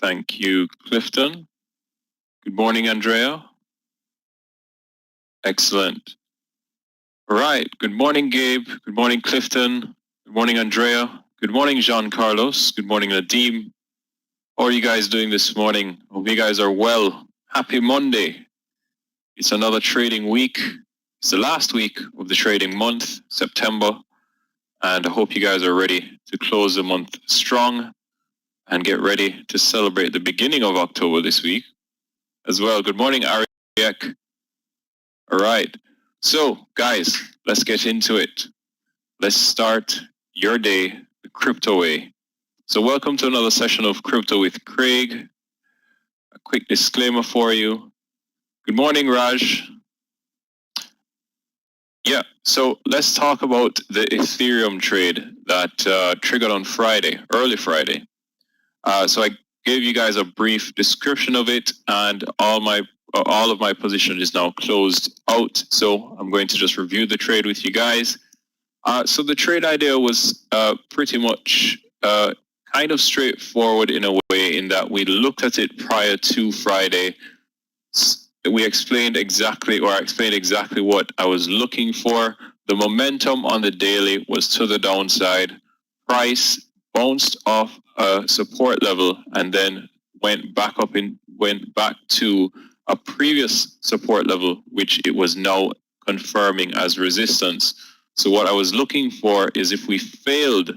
Thank you, Clifton. Good morning, Andrea. Excellent. All right. Good morning, Gabe. Good morning, Clifton. Good morning, Andrea. Good morning, Jean Carlos. Good morning, Nadeem. How are you guys doing this morning? Hope you guys are well. Happy Monday. It's another trading week. It's the last week of the trading month, September. And I hope you guys are ready to close the month strong and get ready to celebrate the beginning of October this week as well. Good morning, Ariek. All right. So, guys, let's get into it. Let's start your day the crypto way. So, welcome to another session of Crypto with Craig. A quick disclaimer for you. Good morning, Raj. Yeah, so let's talk about the Ethereum trade that triggered on Friday, early Friday. So I gave you guys a brief description of it, and all of my position is now closed out. So I'm going to just review the trade with you guys. So the trade idea was pretty much kind of straightforward in a way, in that we looked at it prior to Friday. We explained exactly what I was looking for. The momentum on the daily was to the downside. Price bounced off a support level and then went back to a previous support level, which it was now confirming as resistance. So what I was looking for is, if we failed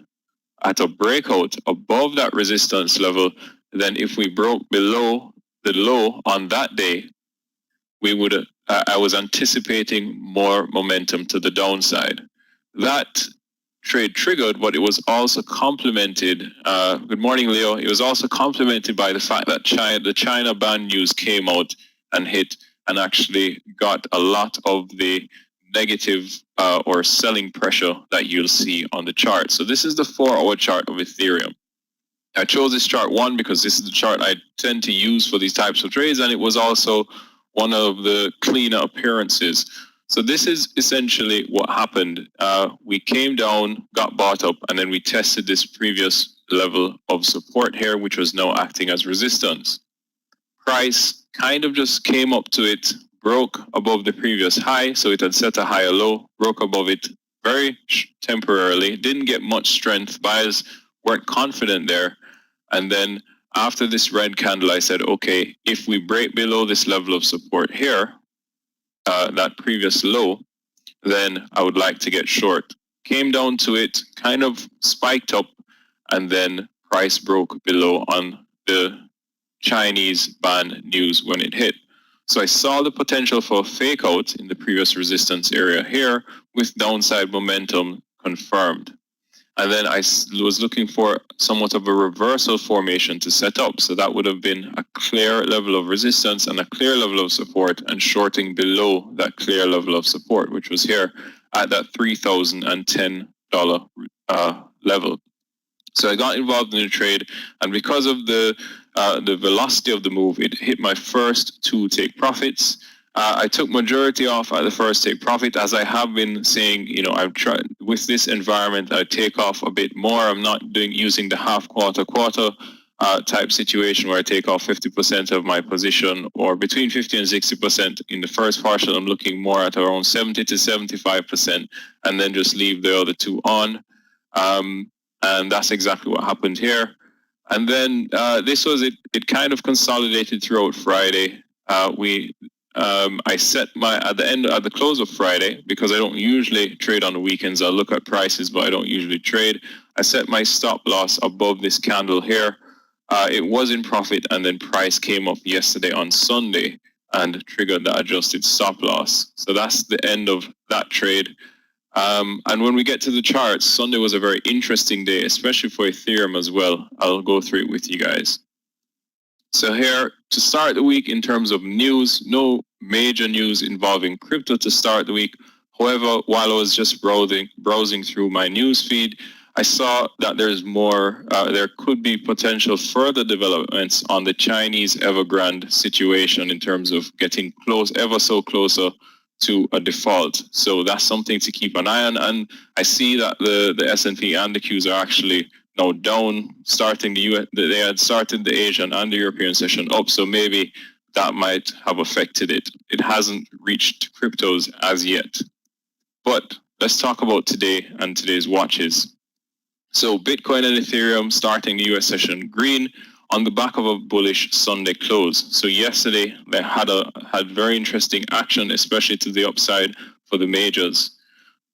at a breakout above that resistance level, then if we broke below the low on that day, we would. I was anticipating more momentum to the downside. That trade triggered, but it was also complemented. Good morning, Leo. It was also complemented by the fact that the China ban news came out and hit, and actually got a lot of the negative or selling pressure that you'll see on the chart. So this is the 4-hour chart of Ethereum. I chose this chart one because this is the chart I tend to use for these types of trades, and it was also one of the cleaner appearances. So this is essentially what happened. We came down, got bought up, and then we tested this previous level of support here, which was now acting as resistance. Price kind of just came up to it, broke above the previous high. So it had set a higher low, broke above it very temporarily, didn't get much strength. Buyers weren't confident there. And then after this red candle, I said, okay, if we break below this level of support here, that previous low, then I would like to get short. Came down to it, kind of spiked up, and then price broke below on the Chinese ban news when it hit. So I saw the potential for a fake out in the previous resistance area here, with downside momentum confirmed. And then I was looking for somewhat of a reversal formation to set up. So that would have been a clear level of resistance and a clear level of support, and shorting below that clear level of support, which was here at that $3,010 level. So I got involved in the trade, and because of the velocity of the move, it hit my first 2 take profits. I took majority off at the first take profit, as I have been saying. I'm trying with this environment. I take off a bit more. I'm not using the half quarter type situation where I take off 50% of my position, or between 50 and 60% in the first partial. I'm looking more at around 70 to 75%, and then just leave the other 2 on. And that's exactly what happened here. And then this was it. It kind of consolidated throughout Friday. I set at the close of Friday, because I don't usually trade on the weekends. I look at prices, but I don't usually trade. I set my stop loss above this candle here. It was in profit, and then price came up yesterday on Sunday and triggered that adjusted stop loss. So that's the end of that trade. And when we get to the charts, Sunday was a very interesting day, especially for Ethereum as well. I'll go through it with you guys. So here, to start the week in terms of news, no major news involving crypto to start the week. However, while I was just browsing through my news feed, I saw that there's more, there could be potential further developments on the Chinese Evergrande situation, in terms of getting ever so closer to a default. So that's something to keep an eye on. And I see that the S&P and the Qs are actually now down, starting the US, they had started the Asian and the European session up, so maybe that might have affected it. It hasn't reached cryptos as yet. But let's talk about today and today's watches. So Bitcoin and Ethereum starting the US session green on the back of a bullish Sunday close. So yesterday they had very interesting action, especially to the upside for the majors.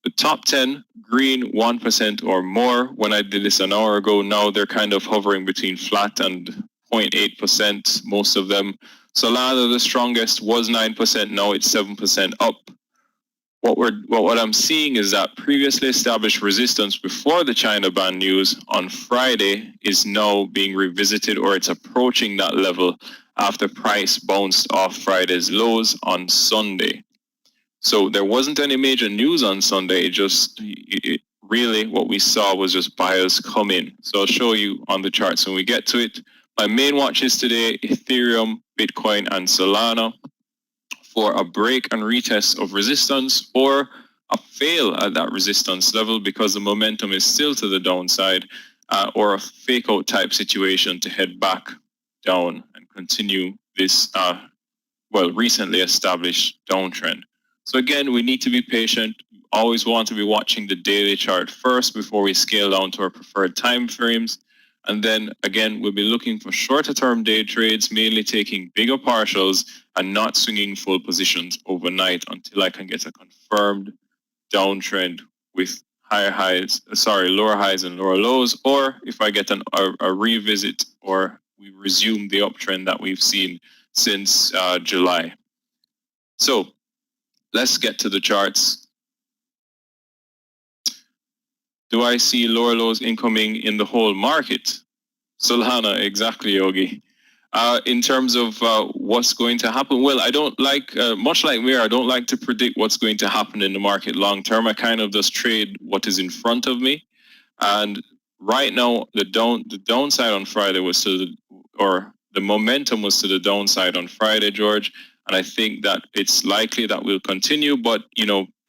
The top 10 green 1% or more. When I did this an hour ago, now they're kind of hovering between flat and 0.8%, most of them. Solana, the strongest, was 9%, now it's 7% up. What I'm seeing is that previously established resistance before the China ban news on Friday is now being revisited, or it's approaching that level after price bounced off Friday's lows on Sunday. So there wasn't any major news on Sunday. Really what we saw was just buyers come in. So I'll show you on the charts when we get to it. My main watches today, Ethereum, Bitcoin, and Solana, for a break and retest of resistance or a fail at that resistance level because the momentum is still to the downside, or a fake out type situation to head back down and continue this recently established downtrend. So again, we need to be patient. Always want to be watching the daily chart first before we scale down to our preferred time frames. And then again, we'll be looking for shorter term day trades, mainly taking bigger partials and not swinging full positions overnight until I can get a confirmed downtrend with lower highs and lower lows, or if I get a revisit or we resume the uptrend that we've seen since July. So let's get to the charts. Do I see lower lows incoming in the whole market? Solana, exactly, Yogi. In terms of what's going to happen, well, I don't like, much like Meir, I don't like to predict what's going to happen in the market long term. I kind of just trade what is in front of me. And right now, the downside on Friday was the momentum was to the downside on Friday, George. And I think that it's likely that will continue, but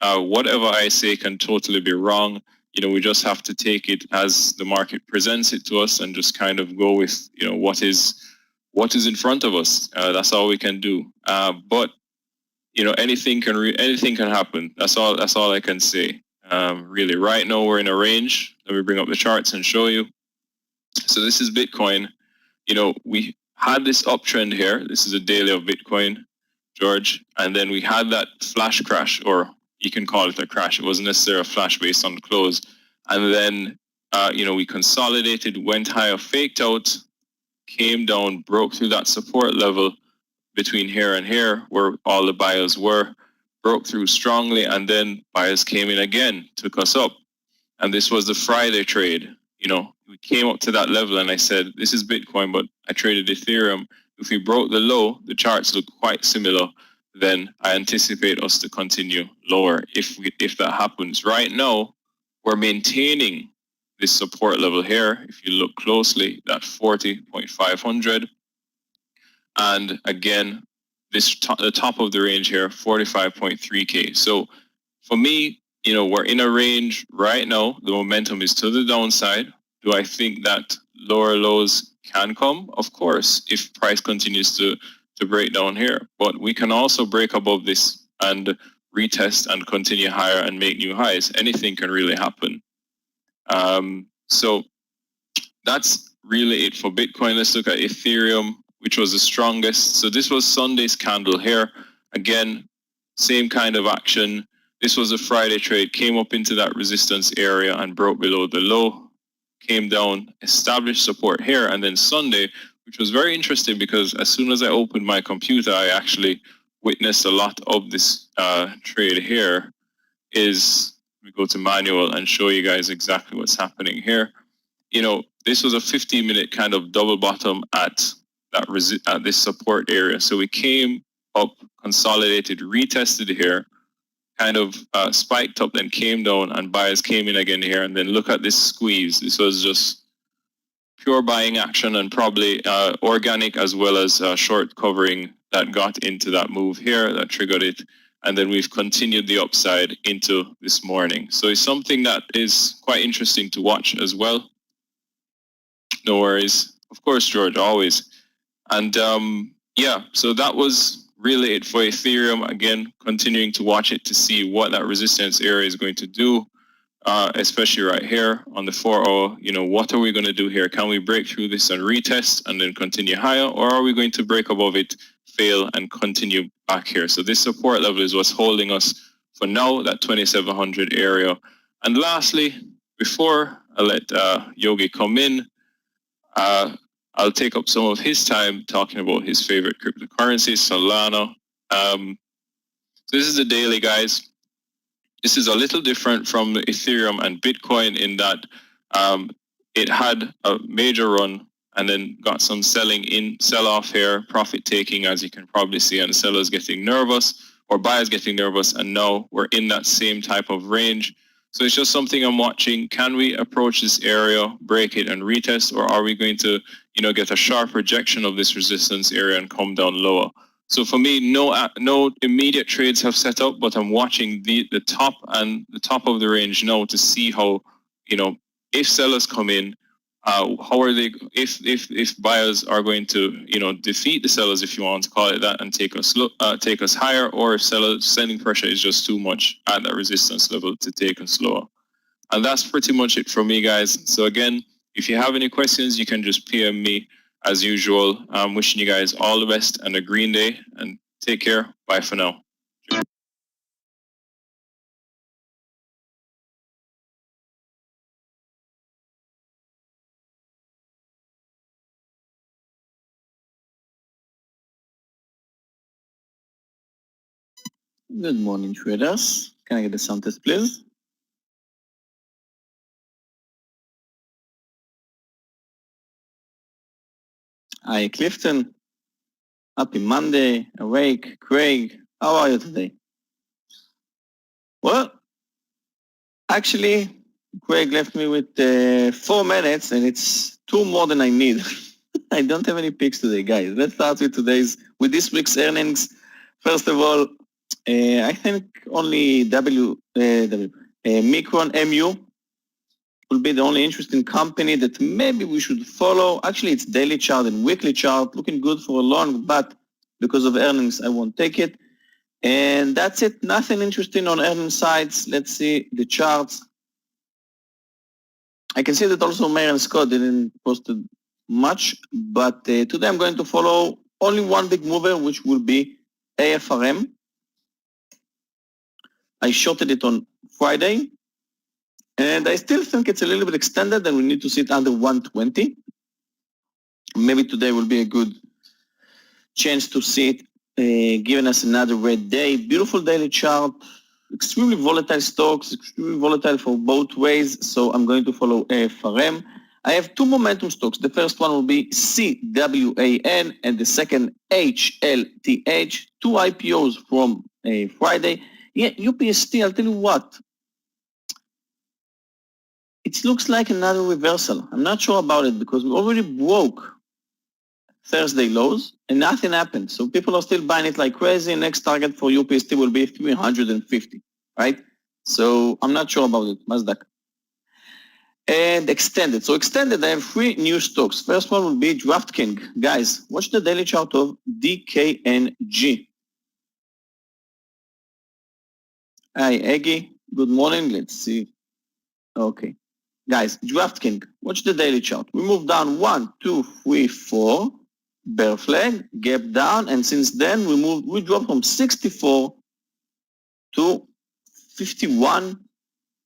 whatever I say can totally be wrong. We just have to take it as the market presents it to us and just kind of go with, what is in front of us. That's all we can do. But anything can happen. That's all I can say. Really, right now we're in a range. Let me bring up the charts and show you. So this is Bitcoin. We had this uptrend here. This is a daily of Bitcoin, George, and then we had that flash crash, or you can call it a crash. It wasn't necessarily a flash based on the close. And then, we consolidated, went higher, faked out, came down, broke through that support level between here and here where all the buyers were, broke through strongly, and then buyers came in again, took us up. And this was the Friday trade. We came up to that level and I said, this is Bitcoin, but I traded Ethereum. If we broke the low, the charts look quite similar. Then I anticipate us to continue lower if that happens. Right now, we're maintaining this support level here. If you look closely, that 40.500. And again, the top of the range here, 45.3K. So for me, we're in a range right now. The momentum is to the downside. Do I think that lower lows can come? Of course, if price continues to break down here. But we can also break above this and retest and continue higher and make new highs. Anything can really happen. So that's really it for Bitcoin. Let's look at Ethereum, which was the strongest. So this was Sunday's candle here. Again, same kind of action. This was a Friday trade, came up into that resistance area and broke below the low, came down, established support here, and then Sunday, which was very interesting because as soon as I opened my computer, I actually witnessed a lot of this trade here. Let me go to manual and show you guys exactly what's happening here. This was a 15-minute kind of double bottom at this support area. So we came up, consolidated, retested here, kind of spiked up, then came down, and buyers came in again here. And then look at this squeeze. This was just pure buying action and probably organic as well as short covering that got into that move here that triggered it. And then we've continued the upside into this morning. So it's something that is quite interesting to watch as well. No worries. Of course, George, always. And yeah, so that was really it for Ethereum. Again, continuing to watch it to see what that resistance area is going to do, especially right here on the 4-hour. You know, what are we going to do here? Can we break through this and retest and then continue higher, or are we going to break above it, fail, and continue back here? So this support level is what's holding us for now, that 2700 area. And lastly, before I let Yogi come in, I'll take up some of his time talking about his favorite cryptocurrency, Solana. So this is the daily, guys. This is a little different from Ethereum and Bitcoin in that it had a major run and then got some sell off here, profit taking, as you can probably see, and the sellers getting nervous or buyers getting nervous, and now we're in that same type of range. So it's just something I'm watching. Can we approach this area, break it, and retest, or are we going to, you know, get a sharp rejection of this resistance area and come down lower? So for me, no immediate trades have set up, but I'm watching the top and the top of the range now to see how, you know, if sellers come in, how are they? If buyers are going to, you know, defeat the sellers, if you want to call it that, and take us higher, or if selling pressure is just too much at that resistance level to take us lower. And that's pretty much it for me, guys. So again, if you have any questions, you can just PM me as usual. I'm wishing you guys all the best and a green day, and take care. Bye for now. Good morning, traders. Can I get the sound test, please? Hi, Clifton. Happy Monday. Awake. Craig, how are you today? Well, actually, Craig left me with 4 minutes, and it's 2 more than I need. I don't have any picks today, guys. Let's start with this week's earnings. First of all, I think only Micron MU will be the only interesting company that maybe we should follow. Actually, it's daily chart and weekly chart, looking good for a long, but because of earnings, I won't take it. And that's it. Nothing interesting on earnings sides. Let's see the charts. I can see that also Meir and Scott didn't post much, but today I'm going to follow only one big mover, which will be AFRM. I shorted it on Friday, and I still think it's a little bit extended, and we need to sit under 120. Maybe today will be a good chance to see it, giving us another red day. Beautiful daily chart, extremely volatile stocks, extremely volatile for both ways, so I'm going to follow AFRM. I have 2 momentum stocks. The first one will be CWAN and the second HLTH, 2 IPOs from Friday. Yeah, UPST, I'll tell you what, it looks like another reversal. I'm not sure about it because we already broke Thursday lows and nothing happened. So people are still buying it like crazy. Next target for UPST will be 350, right? So I'm not sure about it, Nasdaq. And extended. So extended, I have 3 new stocks. First one will be DraftKings. Guys, watch the daily chart of DKNG. Hi, Eggy. Good morning. Let's see. Okay. Guys, DraftKings, watch the daily chart. We move down 1, 2, 3, 4. Bear flag, gap down, and since then we dropped from 64 to 51.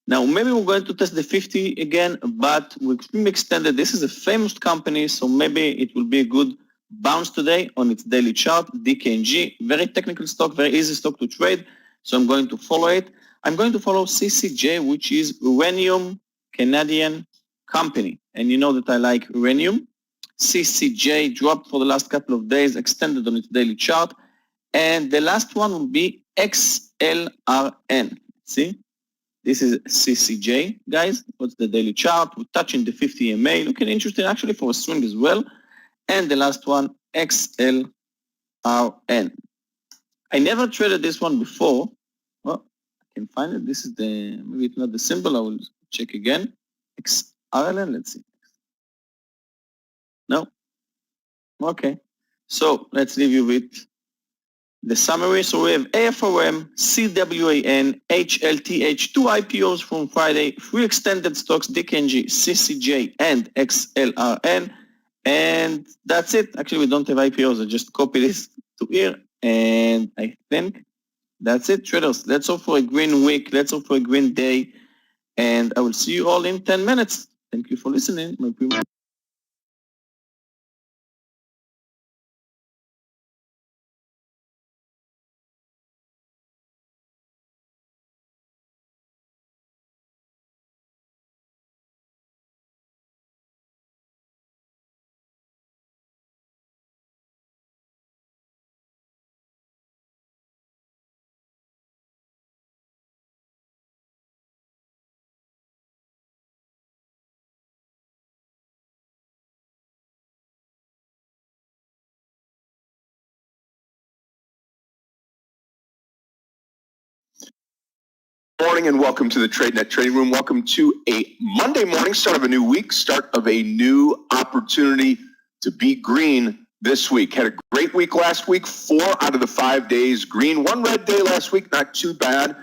Now maybe we're going to test the 50 again, but we're extremely extended. This is a famous company, so maybe it will be a good bounce today on its daily chart. DKNG, very technical stock, very easy stock to trade, so I'm going to follow it. I'm going to follow CCJ, which is Uranium Canadian Company, and you know that I like uranium. CCJ dropped for the last couple of days, extended on its daily chart. And the last one will be XLRN. See, this is CCJ, guys. What's the daily chart? We're touching the 50 EMA, looking interesting actually for a swing as well. And the last one, XLRN. I never traded this one before. Well, I can find it. This is maybe it's not the symbol. I will check again. XRLN, let's see. Okay. So let's leave you with the summary. So we have AFOM, CWAN, HLTH, 2 IPOs from Friday, 3 extended stocks, DKNG, CCJ, and XLRN. And that's it. Actually, we don't have IPOs. I just copy this to here. And I think that's it, traders. Let's hope for a green week. Let's hope for a green day. And I will see you all in 10 minutes. Thank you for listening. Morning and welcome to the Tradenet Trading Room. Welcome to a Monday morning, start of a new week, start of a new opportunity to be green this week. Had a great week last week, 4 out of the 5 days green. 1 red day last week, not too bad.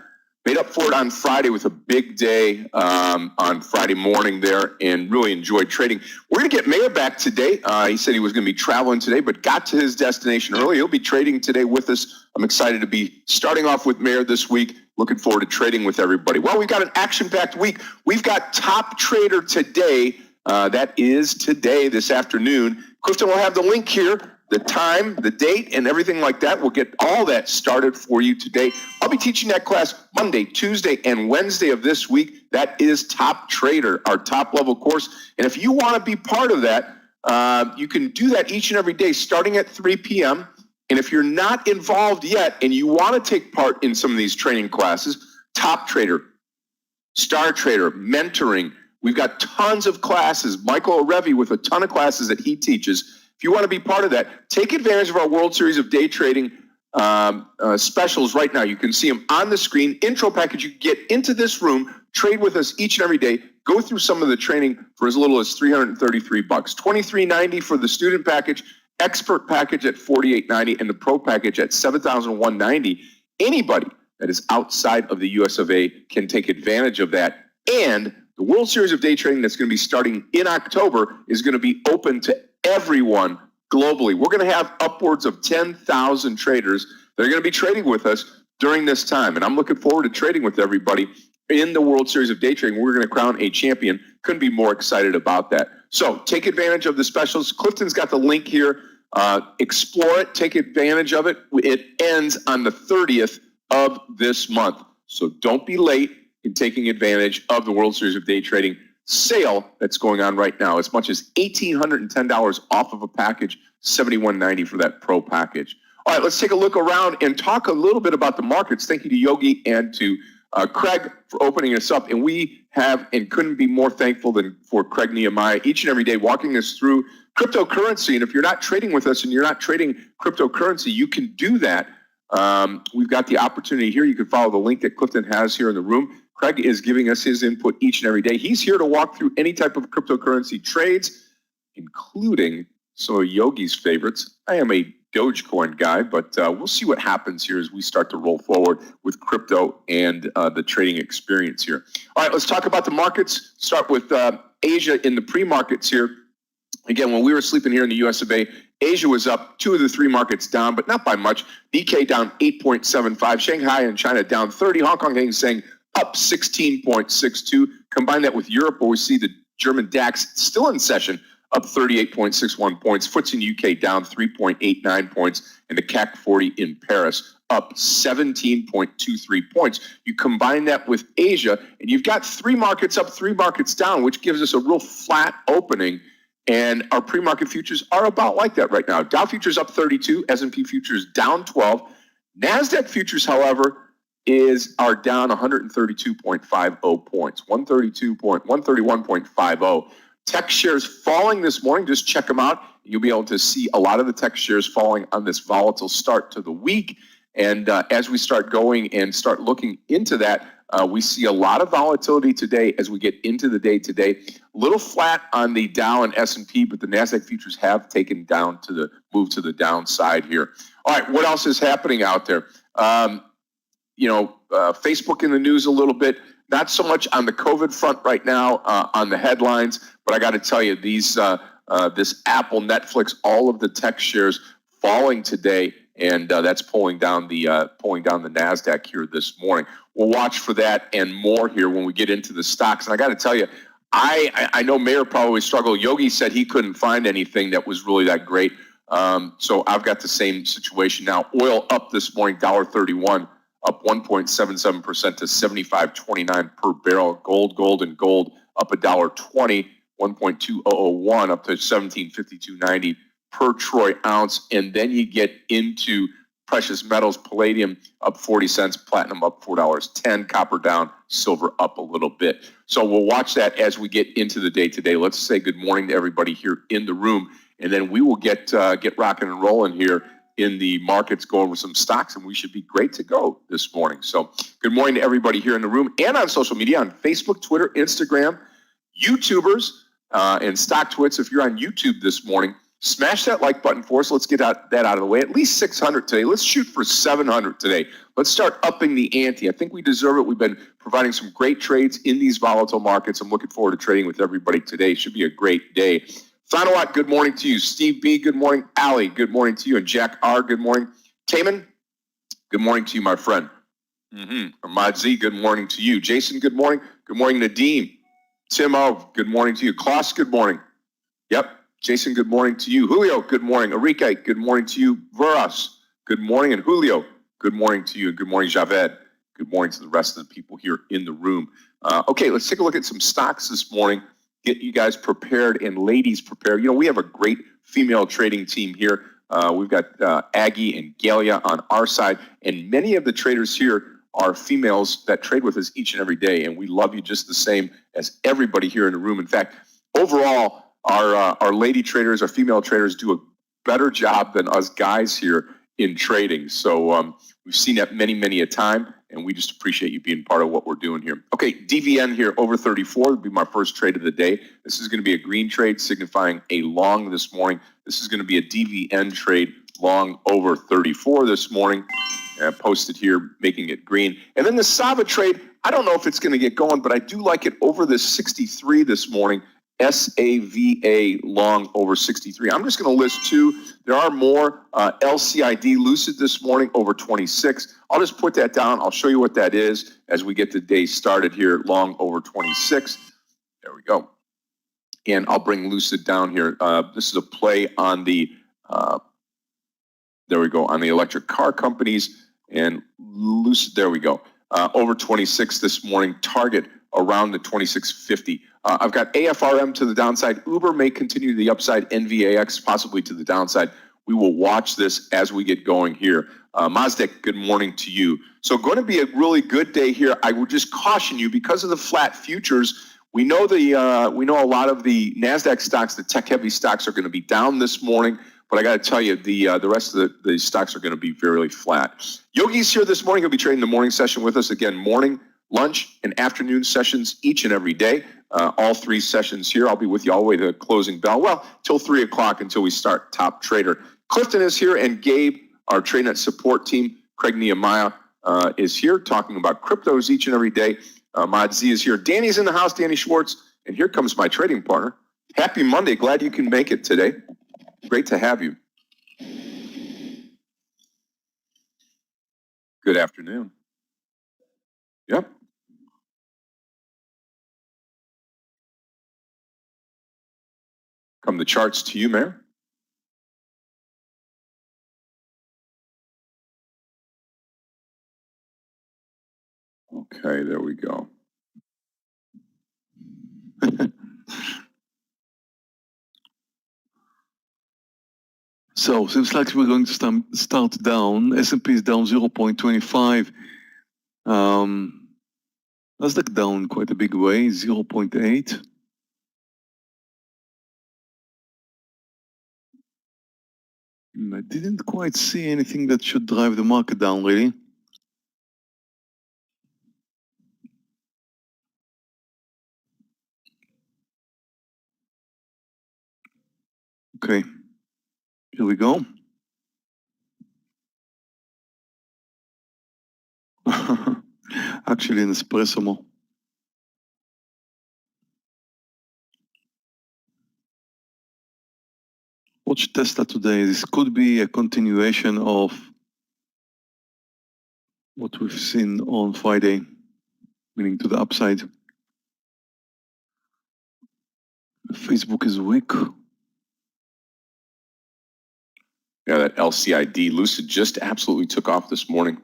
Made up for it on Friday with a big day on Friday morning there and really enjoyed trading. We're going to get Meir back today. He said he was going to be traveling today, but got to his destination early. He'll be trading today with us. I'm excited to be starting off with Meir this week. Looking forward to trading with everybody. Well, we've got an action-packed week. We've got Top Trader today. That is today, this afternoon. Clifton will have the link here, the time, the date, and everything like that. We'll get all that started for you today. I'll be teaching that class Monday, Tuesday, and Wednesday of this week. That is Top Trader, our top-level course. And if you want to be part of that, you can do that each and every day starting at 3 p.m., and if you're not involved yet and you want to take part in some of these training classes, Top Trader, Star Trader, Mentoring, we've got tons of classes. Michael Arevi with a ton of classes that he teaches. If you want to be part of that, take advantage of our World Series of Day Trading specials right now. You can see them on the screen. Intro package, you get into this room, trade with us each and every day, go through some of the training for as little as $333. $23.90 for the student package, expert package at $48.90, and the pro package at $7,190. Anybody that is outside of the US of A can take advantage of that. And the World Series of Day Trading that's going to be starting in October is going to be open to everyone globally. We're going to have upwards of 10,000 traders that are going to be trading with us during this time. And I'm looking forward to trading with everybody in the World Series of Day Trading. We're going to crown a champion. Couldn't be more excited about that. So take advantage of the specials. Clifton's got the link here. Explore it. Take advantage of it. It ends on the 30th of this month. So don't be late in taking advantage of the World Series of Day Trading sale that's going on right now. As much as $1,810 off of a package, $71.90 for that pro package. All right, let's take a look around and talk a little bit about the markets. Thank you to Yogi and to Craig for opening us up. And we have and couldn't be more thankful than for Craig Nehemiah each and every day walking us through cryptocurrency. And if you're not trading with us and you're not trading cryptocurrency, you can do that. We've got the opportunity here. You can follow the link that Clifton has here in the room. Craig is giving us his input each and every day. He's here to walk through any type of cryptocurrency trades, including some of Yogi's favorites. I am a Dogecoin guy, but we'll see what happens here as we start to roll forward with crypto and the trading experience here. All right, let's talk about the markets. Start with Asia in the pre-markets here. Again, when we were sleeping here in the US of A, Asia was up, 2 of the 3 markets down, but not by much. Nikkei down 8.75, Shanghai and China down 30, Hong Kong Hang Seng up 16.62. Combine that with Europe, where we see the German DAX still in session, up 38.61 points. FTSE in the UK down 3.89 points, and the CAC 40 in Paris up 17.23 points. You combine that with Asia, and you've got 3 markets up, 3 markets down, which gives us a real flat opening. And our pre-market futures are about like that right now. Dow futures up 32, S&P futures down 12. NASDAQ futures, however, are down 132.50 points, 131.50. Tech shares falling this morning. Just check them out. You'll be able to see a lot of the tech shares falling on this volatile start to the week. And as we start going and start looking into that, we see a lot of volatility today as we get into the day today. A little flat on the Dow and S&P, but the NASDAQ futures have taken down to the move to the downside here. All right, what else is happening out there? Facebook in the news a little bit. Not so much on the COVID front right now on the headlines, but I got to tell you, this Apple, Netflix, all of the tech shares falling today, and that's pulling down the NASDAQ here this morning. We'll watch for that and more here when we get into the stocks. And I got to tell you, I know Meir probably struggled. Yogi said he couldn't find anything that was really that great. So I've got the same situation now. Oil up this morning, $1.31, up 1.77% to 75.29 per barrel. Gold up $1.20, 1.2001 up to 1752.90 per troy ounce. And then you get into precious metals, palladium up 40 cents, platinum up $4.10, copper down, silver up a little bit. So we'll watch that as we get into the day today. Let's say good morning to everybody here in the room, and then we will get rocking and rolling here in the markets, going with some stocks, and we should be great to go this morning. So good morning to everybody here in the room and on social media, on Facebook, Twitter, Instagram, YouTubers, and Stock Twits. If you're on YouTube this morning, smash that like button for us. Let's get that out of the way. At least 600 today. Let's shoot for 700 today. Let's start upping the ante. I think we deserve it. We've been providing some great trades in these volatile markets. I'm looking forward to trading with everybody today. Should be a great day. Sanawat, good morning to you. Steve B, good morning. Ali, good morning to you. And Jack R, good morning. Taman, good morning to you, my friend. Ahmad Z, good morning to you. Jason, good morning. Good morning, Nadeem. Tim O, good morning to you. Klaus, good morning. Yep. Jason, good morning to you. Julio, good morning. Enrique, good morning to you. Veras, good morning. And Julio, good morning to you. And good morning, Javed. Good morning to the rest of the people here in the room. Okay, let's take a look at some stocks this morning. Get you guys prepared and ladies prepared. You know, we have a great female trading team here. We've got Aggie and Galia on our side, and many of the traders here are females that trade with us each and every day, and we love you just the same as everybody here in the room. In fact, overall, our lady traders, our female traders do a better job than us guys here in trading. So we've seen that many a time, and we just appreciate you being part of what we're doing here. Okay, DVN here over 34 would be my first trade of the day. This is going to be a green trade signifying a long this morning. This is going to be a DVN trade long over 34 this morning. Posted here, making it green. And then the Sava trade, I don't know if it's going to get going, but I do like it over the 63 this morning. SAVA long over 63. I'm just going to list two. There are more. LCID Lucid this morning over 26. I'll just put that down. I'll show you what that is as we get the day started here. Long over 26. There we go. And I'll bring Lucid down here. This is a play on the, there we go, on the electric car companies. And Lucid, there we go. Over 26 this morning. Target around the 26.50. I've got AFRM to the downside. Uber may continue to the upside. NVAX possibly to the downside. We will watch this as we get going here. Mazdek, good morning to you. So going to be a really good day here. I would just caution you because of the flat futures. We know a lot of the NASDAQ stocks, the tech-heavy stocks, are going to be down this morning. But I got to tell you, the rest of the stocks are going to be very flat. Yogi's here this morning. He'll be trading the morning session with us again. Morning, lunch, and afternoon sessions each and every day. All three sessions here. I'll be with you all the way to the closing bell. Well, till 3 o'clock until we start Top Trader. Clifton is here, and Gabe, our Tradenet support team, Craig Nehemiah, is here talking about cryptos each and every day. Mod Z is here. Danny's in the house, Danny Schwartz, and here comes my trading partner. Happy Monday. Glad you can make it today. Great to have you. Good afternoon. Yep. Come the charts to you, Meir. Okay, there we go. So seems like we're going to start down. S&P is down 0.25. Nasdaq down quite a big way, 0.8. I didn't quite see anything that should drive the market down, really. Okay, here we go. Actually, an espresso more. Watch Tesla today. This could be a continuation of what we've seen on Friday, meaning to the upside. Facebook is weak. Yeah, that LCID, Lucid just absolutely took off this morning.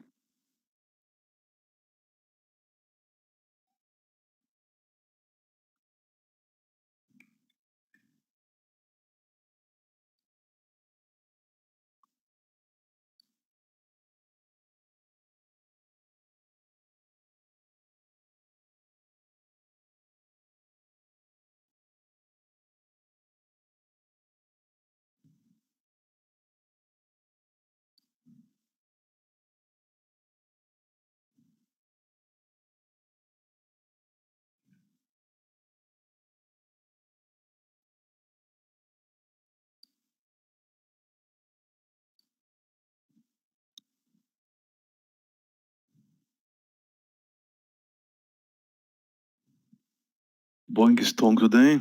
Boeing is strong today.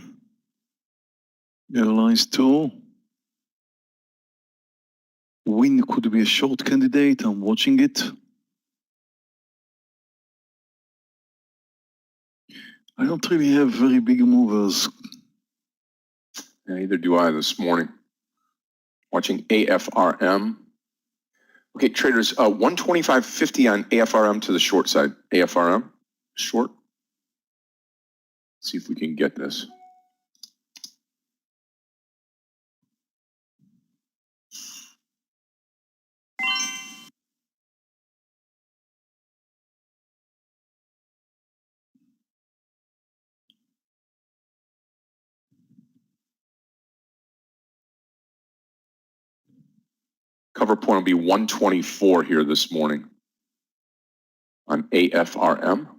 Airlines too. Win could be a short candidate. I'm watching it. I don't really have very big movers. Yeah, neither do I this morning. Watching AFRM. Okay, traders, 125.50 on AFRM to the short side. AFRM, short. See if we can get this. Cover point will be 124 here this morning on AFRM.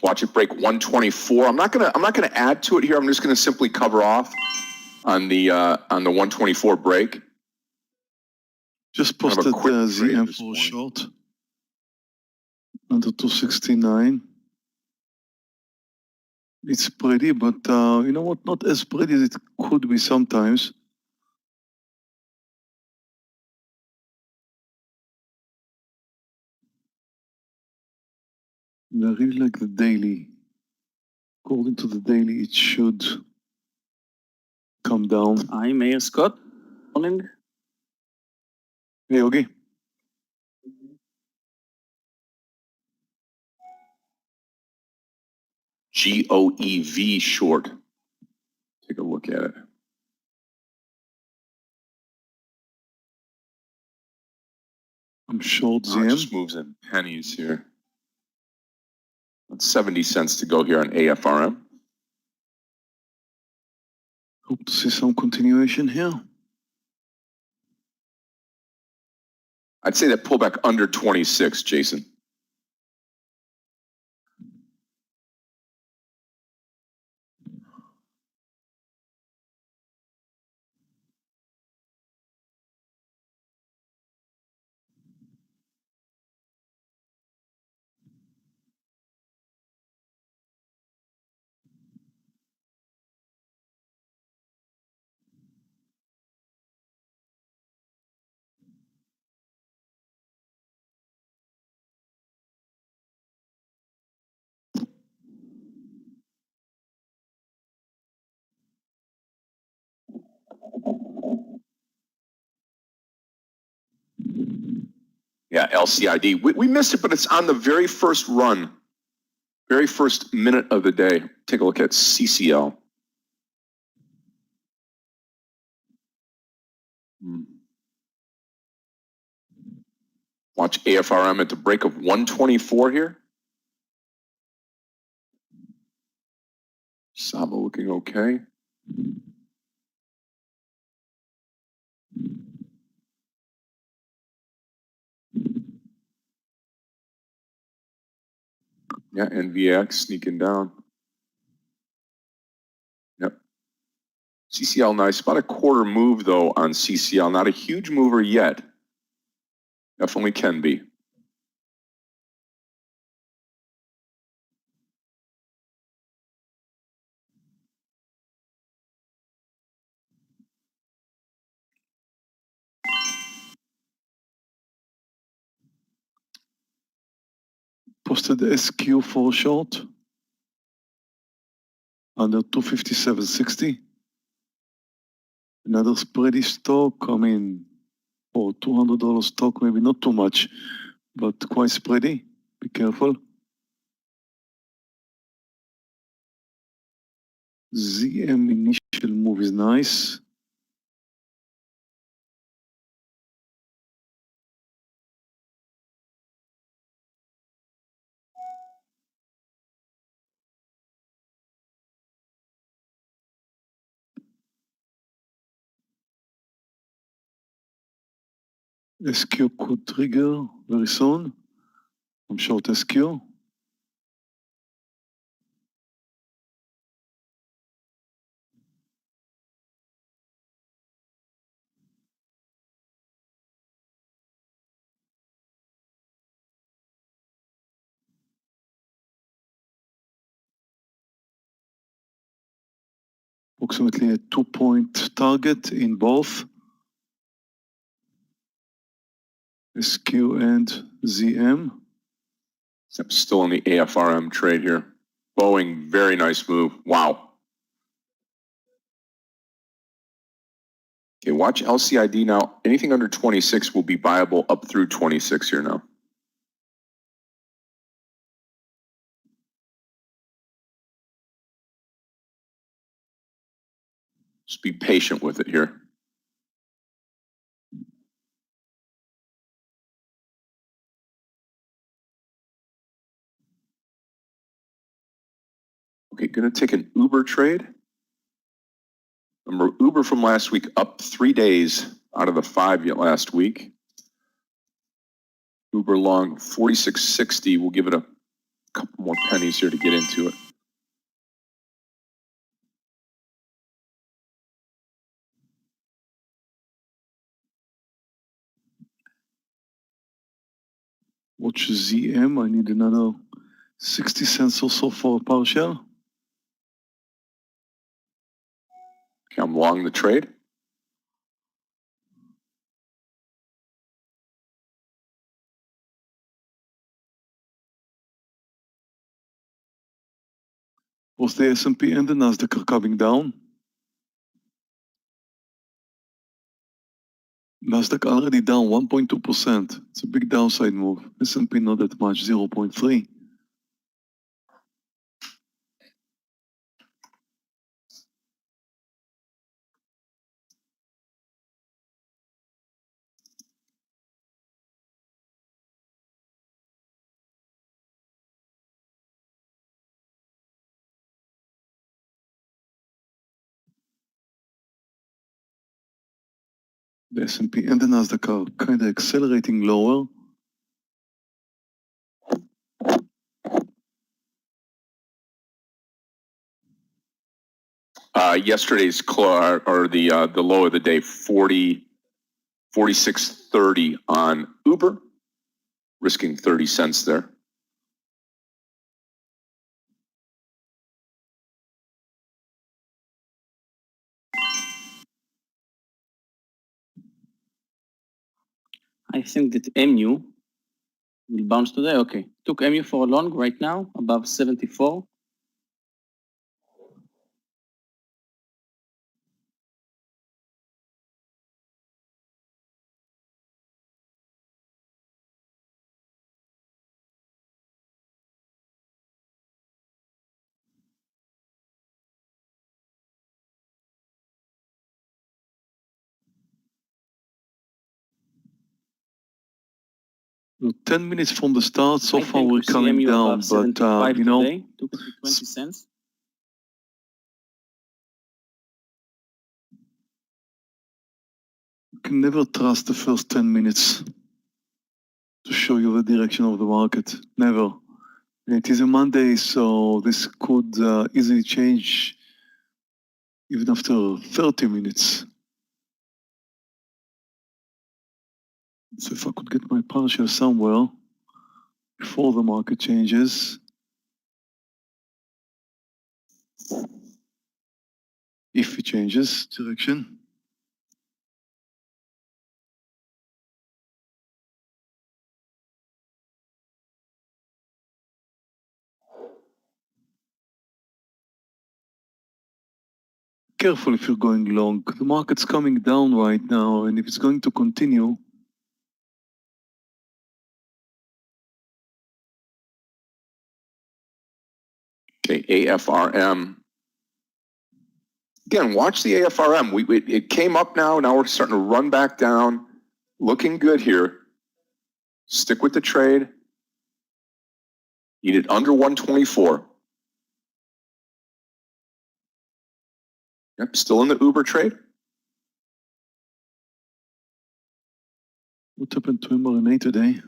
Watch it break 124. I'm not gonna add to it here. I'm just gonna simply cover off on the 124 break. Just posted the info short under 269. It's pretty, but you know what? Not as pretty as it could be sometimes. I really like the daily. According to the daily, it should come down. Hi, Meir Scott. Morning. Hey, Yogi. GOEV short. Take a look at it. I'm short It ZM. just moves in pennies here. That's 70 cents to go here on AFRM. Hope to see some continuation here. I'd say that pullback under 26, Jason. Yeah, LCID. We missed it, but it's on the very first run, very first minute of the day. Take a look at CCL. Watch AFRM at the break of 124 here. Saba looking okay. Yeah, NVX sneaking down. Yep. CCL nice. About a quarter move, though, on CCL. Not a huge mover yet. Definitely can be. Posted SQ for short under 257.60. Another spready stock, I mean, for $200 stock, maybe not too much, but quite spready. Be careful. ZM initial move is nice. SQ could trigger very soon. I'm short SQ. Approximately a 2-point target in both SQ and ZM. Yep, still in the AFRM trade here. Boeing, very nice move. Wow. Okay, watch LCID now. Anything under 26 will be viable up through 26 here now. Just be patient with it here. Okay, gonna take an Uber trade. Remember, Uber from last week up 3 days out of the 5 yet last week. Uber long 46.60. We'll give it a couple more pennies here to get into it. Watch ZM. I need another 60 cents or so for a partial. Okay, I'm long the trade. Both the S&P and the Nasdaq are coming down. Nasdaq already down 1.2%. It's a big downside move. S&P not that much, 0.3. The S&P and the Nasdaq are kind of accelerating lower. Yesterday's or the low of the day, 46.30 on Uber, risking 30 cents there. I think that MU will bounce today. Okay, took MU for a long right now, above 74. 10 minutes from the start, so I far think we're we see coming MU down, above but 75 you know, today, 2.20 cents. you can never trust the first 10 minutes to show you the direction of the market. Never. It is a Monday, so this could easily change even after 30 minutes. So if I could get my partial somewhere before the market changes. If it changes direction. Careful if you're going long. The market's coming down right now, and if it's going to continue, Okay, AFRM. Again, watch the AFRM. It came up now. Now we're starting to run back down. Looking good here. Stick with the trade. Need it under 124. Yep, still in the Uber trade. what happened to mRNA today?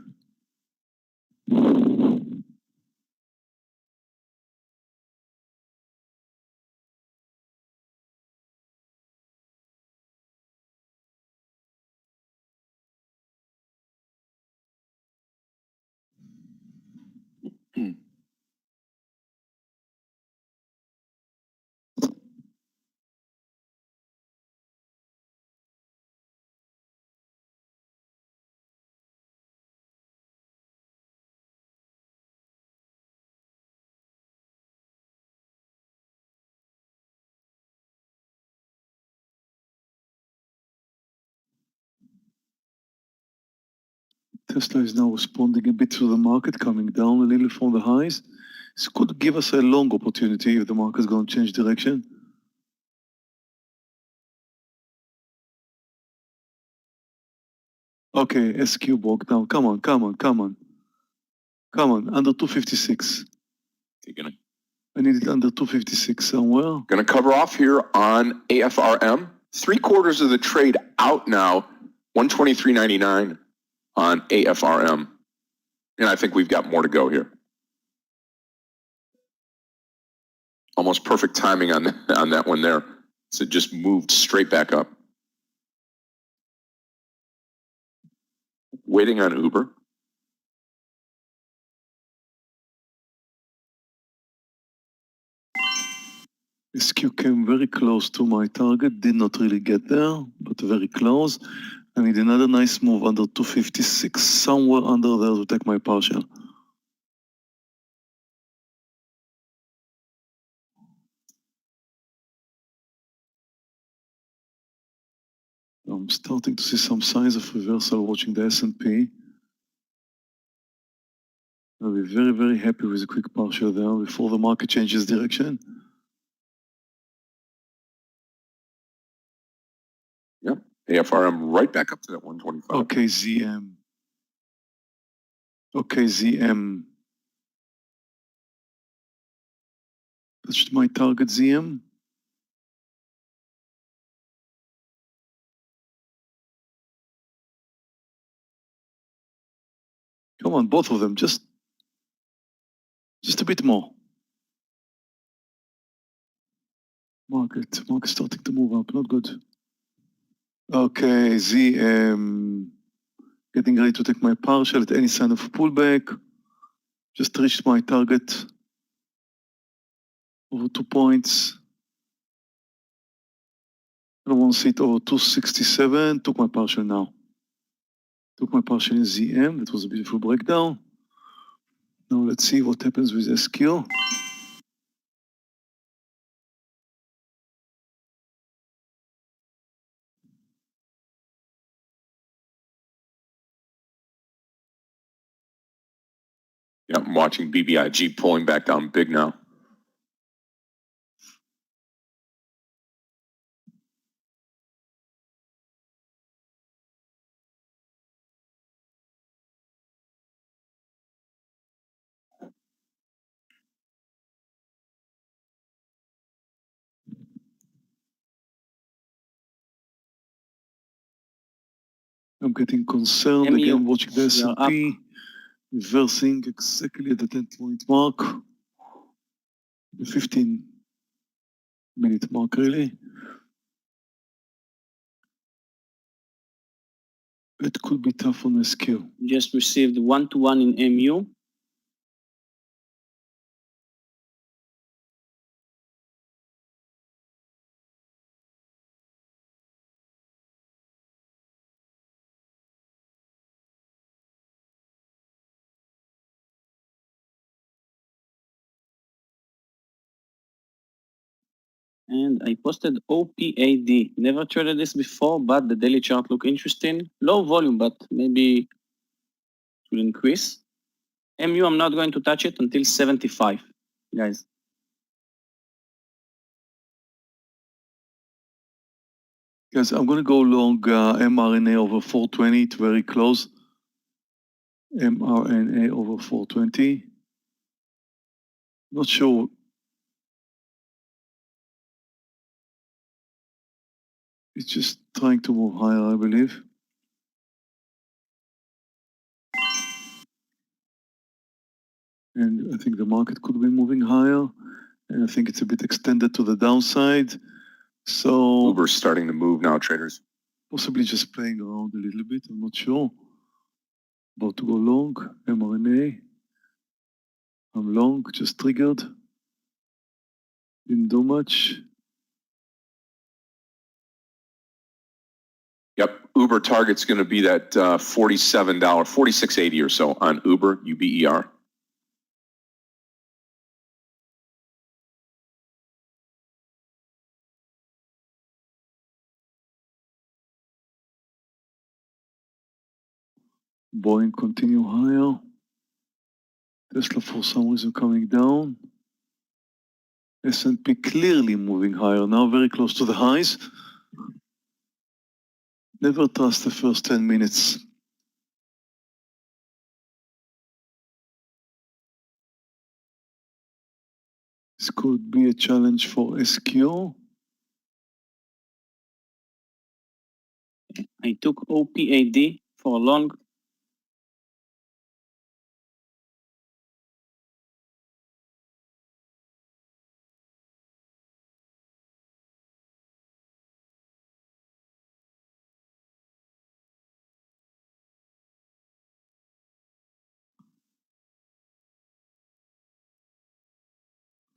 Tesla is now responding a bit to the market, coming down a little from the highs. This could give us a long opportunity if the market is going to change direction. Okay, SQ broke down. Come on, come on, come on. Come on, under 256. I need it under 256 somewhere. Going to cover off here on AFRM. 3/4 of the trade out now. 123.99 on AFRM. And I think we've got more to go here. Almost perfect timing on that one there. So it just moved straight back up. Waiting on Uber. SQ came very close to my target, did not really get there, but very close. I need another nice move under 256, somewhere under there to take my partial. I'm starting to see some signs of reversal watching the S&P. I'll be very, very happy with a quick partial there before the market changes direction. Yep. AFRM right back up to that 125. Okay, ZM. Okay, ZM. Touched my target ZM. Come on, both of them, just a bit more. Market starting to move up, not good. Okay, ZM. Getting ready to take my partial at any sign of pullback. Just reached my target. Over 2 points. I don't want to see it over 267. Took my partial now. Took my partial in ZM. That was a beautiful breakdown. Now let's see what happens with SQ. Yeah, I'm watching BBIG pulling back down big now. I'm getting concerned MU, again watching the we are up. S&P reversing exactly at the 10-point mark. The 15-minute mark, really. It could be tough on SQ. Just received 1-to-1 in MU. And I posted OPAD. Never traded this before, but the daily chart look interesting. Low volume, but maybe it will increase. MU, I'm not going to touch it until 75, guys. Guys, I'm going to go long mRNA over 420. It's very close. mRNA over 420. Not sure. It's just trying to move higher, I believe. And I think the market could be moving higher. And I think it's a bit extended to the downside. So Uber's starting to move now, traders. possibly just playing around a little bit. I'm not sure. About to go long. mRNA. I'm long, just triggered. Didn't do much. Yep, Uber target's going to be that $47, $46.80 or so on Uber, UBER. Boeing continue higher. Tesla for some reason coming down. S&P clearly moving higher now, very close to the highs. Never trust the first 10 minutes. This could be a challenge for SQ. I took OPAD for long.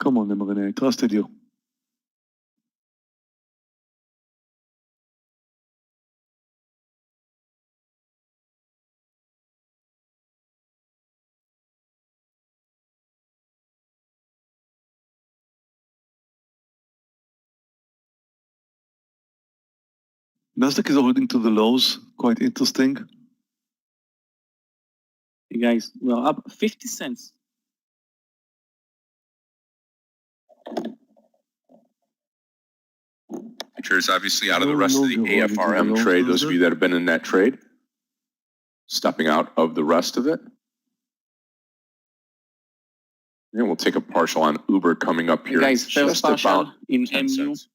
Come on, mRNA, I trusted you. Nasdaq is holding to the lows, quite interesting. Hey guys, we're up 50 cents. Traders obviously out of the No rest of the longer holding to the AFRM lows, trade. Those of Nasdaq. you that have been in that trade, stepping out of the rest of it. And we'll take a partial on Uber coming up Hey here. guys, first just partial about in 10 MU. cents.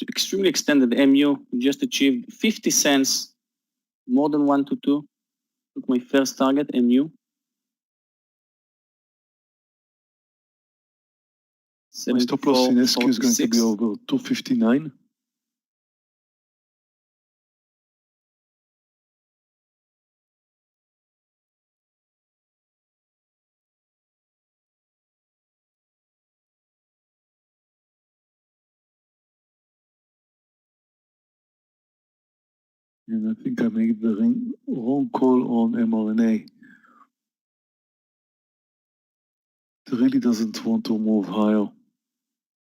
Extremely extended MU. We just achieved 50 cents, more than 1 to 2. Took my first target, MU. My stop loss in SQ is going to be 74.46. over 259. And I think I made the wrong call on mRNA. It really doesn't want to move higher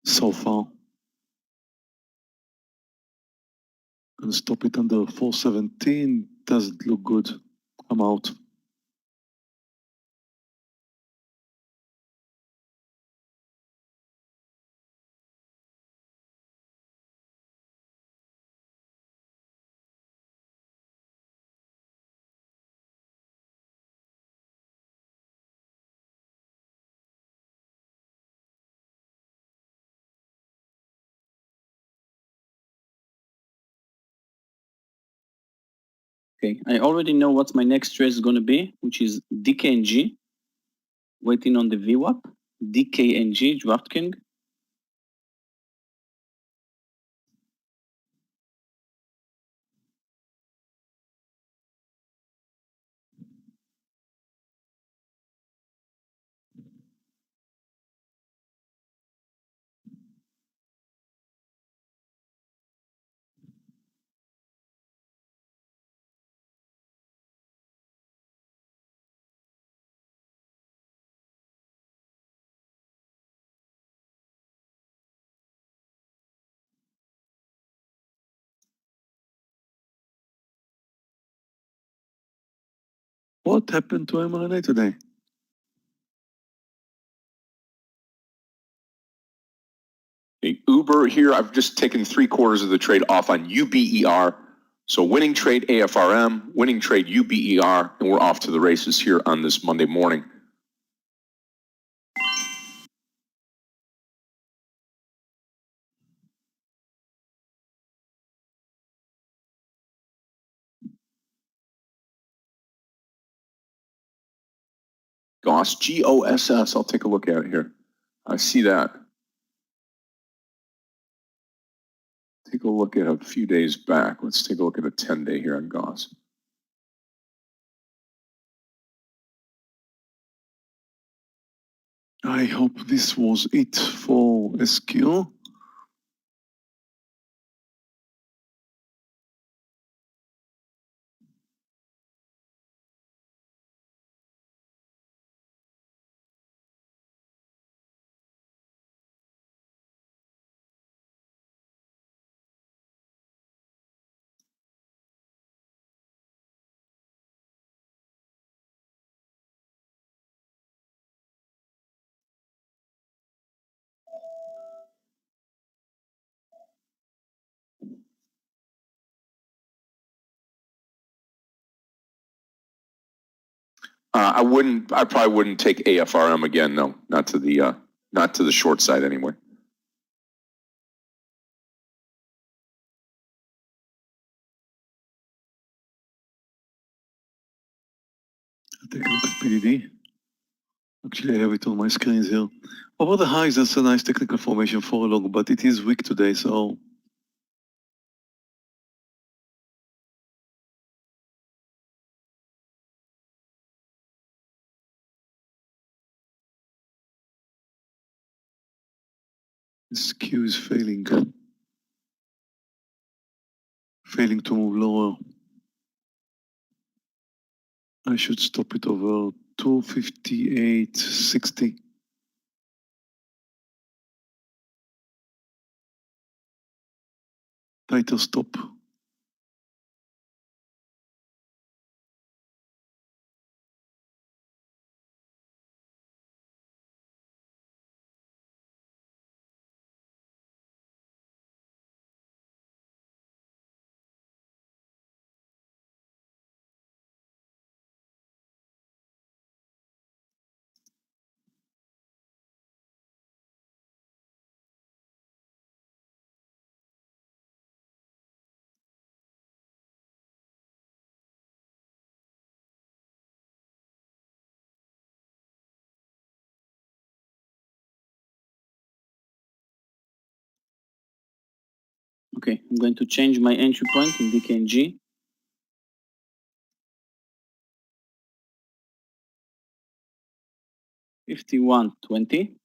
so far. Gonna stop it under 417. Doesn't look good. I'm out. Okay, I already know what my next trade is going to be, which is DKNG, waiting on the VWAP, DKNG, DraftKings. What happened to mRNA today? Uber here, I've just taken 3/4 of the trade off on UBER. So winning trade AFRM, winning trade UBER, and we're off to the races here on this Monday morning. GOSS, GOSS, I'll take a look at it here. I see that. Take a look at a few days back. Let's take a look at a 10-day here on GOSS. I hope this was it for SQ. I probably wouldn't take AFRM again, no, not to the short side anyway. I'll take a look at PDD. Actually, I have it on my screens here. Over the highs, that's a nice technical formation for a log, but it is weak today, so SQ is failing to move lower. I should stop it over 258.60. Tighter stop. Okay, I'm going to change my entry point in DKNG. $51.20.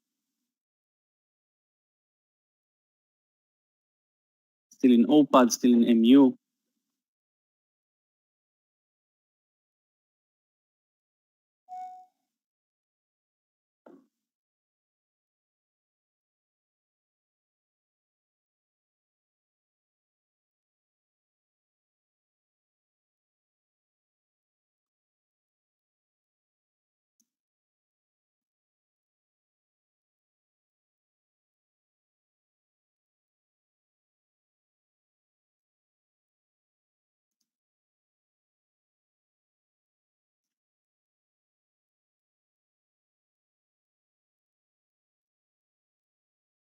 Still in OPAD, still in MU.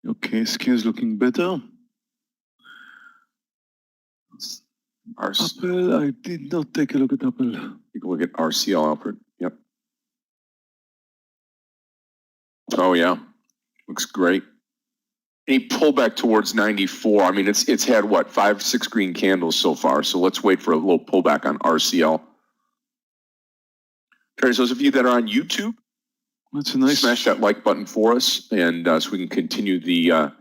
Okay, SQ is looking better. Apple, I did not take a look at Apple. Take a look at RCL, Alfred. Yep. Oh yeah, looks great. A pullback towards 94. I mean, it's had what, 5-6 green candles so far. So let's wait for a little pullback on RCL. Traders, those of you that are on YouTube, That's a nice. smash that like button for us, and so we can continue the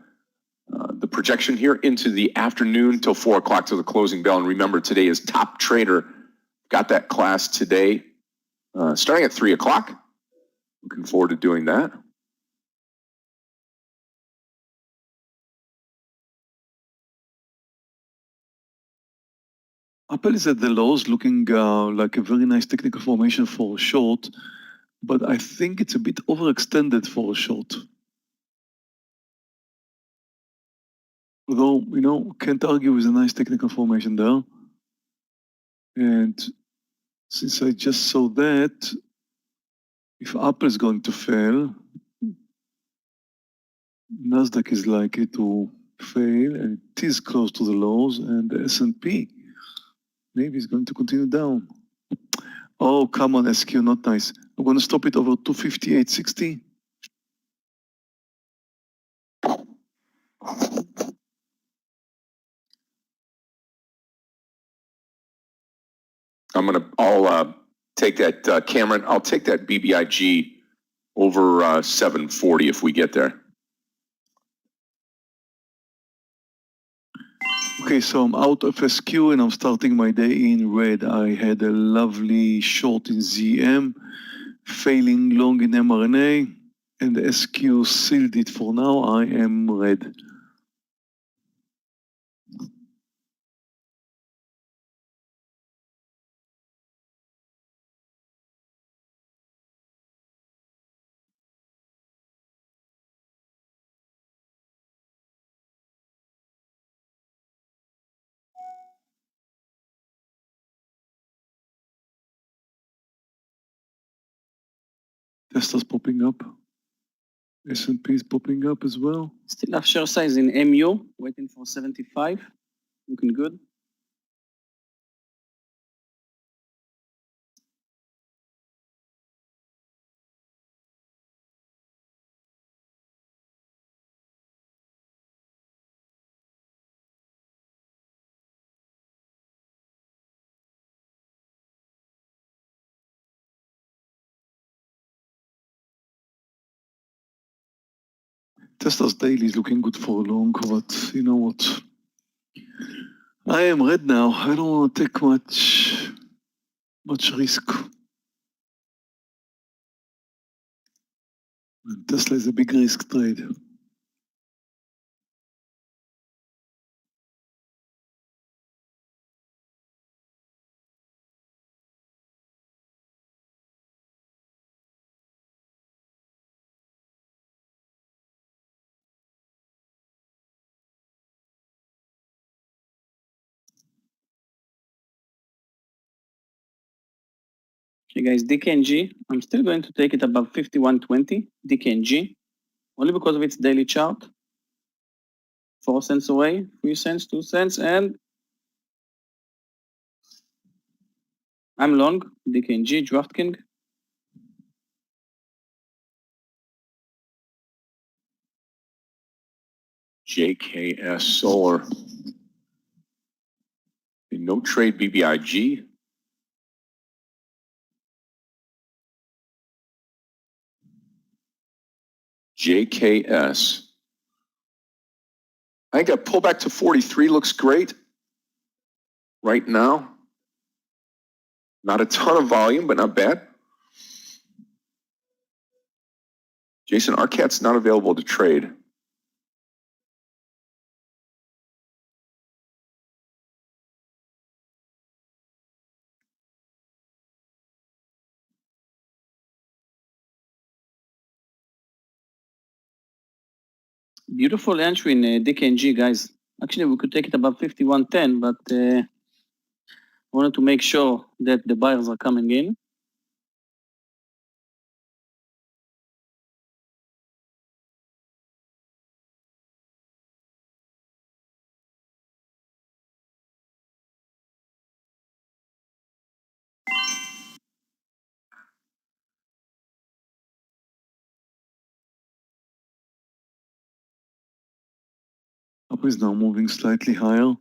projection here into the afternoon till 4 o'clock till the closing bell. And remember, today is Top Trader. Got that class today, starting at 3 o'clock. Looking forward to doing that. Apple is at the lows, looking like a very nice technical formation for a short, but I think it's a bit overextended for a short. Although, you know, can't argue with a nice technical formation there. And since I just saw that, if Apple is going to fail, Nasdaq is likely to fail, and it is close to the lows, and the S&P maybe is going to continue down. Oh, come on, SQ, not nice. I'm going to stop it over 258.60. I'll take that, Cameron, I'll take that BBIG over 740 if we get there. Okay, so I'm out of SQ and I'm starting my day in red. I had a lovely short in ZM, failing long in mRNA, and the SQ sealed it for now. I am red. Tesla's popping up. S&P is popping up as well. Still have share size in MU, waiting for 75. Looking good. Tesla's daily is looking good for long, but you know what? I am red now. I don't want to take much risk. And Tesla is a big risk trade. Okay, guys, DKNG, I'm still going to take it above 51.20, DKNG, only because of its daily chart. 4 cents away, 3 cents, 2 cents, and I'm long, DKNG, DraftKings. JKS Solar. No trade BBIG. JKS. I think a pullback to 43 looks great right now. Not a ton of volume, but not bad. Jason, RCAT's not available to trade. Beautiful entry in DKNG, guys. Actually, we could take it above 51.10, but I wanted to make sure that the buyers are coming in. Who is now moving slightly higher?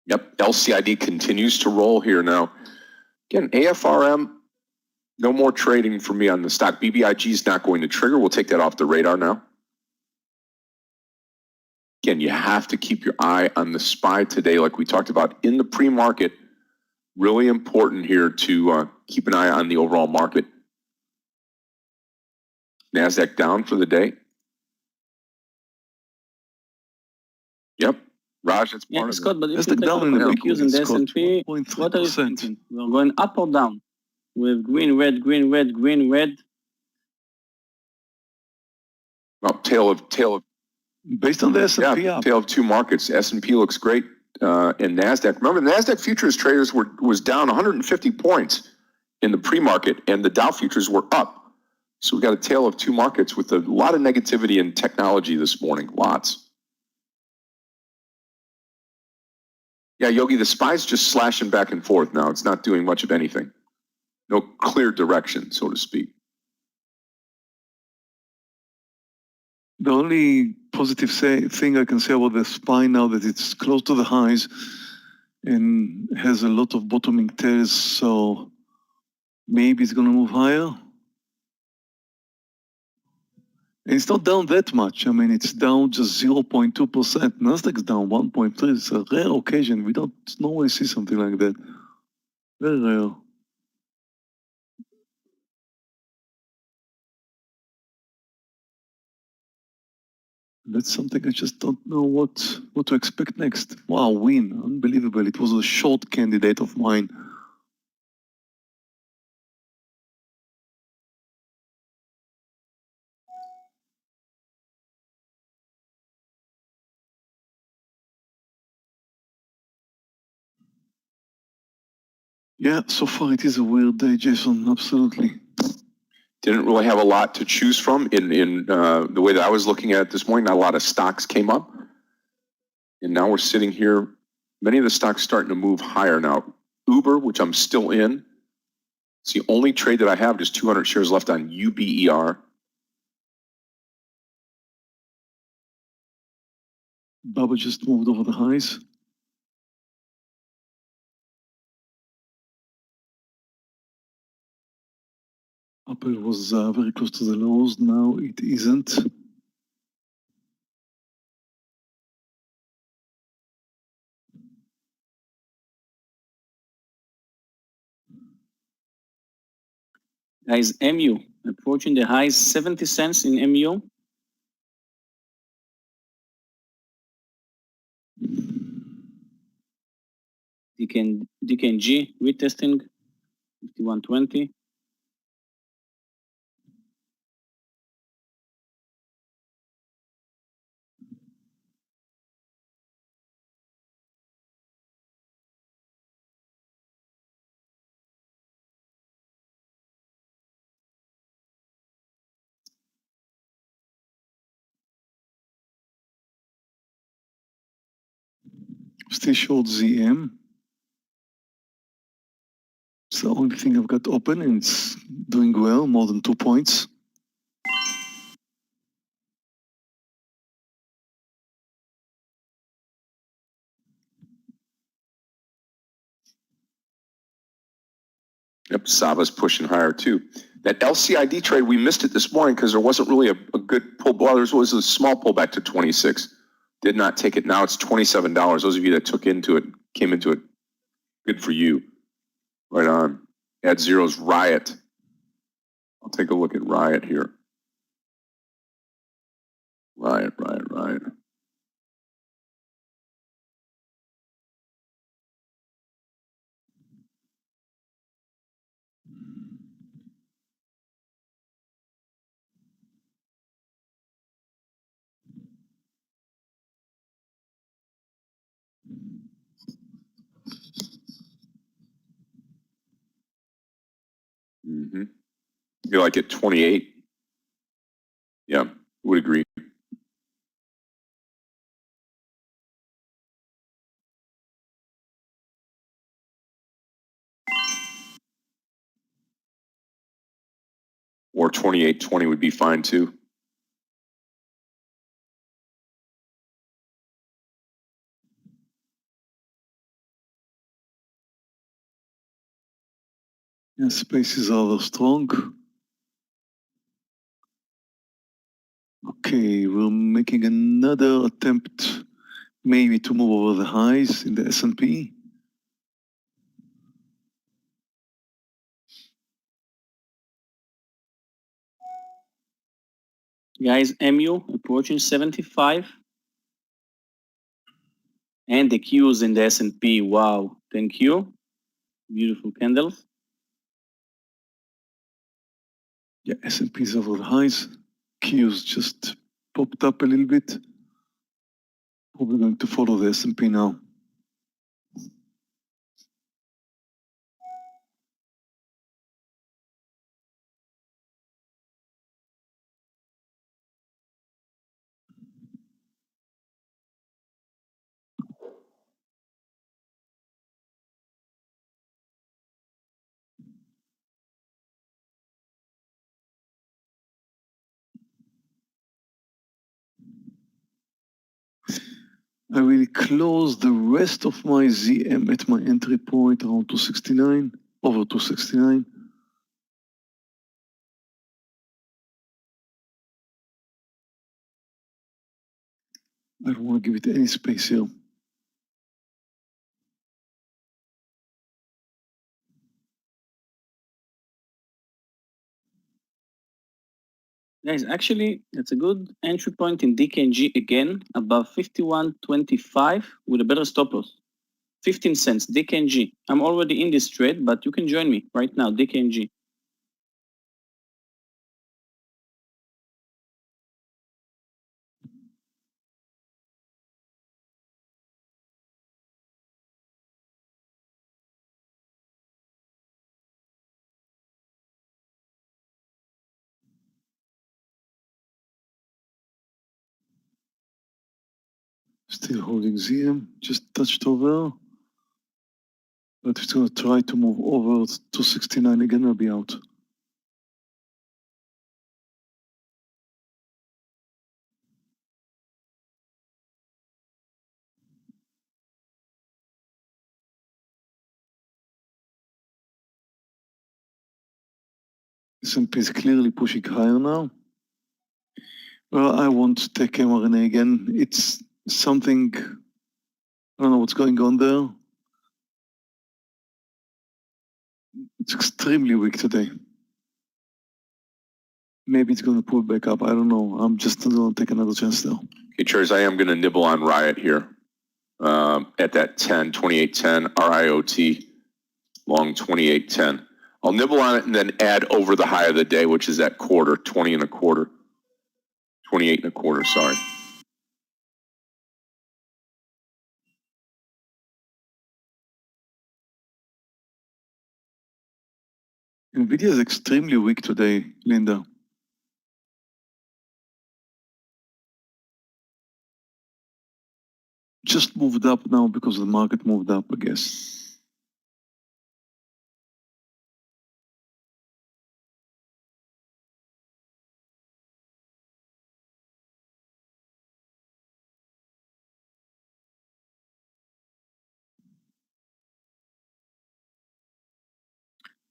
Yep, LCID continues to roll here now. Again, AFRM, no more trading for me on the stock. BBIG is not going to trigger. We'll take that off the radar now. Again, you have to keep your eye on the SPY today, like we talked about in the pre-market. Really important here to keep an eye on the overall market. NASDAQ down for the day. Yep. Raj, that's part of Scott, but if Let's you take take down a in the look week, using the Scott, S&P, what are you 1.3%. thinking? We're going up or down? With green, red, green, red, green, red. well, tail of Based on the S&P up. tail of two markets. S&P looks great, and NASDAQ. Remember, the NASDAQ futures traders was down 150 points in the pre-market, and the Dow futures were up. So we got a tale of two markets with a lot of negativity in technology this morning. Lots. Yeah, Yogi, the SPY's just slashing back and forth now. It's not doing much of anything. No clear direction, so to speak. The only positive thing I can say about the SPY now that it's close to the highs and has a lot of bottoming tails, so maybe it's going to move higher. And it's not down that much. I mean, it's down just 0.2%. Nasdaq's down 1.3%. It's a rare occasion. We don't normally see something like that. Very rare. That's something I just don't know what to expect next. Wow, win. Unbelievable. It was a short candidate of mine. Yeah, so far it is a weird day, Jason. Absolutely. Didn't really have a lot to choose from in the way that I was looking at it this morning. Not a lot of stocks came up. And now we're sitting here. Many of the stocks starting to move higher now. Uber, which I'm still in. It's the only trade that I have, just 200 shares left on UBER. Baba just moved over the highs. Apple was very close to the lows. Now it isn't. Guys, MU, approaching the highs, 70 cents in MU. DKNG, retesting, 51.20. Still short ZM. It's the only thing I've got open and it's doing well, more than 2 points. Yep, Sava's pushing higher too. That LCID trade, we missed it this morning because there wasn't really a good pull. Well, there was a small pullback to 26. Did not take it. Now it's $27. Those of you that came into it, good for you. Right on. Add zeros, Riot. I'll take a look at Riot here. Riot. Mm-hmm. You like it 28? Yeah, would agree. Or 28.20 would be fine too. Yeah, spaces are strong. Okay, we're making another attempt maybe to move over the highs in the S&P. Guys, MU approaching 75. And the Qs in the S&P, wow, thank you. Beautiful candles. Yeah, S&P is over the highs. Qs just popped up a little bit. Probably going to follow the S&P now. I will close the rest of my ZM at my entry point around 269, over 269. I don't want to give it any space here. Guys, actually, it's a good entry point in DKNG again, above 51.25 with a better stop loss. 15 cents, DKNG. I'm already in this trade, but you can join me right now, DKNG. Still holding ZM, just touched over. But if it's going to try to move over to 69 again, I'll be out. S&P is clearly pushing higher now. Well, I won't take mRNA again. It's something, I don't know what's going on there. It's extremely weak today. Maybe it's going to pull back up. I don't know. I'm just going to take another chance now. Okay, Chairs, I am going to nibble on Riot here at that 28.10 RIOT, long 28.10. I'll nibble on it and then add over the high of the day, which is that quarter, 20 and a quarter. 28 and a quarter, sorry. NVIDIA is extremely weak today, Linda. Just moved up now because the market moved up, I guess.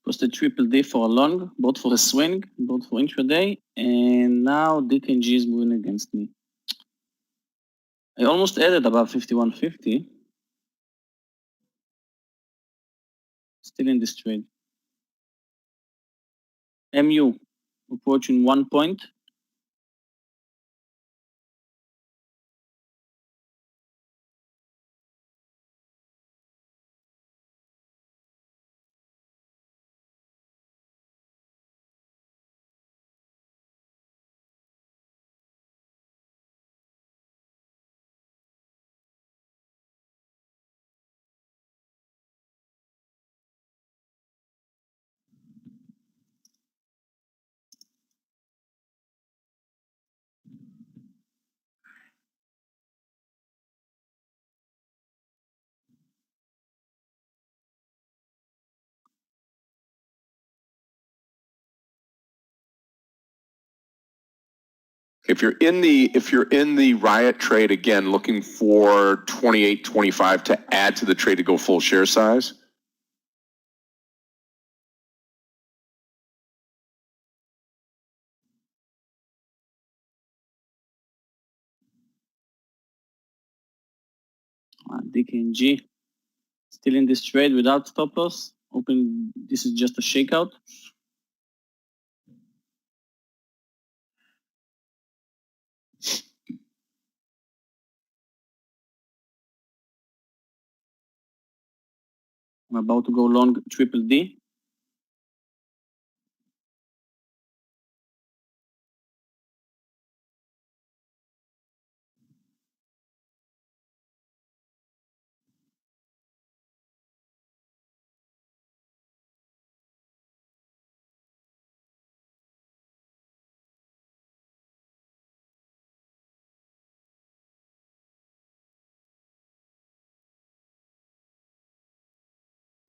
Posted triple D for a long, both for a swing, both for intraday, and now DKNG is moving against me. I almost added above 51.50. Still in this trade. MU approaching 1 point. If you're in the Riot trade again, looking for 28.25 to add to the trade to go full share size. DKNG still in this trade without stop loss. Open. This is just a shakeout. I'm about to go long triple D.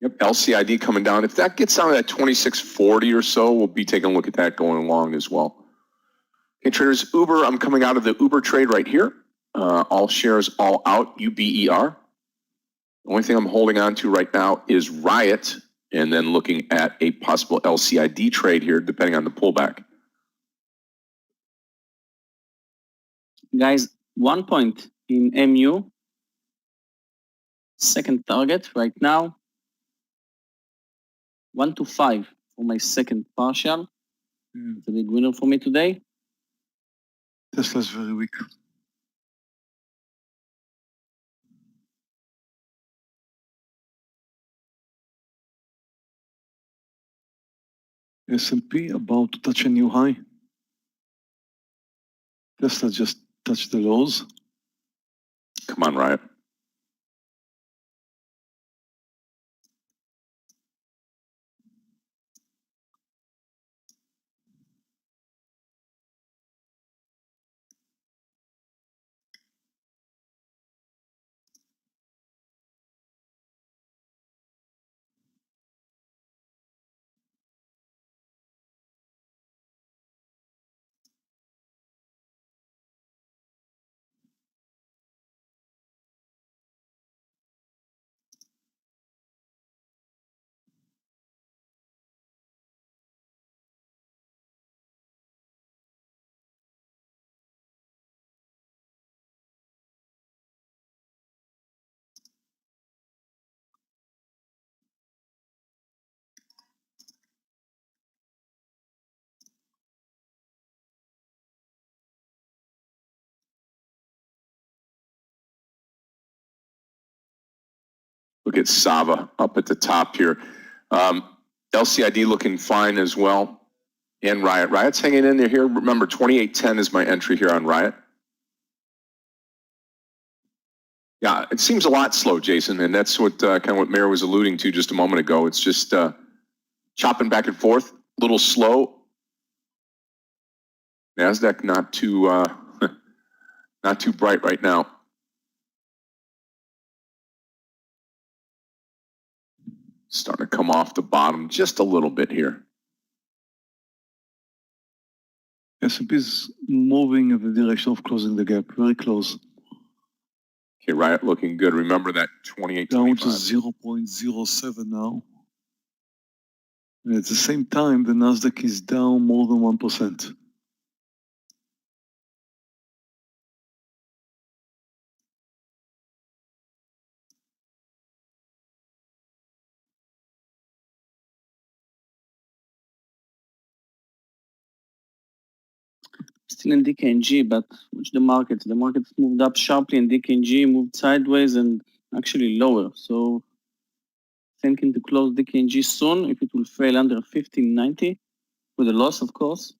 Yep, LCID coming down. If that gets down to that 26.40 or so, we'll be taking a look at that going along as well. Okay, traders, Uber, I'm coming out of the Uber trade right here. All shares, all out, UBER. The only thing I'm holding on to right now is Riot, and then looking at a possible LCID trade here, depending on the pullback. Guys, 1 point in MU. Second target right now. 1 to 5 for my second partial. It's a big winner for me today. Tesla's very weak. S&P about to touch a new high. Tesla just touched the lows. Come on, Riot. Look at Sava up at the top here. LCID looking fine as well. And Riot. Riot's hanging in there here. Remember, 28.10 is my entry here on Riot. Yeah, it seems a lot slow, Jason, and that's what kind of what Meir was alluding to just a moment ago. It's just chopping back and forth, a little slow. NASDAQ not too not too bright right now. Starting to come off the bottom just a little bit here. S&P is moving in the direction of closing the gap, very close. Okay, Riot looking good. Remember that 28.25. Down to 0.07 now. And at the same time, the Nasdaq is down more than 1%. Still in DKNG, but watch the market. The market moved up sharply and DKNG moved sideways and actually lower. So thinking to close DKNG soon if it will fail under 1590 with a loss, of course.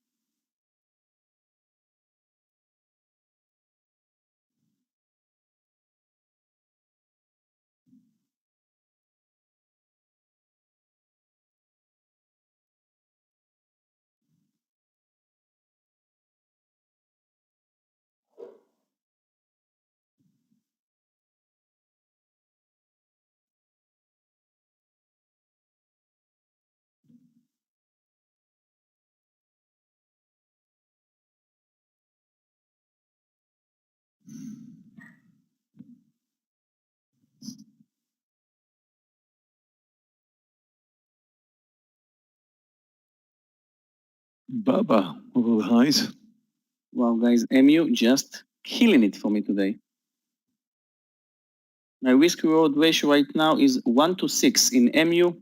Baba over the highs. Wow, guys, MU just killing it for me today. My risk reward ratio right now is 1-6 in MU.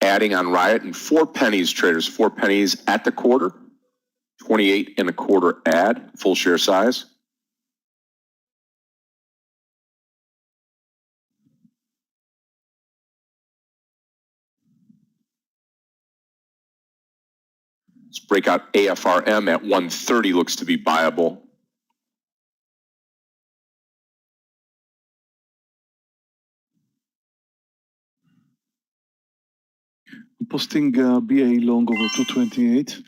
Adding on Riot and 4 pennies, traders, 4 pennies at the quarter, 28 and a quarter add, full share size. Let's break out AFRM at 130 looks to be buyable. I'm posting BA long over 228.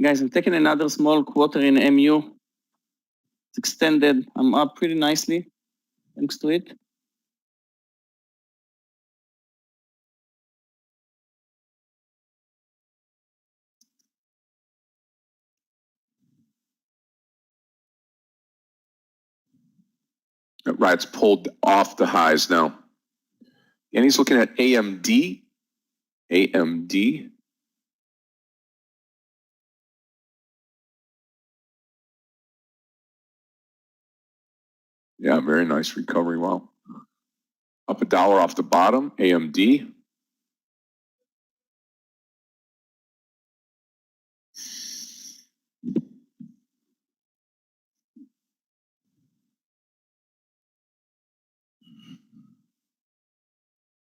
Guys, I'm taking another small quarter in MU. It's extended. I'm up pretty nicely thanks to it. Right, it's pulled off the highs now. And he's looking at AMD. AMD. Yeah, very nice recovery. Wow. Up $1 off the bottom, AMD.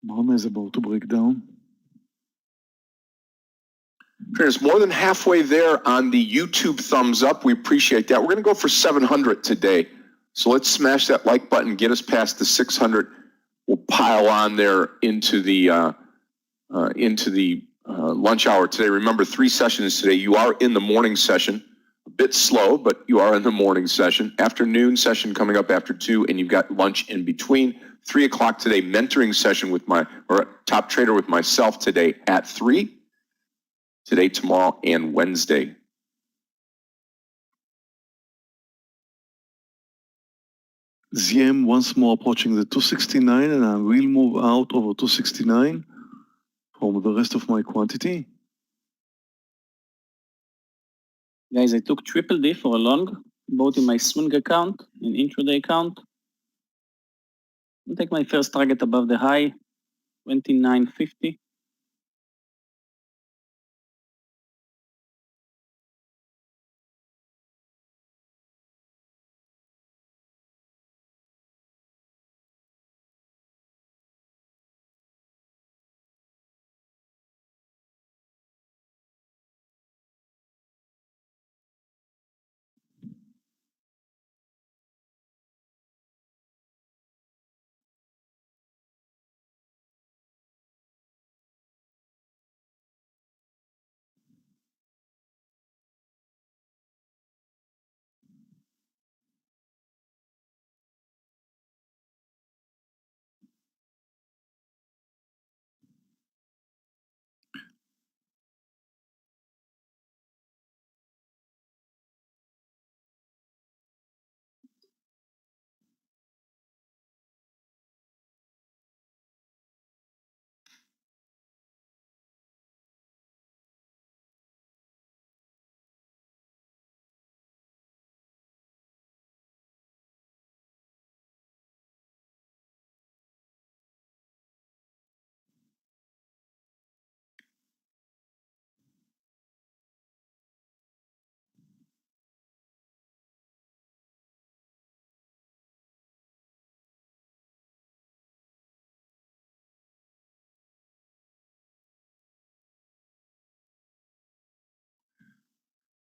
Mama is about to break down. Traders, more than halfway there on the YouTube thumbs up. We appreciate that. We're going to go for 700 today. So let's smash that like button, get us past the 600. We'll pile on there into the lunch hour today. Remember, 3 sessions today. You are in the morning session. A bit slow, but you are in the morning session. Afternoon session coming up after 2, and you've got lunch in between. 3 o'clock today, mentoring session with top trader with myself today at 3. Today, tomorrow, and Wednesday. ZM once more approaching the 269, and I will move out over 269 from the rest of my quantity. Guys, I took triple D for a long, both in my swing account and intraday account. I'll take my first target above the high, 29.50.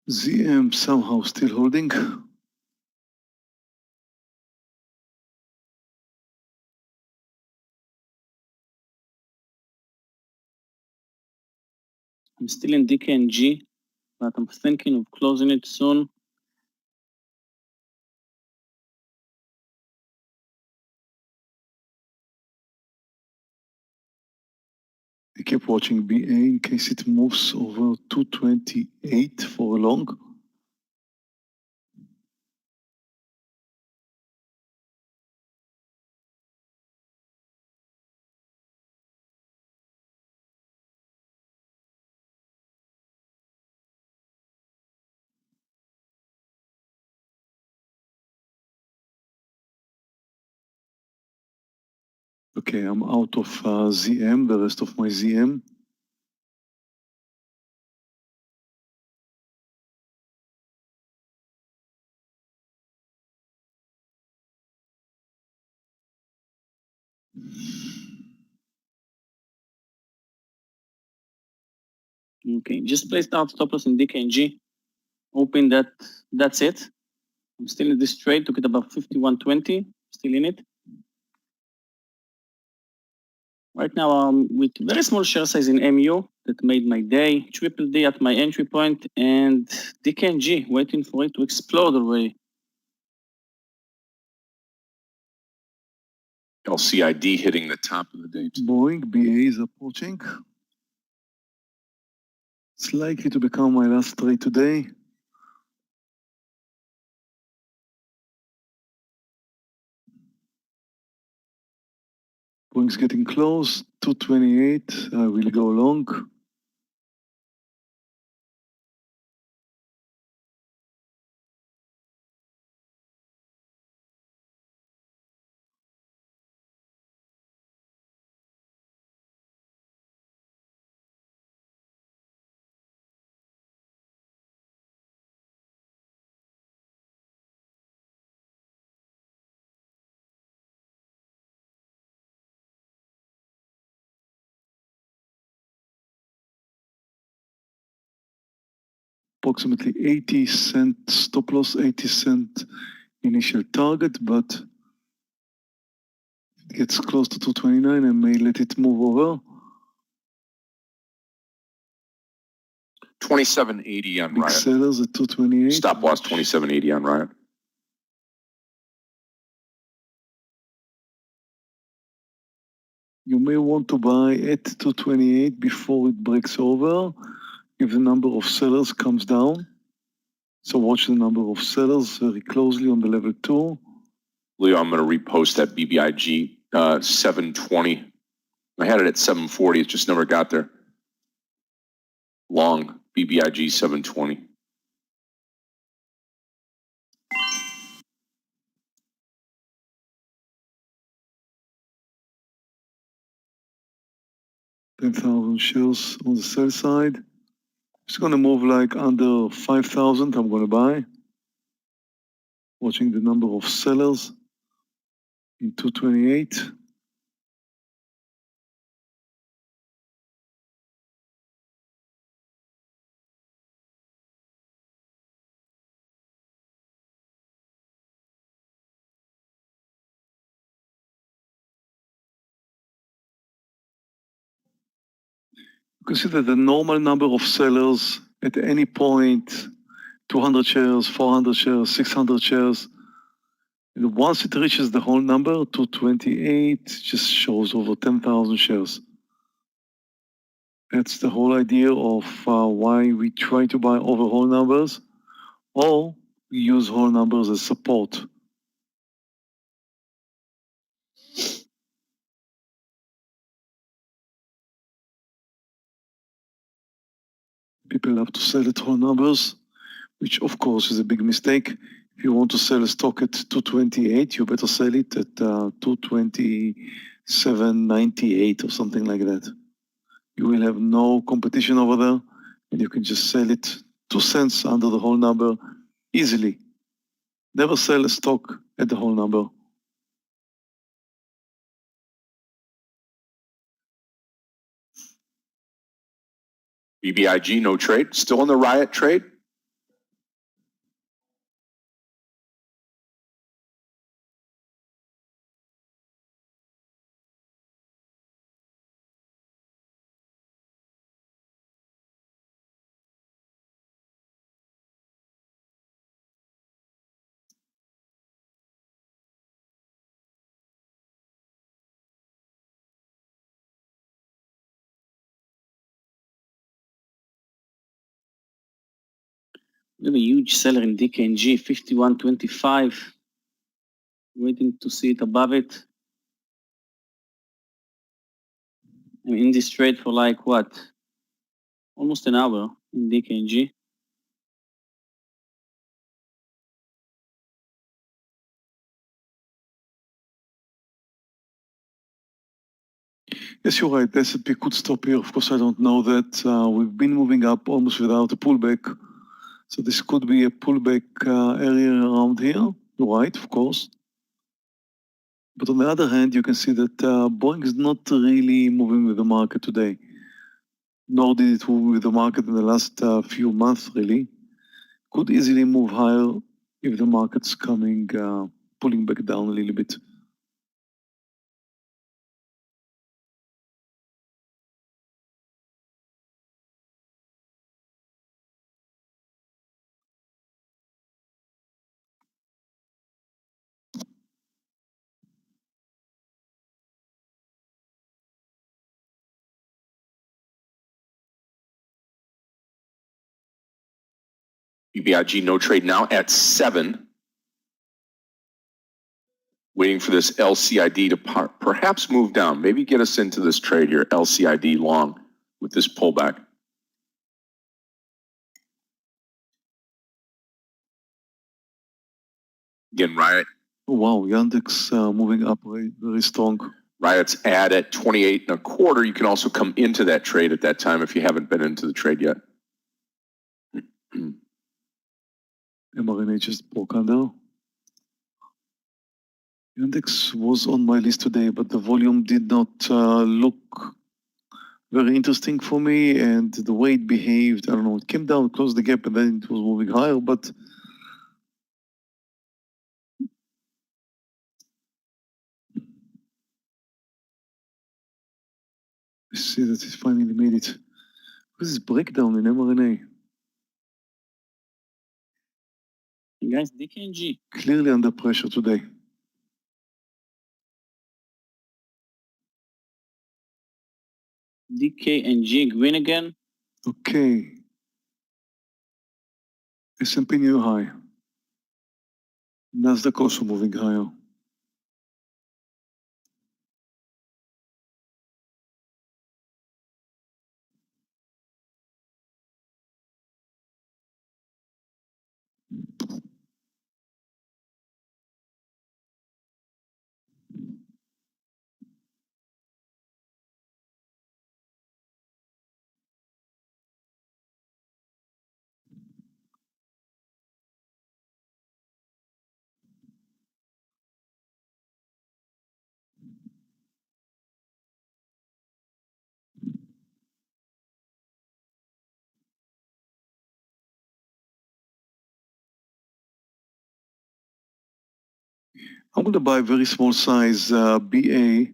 ZM somehow still holding. I'm still in DKNG, but I'm thinking of closing it soon. I keep watching BA in case it moves over 228 for a long. Okay, I'm out of ZM, the rest of my ZM. Okay, just placed out stop loss in DKNG. Hoping that's it. I'm still in this trade, took it above 51.20, still in it. Right now, with very small share size in MU that made my day, triple D at my entry point, and DKNG waiting for it to explode already. LCID hitting the top of the day. Boeing BA is approaching. It's likely to become my last trade today. Boeing's getting close, 228, I will go long. Approximately 80-cent stop loss, 80-cent initial target, but it gets close to 229, I may let it move over. 2780 on Big Riot. sellers at 228. Stop loss 2780 on Riot. You may want to buy at 228 before it breaks over if the number of sellers comes down. So watch the number of sellers very closely on the level 2. Leo, I'm going to repost that BBIG 720. I had it at 740. It just never got there. Long BBIG 720. $10,000 shares on the sell side. It's going to move like under 5,000. I'm going to buy. Watching the number of sellers in 228. Consider the normal number of sellers at any point, 200 shares, 400 shares, 600 shares. And once it reaches the whole number, 228, just shows over 10,000 shares. That's the whole idea of why we try to buy over whole numbers, or we use whole numbers as support. People have to sell at whole numbers, which of course is a big mistake. If you want to sell a stock at 228, you better sell it at 227.98 or something like that. You will have no competition over there, and you can just sell it 2 cents under the whole number easily. Never sell a stock at the whole number. BBIG, no trade. Still in the Riot trade. We have a huge seller in DKNG, 51.25. Waiting to see it above it. I'm in this trade for like what? Almost an hour in DKNG. Yes, you're right. The S&P could stop here. Of course, I don't know that. We've been moving up almost without a pullback. So this could be a pullback area around here. You're right, of course. But on the other hand, you can see that Boeing is not really moving with the market today. Nor did it move with the market in the last few months, really. Could easily move higher if the market's coming, pulling back down a little bit. BBIG no trade now at 7. Waiting for this LCID to perhaps move down. Maybe get us into this trade here, LCID long with this pullback. Again, Riot. Oh, wow, Yandex moving up very strong. Riot's add at 28.25. You can also come into that trade at that time if you haven't been into the trade yet. mRNA just broke under. Yandex was on my list today, but the volume did not look very interesting for me, and the way it behaved, I don't know, it came down, closed the gap, and then it was moving higher, but I see that it finally made it. What is this breakdown in mRNA? And guys, DKNG. Clearly under pressure today. DKNG green again. Okay. S&P new high. Nasdaq also moving higher. I'm going to buy very small size BA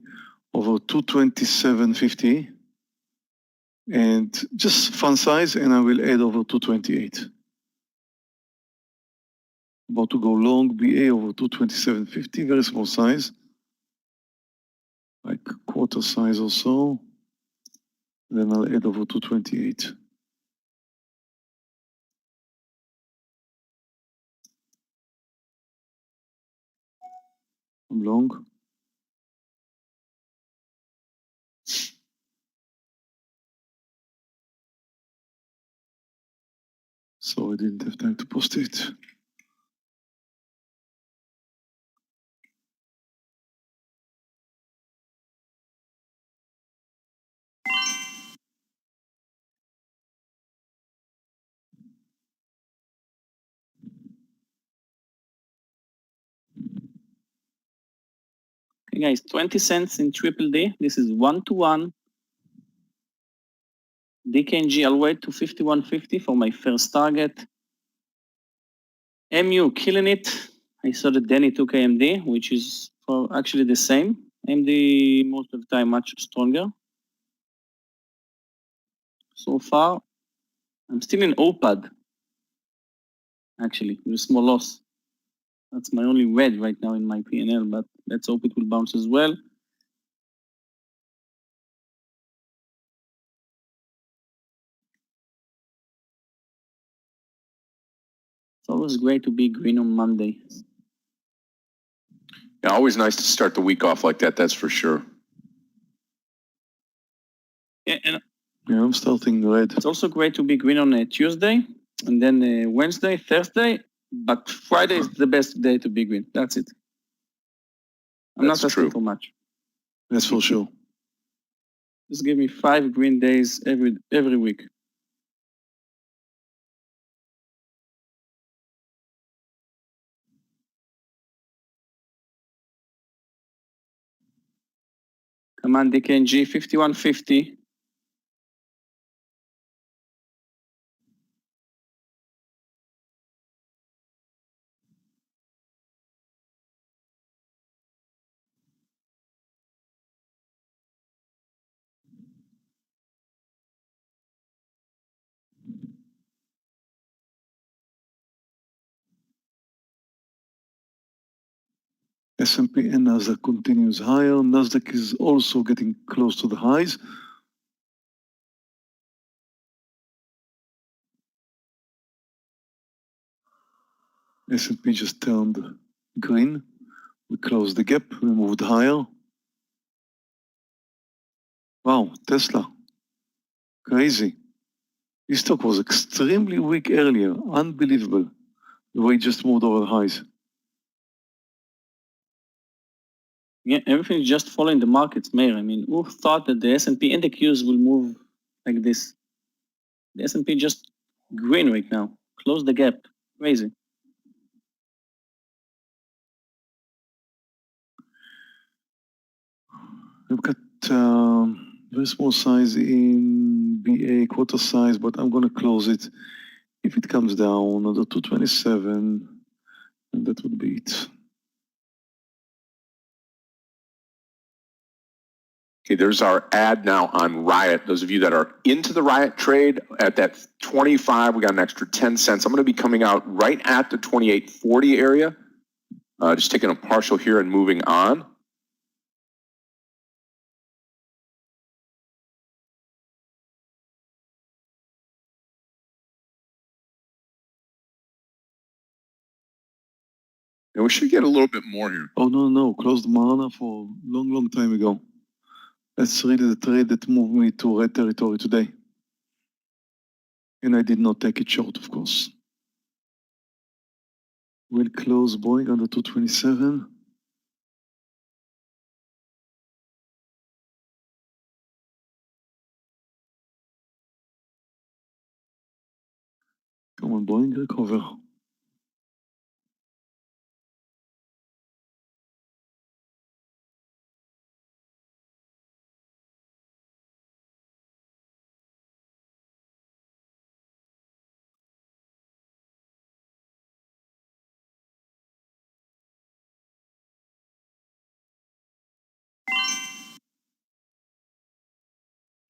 over 227.50 and just fun size, and I will add over 228. About to go long BA over 227.50, very small size, like quarter size or so. Then I'll add over 228. I'm long. So I didn't have time to post it. Okay, guys, 20 cents in triple D. This is 1-to-1. DKNG, I'll wait to 51.50 for my first target. MU killing it. I saw that Danny took AMD, which is for actually the same. AMD most of the time much stronger. So far, I'm still in OPAD, actually, with a small loss. That's my only red right now in my P&L, but let's hope it will bounce as well. Always great to be green on Monday. Yeah, always nice to start the week off like that, that's for sure. Yeah, and Yeah, I'm starting red. it's also great to be green on a Tuesday, and then Wednesday, Thursday, but Friday is the best day to be green. That's it. I'm That's not asking true. for much. That's for sure. Just give me 5 green days every week. Come on, DKNG 5150. S&P and Nasdaq continues higher. Nasdaq is also getting close to the highs. S&P just turned green. We closed the gap, we moved higher. Wow, Tesla, crazy. This stock was extremely weak earlier, unbelievable. The way it just moved over the highs. Yeah, everything is just following the markets, Meir. I mean, who thought that the S&P and the Qs will move like this? The S&P just green right now. Close the gap. Crazy. We've got very small size in BA, quarter size, but I'm going to close it. If it comes down under 227, and that would be it. Okay, there's our ad now on Riot. Those of you that are into the Riot trade at that 25, we got an extra 10 cents. I'm going to be coming out right at the 28.40 area. Just taking a partial here and moving on. And we should get a little bit more here. Oh, no, closed Marana for long time ago. That's really the trade that moved me to red territory today. And I did not take it short, of course. We'll close Boeing under 227. Come on, Boeing, recover.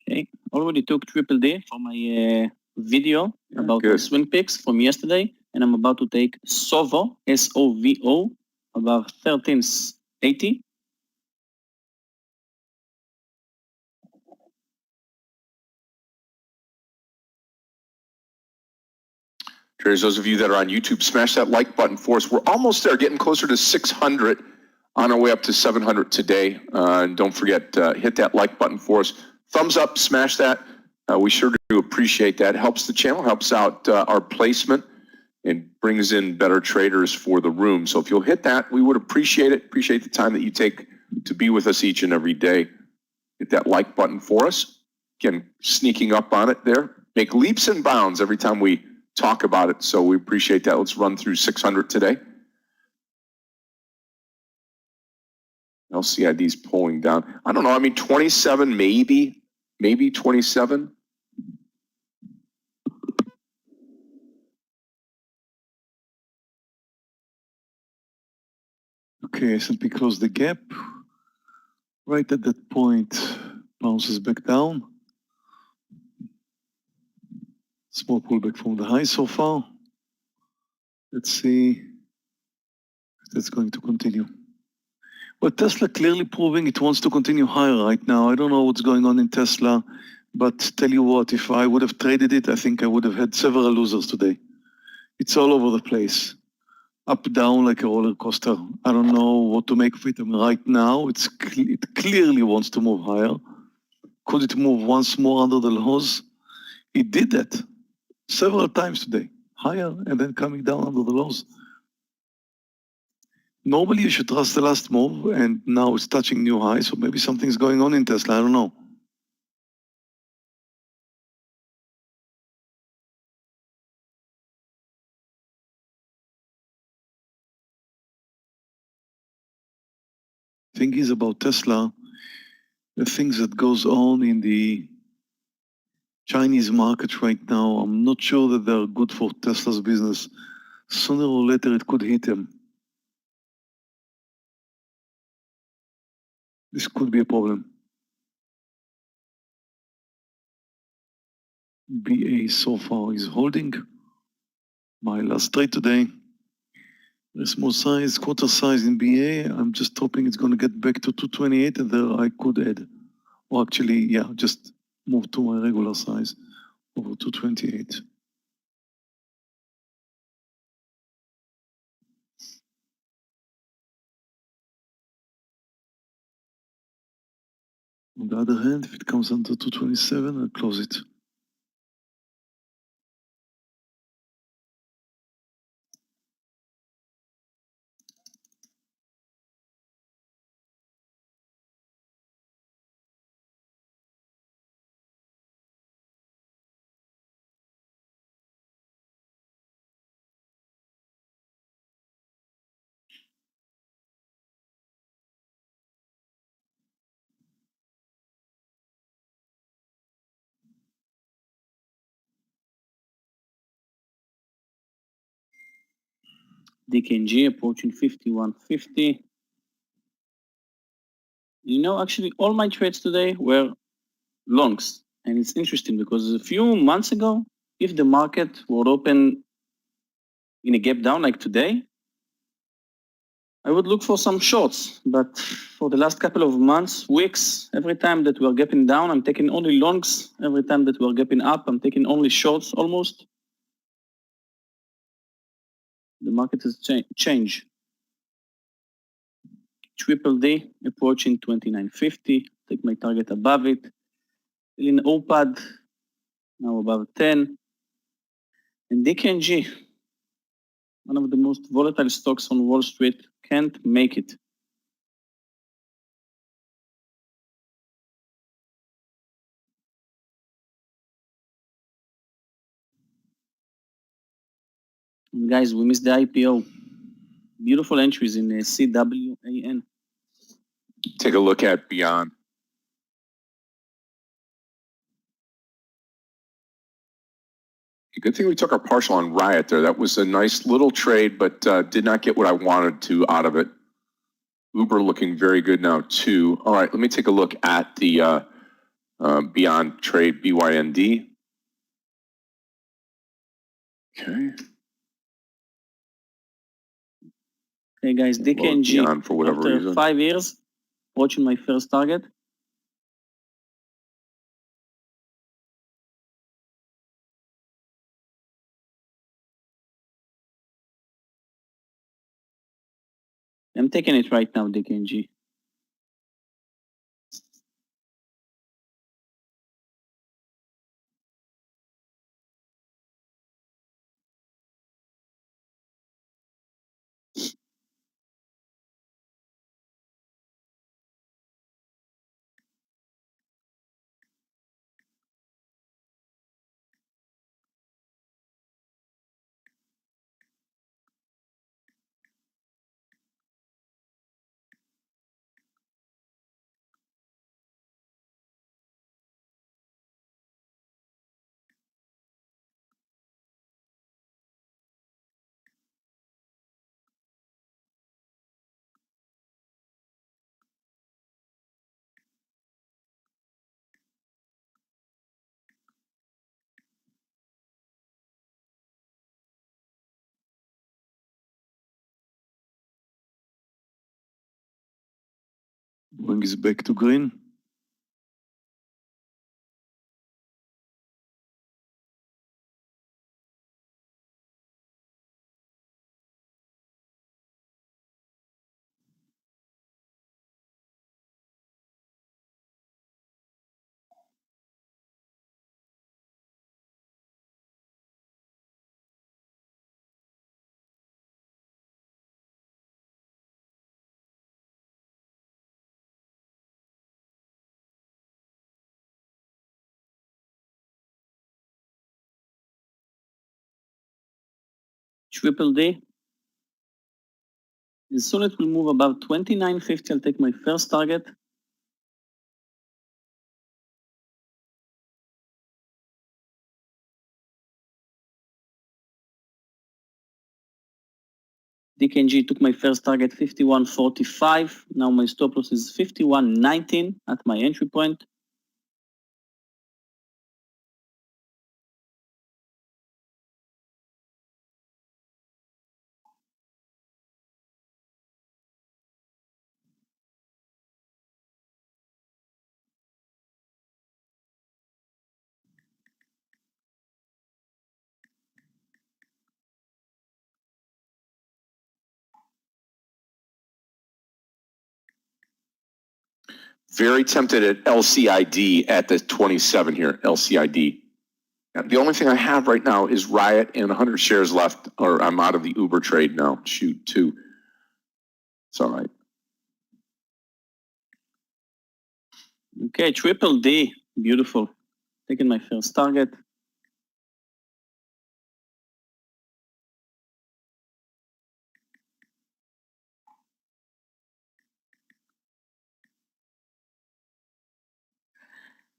Okay, already took triple D for my video about the swing picks from yesterday, and I'm about to take SOVO, S-O-V-O, about 1380. Traders, those of you that are on YouTube, smash that like button for us. We're almost there, getting closer to 600, on our way up to 700 today. And don't forget, hit that like button for us. Thumbs up, smash that. We sure do appreciate that. Helps the channel, helps out our placement, and brings in better traders for the room. So if you'll hit that, we would appreciate it. Appreciate the time that you take to be with us each and every day. Hit that like button for us. Again, sneaking up on it there. Make leaps and bounds every time we talk about it. So we appreciate that. Let's run through 600 today. LCID's pulling down. I don't know. I mean, 27, maybe 27. Okay, S&P closed the gap. Right at that point, bounces back down. Small pullback from the high so far. Let's see if that's going to continue. Well, Tesla clearly proving it wants to continue higher right now. I don't know what's going on in Tesla, but tell you what, if I would have traded it, I think I would have had several losers today. It's all over the place. Up, down like a roller coaster. I don't know what to make of it. I mean, right now, it clearly wants to move higher. Could it move once more under the lows? It did that several times today. Higher and then coming down under the lows. Normally, you should trust the last move, and now it's touching new highs, so maybe something's going on in Tesla. I don't know. Thing is about Tesla, the things that goes on in the Chinese market right now, I'm not sure that they're good for Tesla's business. Sooner or later, it could hit them. This could be a problem. BA so far is holding. My last trade today. A small size, quarter size in BA. I'm just hoping it's going to get back to 228, and there I could add. Or actually, yeah, just move to my regular size over 228. On the other hand, if it comes under 227, I'll close it. DKNG approaching 51.50. You know, actually, all my trades today were longs. And it's interesting because a few months ago, if the market would open in a gap down like today, I would look for some shorts. But for the last couple of months, weeks, every time that we're gapping down, I'm taking only longs. Every time that we're gapping up, I'm taking only shorts almost. The market has changed. Triple D approaching 29.50. Take my target above it. Still in OPAD, now above 10. And DKNG, one of the most volatile stocks on Wall Street, can't make it. And guys, we missed the IPO. Beautiful entries in CWAN. Take a look at Beyond. Good thing we took our partial on Riot there. That was a nice little trade, but did not get what I wanted to out of it. Uber looking very good now too. All right, let me take a look at the Beyond trade, BYND. Okay. Hey guys, DKNG, Beyond for whatever after reason. 5 years, watching my first target. I'm taking it right now, DKNG. Bring it back to green. Triple D. As soon as it will move above 29.50, I'll take my first target. DKNG took my first target 51.45. Now my stop loss is 51.19 at my entry point. Very tempted at LCID at the 27 here, LCID. The only thing I have right now is Riot and 100 shares left, or I'm out of the Uber trade now. Shoot, too. It's all right. Okay, Triple D, beautiful. Taking my first target.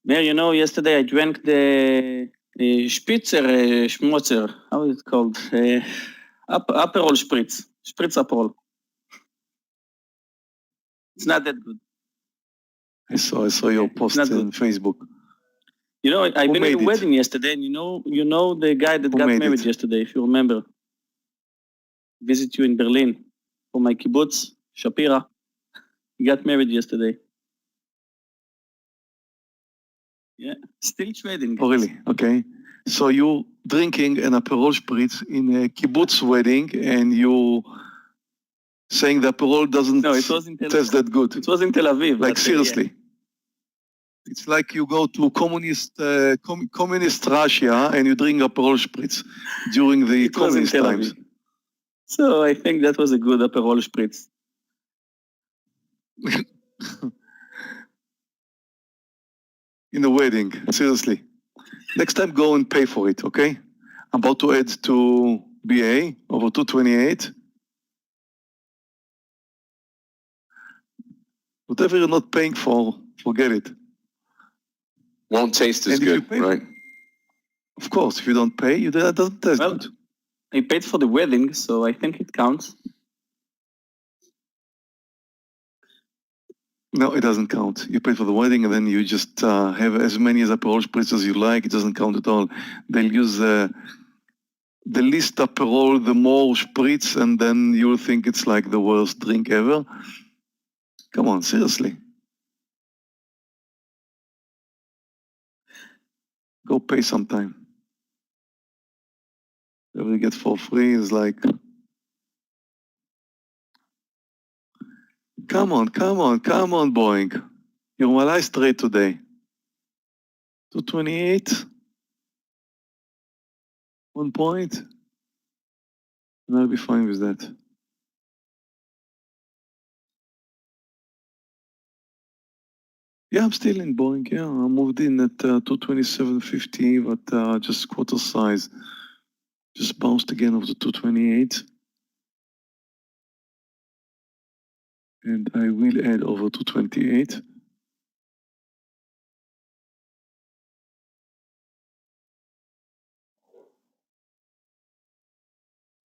Meir, you know, yesterday I drank the Spitzer, Schmotzer, how is it called? Aperol Spritz, Spritz Aperol. It's not that good. I saw your post on Facebook. You know, I've been in a made it? wedding yesterday, and you know the guy that Who got made married it? yesterday, if you remember. Visit you in Berlin for my kibbutz, Shapira. He got married yesterday. Yeah, still trading. Oh, really? Okay. So you drinking an Aperol Spritz in a kibbutz wedding, and you saying the Aperol doesn't No, it was in Tel taste that good. It was in Tel Aviv. Like but, seriously. Yeah. It's like you go to communist Russia and you drink Aperol Spritz during the It was in communist Tel times. Aviv. So I think that was a good Aperol Spritz. In a wedding, seriously. Next time, go and pay for it, okay? I'm about to add to BA over 228. Whatever you're not paying for, forget it. Won't taste as And if you good, pay- right? Of course, if you don't pay, that doesn't taste Well, good. I paid for the wedding, so I think it counts. No, it doesn't count. You pay for the wedding and then you just have as many as Aperol Spritz as you like. It doesn't count at all. They'll use the least Aperol, the more Spritz, and then you'll think it's like the worst drink ever. Come on, seriously. Go pay sometime. Whatever you get for free is like, come on, Boeing. You're my last trade today. 228. 1 point. And I'll be fine with that. Yeah, I'm still in Boeing. Yeah, I moved in at 227.50, but just quarter size. Just bounced again over the 228. And I will add over 228.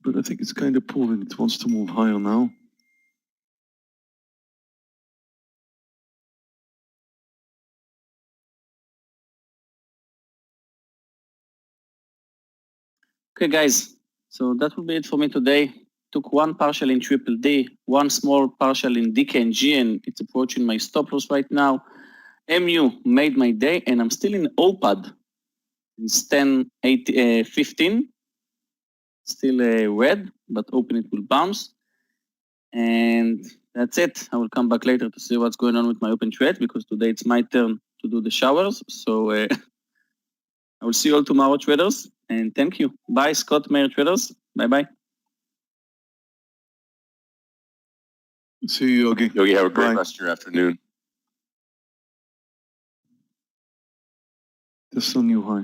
But I think it's kind of proven it wants to move higher now. Okay, guys. So that will be it for me today. Took one partial in Triple D, one small partial in DKNG, and it's approaching my stop loss right now. MU made my day, and I'm still in OPAD. It's 10.15. Still red, but open it will bounce. And that's it. I will come back later to see what's going on with my open trade, because today it's my turn to do the showers. So I will see you all tomorrow, traders. And thank you. Bye, Scott, Meir, traders. Bye-bye. See you, Yogi. Yogi, have a great Bye. rest of your afternoon. That's a new high.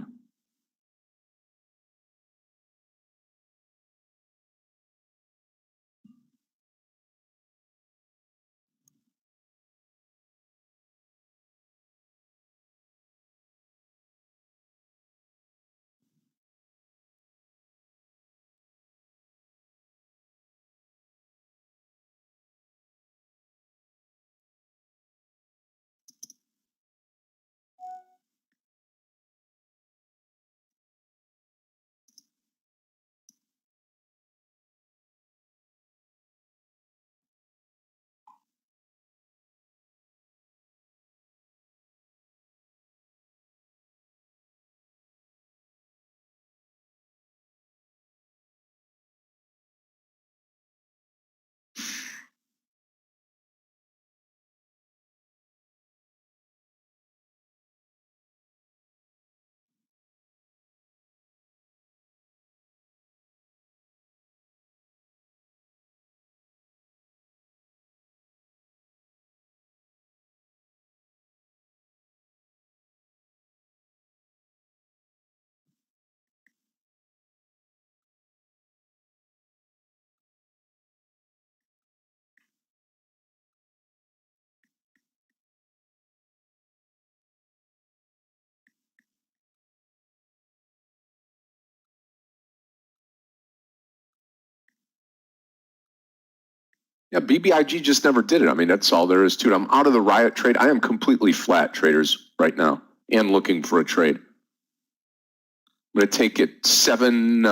Yeah, BBIG just never did it. I mean, that's all there is to it. I'm out of the Riot trade. I am completely flat, traders, right now, and looking for a trade. I'm going to take it 7,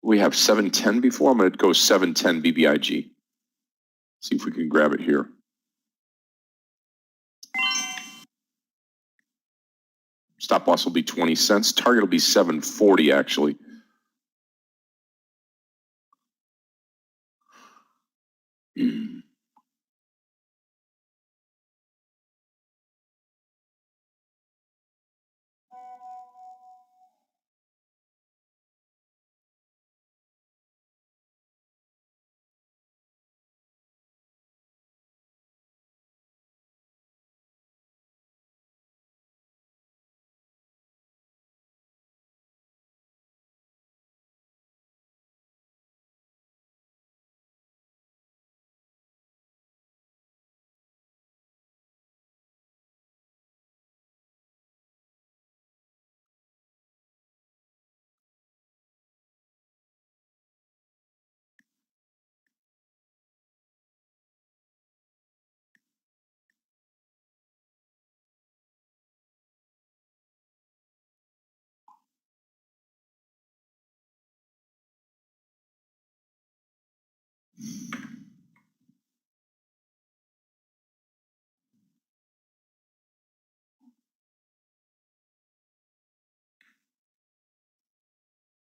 we have 710 before. I'm going to go 710 BBIG. See if we can grab it here. Stop loss will be 20 cents. Target will be 740 actually.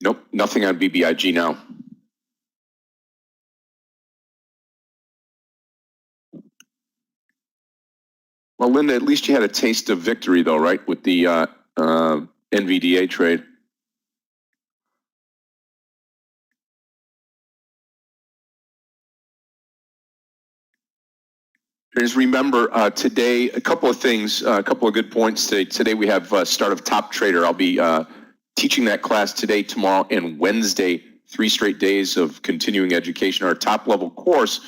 Nope, nothing on BBIG now. Well, Linda, at least you had a taste of victory though, right? With the NVDA trade. Just remember today, a couple of things, a couple of good points today. Today we have start of Top Trader. I'll be teaching that class today, tomorrow, and Wednesday, 3 straight days of continuing education. Our top level course,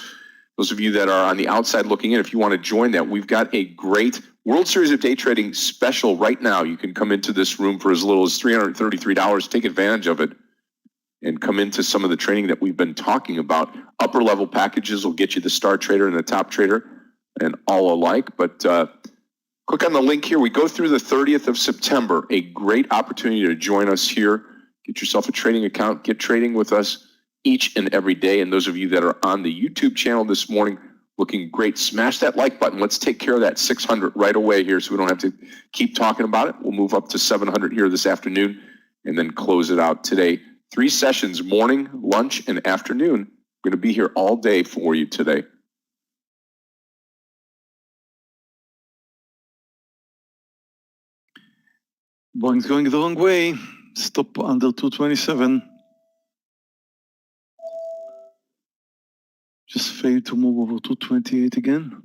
those of you that are on the outside looking in, if you want to join that, we've got a great World Series of Day Trading special right now. You can come into this room for as little as $333, take advantage of it, and come into some of the training that we've been talking about. Upper level packages will get you the Star Trader and the Top Trader and all alike, but click on the link here. We go through the 30th of September, a great opportunity to join us here. Get yourself a trading account, get trading with us each and every day. And those of you that are on the YouTube channel this morning, looking great, smash that like button. Let's take care of that 600 right away here so we don't have to keep talking about it. We'll move up to 700 here this afternoon and then close it out today. 3 sessions, morning, lunch, and afternoon. We're going to be here all day for you today. Boeing's going the wrong way. Stop under 227. Just failed to move over 228 again.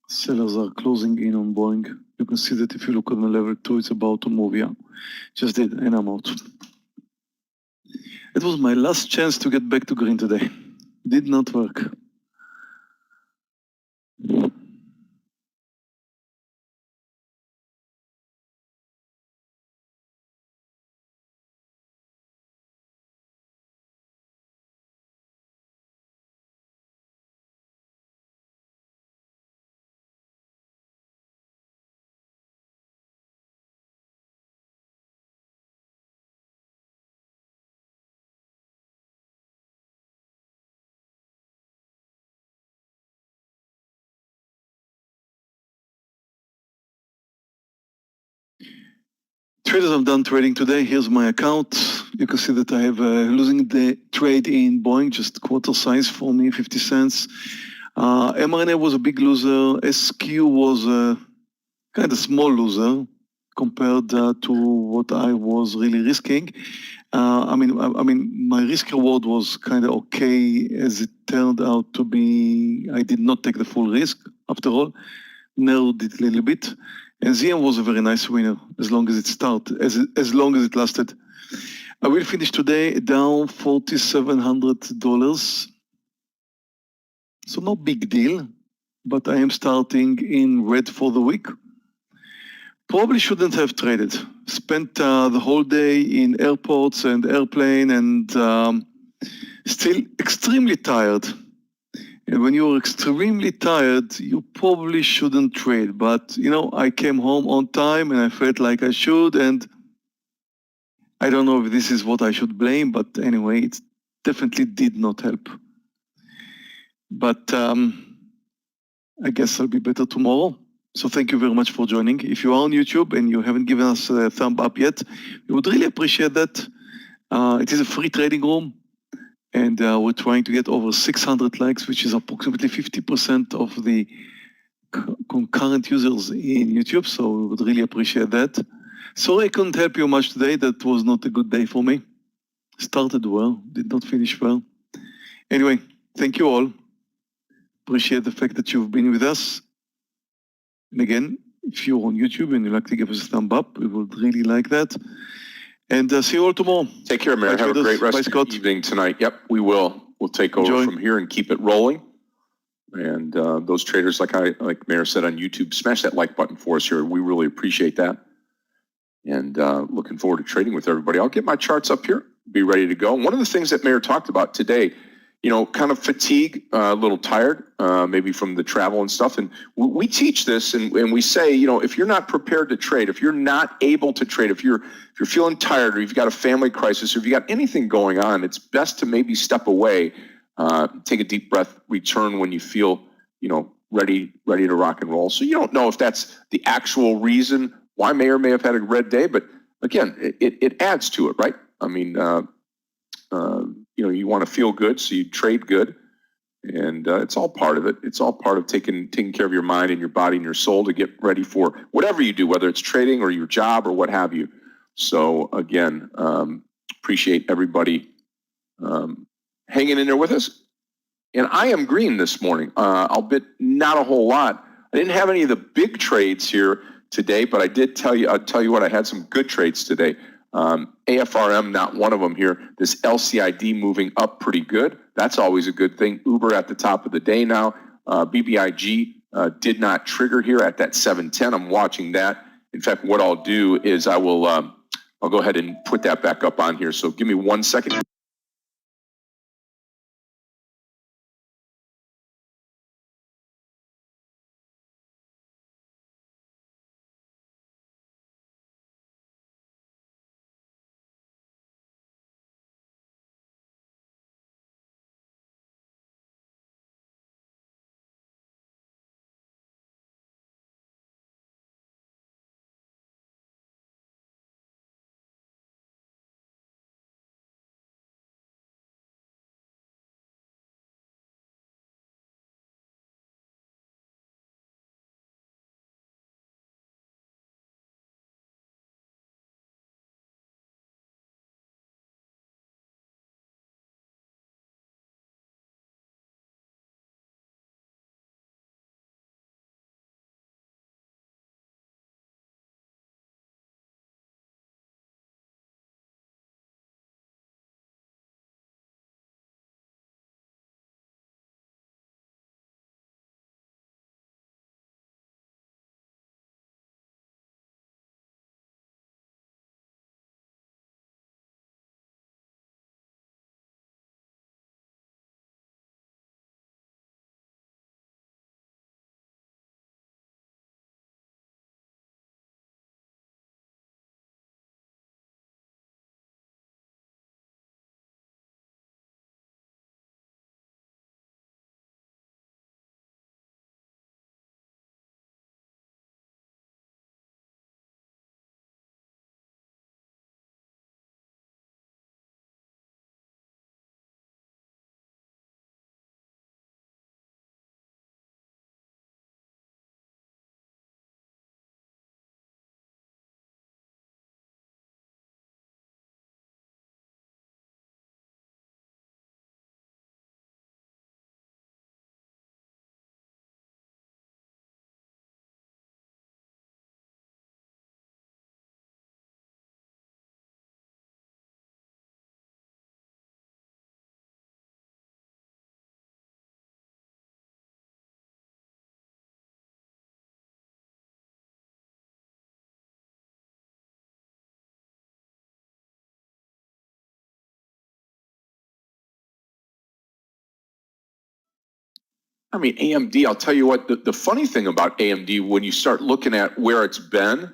Sellers are closing in on Boeing. You can see that if you look at the level 2, it's about to move, yeah. Just did, and I'm out. It was my last chance to get back to green today. Did not work. traders have done trading today. Here's my account. You can see that I have losing the trade in Boeing, just quarter size for me, 50 cents. mRNA was a big loser. SQ was a kind of small loser compared to what I was really risking. I mean, my risk reward was kind of okay as it turned out to be. I did not take the full risk after all. Narrowed it a little bit. And ZM was a very nice winner as long as it started, as long as it lasted. I will finish today down $4,700. So no big deal, but I am starting in red for the week. Probably shouldn't have traded. Spent the whole day in airports and airplane and still extremely tired. And when you're extremely tired, you probably shouldn't trade. But, you know, I came home on time and I felt like I should. And I don't know if this is what I should blame, but anyway, it definitely did not help. But I guess I'll be better tomorrow. So thank you very much for joining. If you are on YouTube and you haven't given us a thumb up yet, we would really appreciate that. It is a free trading room. And we're trying to get over 600 likes, which is approximately 50% of the concurrent users in YouTube. So we would really appreciate that. Sorry I couldn't help you much today. That was not a good day for me. Started well, did not finish well. Anyway, thank you all. Appreciate the fact that you've been with us. And again, if you're on YouTube and you'd like to give us a thumb up, we would really like that. And see you all tomorrow. Take care, Meir. Have a great rest of the evening tonight. Yep, we will. We'll take over from here and keep it rolling. And those traders, like Meir said on YouTube, smash that like button for us here. We really appreciate that. And looking forward to trading with everybody. I'll get my charts up here, be ready to go. And one of the things that Meir talked about today, you know, kind of fatigue, a little tired, maybe from the travel and stuff. And we teach this and we say, you know, if you're not prepared to trade, if you're not able to trade, if you're feeling tired or you've got a family crisis or if you got anything going on, it's best to maybe step away, take a deep breath, return when you feel, you know, ready to rock and roll. So you don't know if that's the actual reason why Meir may have had a red day, but again, it adds to it, right? I mean, you know, you want to feel good, so you trade good, and it's all part of it. It's all part of taking care of your mind and your body and your soul to get ready for whatever you do, whether it's trading or your job or what have you. So again, appreciate everybody hanging in there with us. And I am green this morning, albeit not a whole lot. I didn't have any of the big trades here today, but I'll tell you what, I had some good trades today. AFRM, not one of them here. This LCID moving up pretty good. That's always a good thing. Uber at the top of the day now. BBIG did not trigger here at that 710. I'm watching that. In fact, what I'll do is I'll go ahead and put that back up on here. So give me 1 second. I mean, AMD, I'll tell you what, the funny thing about AMD, when you start looking at where it's been,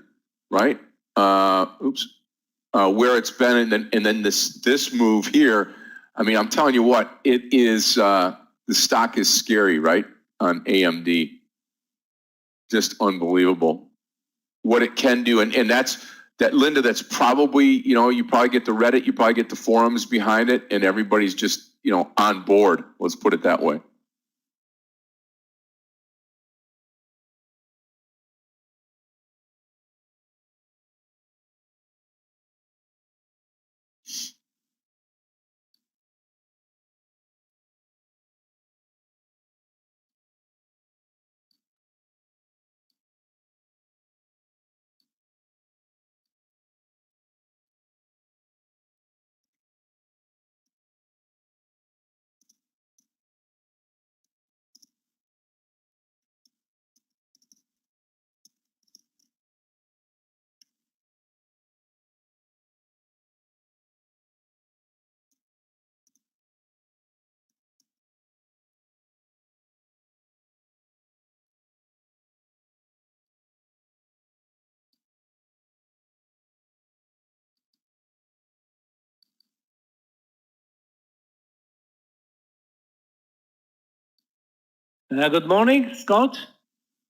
right? Where it's been, and then this move here, I mean, I'm telling you what, it is, the stock is scary, right? On AMD. Just unbelievable what it can do. And that's, Linda, that's probably, you probably get the Reddit, you probably get the forums behind it, and everybody's just, on board. Let's put it that way. Good morning, Scott,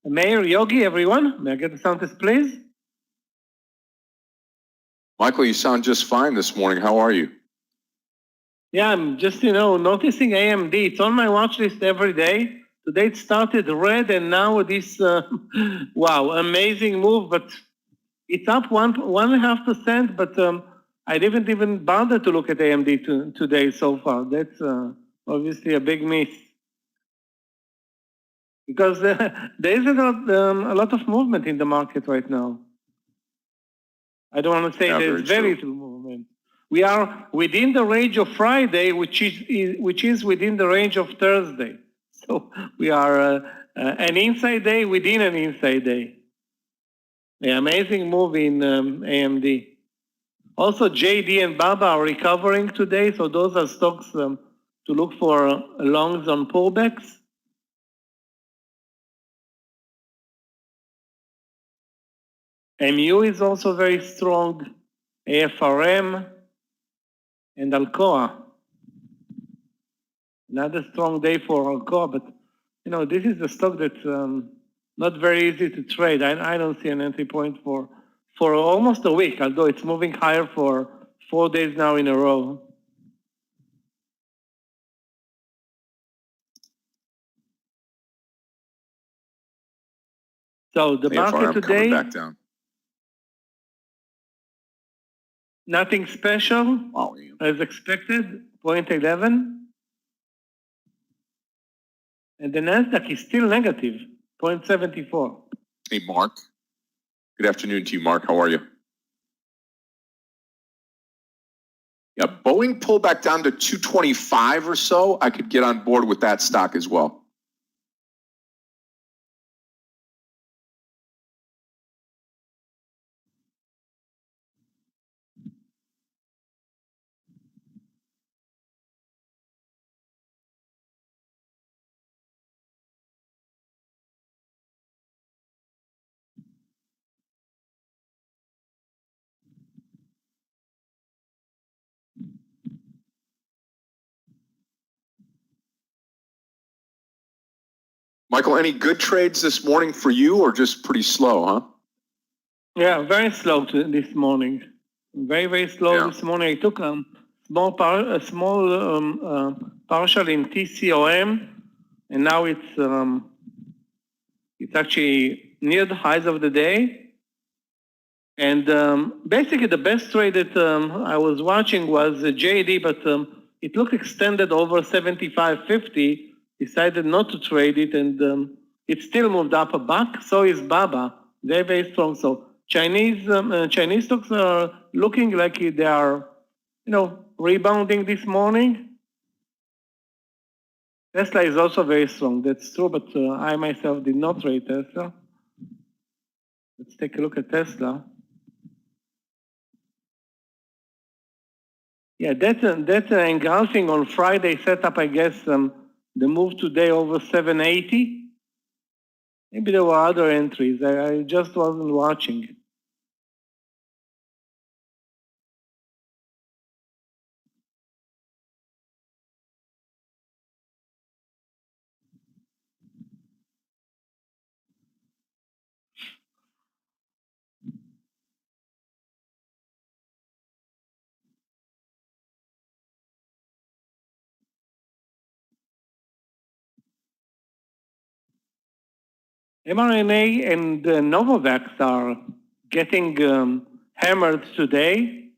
Meir, Yogi, everyone. May I get the sound test, please? Michael, you sound just fine this morning. How are you? Yeah, I'm just, noticing AMD. It's on my watch list every day. Today it started red, and now this, wow, amazing move. But it's up 1.5%, but I didn't even bother to look at AMD today so far. That's obviously a big miss. Because there is a lot of movement in the market right now. I don't want to say there's very little movement. We are within the range of Friday, which is within the range of Thursday. So we are an inside day within an inside day. The amazing move in AMD. Also, JD and Baba are recovering today, so those are stocks to look for longs on pullbacks. MU is also very strong, AFRM, and Alcoa. Another strong day for Alcoa, but this is a stock that's not very easy to trade. I don't see an entry point for almost a week, although it's moving higher for 4 days now in a row. So the market today, back down. nothing special, as expected, 0.11. And the Nasdaq is still negative, 0.74. Hey, Mark. Good afternoon to you, Mark. How are you? Yeah, Boeing pulled back down to 225 or so. I could get on board with that stock as well. Michael, any good trades this morning for you, or just pretty slow, huh? Yeah, very slow this morning. Very, very slow this morning. I took a small partial in TCOM, and now it's actually near the highs of the day. And basically, the best trade that I was watching was JD, but it looked extended over 75.50. Decided not to trade it, and it still moved up a buck. So is Baba. They're very strong. So Chinese stocks are looking like they are, rebounding this morning. Tesla is also very strong. That's true, but I myself did not trade Tesla. Let's take a look at Tesla. Yeah, that's engulfing on Friday setup, I guess, The move today over 780. Maybe there were other entries. I just wasn't watching. mRNA and Novavax are getting hammered today.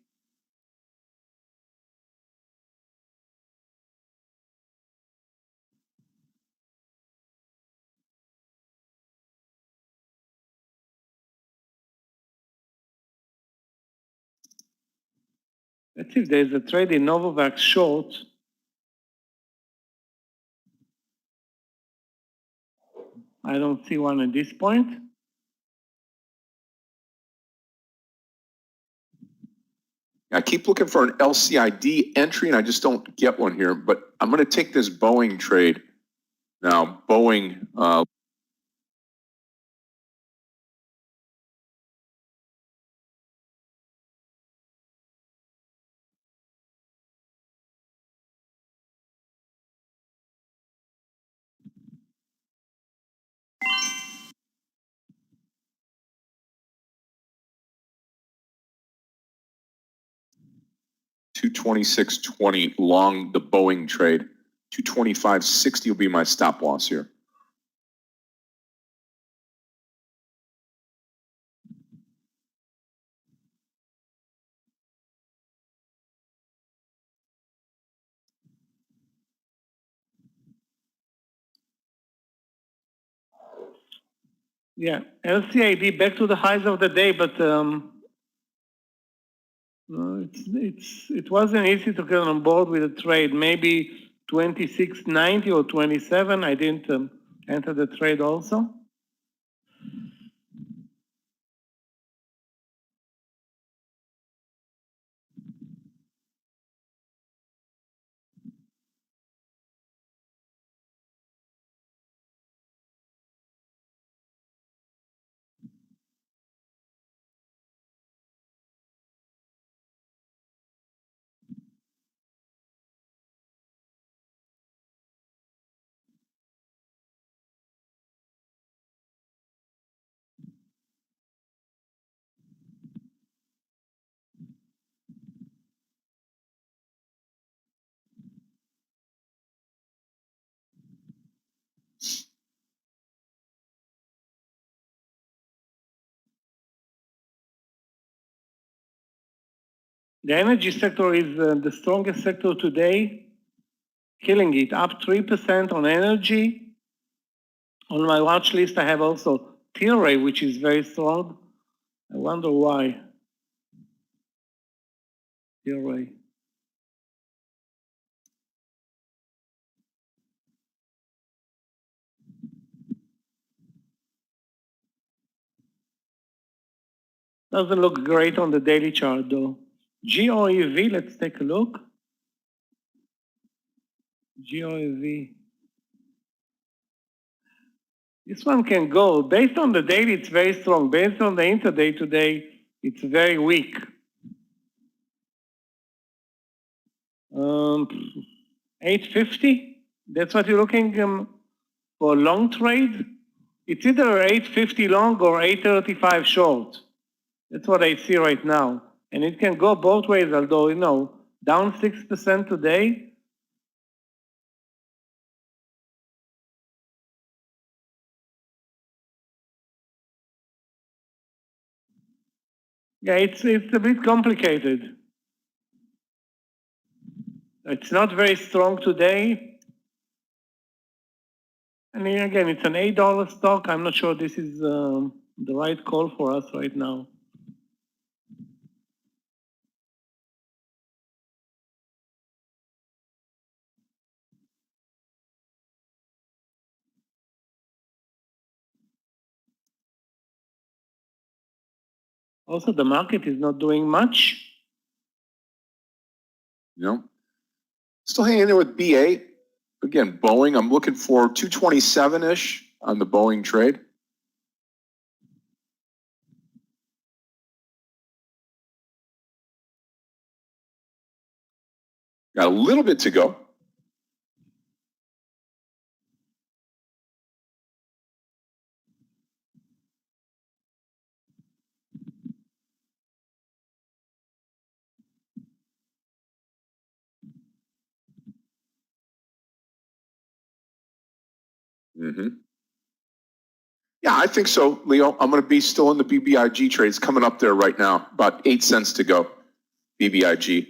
Let's see if there's a trade in Novavax short. I don't see one at this point. I keep looking for an LCID entry, and I just don't get one here. But I'm going to take this Boeing trade now. Boeing. $226.20 long the Boeing trade. $225.60 will be my stop loss here. Yeah, LCID back to the highs of the day, but it wasn't easy to get on board with a trade. Maybe 26.90 or 27. I didn't enter the trade also. The energy sector is the strongest sector today, killing it, up 3% on energy. On my watch list, I have also TSLA, which is very strong. I wonder why. TSLA. Doesn't look great on the daily chart, though. GOEV, let's take a look. GOEV. This one can go. Based on the daily, it's very strong. Based on the intraday today, it's very weak. 850, that's what you're looking for a long trade? It's either 850 long or 835 short. That's what I see right now. And it can go both ways, although, you know, down 6% today. Yeah, it's a bit complicated. It's not very strong today. And again, it's an $8 stock. I'm not sure this is the right call for us right now. Also, the market is not doing much. You know, still hanging in there with BA. Again, Boeing, I'm looking for 227-ish on the Boeing trade. Got a little bit to go. Yeah, I think so, Leo. I'm going to be still in the BBIG trades coming up there right now. About 8 cents to go. BBIG.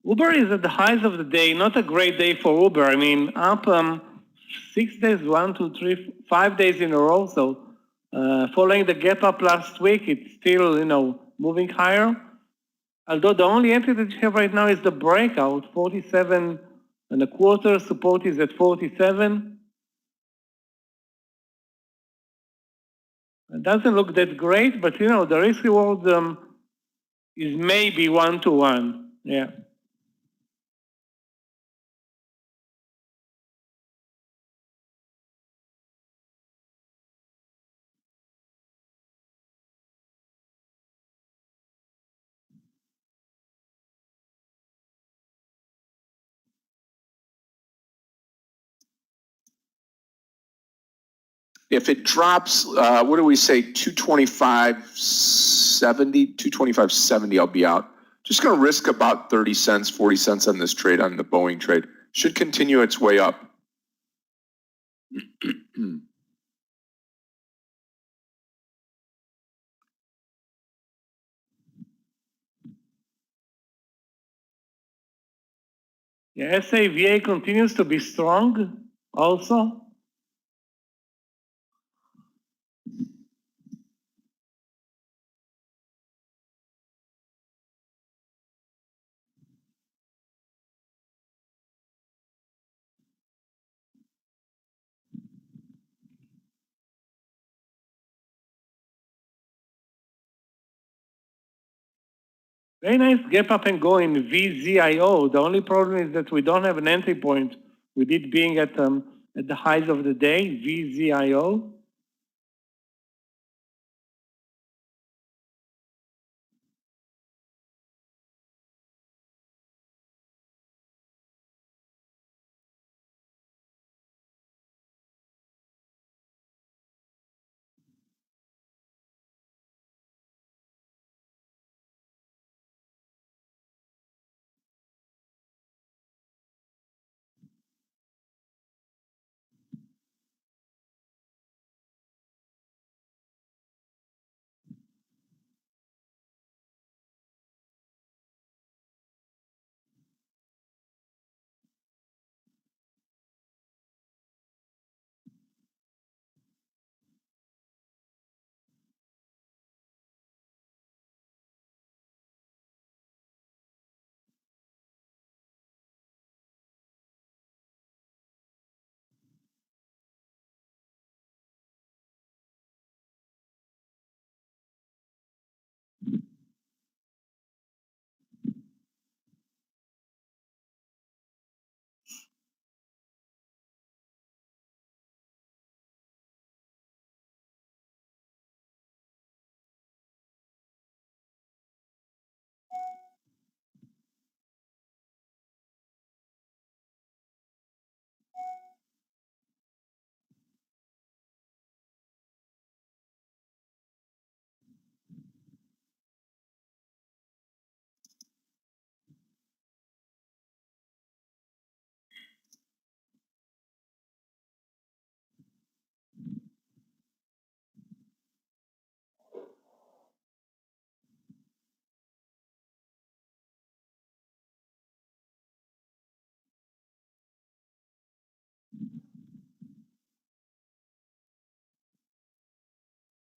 Uber is at the highs of the day, not a great day for Uber. I mean, up 6 days, 1, 2, 3, 5 days in a row. So following the gap up last week, it's still, moving higher. Although the only entry that you have right now is the breakout, 47 and a quarter, support is at 47. It doesn't look that great, but the risk reward is maybe 1-to-1. Yeah. If it drops, what do we say, 225.70, 225.70, I'll be out. Just going to risk about 30 cents, 40 cents on this trade, on the Boeing trade. Should continue its way up. Yeah, SAVA continues to be strong also. Very nice gap up and go in VZIO. The only problem is that we don't have an entry point with it being at the highs of the day, VZIO.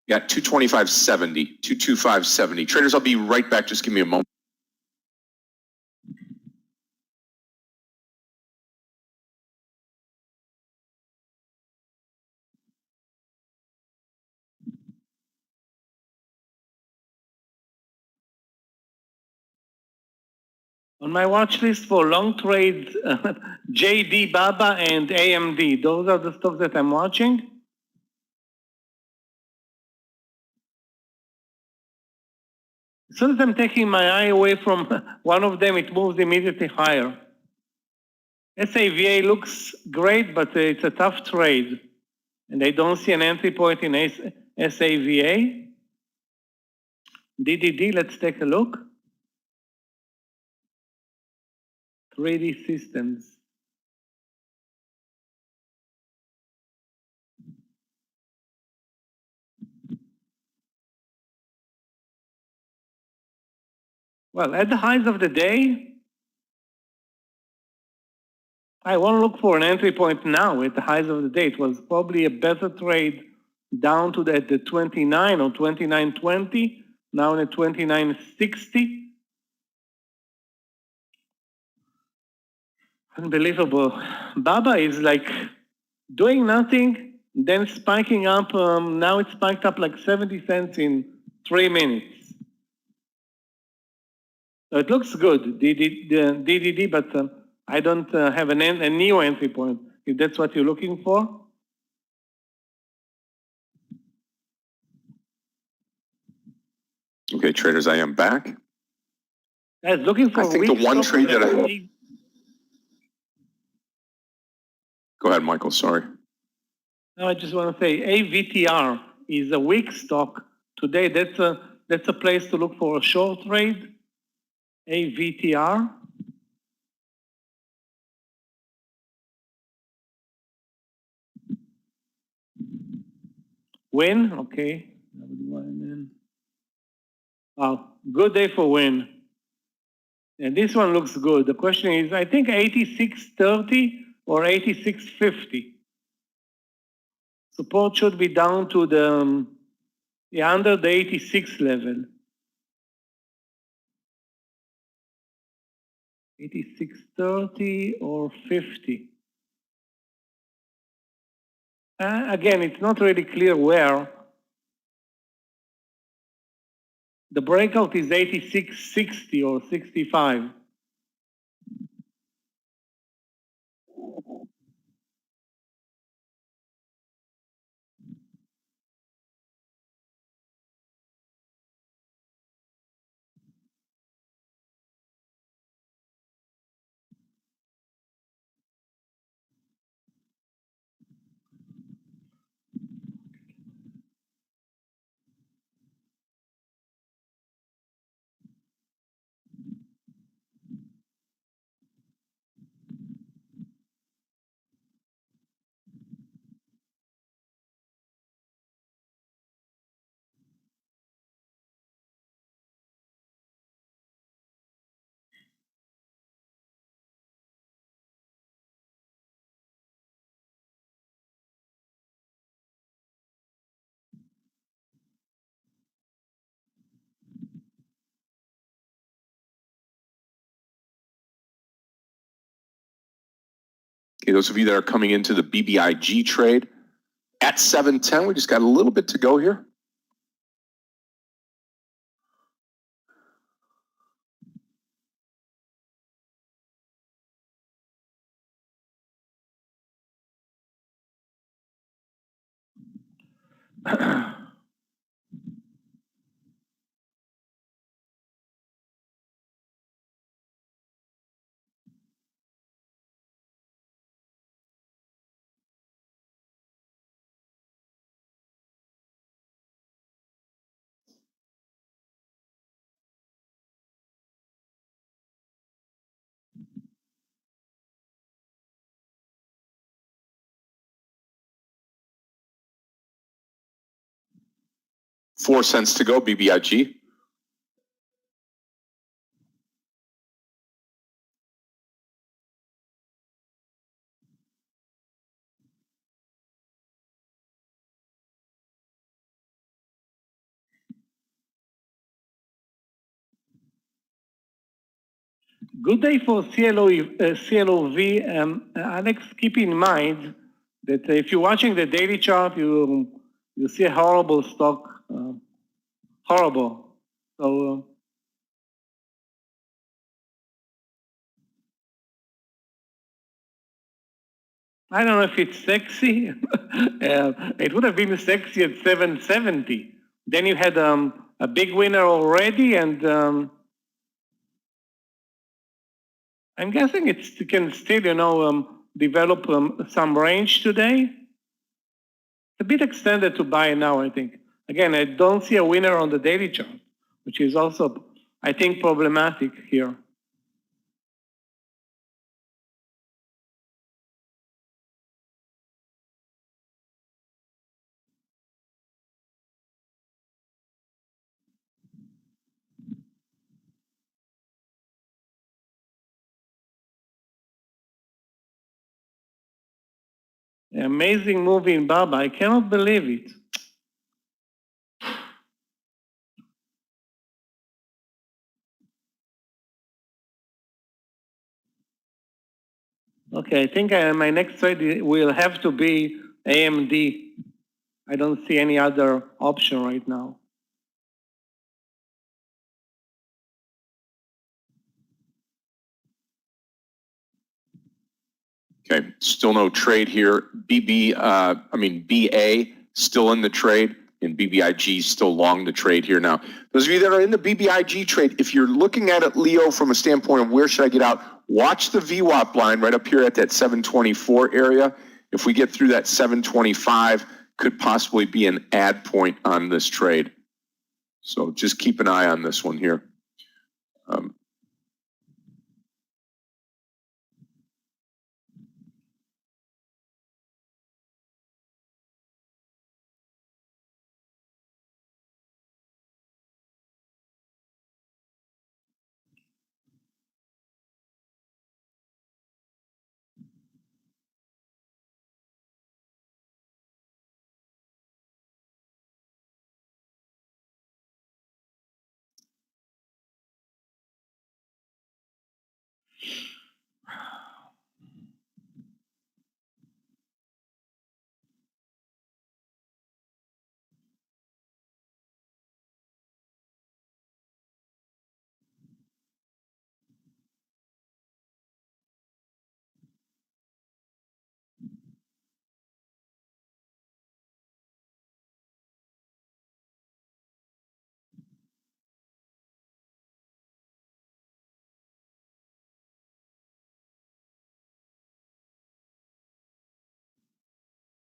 Yeah, 225.70, 225.70. Traders, I'll be right back. Just give me a moment. On my watch list for long trades, JD, Baba, and AMD. Those are the stocks that I'm watching. As soon as I'm taking my eye away from one of them, it moves immediately higher. SAVA looks great, but it's a tough trade. And I don't see an entry point in SAVA. DDD, let's take a look. 3D Systems. Well, at the highs of the day, I won't look for an entry point now at the highs of the day. It was probably a better trade down to the 29 or 29.20, now in the 29.60. Unbelievable. Baba is like doing nothing, then spiking up. Now it's spiked up like 70 cents in 3 minutes. So it looks good, DDD, but I don't have a new entry point, if that's what you're looking for. Okay, traders, I am back. Guys, looking for I think the one trade that I... Go ahead, Michael, sorry. No, I just want to say AVTR is a weak stock. Today, that's a place to look for a short trade. AVTR. Win, okay. Oh, good day for Win. And this one looks good. The question is, I think 86.30 or 86.50. Support should be down to the under the 86 level. 86.30 or 50. Again, it's not really clear where. The breakout is 86.60 or 65. Okay, those of you that are coming into the BBIG trade at 710, we just got a little bit to go here. $0.04 to go, BBIG. Good day for CLOV. Alex, keep in mind that if you're watching the daily chart, you see a horrible stock, horrible. So I don't know if it's sexy. It would have been sexy at 770. Then you had a big winner already, and I'm guessing it can still, develop some range today. It's a bit extended to buy now, I think. Again, I don't see a winner on the daily chart, which is also, I think, problematic here. Amazing movie in Baba. I cannot believe it. Okay, I think my next trade will have to be AMD. I don't see any other option right now. Okay, still no trade here. BA still in the trade, and BBIG still long the trade here now. Those of you that are in the BBIG trade, if you're looking at it, Leo, from a standpoint of where should I get out, watch the VWAP line right up here at that 724 area. If we get through that 725, could possibly be an add point on this trade. So just keep an eye on this one here.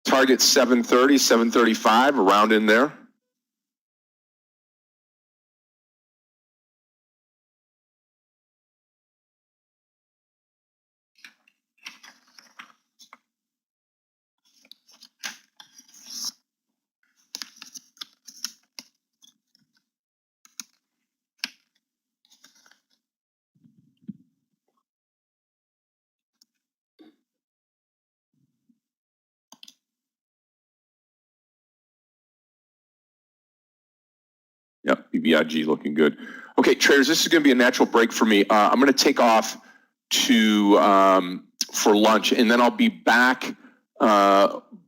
Target 730, 735, around in there. Yep, BBIG looking good. Okay, traders, this is going to be a natural break for me. I'm going to take off to for lunch, and then I'll be back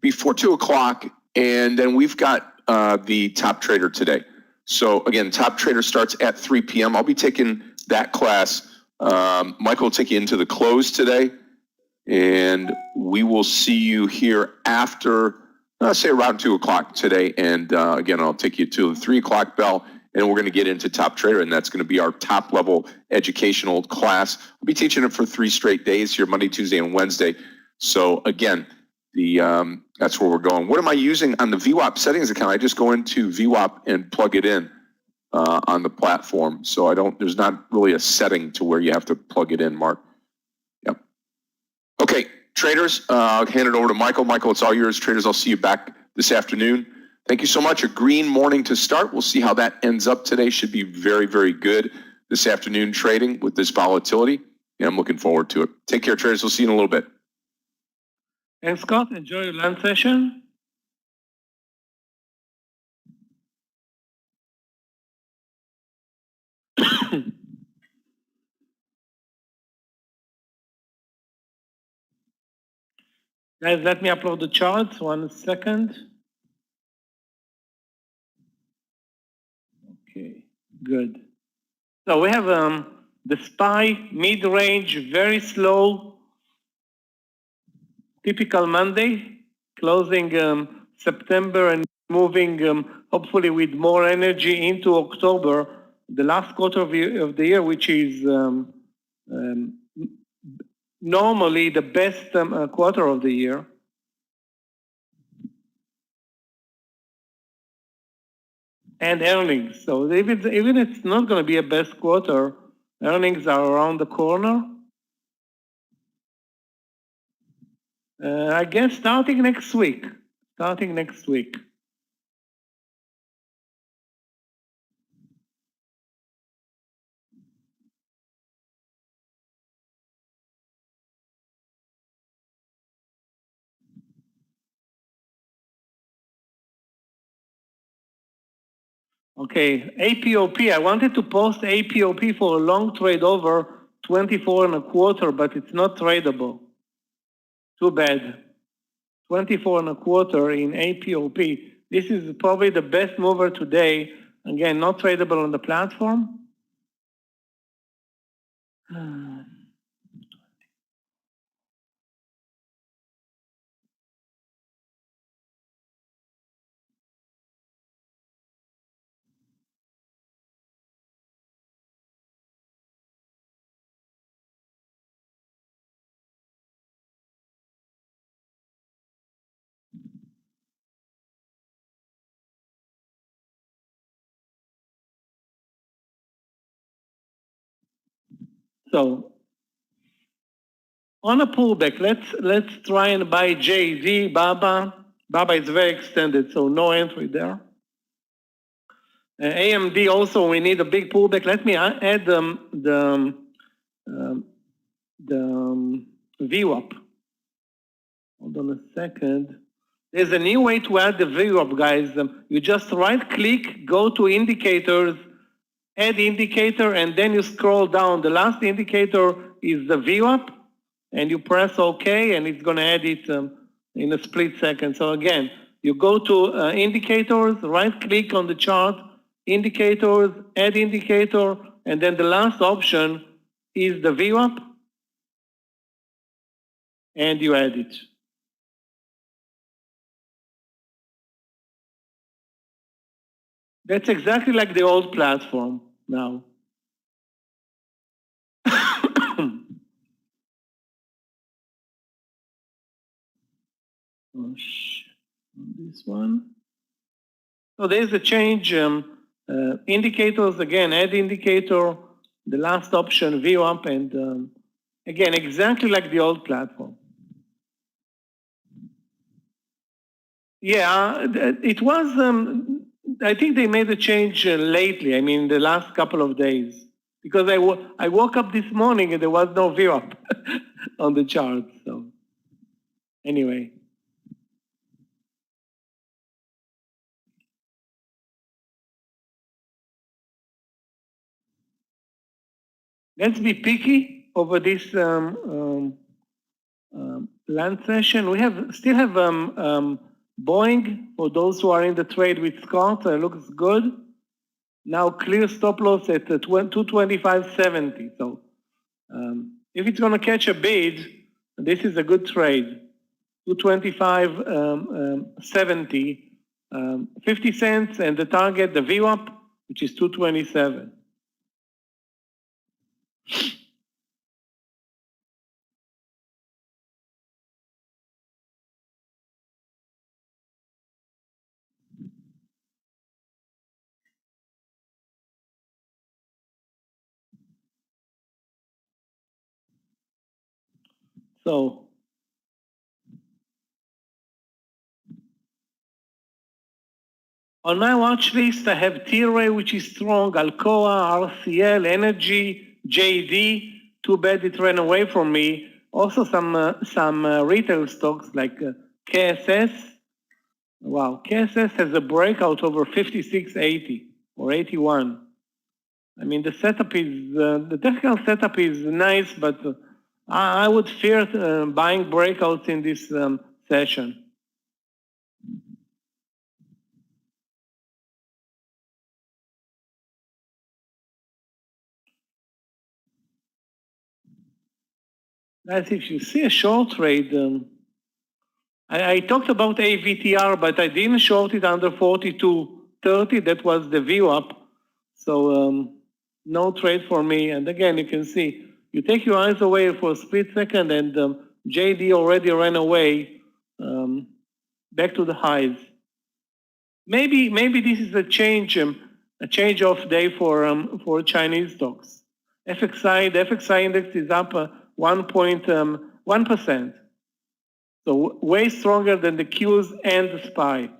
before 2 o'clock, and then we've got the top trader today. So again, top trader starts at 3 p.m. I'll be taking that class. Michael will take you into the close today, and we will see you here after, say around 2 o'clock today. And again, I'll take you to the 3 o'clock bell, and we're going to get into Top Trader, and that's going to be our top level educational class. I'll be teaching it for 3 straight days here, Monday, Tuesday, and Wednesday. So again, that's where we're going. What am I using on the VWAP settings account? I just go into VWAP and plug it in on the platform. So there's not really a setting to where you have to plug it in, Mark. Yep. Okay, traders, I'll hand it over to Michael. Michael, it's all yours. Traders, I'll see you back this afternoon. Thank you so much. A green morning to start. We'll see how that ends up today. Should be very, very good this afternoon trading with this volatility. And I'm looking forward to it. Take care, traders. We'll see you in a little bit. And Scott, enjoy your lunch session. Guys, let me upload the charts. 1 second. Okay, good. So we have the SPY mid-range, very slow, typical Monday, closing September and moving hopefully with more energy into October, the last quarter of the year, which is normally the best quarter of the year. And earnings. So even if it's not going to be a best quarter, earnings are around the corner. I guess starting next week. Starting next week. Okay, APOP. I wanted to post APOP for a long trade over 24.25, but it's not tradable. Too bad. 24.25 in APOP. This is probably the best mover today. Again, not tradable on the platform. So on a pullback, let's try and buy JD, Baba. Baba is very extended, so no entry there. AMD also, we need a big pullback. Let me add the VWAP. Hold on a second. There's a new way to add the VWAP, guys. You just right-click, go to indicators, add indicator, and then you scroll down. The last indicator is the VWAP, and you press OK, and it's going to add it in a split second. So again, you go to indicators, right-click on the chart, indicators, add indicator, and then the last option is the VWAP, and you add it. That's exactly like the old platform now. This one. So there's a change. Indicators, again, add indicator, the last option, VWAP, and again, exactly like the old platform. Yeah, it was, I think they made a change lately, I mean, the last couple of days. Because I woke up this morning and there was no VWAP on the chart, so anyway. Let's be picky over this land session. We still have Boeing, for those who are in the trade with Scott, looks good. Now clear stop loss at 225.70. So if it's going to catch a bid, this is a good trade. 225.70, 50 cents, and the target, the VWAP, which is 227. So on my watch list, I have Tilray, which is strong, Alcoa, RCL, Energy, JD. Too bad it ran away from me. Also some retail stocks like KSS. Wow, KSS has a breakout over 56.80 or 81. I mean, the setup is, the technical setup is nice, but I would fear buying breakouts in this session. Guys, if you see a short trade, I talked about AVTR, but I didn't short it under 42.30. That was the view up. So no trade for me. And again, you can see, you take your eyes away for a split second and JD already ran away back to the highs. Maybe this is a change of day for Chinese stocks. FXI, the FXI index is up 1.1%. So way stronger than the Qs and the SPY.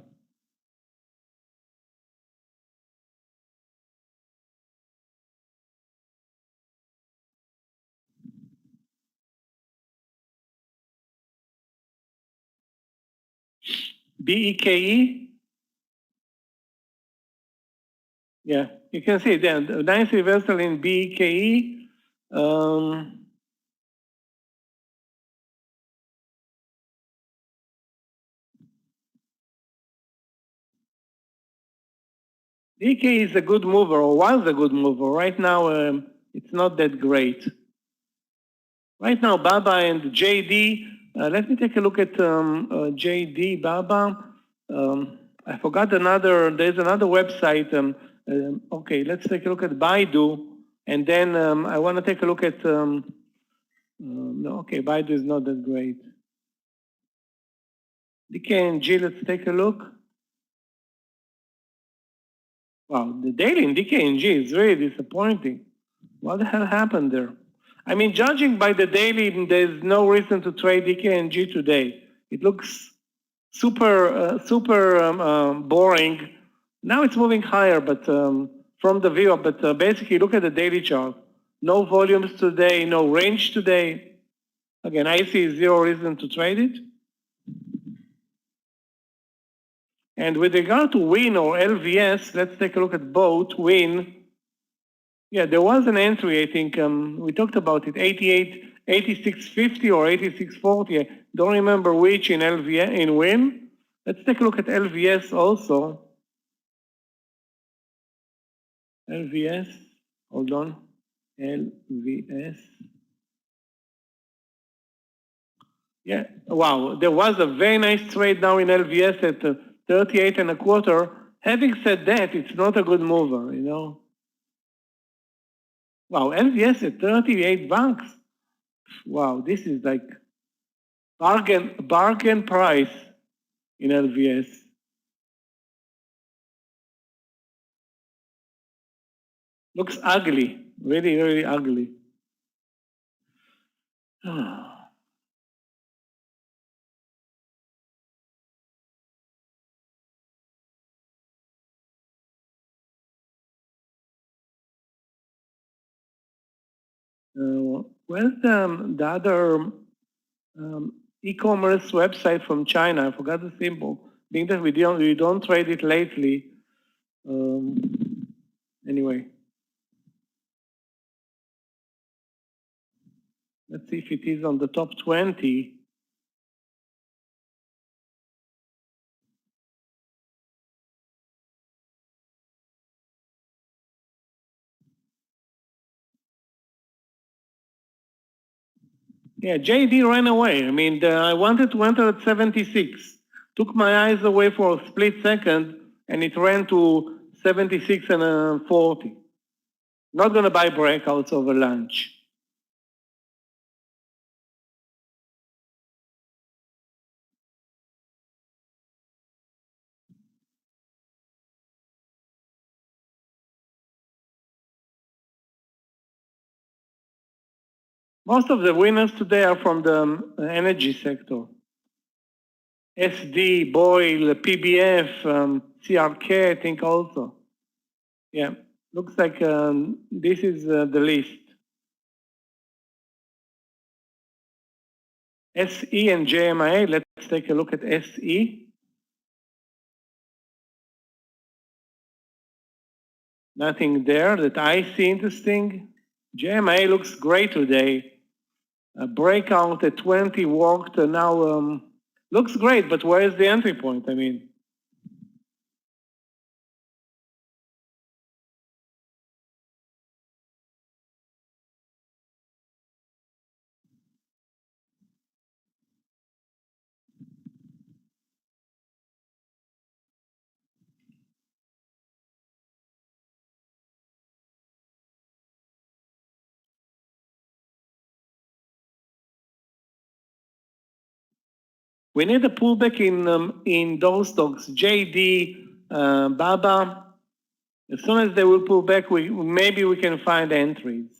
BEKE. Yeah, you can see then the nice reversal in BEKE. BEKE is a good mover, or was a good mover. Right now, it's not that great. Right now, Baba and JD. Let me take a look at JD, Baba. I forgot there's another website. Okay, let's take a look at Baidu. And then I want to take a look at, no, okay, Baidu is not that great. DKNG, let's take a look. Wow, the daily in DKNG is really disappointing. What the hell happened there? I mean, judging by the daily, there's no reason to trade DKNG today. It looks super boring. Now it's moving higher, but from the view, but basically look at the daily chart. No volumes today, no range today. Again, I see zero reason to trade it. And with regard to WIN or LVS, let's take a look at both. WIN, yeah, there was an entry, I think, we talked about it, 86.50 or 86.40. I don't remember which in LVS, in WIN. Let's take a look at LVS also. LVS, hold on, LVS. Yeah, wow, there was a very nice trade now in LVS at 38.25. Having said that, it's not a good mover, you know. Wow, LVS at $38. Wow, this is like bargain price in LVS. Looks ugly, really, really ugly. Where's the other e-commerce website from China? I forgot the symbol. Being that we don't trade it lately. Anyway, let's see if it is on the top 20. Yeah, JD ran away. I mean, I wanted to enter at 76. Took my eyes away for a split second, and it ran to 76 and 40. Not going to buy breakouts over lunch. Most of the winners today are from the energy sector. SD, Boyle, PBF, CRK, I think also. Yeah, looks like this is the list. SE and JMIA, let's take a look at SE. Nothing there that I see interesting. JMIA looks great today. A breakout at 20 worked, now Looks great, but where is the entry point? I mean, we need a pullback in those stocks, JD, Baba. As soon as they will pull back, maybe we can find entries.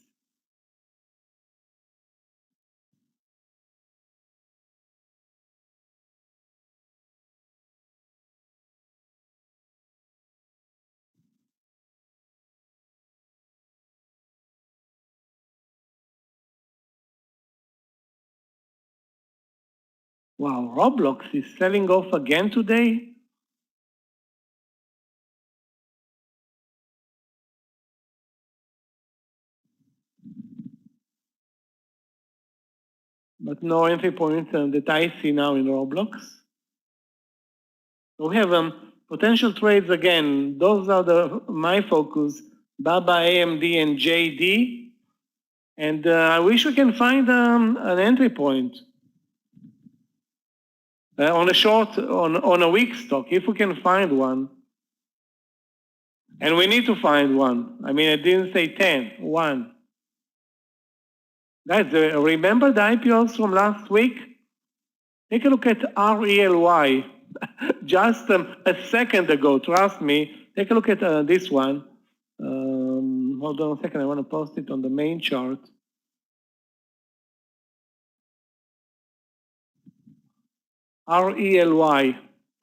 Wow, Roblox is selling off again today? But no entry points that I see now in Roblox. So we have potential trades again. Those are my focus, Baba, AMD, and JD. And I wish we can find an entry point on a short, on a weak stock, if we can find one. And we need to find one. I mean, I didn't say 10, one. Guys, remember the IPOs from last week? Take a look at RELY. Just a second ago, trust me. Take a look at this one. Hold on a second, I want to post it on the main chart. RELY,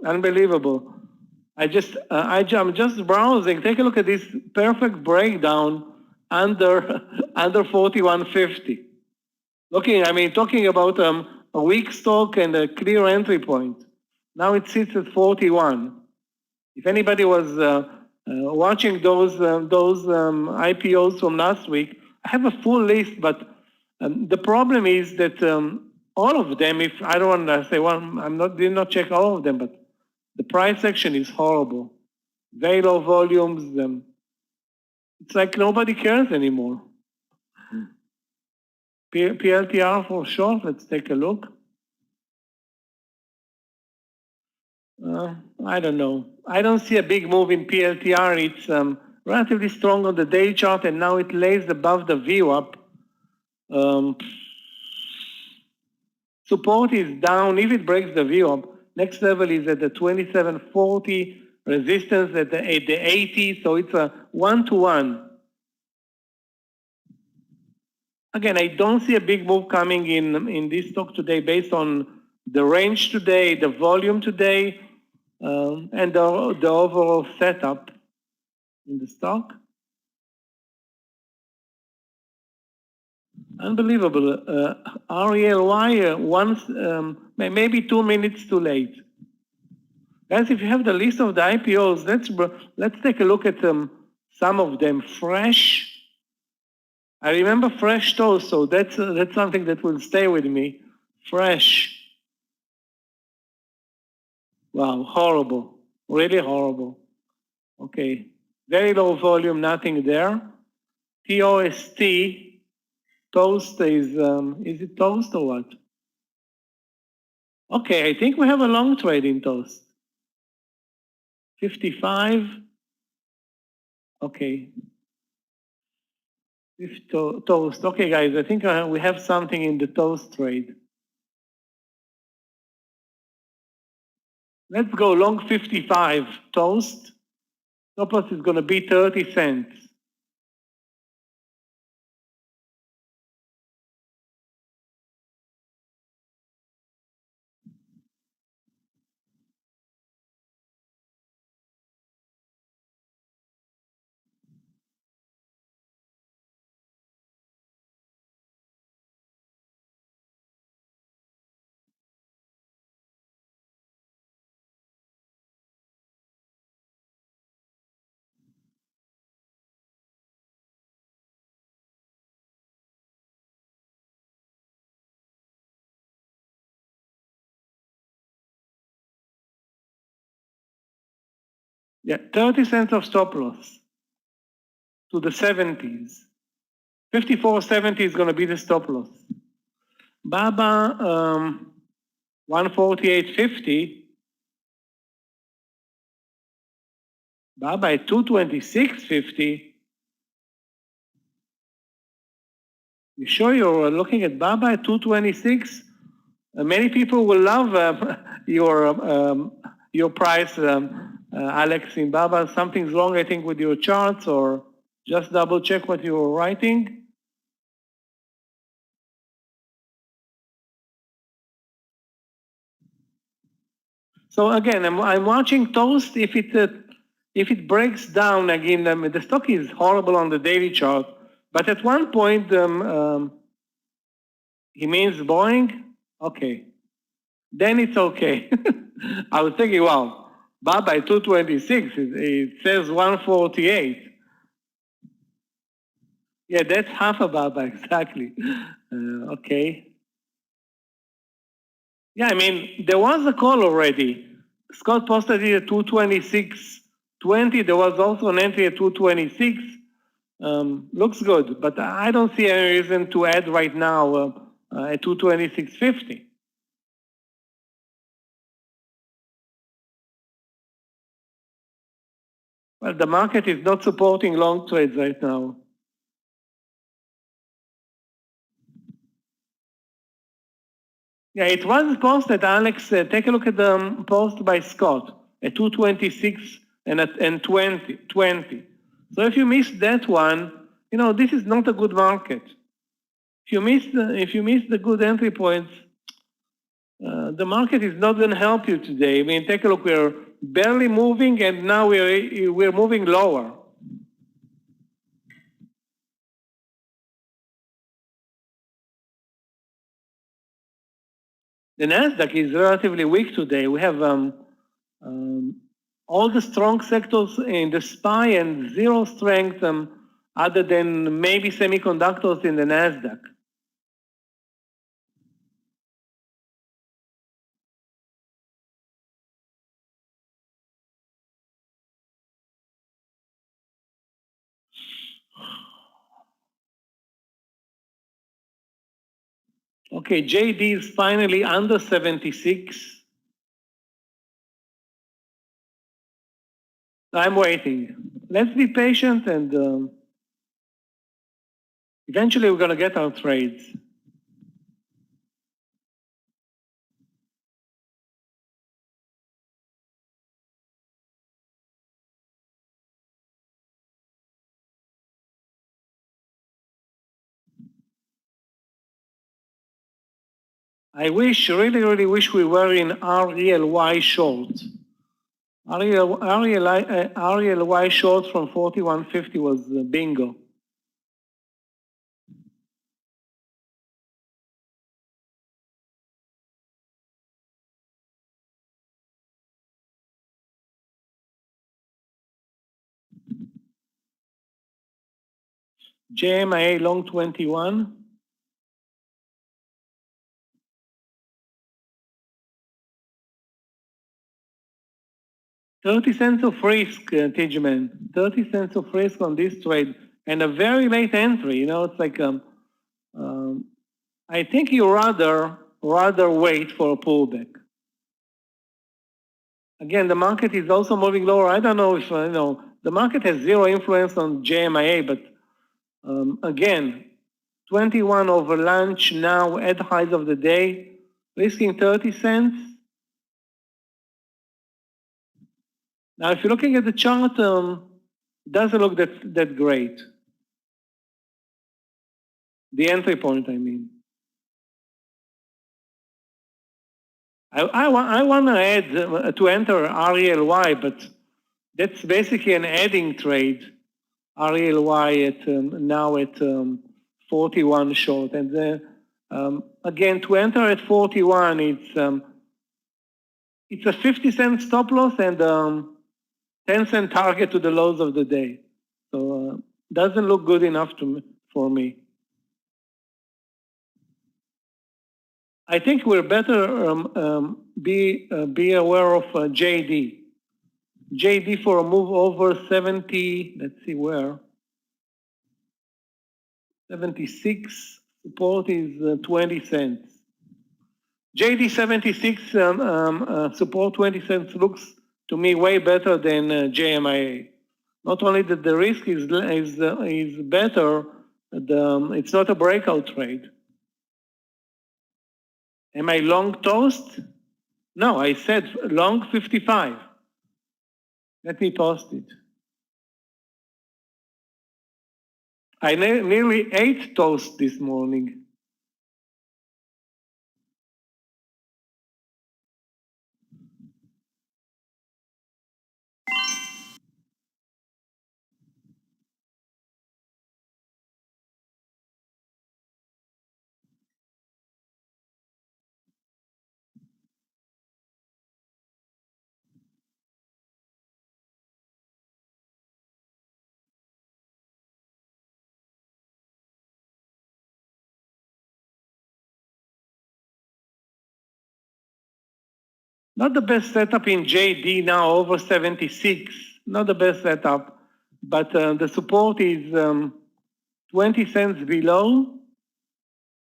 unbelievable. I'm just browsing. Take a look at this perfect breakdown under 41.50. Talking about a weak stock and a clear entry point. Now it sits at 41. If anybody was watching those IPOs from last week, I have a full list, but the problem is that all of them, if I don't want to say one, did not check all of them, but the price action is horrible. Very low volumes. It's like nobody cares anymore. PLTR for short, let's take a look. I don't know. I don't see a big move in PLTR. It's relatively strong on the daily chart, and now it lays above the VWAP. Support is down. If it breaks the VWAP, next level is at the 2740, resistance at the 80, so it's a 1-to-1. Again, I don't see a big move coming in this stock today based on the range today, the volume today, and the overall setup in the stock. Unbelievable. RELY once, maybe 2 minutes too late. Guys, if you have the list of the IPOs, let's take a look at some of them. Fresh. I remember Fresh Toast, so that's something that will stay with me. Fresh. Wow, horrible. Really horrible. Okay. Very low volume, nothing there. TOST. Toast is it Toast or what? Okay, I think we have a long trade in Toast. 55. Okay. Toast. Okay, guys, I think we have something in the Toast trade. Let's go long 55. Toast. Stop loss is going to be 30 cents. Yeah, 30 cents of stop loss to the 70s. 54.70 is going to be the stop loss. Baba, 148.50. Baba at 226.50. You sure you're looking at Baba at 226? Many people will love your price, Alex, in Baba. Something's wrong, I think, with your charts, or just double check what you're writing. So again, I'm watching Toast. If it breaks down again, the stock is horrible on the daily chart. But at one point, he means Boeing. Okay, then it's okay. I was thinking, wow, Baba at 226. It says 148. Yeah, that's half a Baba exactly. Okay. Yeah, I mean, there was a call already. Scott posted it at 226.20. There was also an entry at 226. Looks good, but I don't see any reason to add right now at 226.50. Well, the market is not supporting long trades right now. Yeah, it was posted, Alex. Take a look at the post by Scott at 226 and 20. So if you missed that one, you know, this is not a good market. If you miss the good entry points, the market is not going to help you today. I mean, take a look. We're barely moving, and now we're moving lower. The Nasdaq is relatively weak today. We have all the strong sectors in the SPY and zero strength other than maybe semiconductors in the Nasdaq. Okay, JD is finally under 76. I'm waiting. Let's be patient, and eventually we're going to get our trades. I really wish we were in RELY short. RELY short from 41.50 was bingo. JMIA long 21. $0.30 of risk, Tijman. 30 cents of risk on this trade, and a very late entry. You know, it's like I think you rather wait for a pullback. Again, the market is also moving lower. I don't know if the market has zero influence on JMIA, but again, 21 over lunch now at highs of the day, risking 30 cents. Now, if you're looking at the chart, doesn't look that great. The entry point, I mean. I want to add to enter RELY, but that's basically an adding trade. RELY at now at 41 short, and again to enter at 41, it's a 50-cent stop loss and 10-cent target to the lows of the day. So doesn't look good enough for me. I think we're better be aware of JD. JD for a move over 70, let's see where. 76, support is 20 cents. JD 76 support 20 cents looks to me way better than JMIA. Not only that the risk is better, it's not a breakout trade. Am I long toast? No, I said long 55. Let me post it. I nearly ate toast this morning. Not the best setup in JD now, over 76. Not the best setup, but the support is 20 cents below.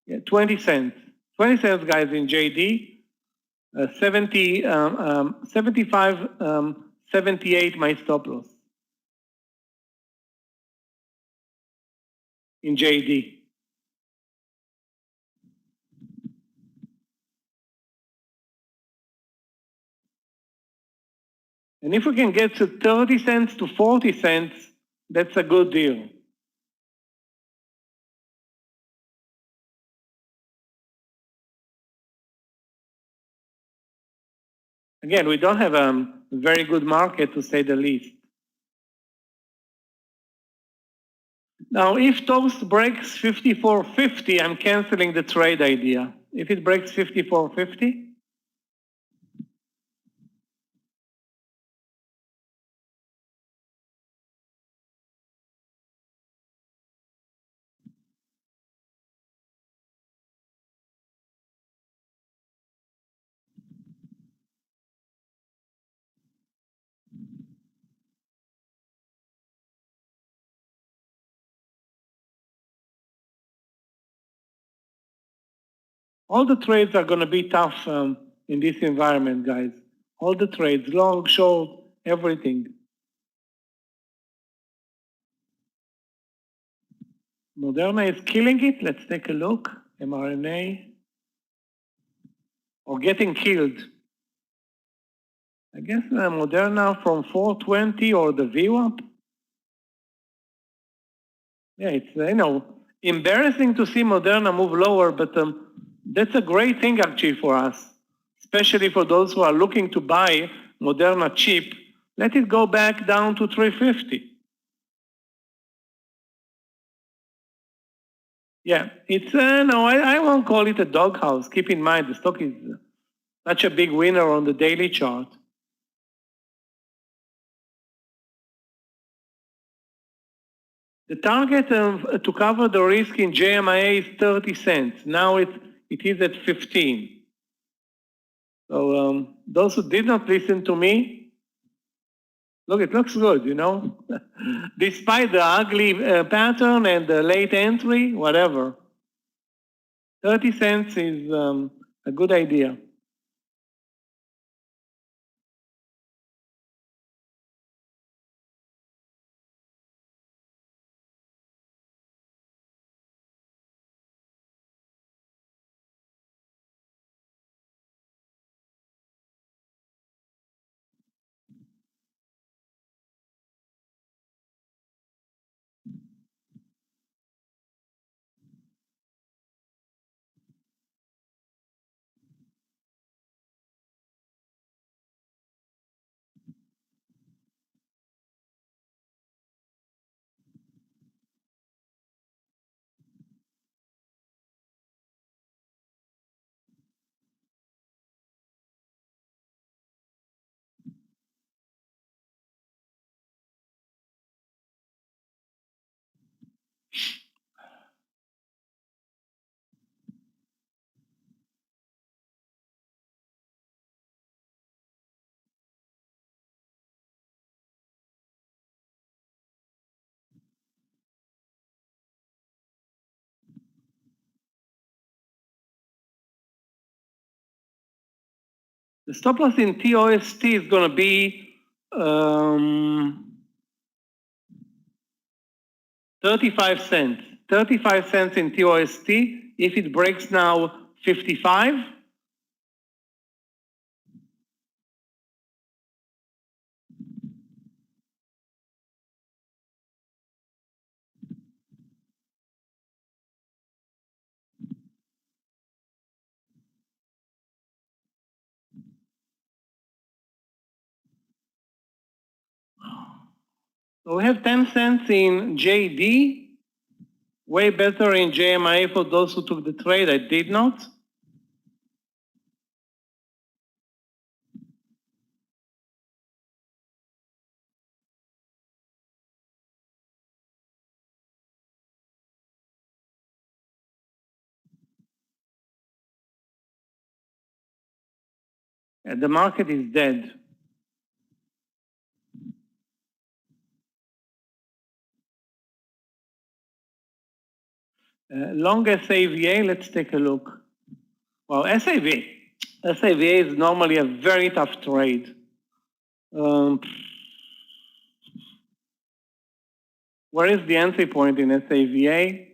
Yeah, 20 cents. 20 cents, guys, in JD. 75, 78, my stop loss in JD. And if we can get to 30 cents to 40 cents, that's a good deal. Again, we don't have a very good market, to say the least. Now, if Toast breaks 54.50, I'm canceling the trade idea. If it breaks 54.50, all the trades are going to be tough in this environment, guys. All the trades, long, short, everything. Moderna is killing it. Let's take a look. mRNA. Or getting killed. I guess Moderna from 420 or the VWAP. Yeah, it's, embarrassing to see Moderna move lower, but that's a great thing actually for us, especially for those who are looking to buy Moderna cheap. Let it go back down to 350. Yeah, it's, no, I won't call it a doghouse. Keep in mind, the stock is such a big winner on the daily chart. The target to cover the risk in JMIA is 30 cents. Now it is at 15. So those who did not listen to me, look, it looks good, despite the ugly pattern and the late entry, whatever. 30 cents is a good idea. The stop loss in TOST is going to be 35 cents. 35 cents in TOST. If it breaks now 55, so we have 10 cents in JD, way better in JMA for those who took the trade. I did not. And the market is dead. Long SAVA, let's take a look. Well, SAVA is normally a very tough trade. Where is the entry point in SAVA?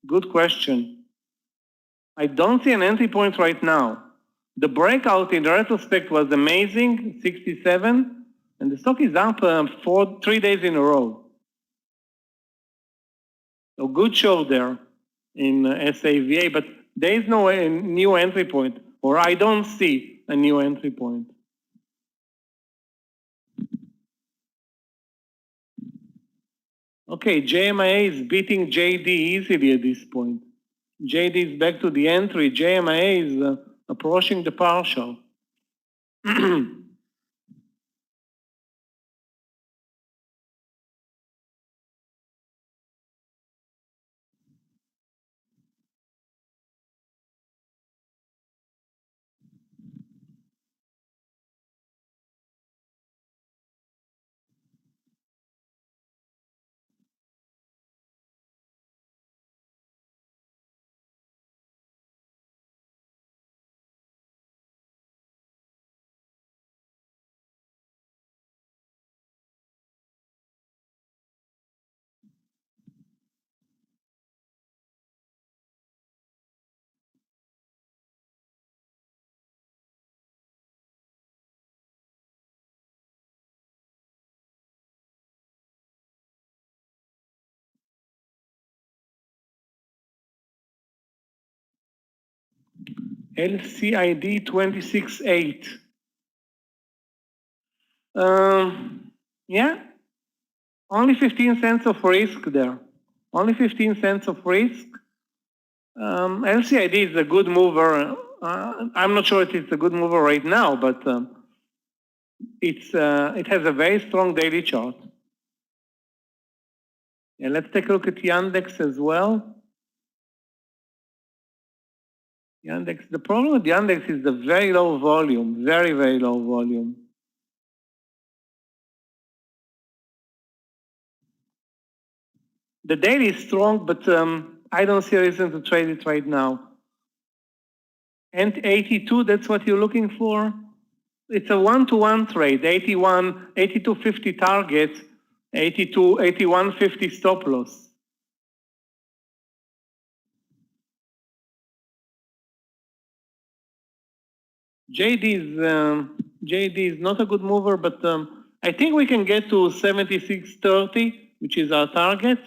Good question. I don't see an entry point right now. The breakout in retrospect was amazing, 67, and the stock is up 3 days in a row. So good show there in SAVA, but there is no new entry point, or I don't see a new entry point. Okay, JMA is beating JD easily at this point. JD is back to the entry. JMA is approaching the partial. LCID 26.8. Yeah, only 15 cents of risk there. Only 15 cents of risk. LCID is a good mover. I'm not sure if it's a good mover right now, but it has a very strong daily chart. Yeah, let's take a look at Yandex as well. Yandex. The problem with Yandex is the very low volume, very, very low volume. The daily is strong, but I don't see a reason to trade it right now. And 82, that's what you're looking for? It's a one-to-one trade, 81, 82.50 target, 82, 81.50 stop loss. JD is not a good mover, but I think we can get to 76.30, which is our target.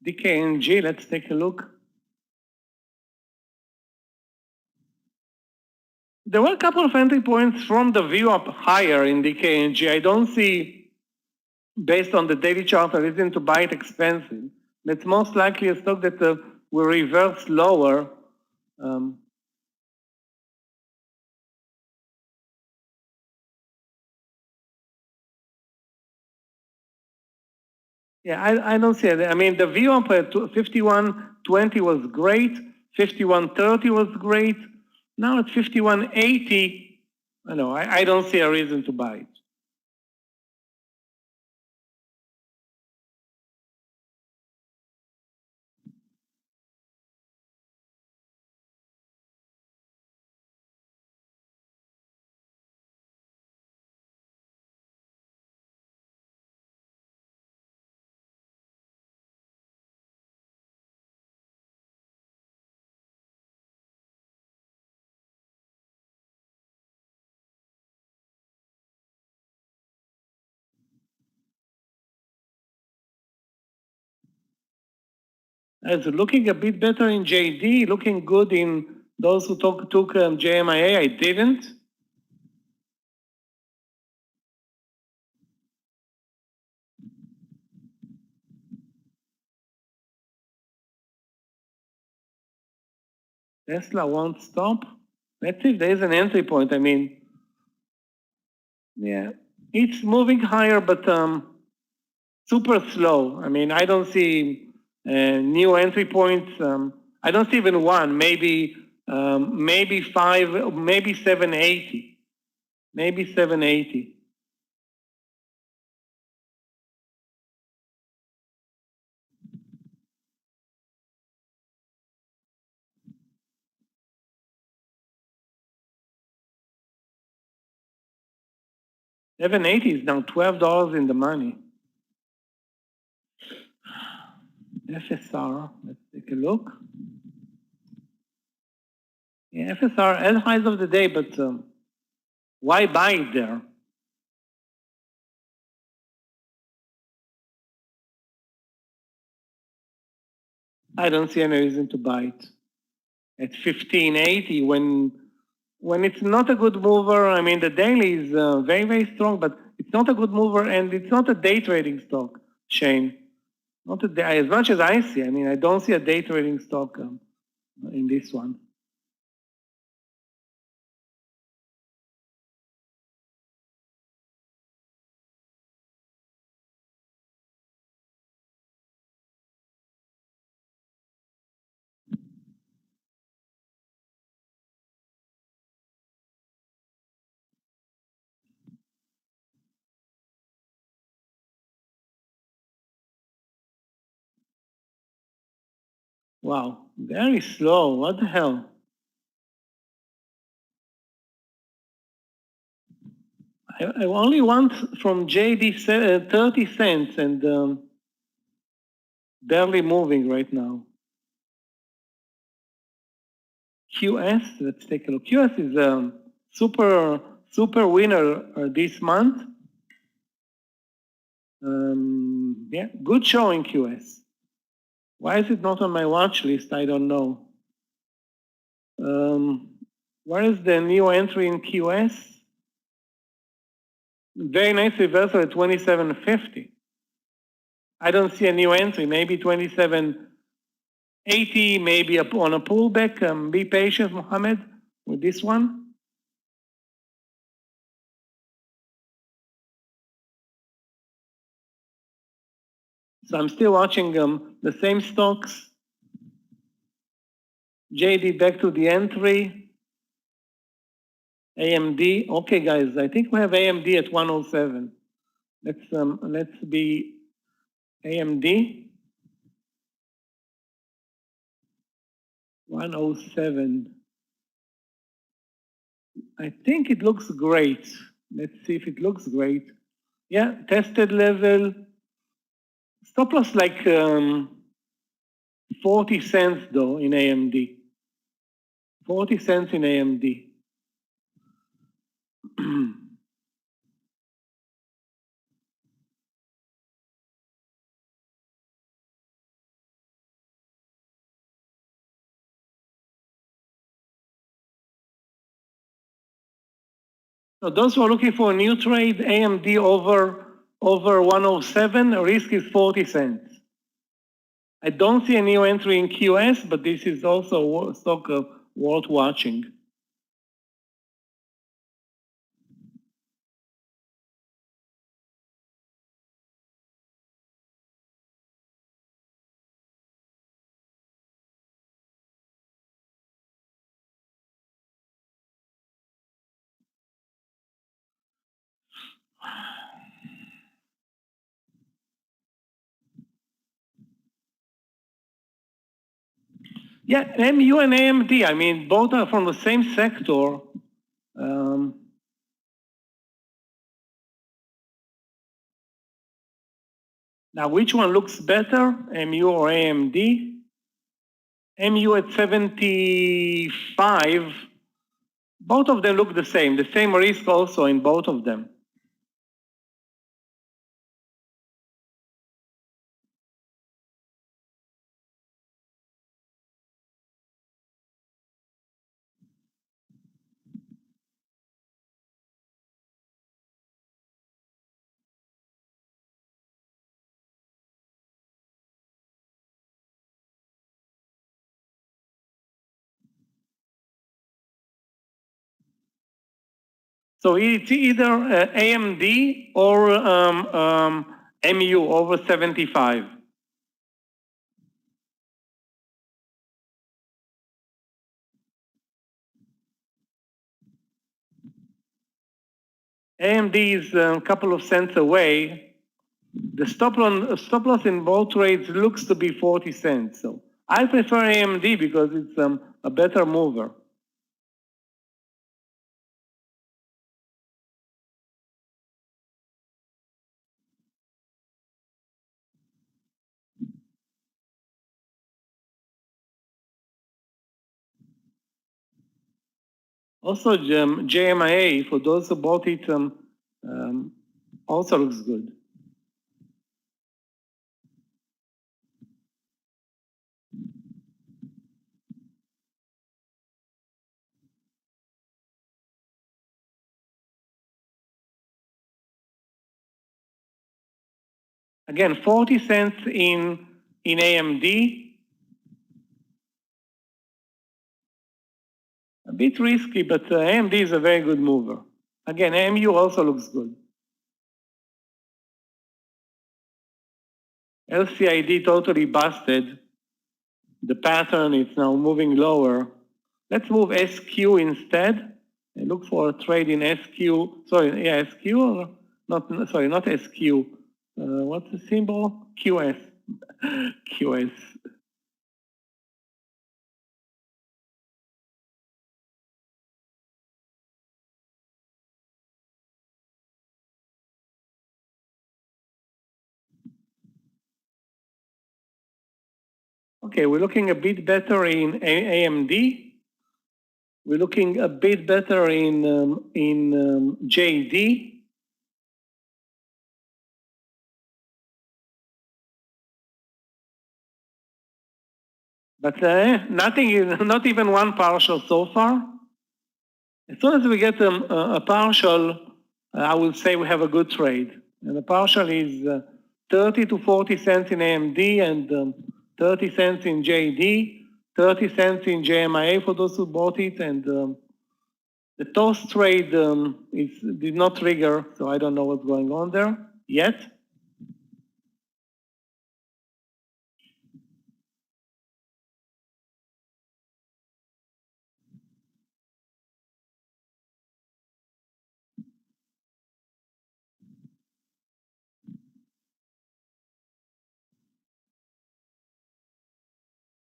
DKNG, let's take a look. There were a couple of entry points from the view up higher in DKNG. I don't see, based on the daily chart, a reason to buy it expensive. It's most likely a stock that will reverse lower. Yeah, I don't see it. I mean, the view up at 51.20 was great. 51.30 was great. Now at 51.80, I don't see a reason to buy it. It's looking a bit better in JD, looking good in those who took JMIA. I didn't. Tesla won't stop. Let's see if there is an entry point. I mean, yeah, it's moving higher, but super slow. I mean, I don't see new entry points. I don't see even one. Maybe 5, maybe 780, maybe 780. $780 is now $12 in the money. FSR, let's take a look. Yeah, FSR, at highs of the day, but why buy it there? I don't see any reason to buy it at 1580 when it's not a good mover. I mean, the daily is very, very strong, but it's not a good mover, and it's not a day trading stock, Shane. Not a day, as much as I see. I mean, I don't see a day trading stock in this one. Wow, very slow. What the hell? I only want from JD 30 cents and barely moving right now. QS, let's take a look. QS is a super winner this month. Yeah, good showing QS. Why is it not on my watch list? I don't know. Where is the new entry in QS? Very nice reversal at 27.50. I don't see a new entry. Maybe 27.80, maybe on a pullback. Be patient, Mohammed, with this one. So I'm still watching the same stocks. JD back to the entry. AMD. Okay, guys, I think we have AMD at 107. Let's be AMD 107. I think it looks great. Let's see if it looks great. Yeah, tested level. Stop loss like 40 cents though in AMD. 40 cents in AMD. So those who are looking for a new trade, AMD over 107, risk is 40 cents. I don't see a new entry in QS, but this is also a stock worth watching. Yeah, MU and AMD, I mean, both are from the same sector. Now, which one looks better, MU or AMD? MU at 75, both of them look the same risk also in both of them. So it's either AMD or MU over 75. AMD is a couple of cents away. The stop loss in both trades looks to be 40 cents. So I prefer AMD because it's a better mover. Also, JMIA, for those who bought it, also looks good. Again, 40 cents in AMD. A bit risky, but AMD is a very good mover. Again, AMU also looks good. LCID totally busted. The pattern is now moving lower. Let's move SQ instead and look for a trade in SQ. Sorry, yeah, SQ or not? Sorry, not SQ. What's the symbol? QS. QS. Okay, we're looking a bit better in AMD. We're looking a bit better in JD. But nothing, not even one partial so far. As soon as we get a partial, I will say we have a good trade. And the partial is 30 to 40 cents in AMD and 30 cents in JD, 30 cents in JMIA for those who bought it. And the toast trade did not trigger, so I don't know what's going on there yet.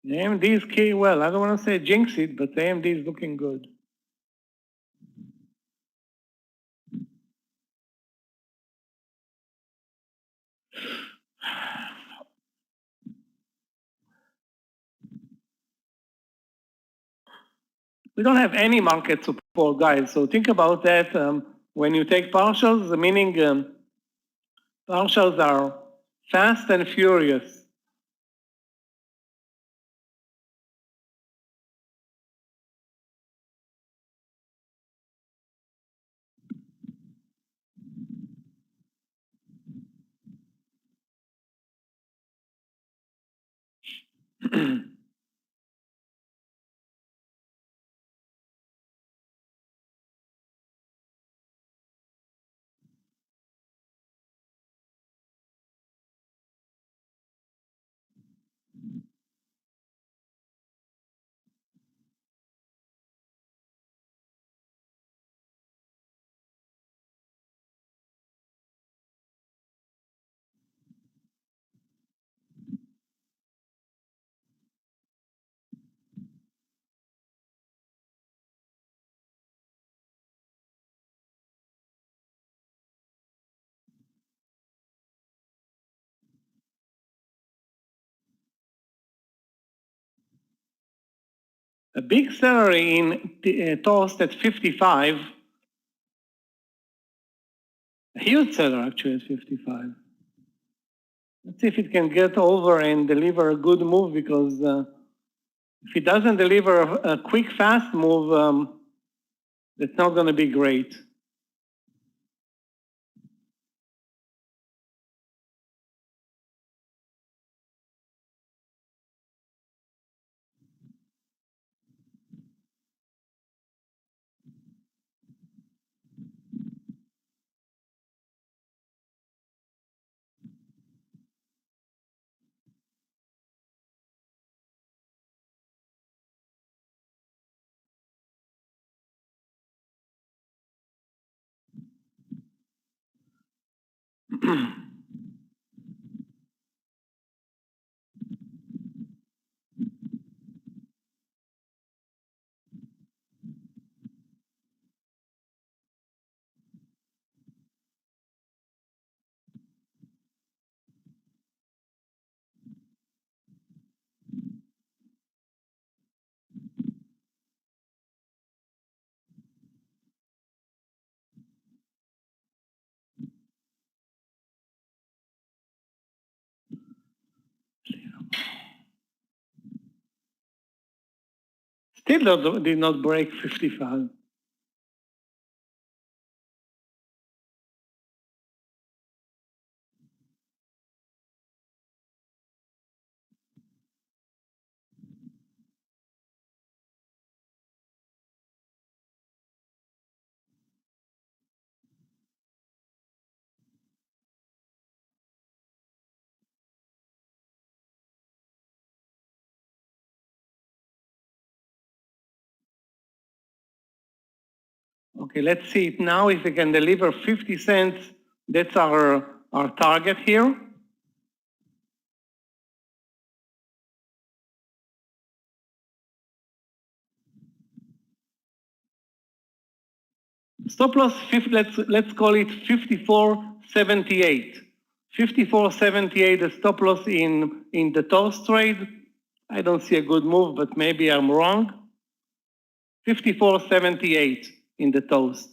AMD is key. Well, I don't want to say jinx it, but AMD is looking good. We don't have any market support, guys. So think about that when you take partials, meaning partials are fast and furious. A big seller in toast at 55. A huge seller actually at 55. Let's see if it can get over and deliver a good move, because if it doesn't deliver a quick, fast move, that's not going to be great. Still did not break 55. Okay, let's see it now. If we can deliver 50 cents, that's our target here. Stop loss, let's call it 54.78. 54.78, the stop loss in the toast trade. I don't see a good move, but maybe I'm wrong. 54.78 in the toast.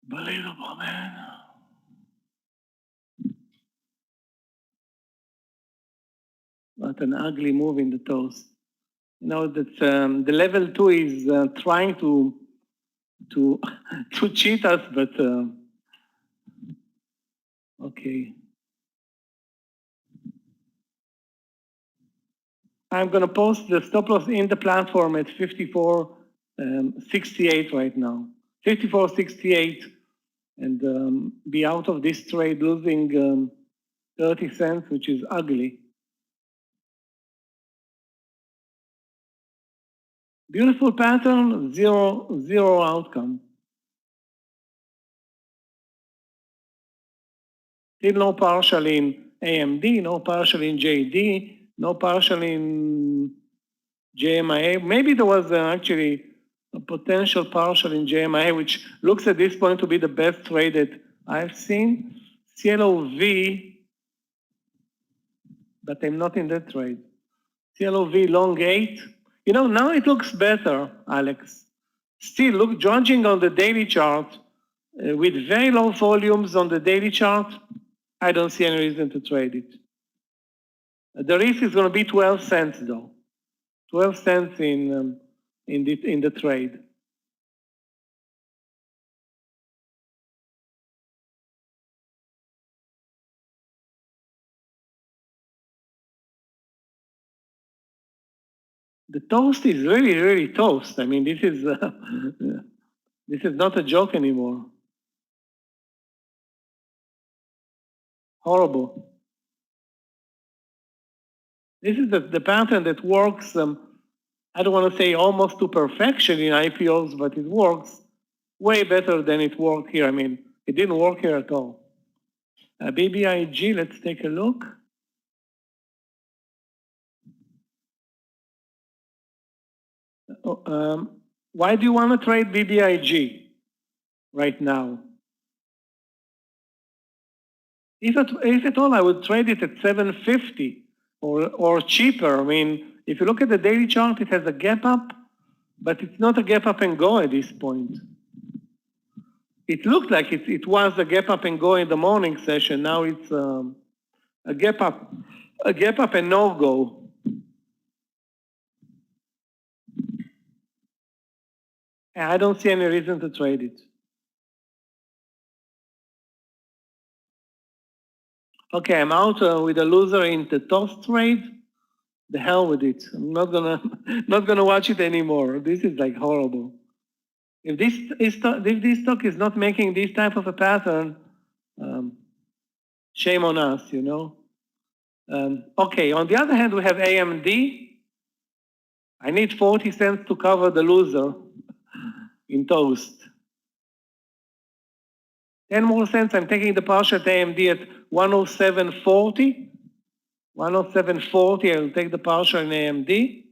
Unbelievable, man. What an ugly move in the toast. You know that the level 2 is trying to cheat us, but okay. I'm going to post the stop loss in the platform at 54.68 right now. 54.68, and be out of this trade losing 30 cents, which is ugly. Beautiful pattern, zero outcome. Still no partial in AMD, no partial in JD, no partial in JMIA. Maybe there was actually a potential partial in JMIA, which looks at this point to be the best trade that I've seen. CLOV, but I'm not in that trade. CLOV long 8. You know, now it looks better, Alex. Still, look, judging on the daily chart, with very low volumes on the daily chart, I don't see any reason to trade it. The risk is going to be 12 cents, though. 12 cents in the trade. The toast is really, really toast. I mean, this is not a joke anymore. Horrible. This is the pattern that works, I don't want to say almost to perfection in IPOs, but it works way better than it worked here. I mean, it didn't work here at all. BBIG, let's take a look. Why do you want to trade BBIG right now? If at all, I would trade it at 750 or cheaper. I mean, if you look at the daily chart, it has a gap up, but it's not a gap up and go at this point. It looked like it was a gap up and go in the morning session. Now it's a gap up and no go. And I don't see any reason to trade it. Okay, I'm out with a loser in the toss trade. The hell with it. I'm not gonna watch it anymore. This is like horrible. If this stock is not making this type of a pattern, shame on us, you know. Okay, on the other hand, we have AMD. I need 40 cents to cover the loser in toast. 10 more cents, I'm taking the partial at AMD at 107.40. 107.40, I'll take the partial in AMD.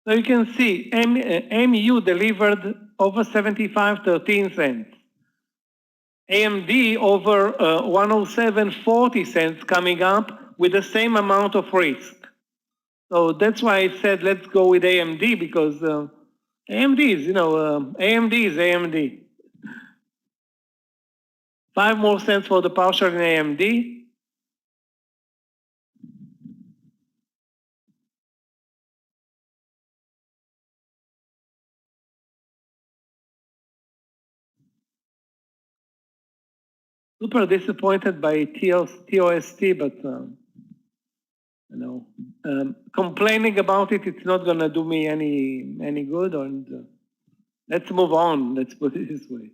So you can see MU delivered over 75.13 cents. AMD over 107.40 cents coming up with the same amount of risk. So that's why I said let's go with AMD because AMD is, you know, AMD is AMD. 5 more cents for the partial in AMD. Super disappointed by TOST, but you know, complaining about it, it's not gonna do me any good. And let's move on. Let's put it this way.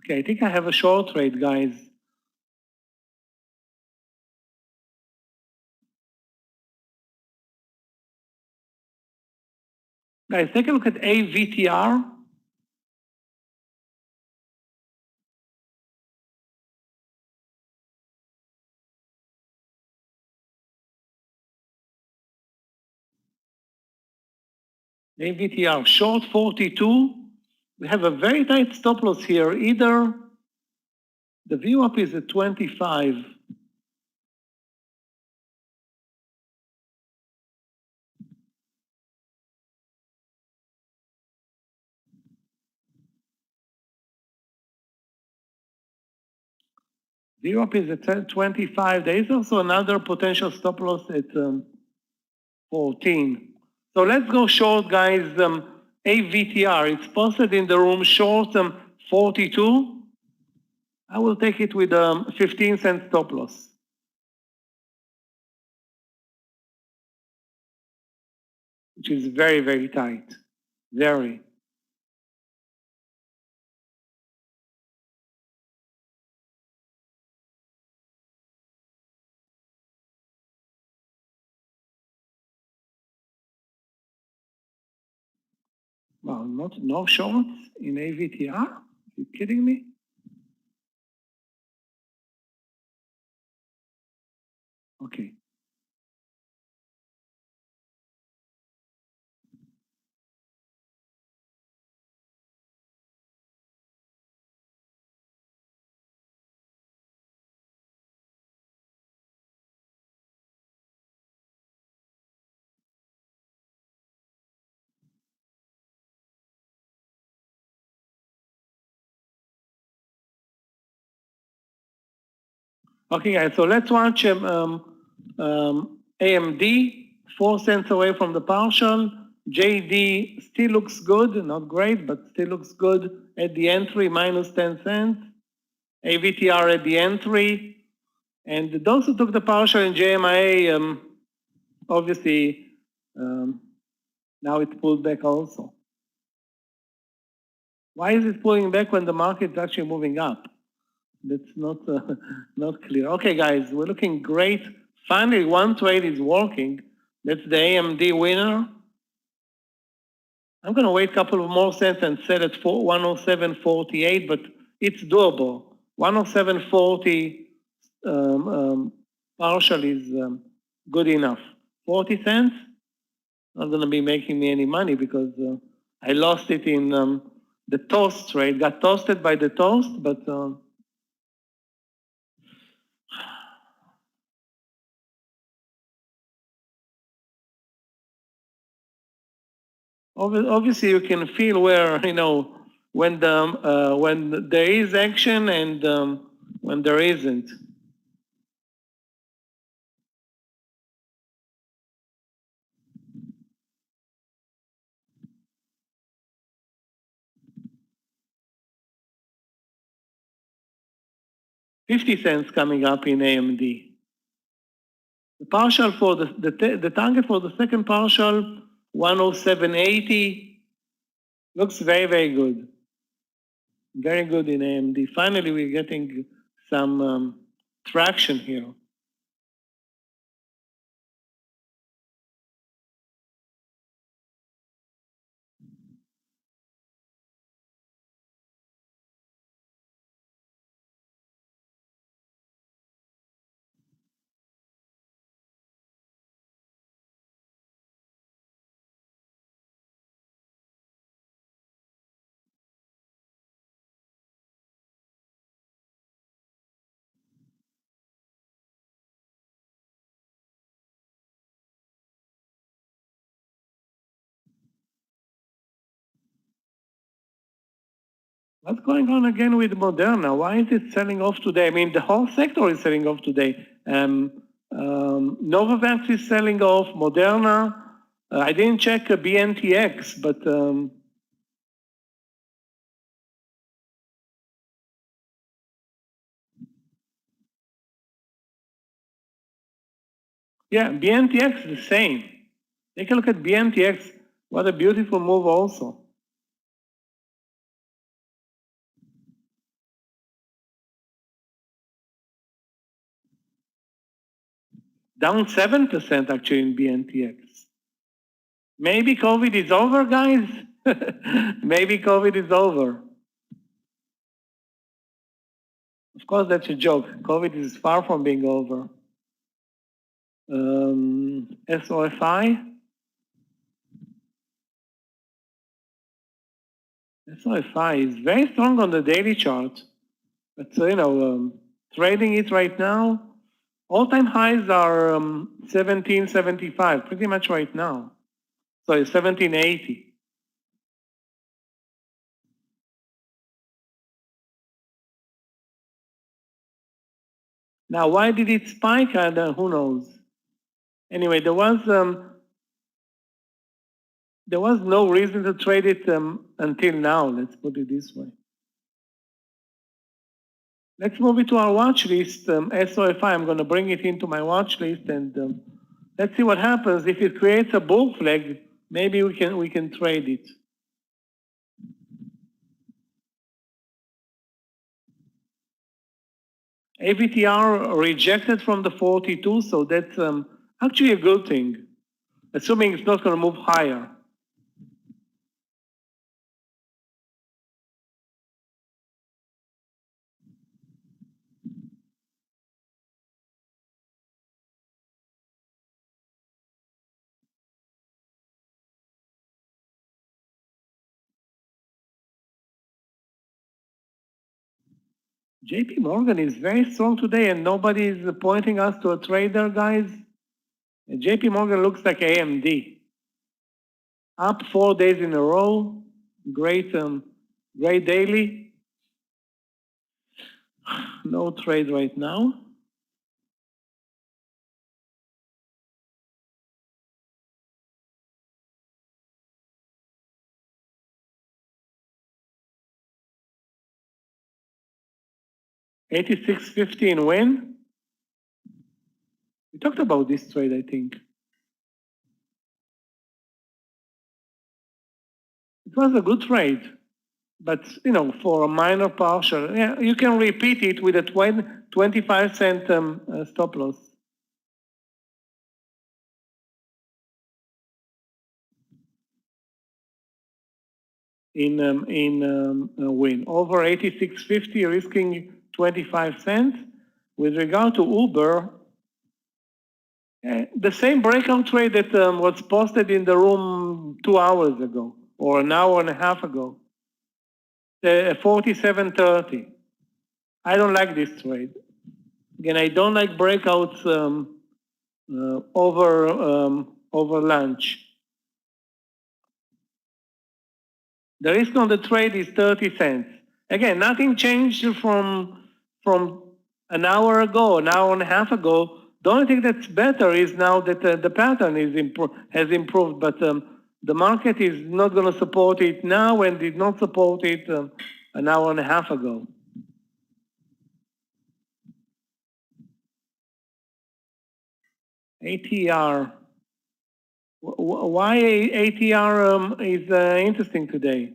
Okay, I think I have a short trade, guys. Guys, take a look at AVTR. AVTR, short 42. We have a very tight stop loss here. Either the view up is at 25. View up is at 25. There is also another potential stop loss at 14. So let's go short, guys. AVTR, it's posted in the room, short 42. I will take it with 15-cent stop loss. Which is very, very tight. Very. Well, no shorts in AVTR? Are you kidding me? Okay. Okay, guys, so let's watch AMD, 4 cents away from the partial. JD still looks good, not great, but still looks good at the entry, minus 10 cents. AVTR at the entry. And those who took the partial in JMIA, obviously, now it pulled back also. Why is it pulling back when the market is actually moving up? That's not not clear. Okay, guys, we're looking great. Finally, one trade is working. That's the AMD winner. I'm going to wait a couple of more cents and sell it for 107.48, but it's doable. 107.40 partial is good enough. 40 cents, not going to be making me any money because I lost it in the toast trade. Got toasted by the toast, but obviously you can feel where, you know, when there is action and when there isn't. $0.50 coming up in AMD. The partial for the target for the second partial, 107.80, looks very, very good. Very good in AMD. Finally, we're getting some traction here. What's going on again with Moderna? Why is it selling off today? I mean, the whole sector is selling off today. Novavax is selling off, Moderna. I didn't check BNTX, but yeah, BNTX is the same. Take a look at BNTX. What a beautiful move also. Down 7% actually in BNTX. Maybe COVID is over, guys? Maybe COVID is over. Of course, that's a joke. COVID is far from being over. SOFI. SOFI is very strong on the daily chart. But, you know, trading it right now, all-time highs are 1775, pretty much right now. So it's 1780. Now, why did it spike? Who knows? Anyway, there was no reason to trade it until now. Let's put it this way. Let's move it to our watch list. SOFI, I'm going to bring it into my watch list, and let's see what happens. If it creates a bull flag, maybe we can trade it. AVTR rejected from the 42, so that's actually a good thing, assuming it's not going to move higher. JP Morgan is very strong today, and nobody is pointing us to a trader, guys. JP Morgan looks like AMD. Up 4 days in a row. Great, great daily. No trade right now. 86.50 in win. We talked about this trade, I think. It was a good trade, but for a minor partial, yeah, you can repeat it with a 25-cent stop loss. In a win over 86.50, risking 25 cents. With regard to Uber, the same breakout trade that was posted in the room 2 hours ago or an hour and a half ago, 47.30. I don't like this trade. Again, I don't like breakouts over lunch. The risk on the trade is 30 cents. Again, nothing changed from an hour ago, an hour and a half ago. The only thing that's better is now that the pattern has improved, but the market is not going to support it now and did not support it an hour and a half ago. ATR. Why ATR is interesting today?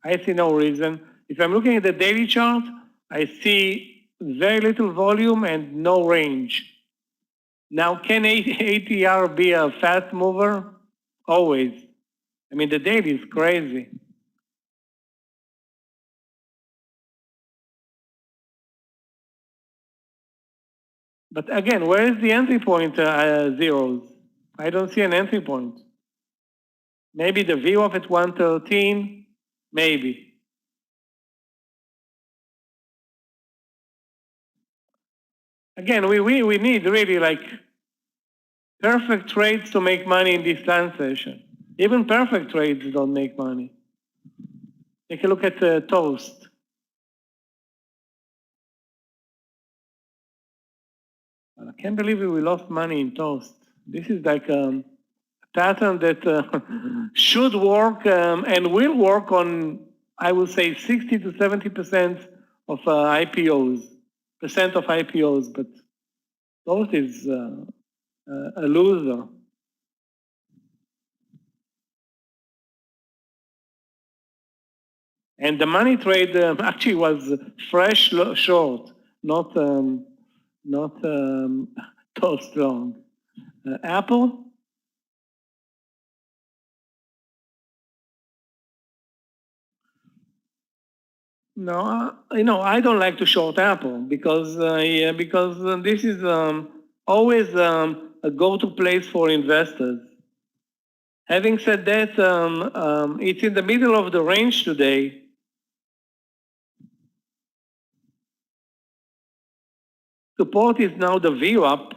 I see no reason. If I'm looking at the daily chart, I see very little volume and no range. Now, can ATR be a fast mover? Always. I mean, the daily is crazy. But again, where is the entry point zeros? I don't see an entry point. Maybe the VWAP at 113, maybe. Again, we need really like perfect trades to make money in this land session. Even perfect trades don't make money. Take a look at Toast. I can't believe we lost money in Toast. This is like a pattern that should work and will work on, I would say, 60 to 70% of IPOs, but Toast is a loser. And the money trade actually was fresh short, not Toast long. Apple. No, I don't like to short Apple because this is always a go-to place for investors. Having said that, it's in the middle of the range today. Support is now the VWAP,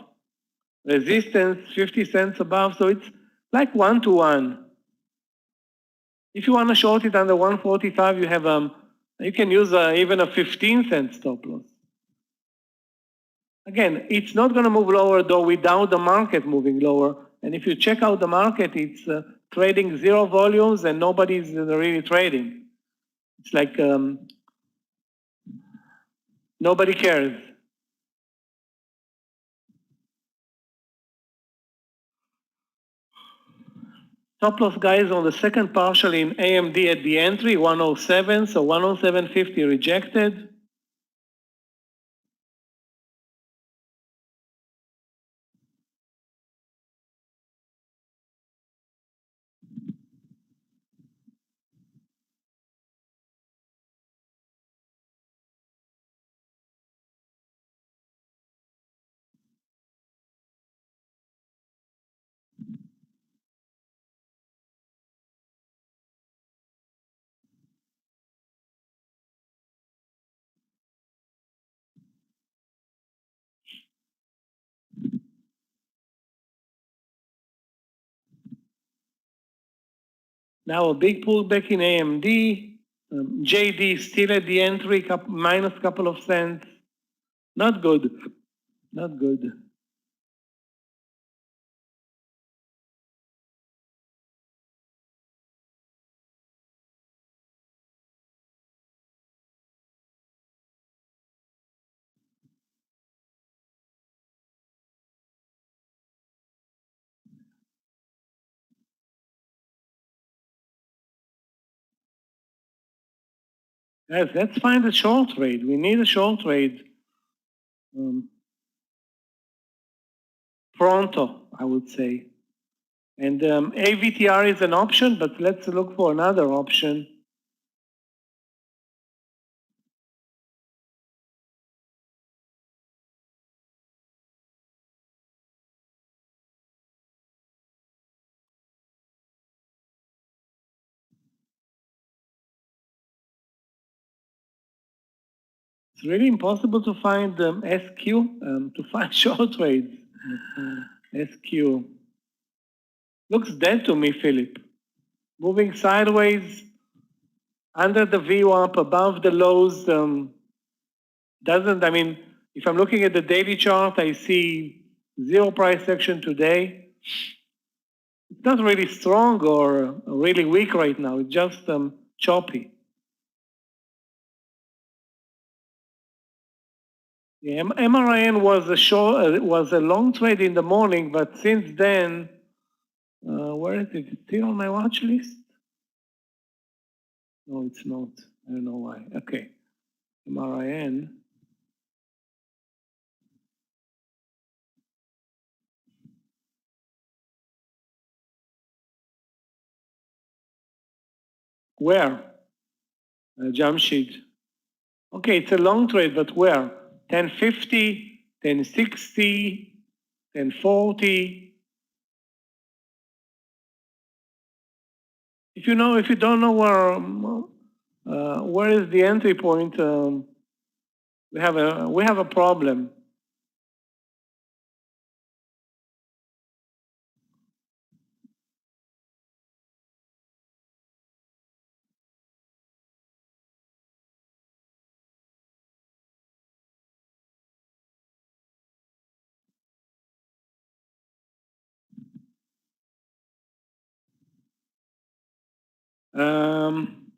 resistance 50 cents above, so it's like 1-to-1. If you want to short it under 145, you have you can use even a 15-cent stop loss. Again, it's not going to move lower though without the market moving lower. And if you check out the market, it's trading zero volumes and nobody's really trading. It's like nobody cares. Stop loss guys on the second partial in AMD at the entry, 107, so 107.50 rejected. Now a big pullback in AMD. JD still at the entry, minus couple of cents. Not good. Not good. Yes, let's find a short trade. We need a short trade. Pronto, I would say. And AVTR is an option, but let's look for another option. It's really impossible to find SQ, to find short trades. SQ. Looks dead to me, Philip. Moving sideways, under the VWAP, above the lows, doesn't, I mean, if I'm looking at the daily chart, I see zero price action today. It's not really strong or really weak right now. It's just choppy. Yeah, MRIN was a short, was a long trade in the morning, but since then, where is it? It's still on my watch list? No, it's not. I don't know why. Okay, MRIN. Where? Jamshid. Okay, it's a long trade, but where? 1050, 1060, 1040. If you don't know where is the entry point, we have a problem.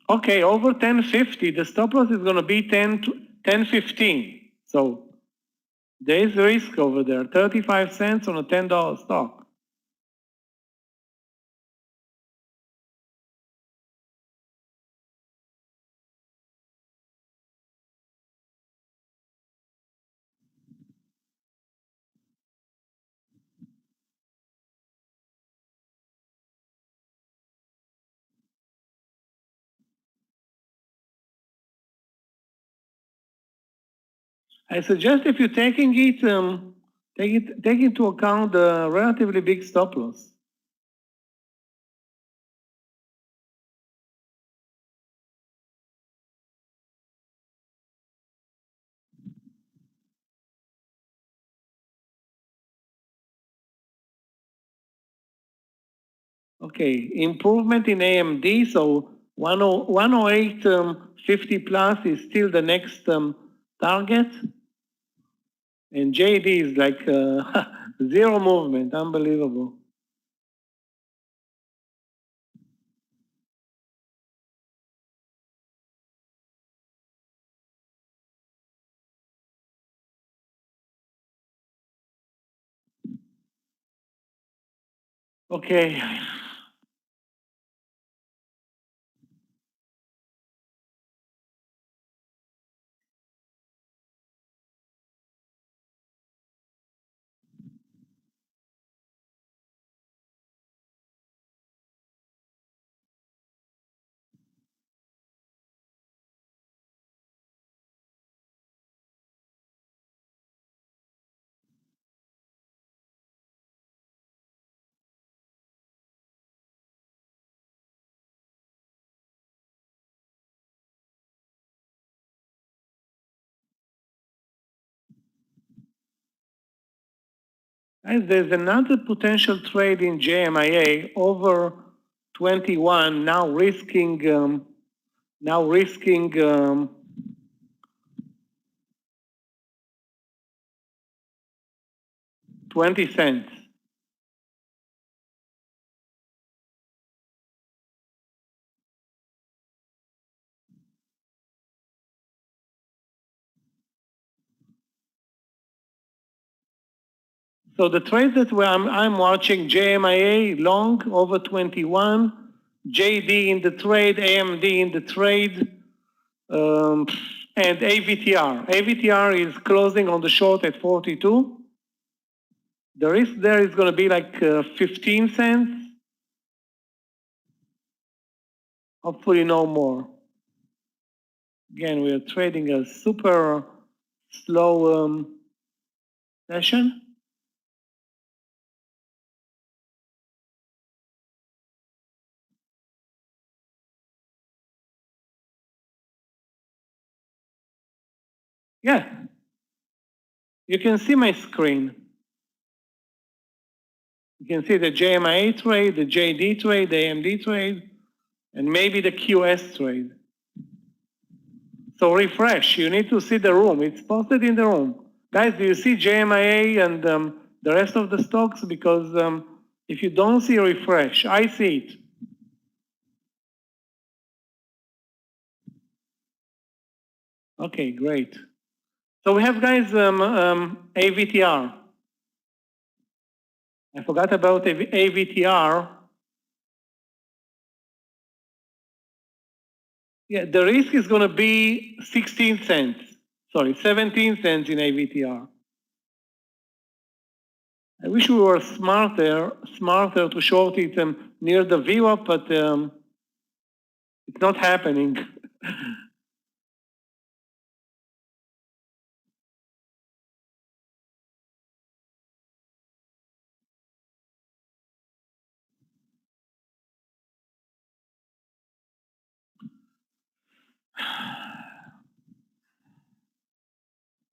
Okay, over 1050, the stop loss is going to be 1015. So there is risk over there. 35 cents on a $10 stock. I suggest if you're taking it, take into account the relatively big stop loss. Okay, improvement in AMD, so 108.50 plus is still the next target. And JD is like zero movement, unbelievable. Okay. Guys, there's another potential trade in JMIA over 21, now risking 20 cents. So the trades that I'm watching, JMIA long over 21, JD in the trade, AMD in the trade. and AVTR. AVTR is closing on the short at 42. The risk there is going to be like 15 cents. Hopefully no more. Again, we are trading a super slow session. Yeah, you can see my screen. You can see the JMIA trade, the JD trade, the AMD trade, and maybe the QS trade. So refresh, you need to see the room. It's posted in the room. Guys, do you see JMIA and the rest of the stocks? Because if you don't see refresh, I see it. Okay, great. So we have, guys, AVTR. I forgot about AVTR. Yeah, the risk is going to be 16 cents. Sorry, 17 cents in AVTR. I wish we were smarter to short it near the VWAP, but it's not happening.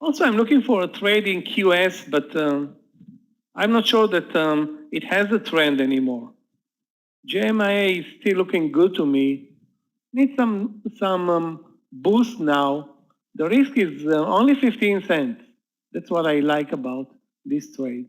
Also, I'm looking for a trade in QS, but I'm not sure that it has a trend anymore. JMIA is still looking good to me. Need some boost now. The risk is only 15 cents. That's what I like about this trade.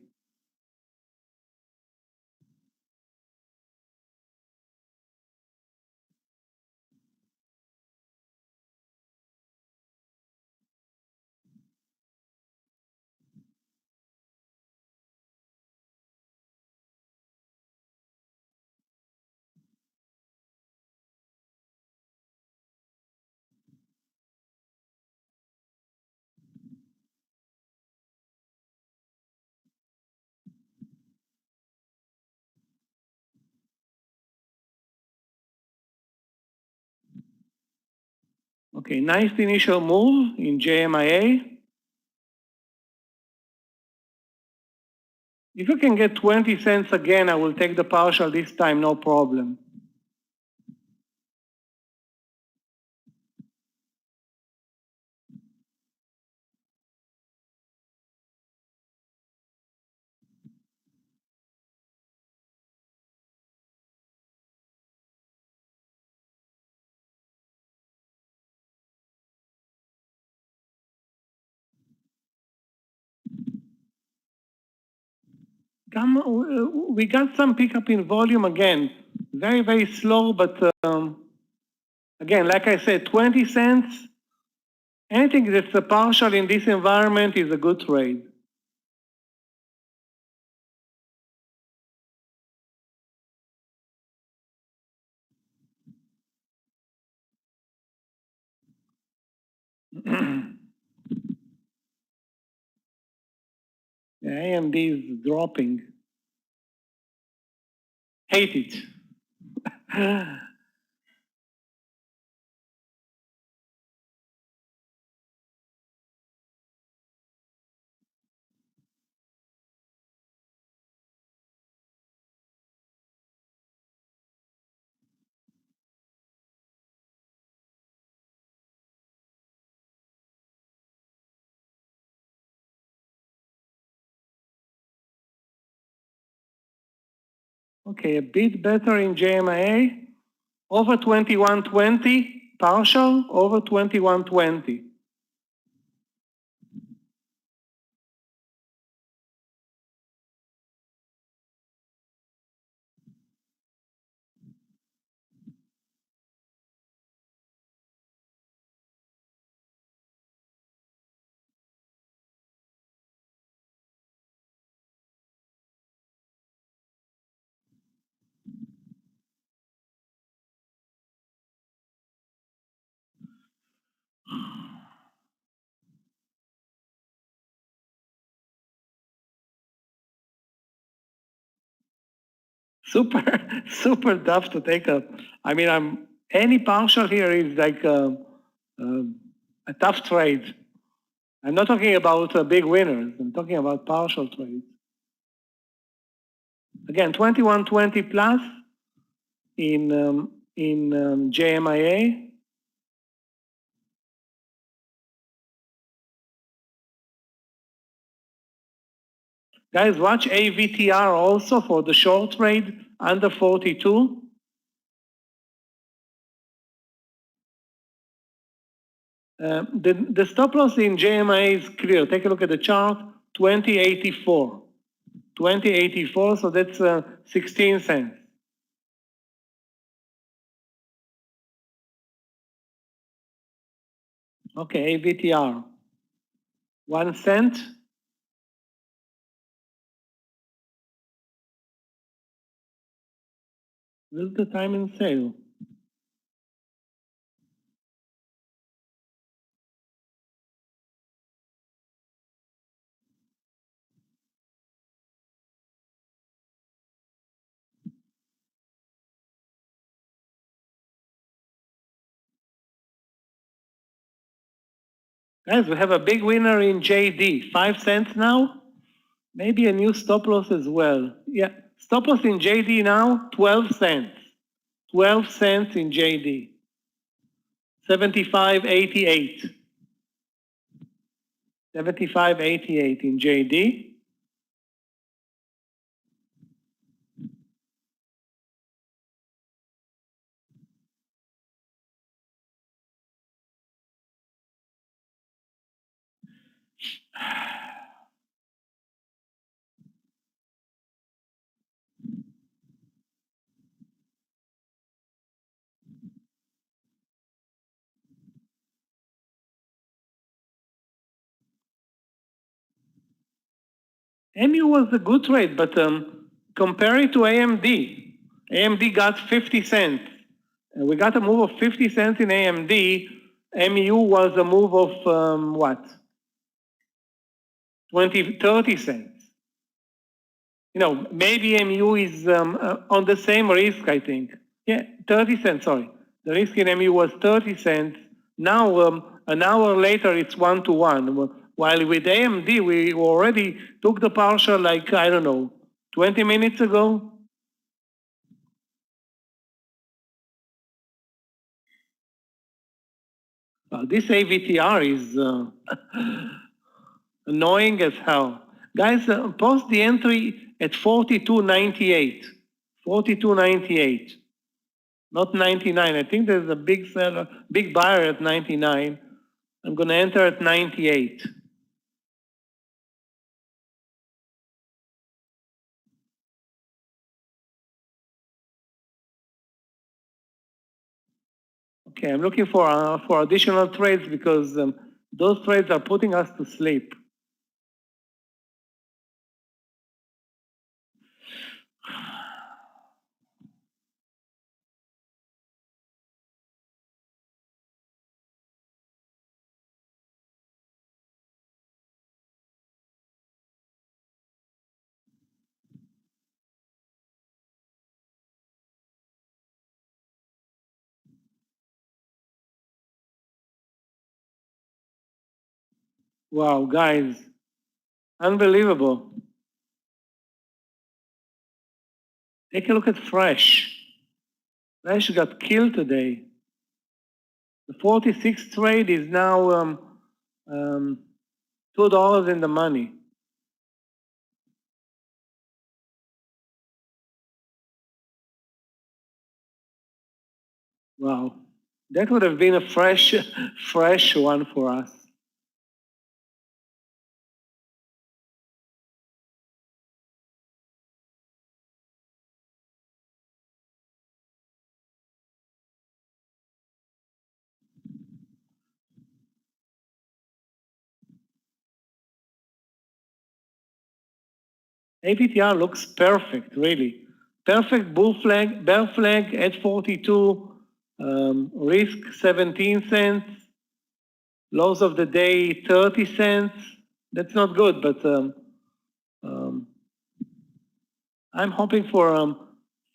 Okay, nice initial move in JMIA. If you can get 20 cents again, I will take the partial this time, no problem. We got some pickup in volume again. Very, very slow, but again, like I said, 20 cents. Anything that's a partial in this environment is a good trade. The AMD is dropping. Hate it. Okay, a bit better in JMIA. Over 21.20, partial, over 21.20. super tough to take a. I mean, any partial here is like a tough trade. I'm not talking about big winners. I'm talking about partial trades. Again, 2120 plus in JMIA. Guys, watch AVTR also for the short trade under 42. The stop loss in JMIA is clear. Take a look at the chart, 2084. 2084, so that's 16 cents. Okay, AVTR, 1 cent. This is the time in sale. Guys, we have a big winner in JD, 5 cents now. Maybe a new stop loss as well. Yeah, stop loss in JD now, 12 cents. 12 cents in JD. 75.88. 75.88 in JD. MU was a good trade, but compare it to AMD. AMD got 50 cents. And we got a move of 50 cents in AMD. MU was a move of what? 30 cents. You know, maybe MU is on the same risk, I think. Yeah, 30 cents, sorry. The risk in MU was 30 cents. Now, an hour later, it's 1-to-1. While with AMD, we already took the partial, like, I don't know, 20 minutes ago. This AVTR is annoying as hell. Guys, post the entry at 42.98. 42.98. Not 99. I think there's a big seller, big buyer at 99. I'm going to enter at 98. Okay, I'm looking for additional trades because those trades are putting us to sleep. Wow, guys, unbelievable. Take a look at Fresh. Fresh got killed today. The 46 trade is now $2 in the money. Wow, that would have been a fresh one for us. AVTR looks perfect, really. Perfect bull flag, bear flag at 42, risk 17 cents, lows of the day 30 cents. That's not good, but I'm hoping for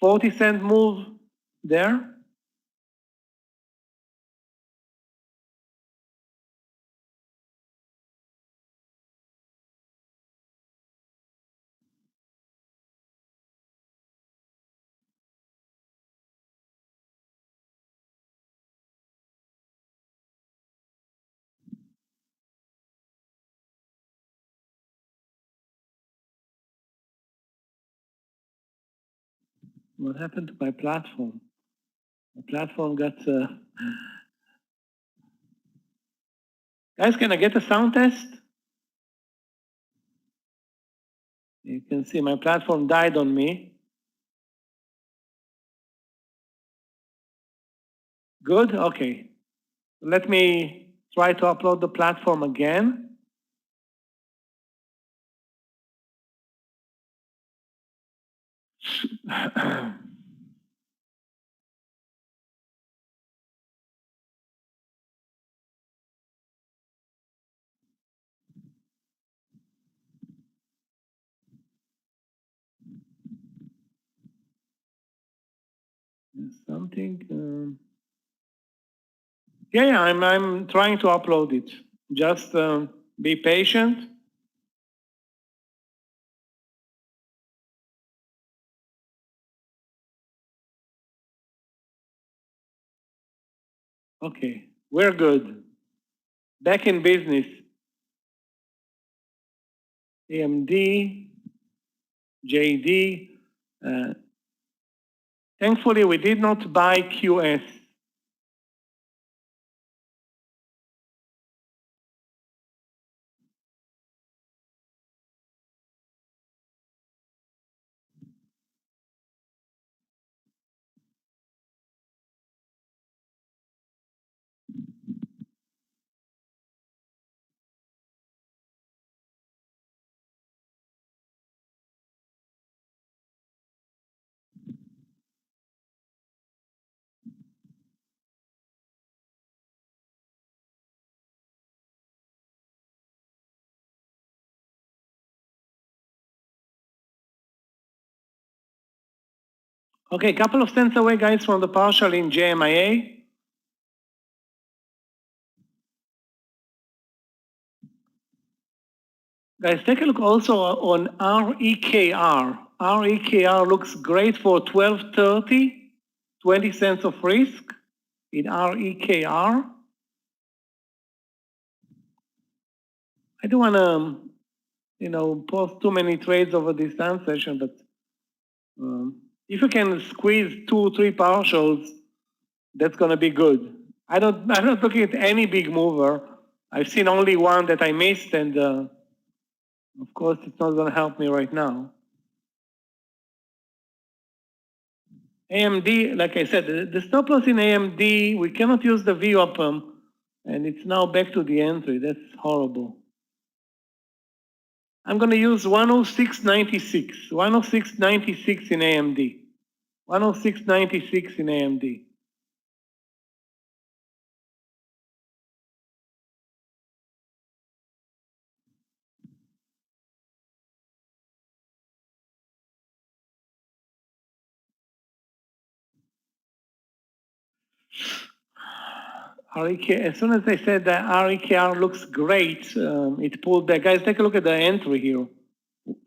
40-cent move there. What happened to my platform? My platform got... Guys, can I get a sound test? You can see my platform died on me. Good, okay. Let me try to upload the platform again. Something. Yeah, I'm trying to upload it. Just be patient. Okay, we're good. Back in business. AMD, JD. Thankfully, we did not buy QS. Okay, a couple of cents away, guys, from the partial in JMIA. Guys, take a look also on REKR. REKR looks great for 1230, 20 cents of risk in REKR. I don't want to, post too many trades over this time session, but if you can squeeze 2 or 3 partials, that's going to be good. I'm not looking at any big mover. I've seen only one that I missed, and of course, it's not going to help me right now. AMD, like I said, the stop loss in AMD, we cannot use the VWAP, and it's now back to the entry. That's horrible. I'm going to use 106.96. 106.96 in AMD. 106.96 in AMD. As soon as I said that REKR looks great, it pulled back. Guys, take a look at the entry here.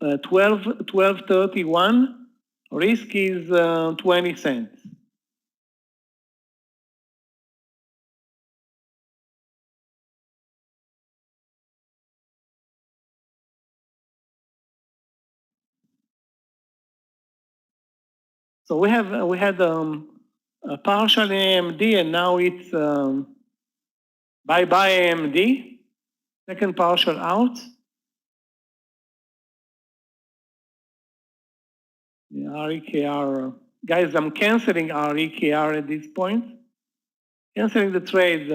12.31, risk is 20 cents. So we had a partial AMD, and now it's bye-bye AMD. Second partial out. Yeah, REKR. Guys, I'm canceling REKR at this point. Canceling the trade.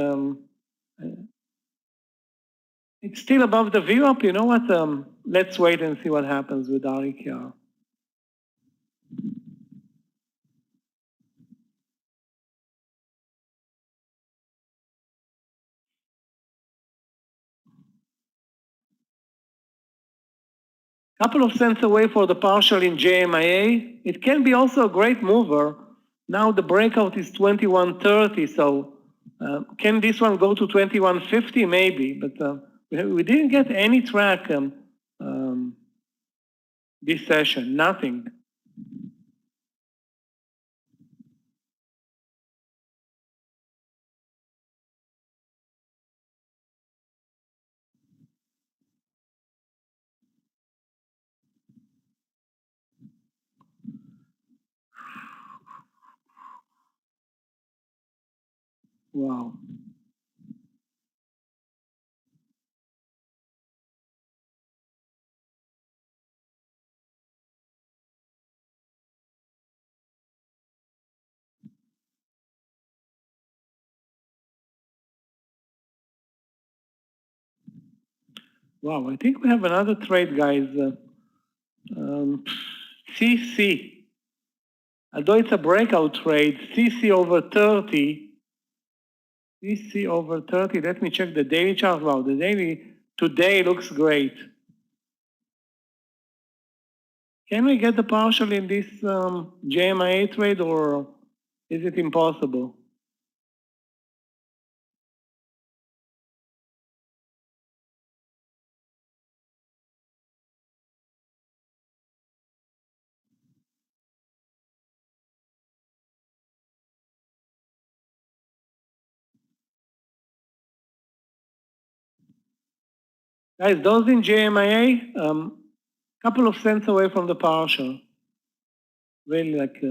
It's still above the VWAP. You know what? Let's wait and see what happens with REKR. Couple of cents away for the partial in JMIA. It can be also a great mover. Now the breakout is 21.30, so can this one go to 21.50? Maybe, but we didn't get any track this session, nothing. Wow. Wow, I think we have another trade, guys. CC. Although it's a breakout trade, CC over 30. CC over 30. Let me check the daily chart. Wow, the daily today looks great. Can we get the partial in this JMIA trade, or is it impossible? Guys, those in JMIA, couple of cents away from the partial. Really like...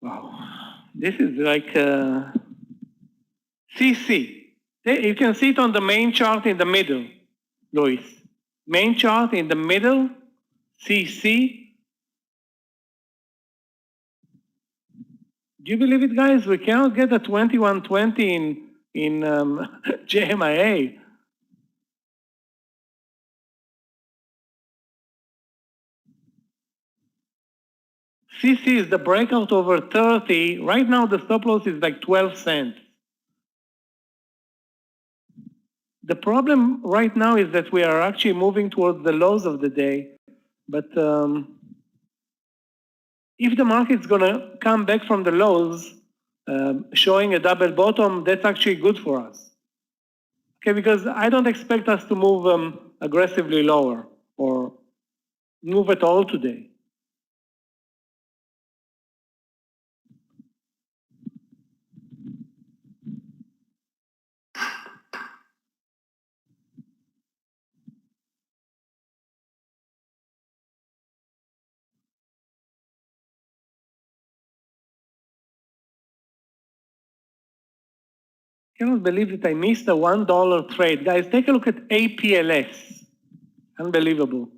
Wow, this is like CC. You can see it on the main chart in the middle, Luis. Main chart in the middle, CC. Do you believe it, guys? We cannot get a 2120 in JMIA. CC is the breakout over 30. Right now, the stop loss is like 12 cents. The problem right now is that we are actually moving towards the lows of the day. But if the market's going to come back from the lows, showing a double bottom, that's actually good for us. Okay, because I don't expect us to move aggressively lower or move at all today. I cannot believe that I missed a $1 trade. Guys, take a look at APLS. Unbelievable.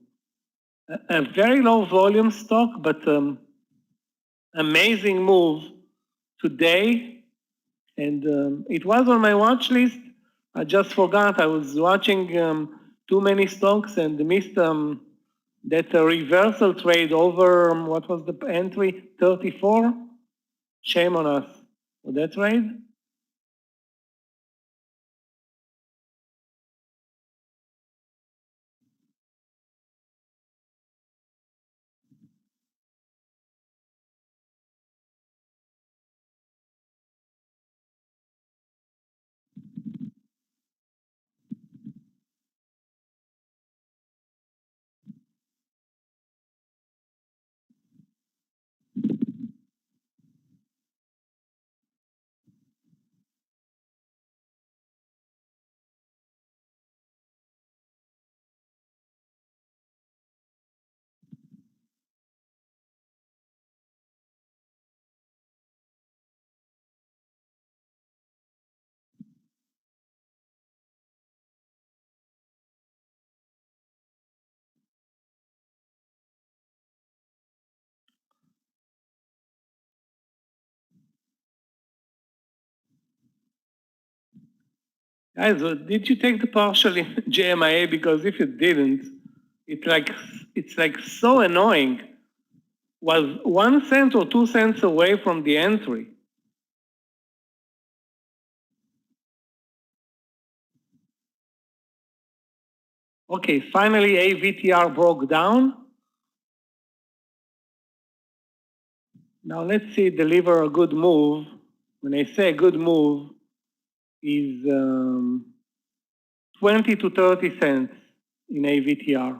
A very low volume stock, but amazing move today. And it was on my watch list. I just forgot. I was watching too many stocks and missed that reversal trade over, what was the entry? 34? Shame on us for that trade. Guys, did you take the partial in GMIA? Because if you didn't, it's like so annoying. Was 1 cent or 2 cents away from the entry. Okay, finally AVTR broke down. Now let's see it deliver a good move. When I say a good move, is 20 to 30 cents in AVTR.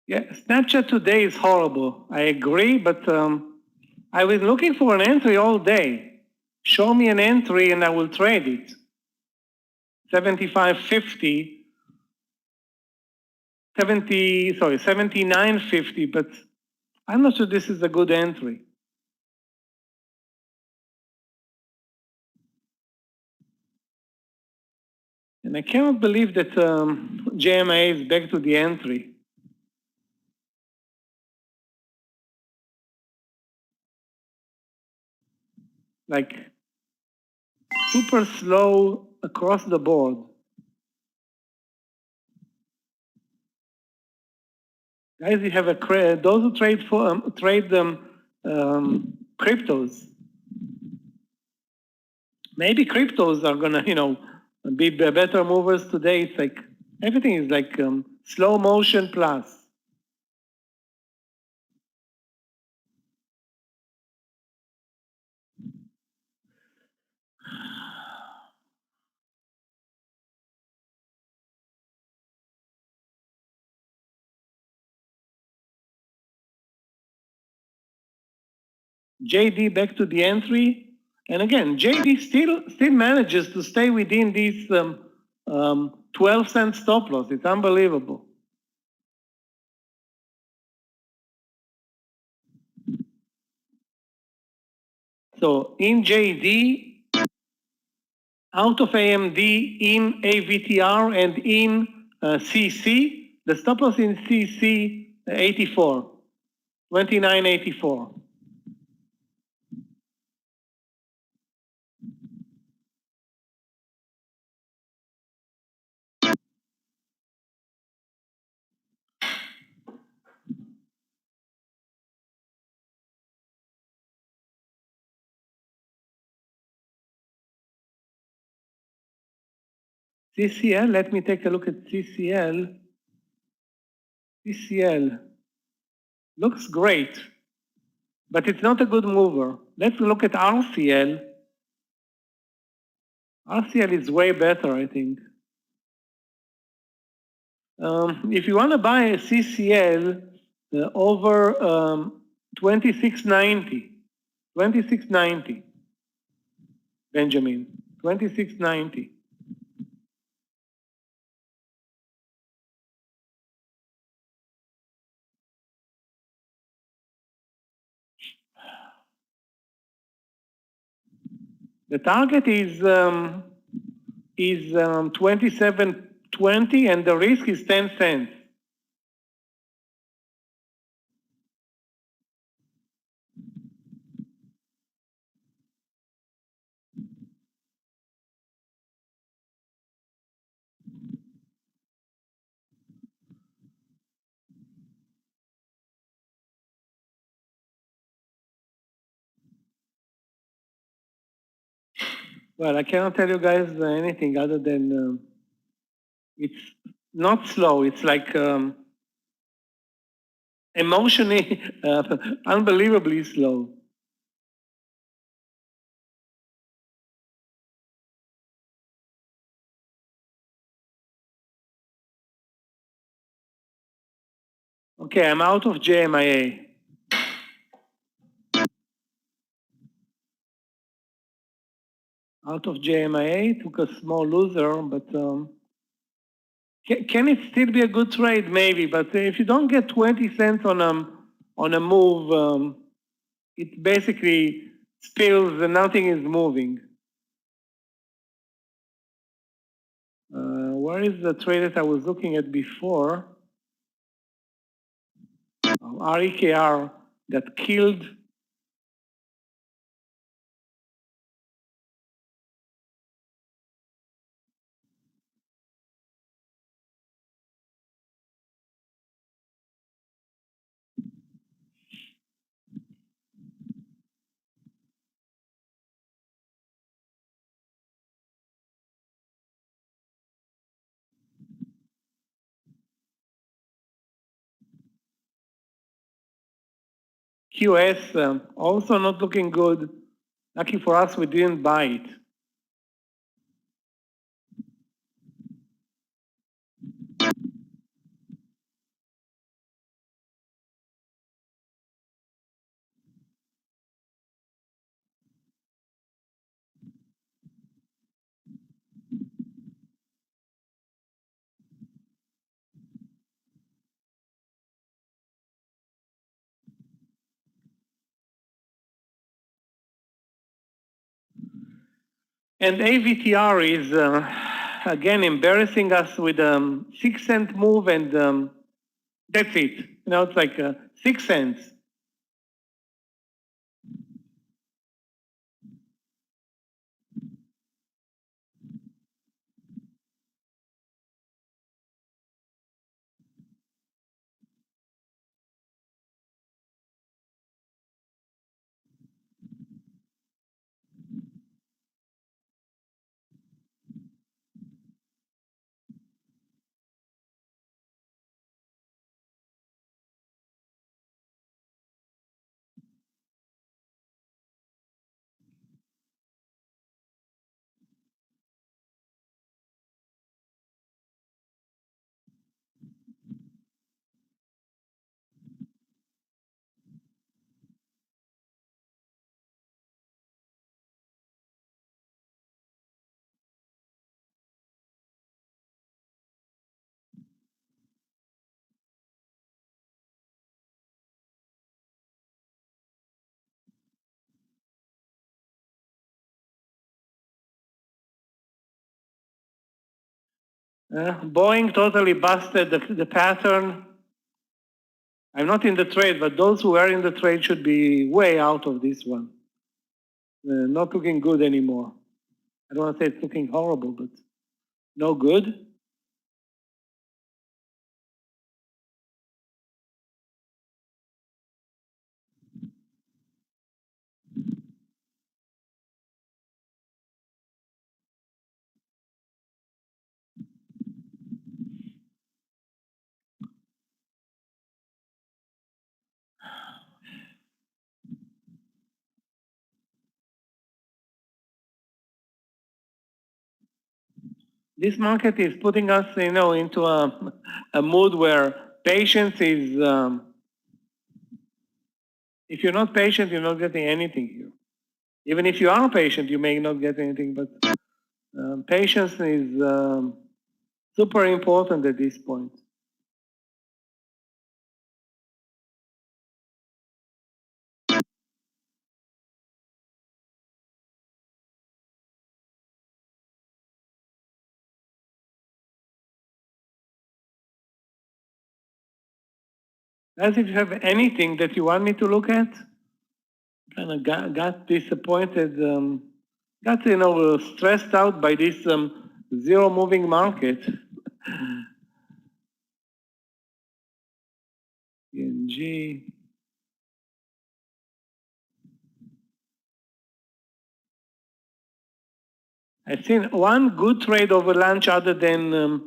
Yeah, Snapchat today is horrible. I agree, but I was looking for an entry all day. Show me an entry and I will trade it. 75.50, 79.50, but I'm not sure this is a good entry. And I cannot believe that JMA is back to the entry. Like super slow across the board. Guys, you have a those who trade cryptos. Maybe cryptos are gonna, be better movers today. It's like everything is like slow motion plus. JD back to the entry. And again, JD still manages to stay within these 12-cent stop loss. It's unbelievable. So in JD, out of AMD, in AVTR, and in CC, the stop loss in CC 84, 29.84. CCL, let me take a look at CCL. CCL looks great, but it's not a good mover. Let's look at RCL. RCL is way better, I think. If you want to buy a CCL over 2690, Benjamin, 2690. The target is 27.20 and the risk is 10 cents. Well, I cannot tell you guys anything other than it's not slow. It's like emotionally unbelievably slow. Okay, I'm out of JMIA. Out of JMIA, took a small loser, but can it still be a good trade? Maybe, but if you don't get 20 cents on a move, it basically spills and nothing is moving. Where is the trade that I was looking at before? REKR that killed. QS also not looking good. Lucky for us, we didn't buy it. And AVTR is again embarrassing us with 6 cent move, and that's it. You know, it's like 6 cents. Boeing totally busted the pattern. I'm not in the trade, but those who are in the trade should be way out of this one. Not looking good anymore. I don't want to say it's looking horrible, but no good. This market is putting us, you know, into a mood where patience is, if you're not patient, you're not getting anything here. Even if you are patient, you may not get anything, but patience is super important at this point. As if you have anything that you want me to look at, kind of got disappointed, got, you know, stressed out by this zero moving market. PNG. I've seen one good trade over lunch other than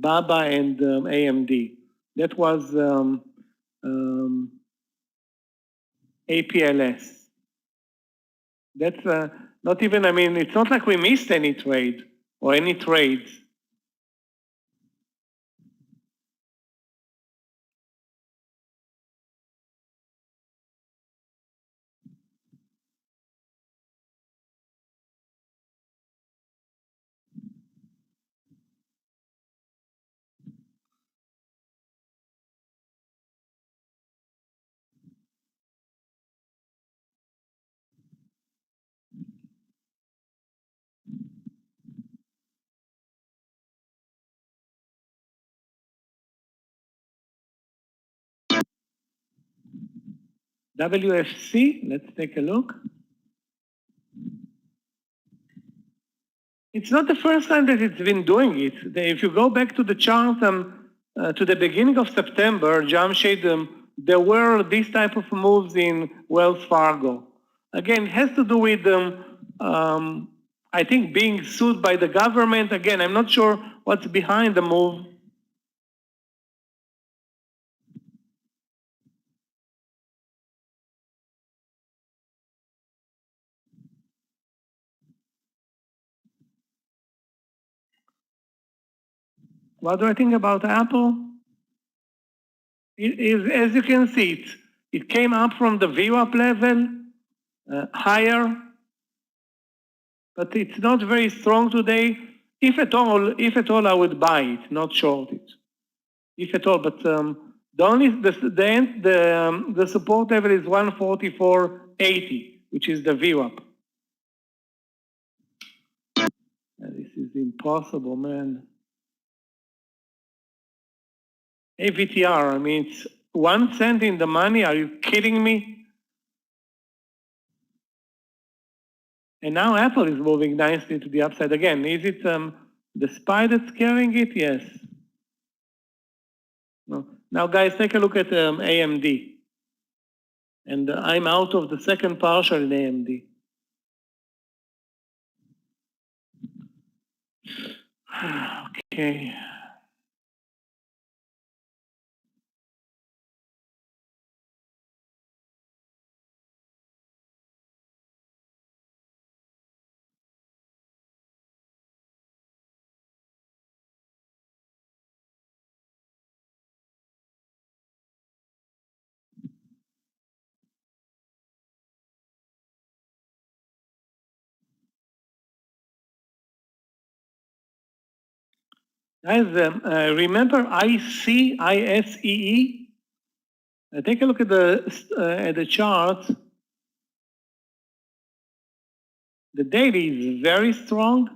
Baba and AMD. That was APLS. That's not even, I mean, it's not like we missed any trade or any trades. WFC, let's take a look. It's not the first time that it's been doing it. If you go back to the chart to the beginning of September, Jamshid, there were these type of moves in Wells Fargo. Again, it has to do with, I think, being sued by the government. Again, I'm not sure what's behind the move. What do I think about Apple? It is, as you can see, it came up from the VWAP level, higher, but it's not very strong today. If at all, I would buy it, not short it. If at all, but the support level is 144.80, which is the VWAP. This is impossible, man. AVTR, I mean, it's 1 cent in the money. Are you kidding me? And now Apple is moving nicely to the upside again. Is it the SPY that's carrying it? Yes. No. Now, guys, take a look at AMD. And I'm out of the second partial in AMD. Okay. Guys, remember ICE? Take a look at the chart. The daily is very strong.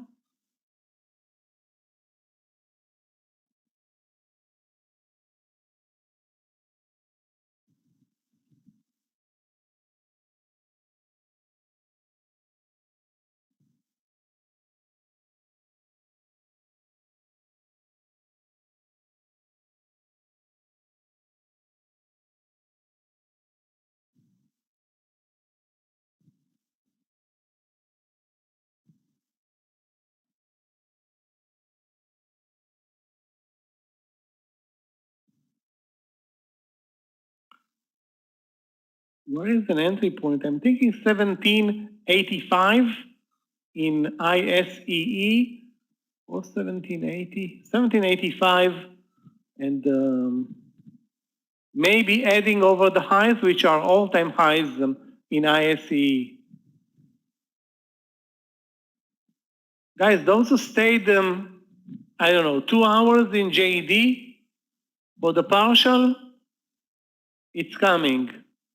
Where is an entry point? I'm thinking 1785 in ISEE or 1780, 1785, and maybe adding over the highs, which are all-time highs in ISEE. Guys, those who stayed, I don't know, 2 hours in JD for the partial, it's coming.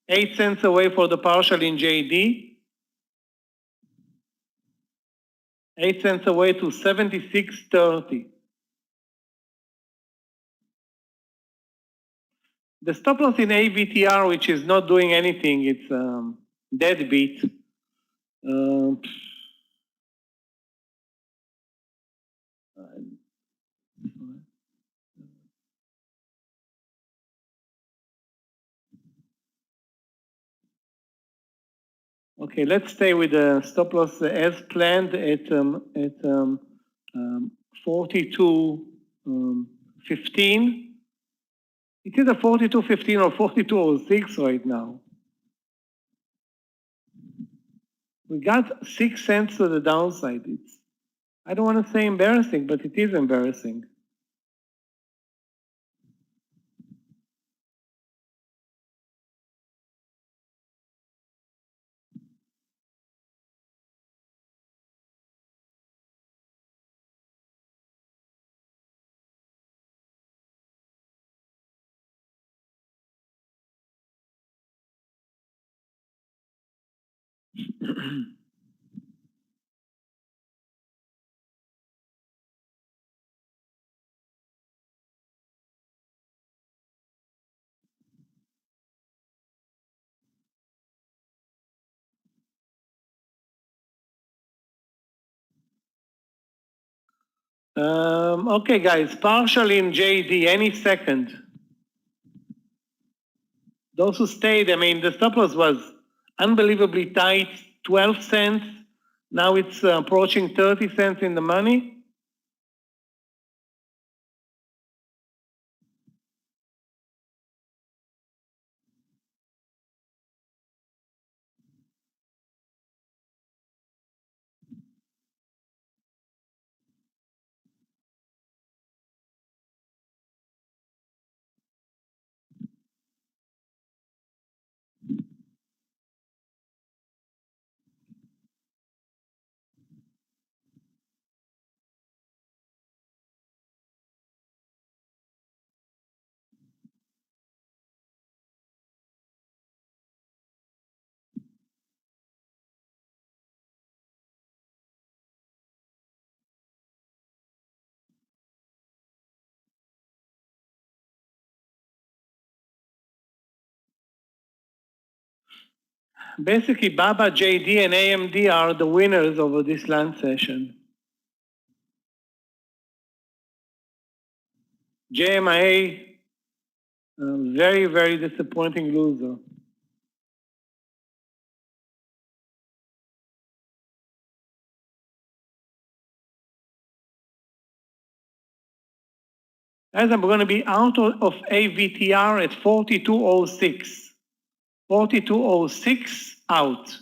8 cents away for the partial in JD. 8 cents away to 76.30. The stop loss in AVTR, which is not doing anything, it's deadbeat. Okay, let's stay with the stop loss as planned at 42.15. It is a 42.15 or 42.06 right now. We got 6 cents to the downside. I don't want to say embarrassing, but it is embarrassing. Okay, guys, partial in JD any second. Those who stayed, I mean, the stop loss was unbelievably tight, 12 cents. Now it's approaching 30 cents in the money. Basically, BABA, JD, and AMD are the winners over this land session. JMIA, very, very disappointing loser. As I'm going to be out of AVTR at 42.06. 42.06 out.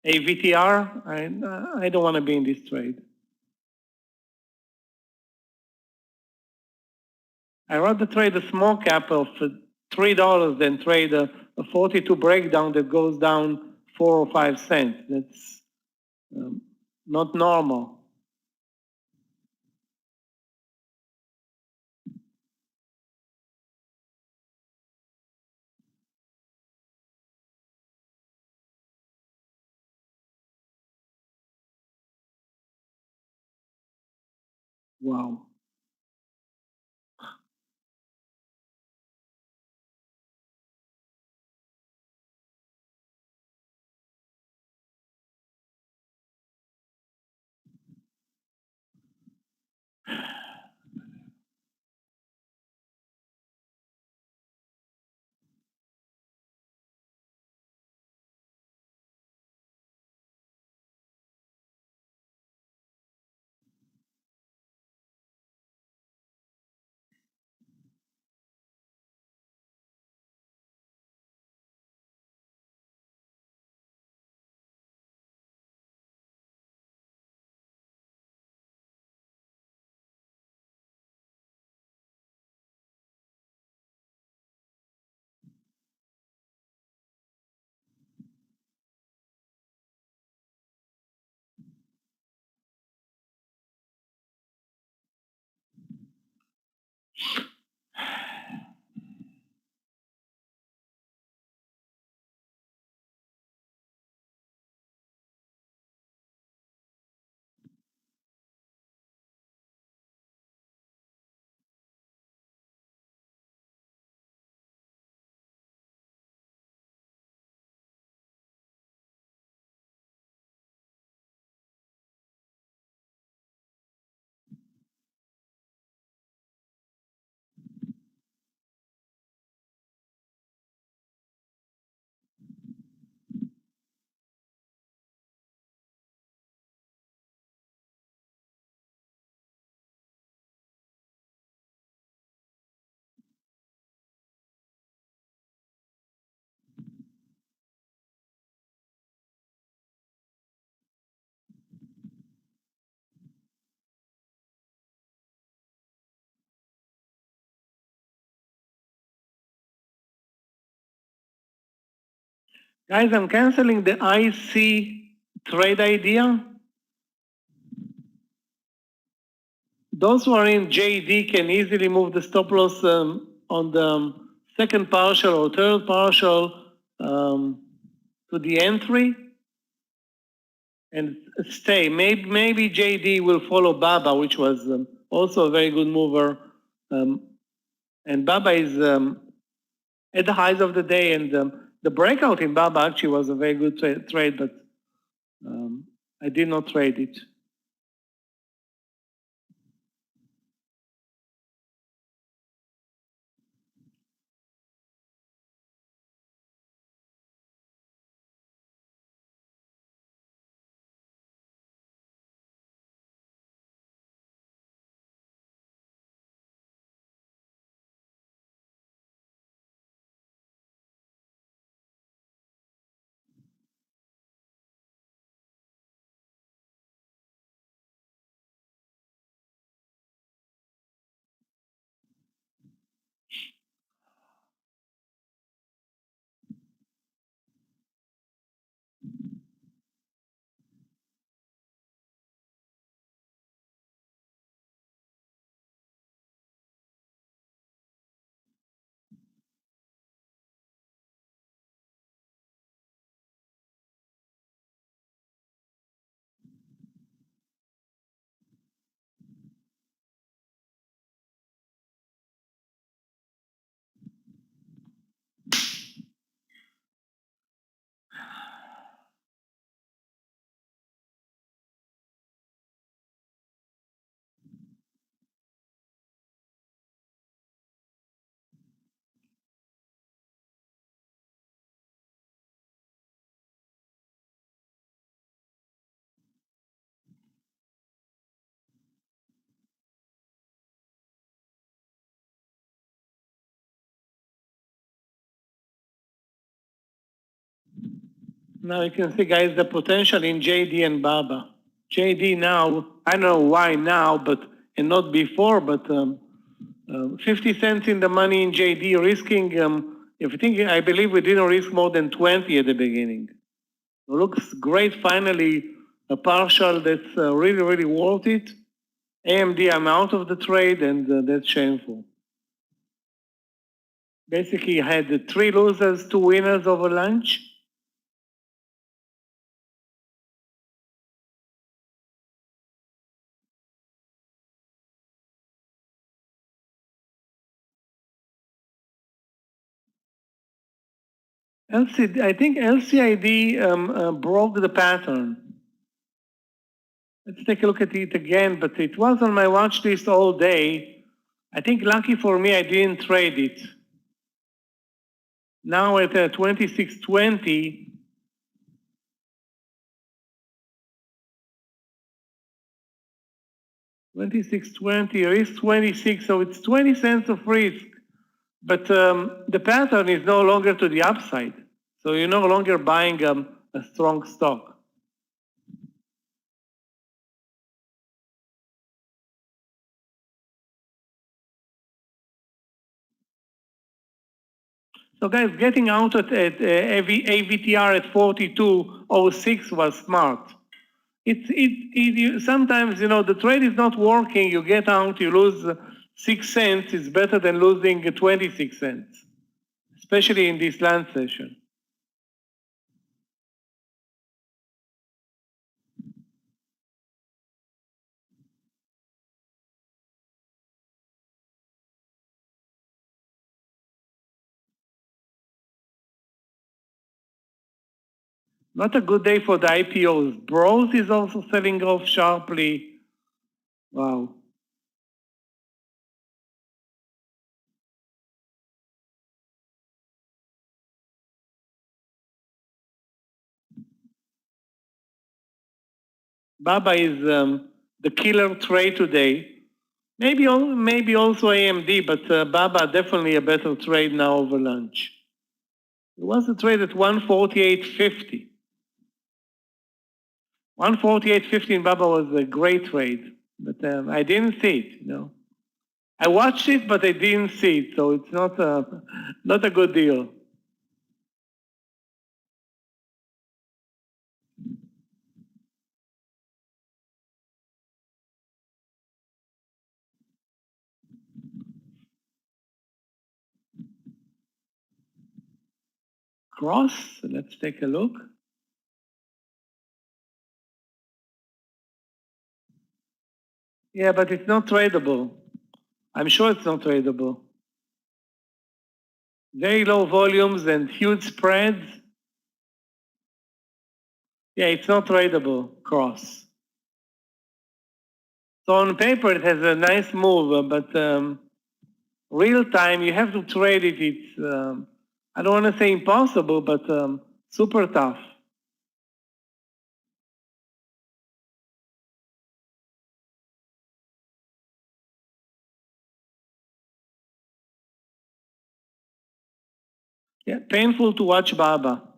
AVTR, I don't want to be in this trade. I rather trade a small cap of $3 than trade a 42 breakdown that goes down 4 or 5 cents. That's not normal. Wow. Guys, I'm canceling the IC trade idea. Those who are in JD can easily move the stop loss on the second partial or third partial to the entry and stay. Maybe JD will follow Baba, which was also a very good mover. And Baba is at the highs of the day, and the breakout in Baba actually was a very good trade, but I did not trade it. Now you can see, guys, the potential in JD and Baba. JD now, I don't know why now, and not before, but 50 cents in the money in JD, risking, if you think, I believe we didn't risk more than 20 at the beginning. It looks great, finally, a partial that's really, really worth it. AMD, I'm out of the trade, and that's shameful. Basically, I had 3 losers, 2 winners over lunch. I think LCID broke the pattern. Let's take a look at it again, but it was on my watch list all day. I think lucky for me, I didn't trade it. Now at 2620, risk 26, so it's 20 cents of risk. But the pattern is no longer to the upside. So you're no longer buying a strong stock. So guys, getting out at AVTR at 42.06 was smart. Sometimes, the trade is not working, you get out, you lose 6 cents, it's better than losing 26 cents, especially in this land session. Not a good day for the IPOs. Bros is also selling off sharply. Wow. Baba is the killer trade today. Maybe also AMD, but Baba definitely a better trade now over lunch. It was a trade at 148.50. 148.50 in Baba was a great trade, but I didn't see it. I watched it, but I didn't see it, so it's not a good deal. cross. Let's take a look. Yeah, but it's not tradable. I'm sure it's not tradable. Very low volumes and huge spreads. Yeah, it's not tradable, cross. So on paper, it has a nice move, but real time, you have to trade it. It's, I don't want to say impossible, but super tough. Yeah, painful to watch Baba.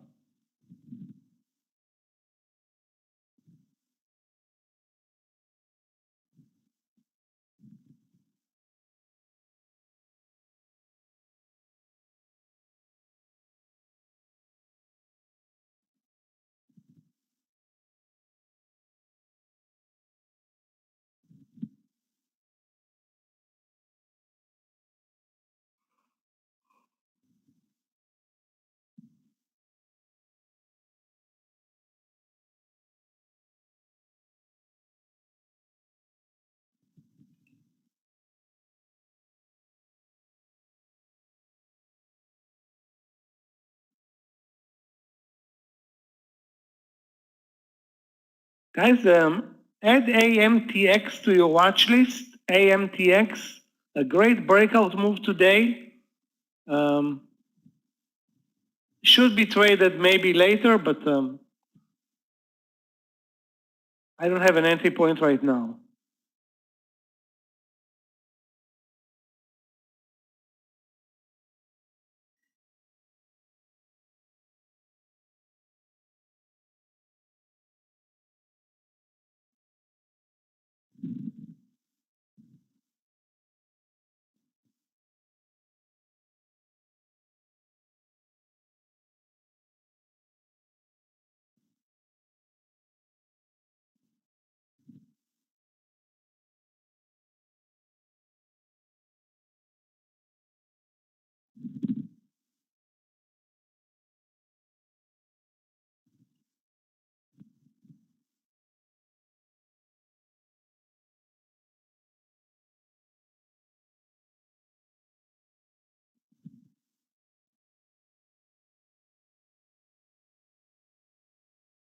Guys, add AMTX to your watch list. AMTX, a great breakout move today. Should be traded maybe later, but I don't have an entry point right now.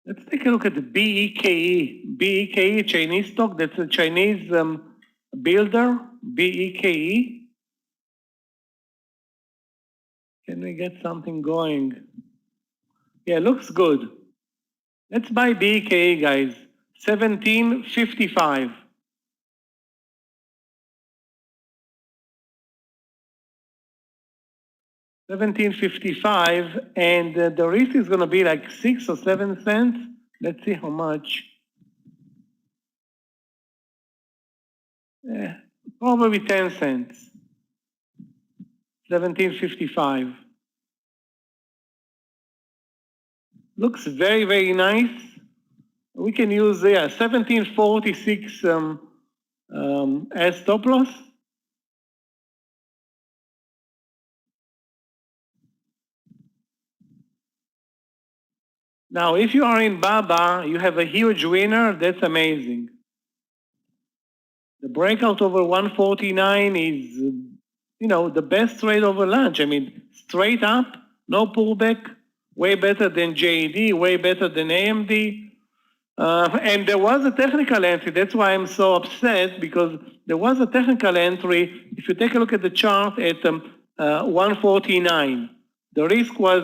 Let's take a look at the BEKE. BEKE, Chinese stock, that's a Chinese builder, BEKE. Can we get something going? Yeah, looks good. Let's buy BEKE, guys. 1755. $17.55, and the risk is going to be like 6 or 7 cents. Let's see how much. Probably 10 cents. 17.55. Looks very, very nice. We can use 17.46 as stop loss. Now, if you are in Baba, you have a huge winner. That's amazing. The breakout over 149 is, the best trade over lunch. I mean, straight up, no pullback, way better than JED, way better than AMD. And there was a technical entry. That's why I'm so upset, because there was a technical entry. If you take a look at the chart at 149, the risk was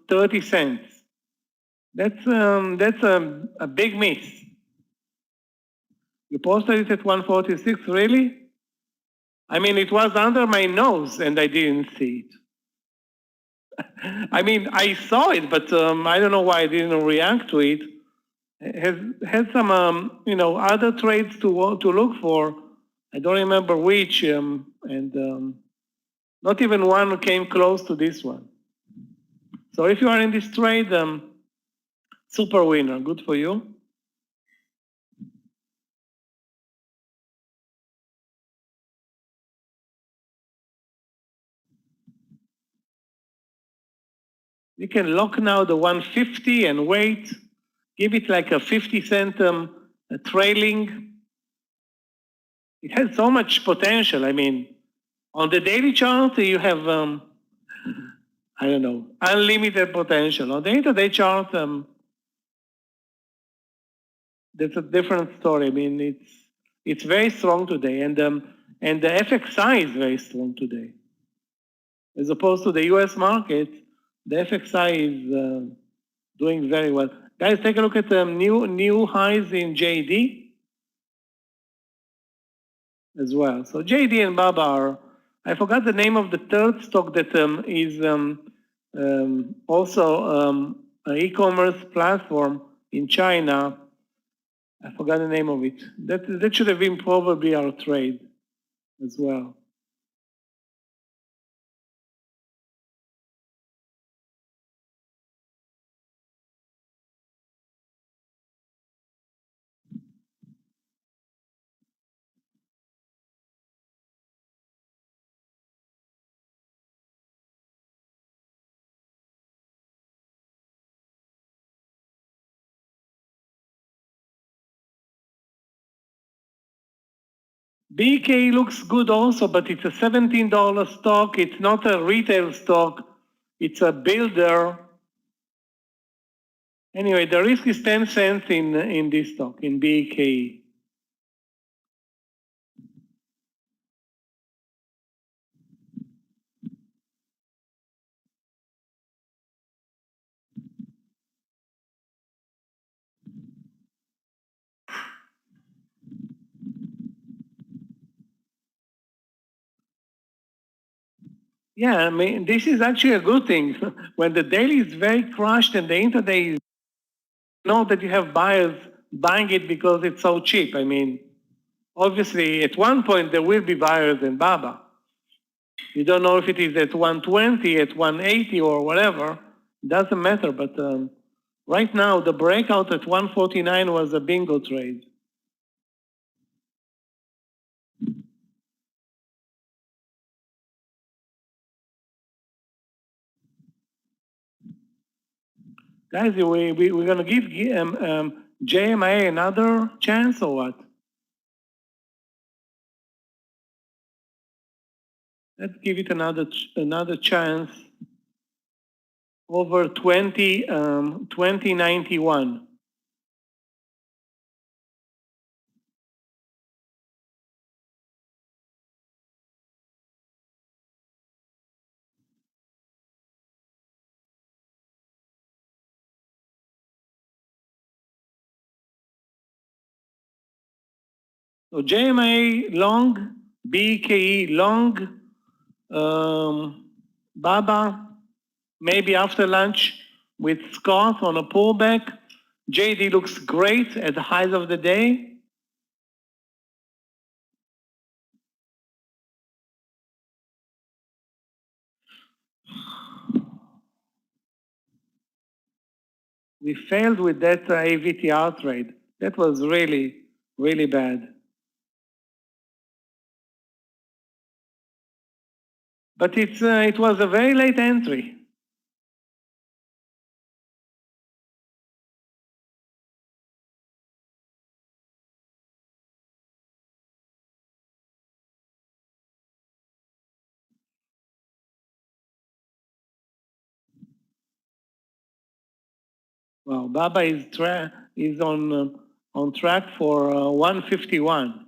30 cents. That's a big miss. You posted it at 146, really? I mean, it was under my nose and I didn't see it. I mean, I saw it, but I don't know why I didn't react to it. Had some, other trades to look for. I don't remember which, and not even one came close to this one. So if you are in this trade, super winner, good for you. You can lock now the 150 and wait, give it like a 50-cent trailing. It has so much potential. I mean, on the daily chart, you have, I don't know, unlimited potential. On the intraday chart, that's a different story. I mean, it's very strong today, and the FXI is very strong today. As opposed to the US market, the FXI is doing very well. Guys, take a look at the new highs in JD as well. So JD and Baba are, I forgot the name of the third stock that is also an e-commerce platform in China. I forgot the name of it. That should have been probably our trade as well. BK looks good also, but it's a $17 stock. It's not a retail stock. It's a builder. Anyway, the risk is 10 cents in this stock, in BK. Yeah, I mean, this is actually a good thing. When the daily is very crushed and the intraday is, know that you have buyers buying it because it's so cheap. I mean, obviously, at one point, there will be buyers in Baba. You don't know if it is at 120, at 180, or whatever. It doesn't matter. But right now, the breakout at 149 was a bingo trade. Guys, we're going to give JMA another chance or what? Let's give it another chance over 2091. So JMA long, BKE long, Baba, maybe after lunch with Scott on a pullback. JD looks great at the highs of the day. We failed with that AVTR trade. That was really, really bad. But it was a very late entry. Wow, Baba is on track for 151.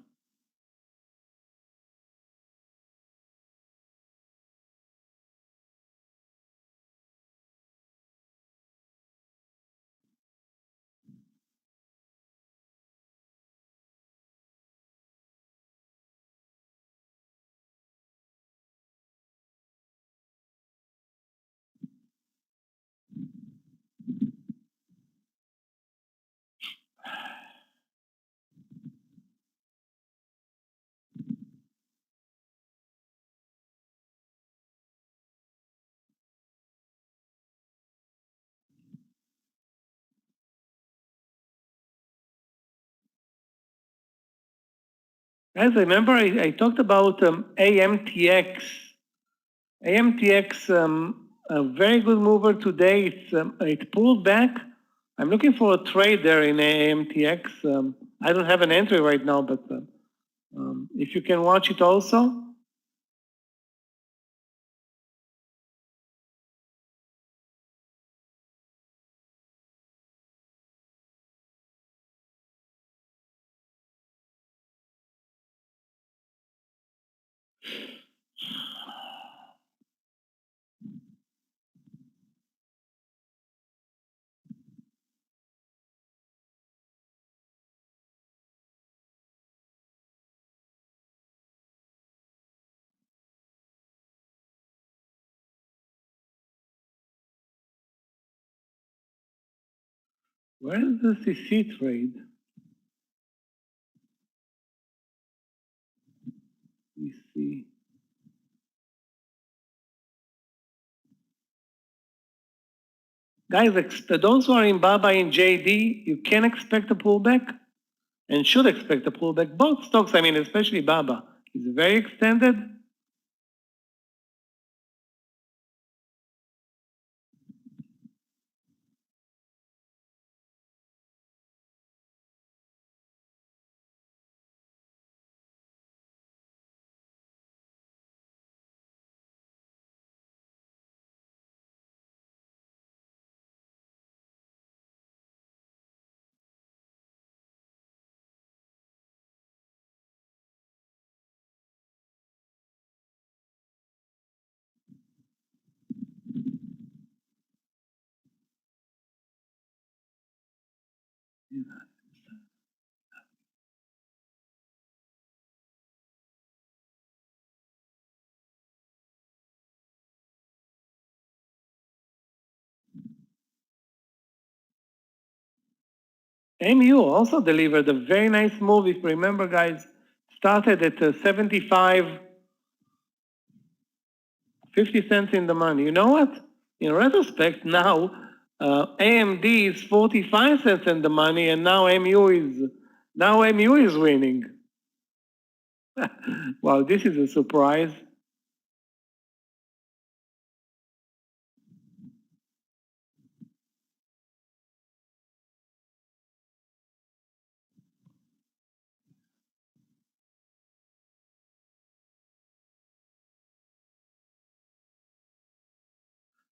Guys, remember I talked about AMTX. AMTX a very good mover today. It pulled back. I'm looking for a trade there in AMTX. I don't have an entry right now, but if you can watch it also. Where is the CC trade? CC. Guys, those who are in BABA in JD, you can expect a pullback and should expect a pullback. Both stocks, I mean, especially BABA, is very extended. MU also delivered a very nice move. If you remember, guys, started at 75, 50 cents in the money. You know what? In retrospect, now AMD is 45 cents in the money, and now MU is winning. Wow, this is a surprise.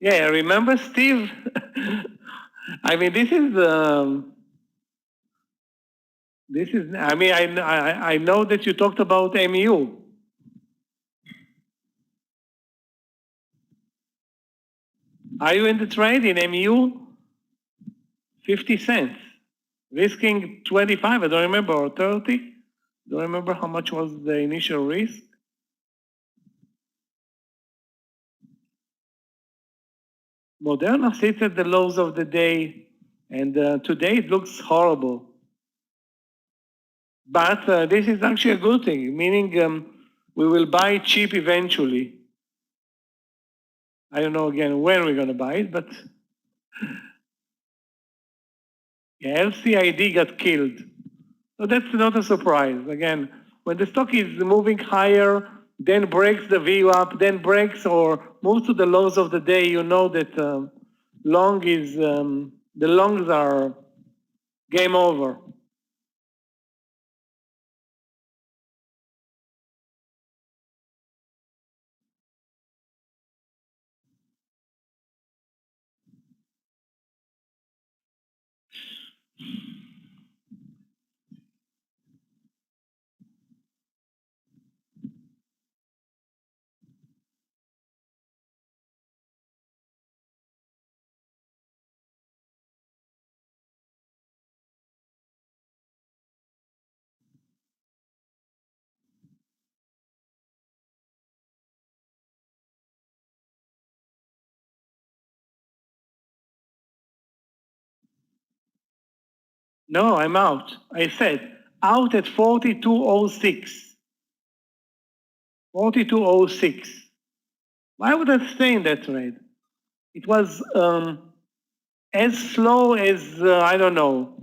Yeah, remember, Steve? I mean, this is. I mean, I know that you talked about MU. Are you in the trade in MU? 50 cents, risking 25. I don't remember, or 30. Don't remember how much was the initial risk. Moderna sits at the lows of the day, and today it looks horrible. But this is actually a good thing, meaning we will buy cheap eventually. I don't know again when we're going to buy it, but yeah, LCID got killed. So that's not a surprise. Again, when the stock is moving higher, then breaks the VWAP, then breaks or moves to the lows of the day, you know that the longs are game over. No, I'm out. I said out at 4206. 4206. Why would I stay in that trade? It was as slow as, I don't know.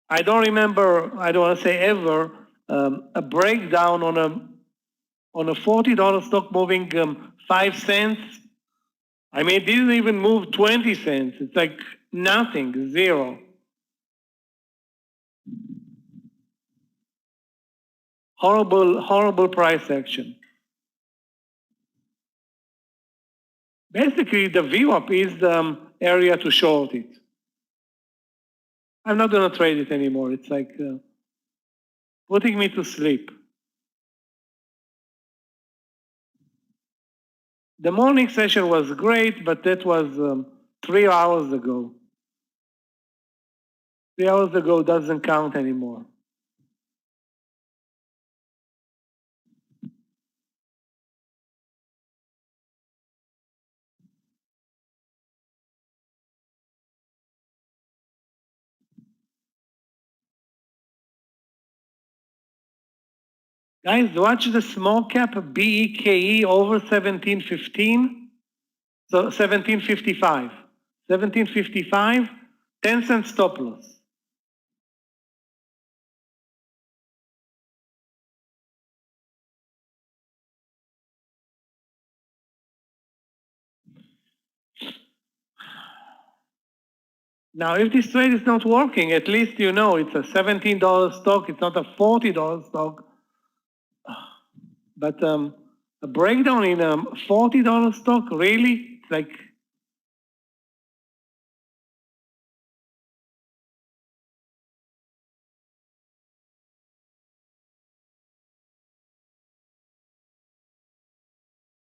I don't remember, I don't want to say ever, a breakdown on a $40 stock moving 5 cents I mean, it didn't even move 20 cents. It's like nothing, zero. Horrible, horrible price action. Basically, the VWAP is the area to short it. I'm not going to trade it anymore. It's like putting me to sleep. The morning session was great, but that was 3 hours ago. 3 hours ago doesn't count anymore. Guys, watch the small cap BEKE over 1715. So 1755. 1755, 10-cent stop loss. Now, if this trade is not working, at least you know it's a $17 stock. It's not a $40 stock. But a breakdown in a $40 stock, really? It's like,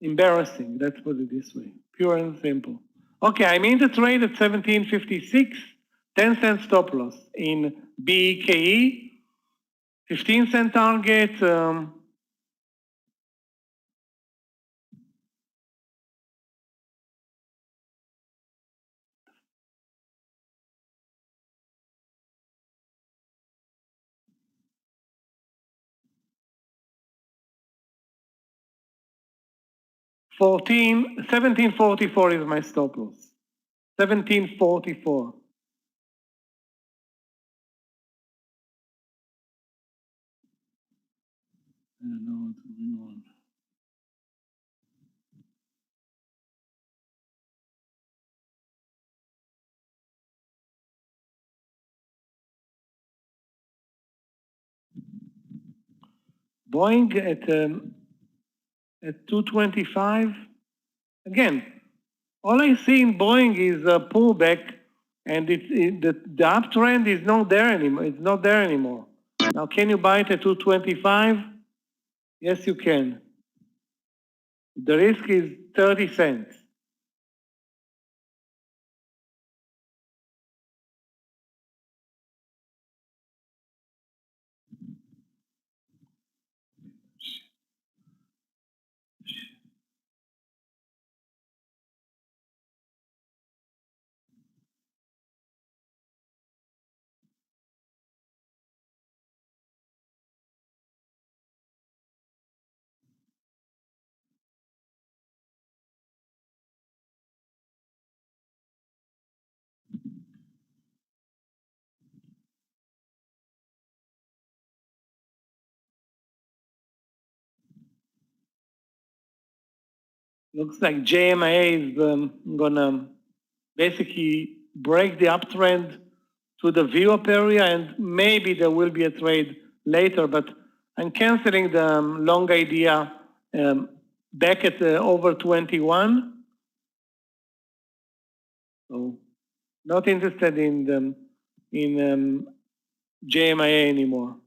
embarrassing. Let's put it this way. Pure and simple. Okay, I'm in the trade at 1756, 10-cent stop loss in BEKE, 15-cent target. 1744 is my stop loss. 1744. I don't know what's going on. Boeing at 225. Again, all I see in Boeing is a pullback, and the uptrend is not there anymore. It's not there anymore. Now, can you buy it at 225? Yes, you can. The risk is 30 cents. Looks like JMIA is gonna basically break the uptrend to the VWAP area, and maybe there will be a trade later, but I'm canceling the long idea back at over 21. So not interested in JMIA anymore.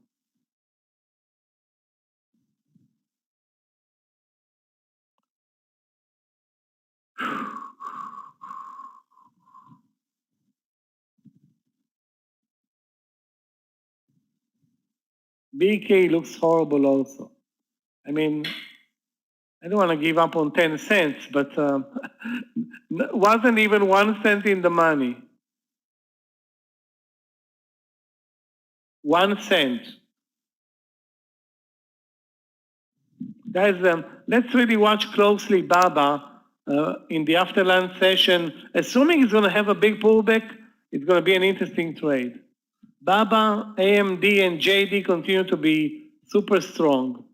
BK looks horrible also. I mean, I don't want to give up on 10 cents, but wasn't even 1 cent in the money. 1 cent. Guys, let's really watch closely Baba in the after lunch session. Assuming it's going to have a big pullback, it's going to be an interesting trade. Baba, AMD, and JD continue to be super strong.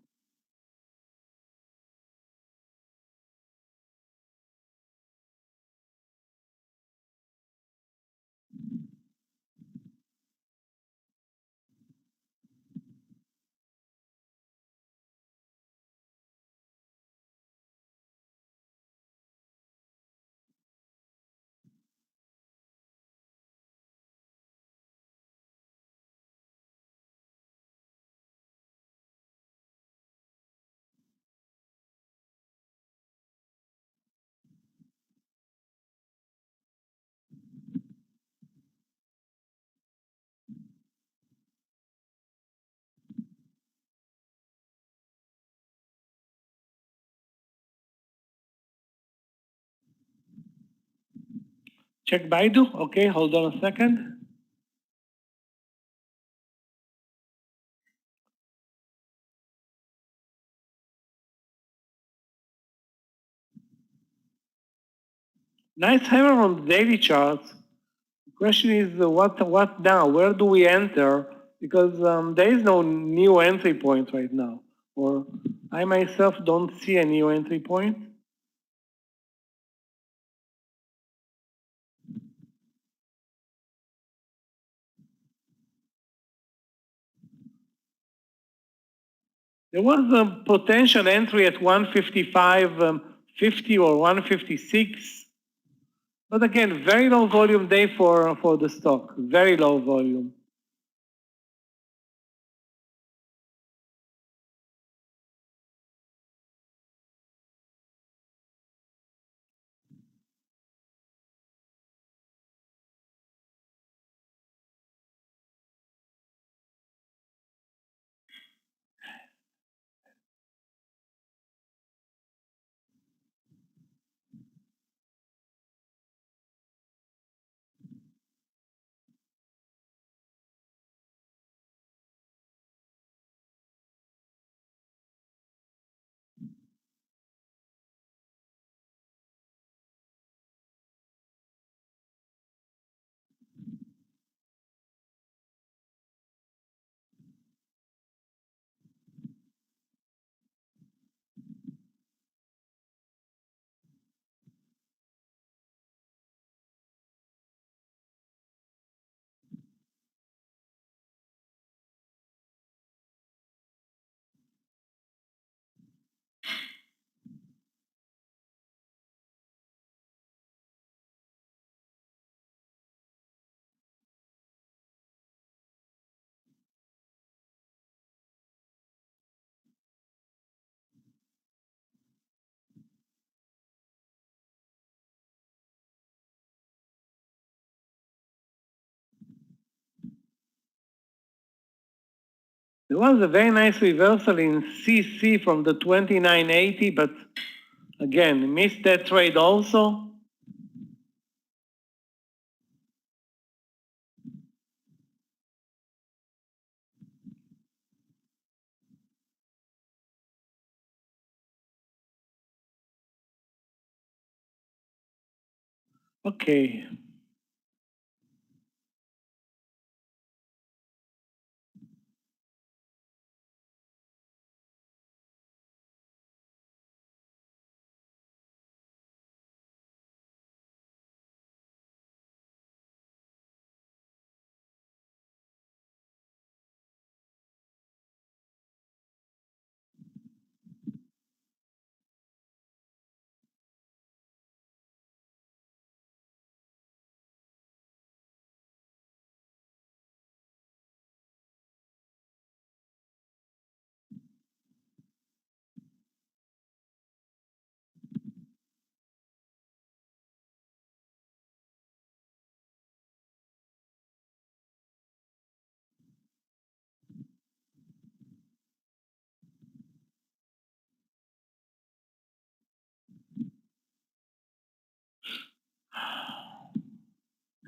Check Baidu. Okay, hold on a second. Nice hammer on the daily charts. The question is, what now? Where do we enter? Because there is no new entry point right now, or I myself don't see a new entry point. There was a potential entry at 155.50 or 156, but again, very low volume day for the stock. Very low volume. There was a very nice reversal in CC from the 2980, but again, missed that trade also. Okay.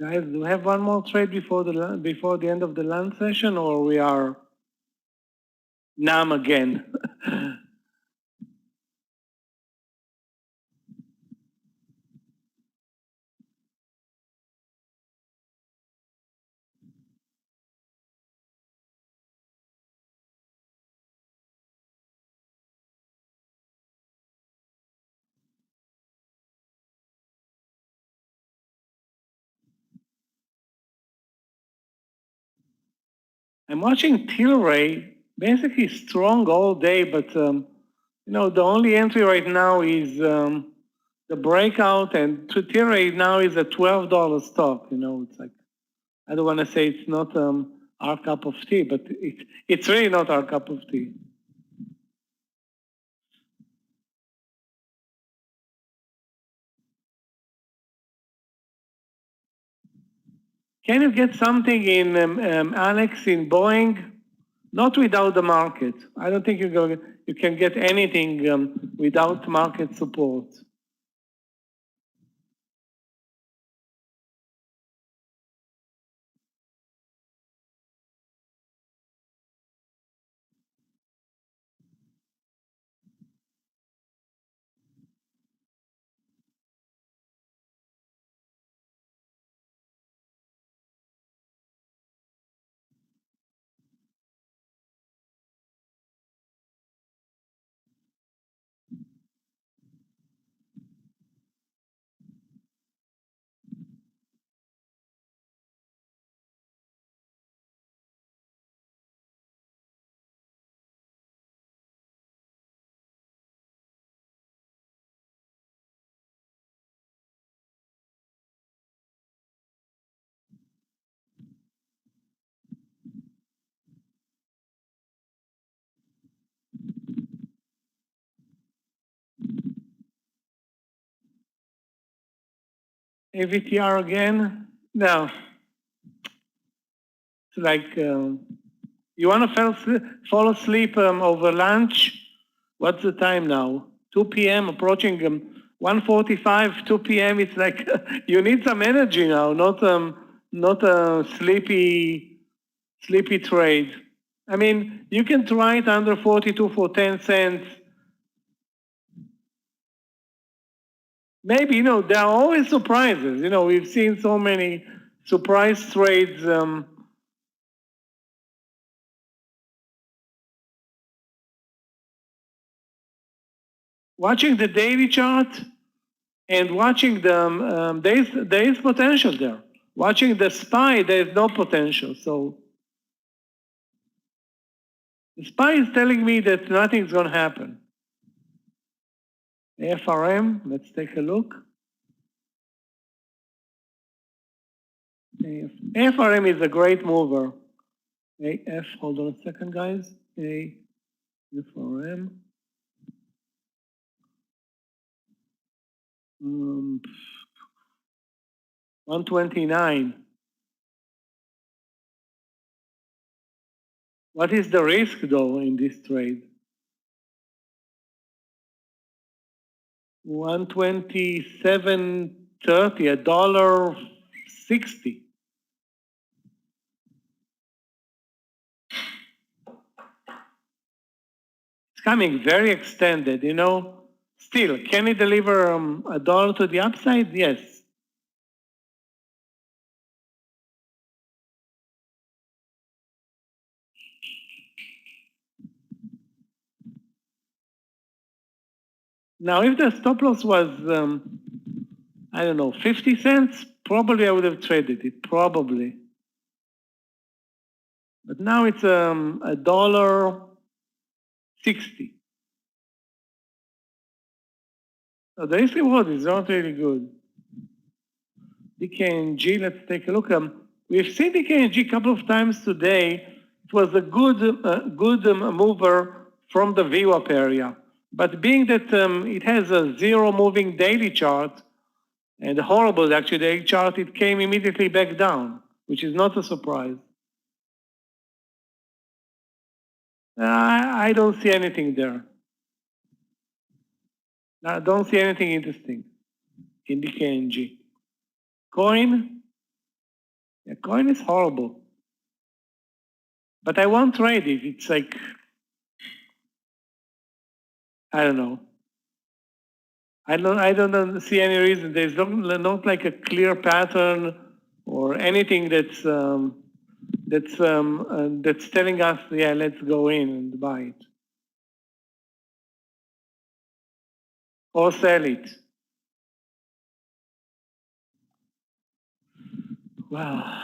Guys, do we have one more trade before the end of the lunch session, or we are numb again? I'm watching Tilray, basically strong all day, but you know, the only entry right now is the breakout, and Tilray now is a $12 stock. You know, it's like, I don't want to say it's not our cup of tea, but it's really not our cup of tea. Can you get something in Alex in Boeing? Not without the market. I don't think you can get anything without market support. AVTR again. No, it's like you want to fall asleep over lunch. What's the time now? 2 p.m. approaching 1:45, 2 p.m. It's like you need some energy now, not a sleepy trade. I mean, you can try it under 42 for 10 cents. Maybe, there are always surprises. We've seen so many surprise trades. Watching the daily chart and watching the, there is potential there. Watching the SPY, there is no potential. So the SPY is telling me that nothing's going to happen. FRM, let's take a look. FRM is a great mover. AF, hold on a second, guys. FRM. 129. What is the risk, though, in this trade? 127.30, $1.60. It's coming very extended, Still, can it deliver a dollar to the upside? Yes. Now, if the stop loss was, I don't know, 50 cents, probably I would have traded it, probably. But now it's $1.60. So the risk reward is not really good. DKNG, let's take a look. We've seen DKNG a couple of times today. It was a good mover from the VWAP area. But being that it has a zero moving daily chart, and a horrible actually daily chart, it came immediately back down, which is not a surprise. I don't see anything there. I don't see anything interesting in DKNG. Coin? Yeah, coin is horrible. But I won't trade it. It's like, I don't know. I don't see any reason. There's not like a clear pattern or anything that's telling us, yeah, let's go in and buy it or sell it. Wow.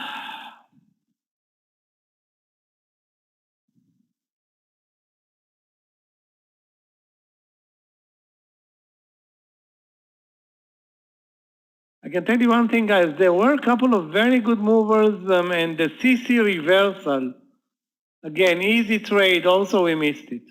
I can tell you one thing, guys. There were a couple of very good movers, and the CC reversal, again, easy trade. Also, we missed it.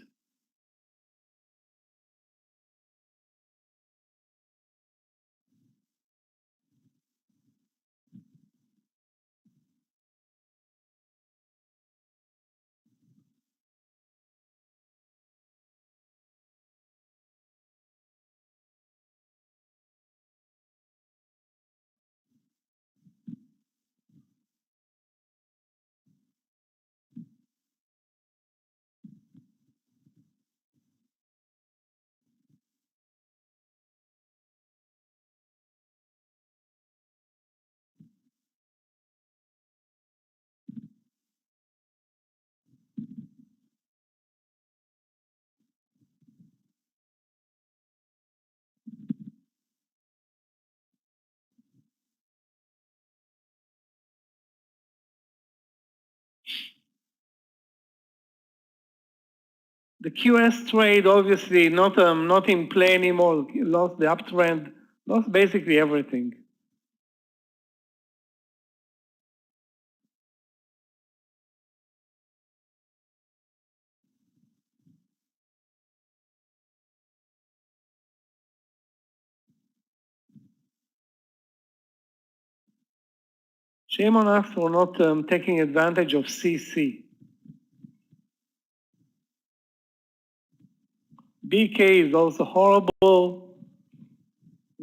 The QS trade, obviously, not in play anymore. Lost the uptrend, lost basically everything. Shame on us for not taking advantage of CC. BK is also horrible.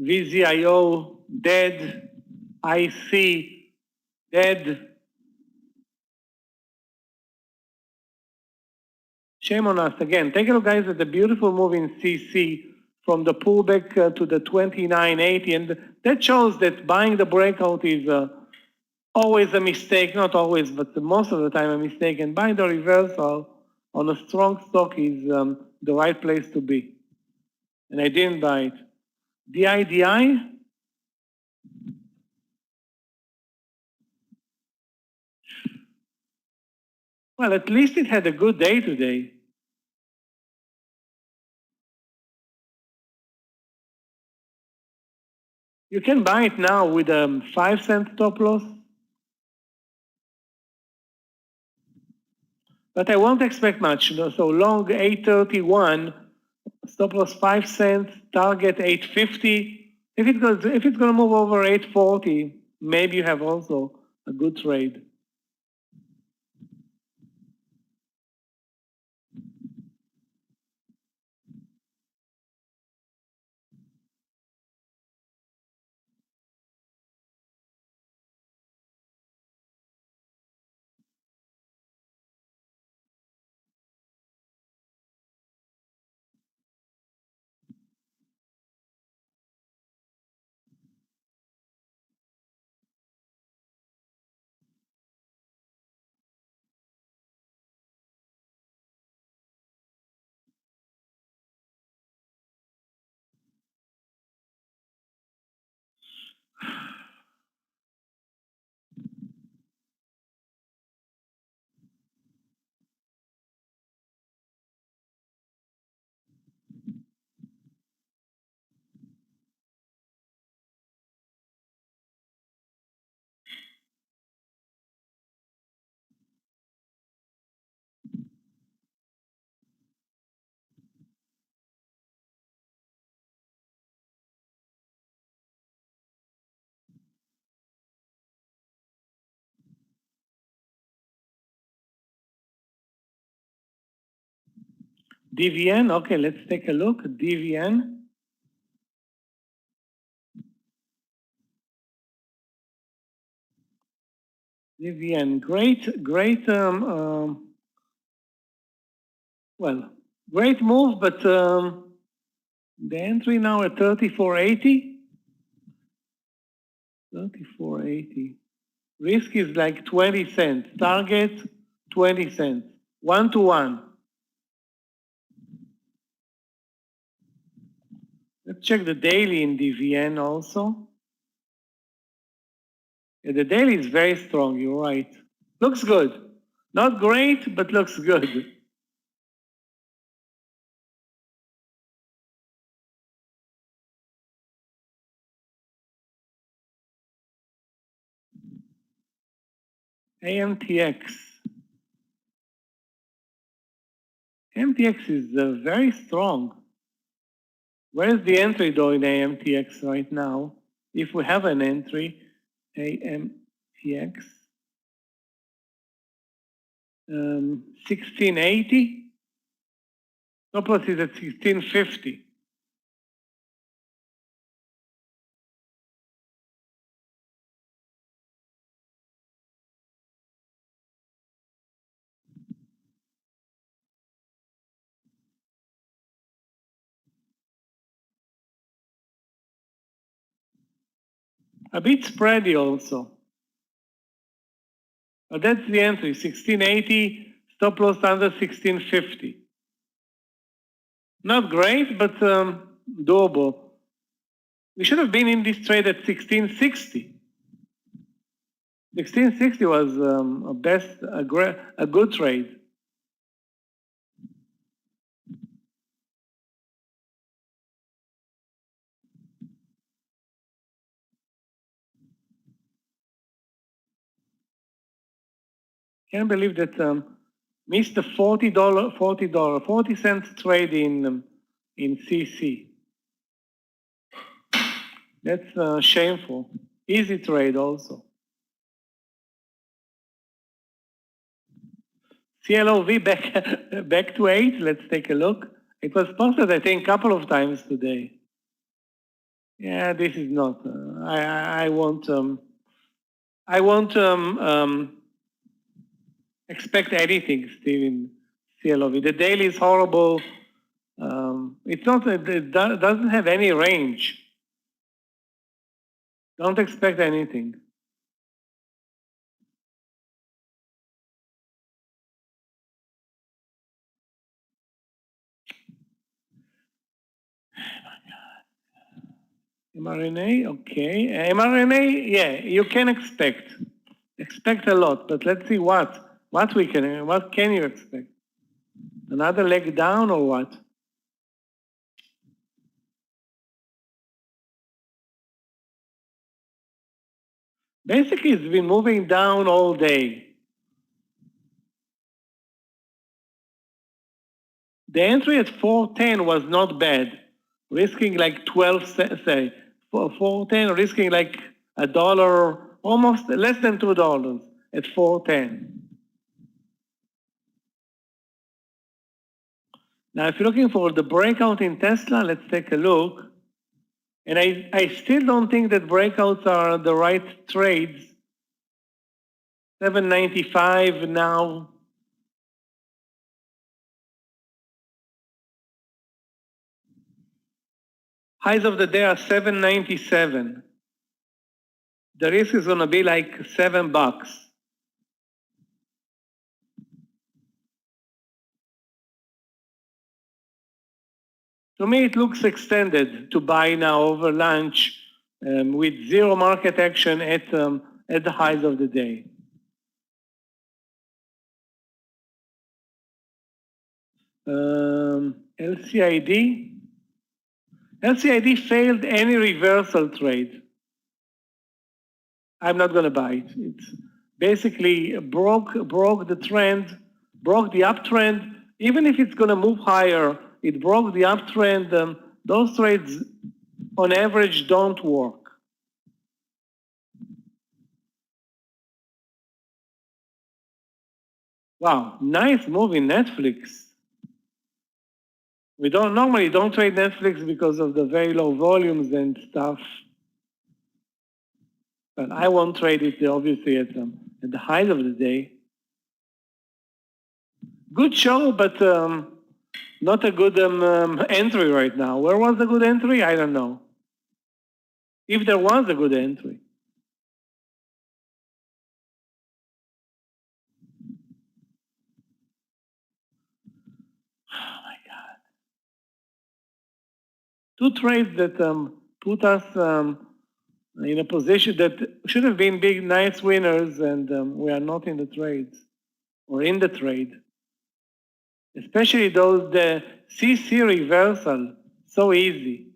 VZIO, dead. IC, dead. Shame on us. Again, take a look, guys, at the beautiful move in CC from the pullback to the 2980. And that shows that buying the breakout is always a mistake. Not always, but most of the time a mistake. And buying the reversal on a strong stock is the right place to be. And I didn't buy it. DIDI. Well, at least it had a good day today. You can buy it now with a 5-cent stop loss. But I won't expect much. So long 831, stop loss 5 cents, target 850. If it's going to move over 840, maybe you have also a good trade. DVN, okay, let's take a look. DVN. DVN, great, well, great move, but the entry now at 3480. 3480. Risk is like 20 cents. Target, 20 cents. 1-to-1. Let's check the daily in DVN also. Yeah, the daily is very strong, you're right. Looks good. Not great, but looks good. AMTX. AMTX is very strong. Where's the entry though in AMTX right now? If we have an entry, AMTX. 1680. Stop loss is at 1650. A bit spready also. But that's the entry, 1680, stop loss under 1650. Not great, but doable. We should have been in this trade at 1660. 1660 was a good trade. Can't believe that missed the $40 cents trade in CC. That's shameful. Easy trade also. CLOV back to 8. Let's take a look. It was posted, I think, a couple of times today. Yeah, this is not. I won't expect anything still in CLOV. The daily is horrible. It's not. It doesn't have any range. Don't expect anything. mRNA, okay. mRNA, yeah, you can expect a lot, but let's see what can you expect? Another leg down or what? Basically, it's been moving down all day. The entry at 410 was not bad, risking like 12 cents, say, 410, risking like $1, almost less than $2 at 410. Now, if you're looking for the breakout in Tesla, let's take a look. And I still don't think that breakouts are the right trades. 795 now. Highs of the day are 797. The risk is going to be like $7. To me, it looks extended to buy now over lunch with zero market action at the highs of the day. LCID. LCID failed any reversal trade. I'm not going to buy it. It's basically broke the trend, broke the uptrend. Even if it's going to move higher, it broke the uptrend. Those trades, on average, don't work. Wow, nice move in Netflix. We normally don't trade Netflix because of the very low volumes and stuff. But I won't trade it, obviously, at the height of the day. Good show, but not a good entry right now. Where was the good entry? I don't know. If there was a good entry. Oh my God. Two trades that put us in a position that should have been big, nice winners, and we are not in the trades or in the trade. Especially the CC reversal, so easy.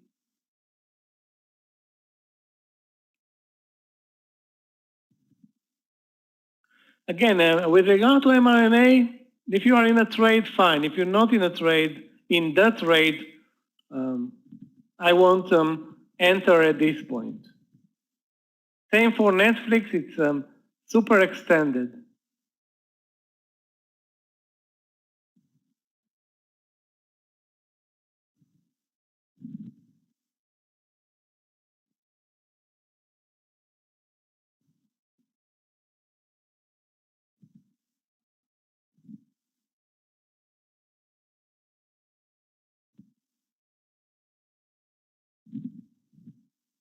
Again, with regard to mRNA, if you are in a trade, fine. If you're not in a trade, I won't enter at this point. Same for Netflix, it's super extended.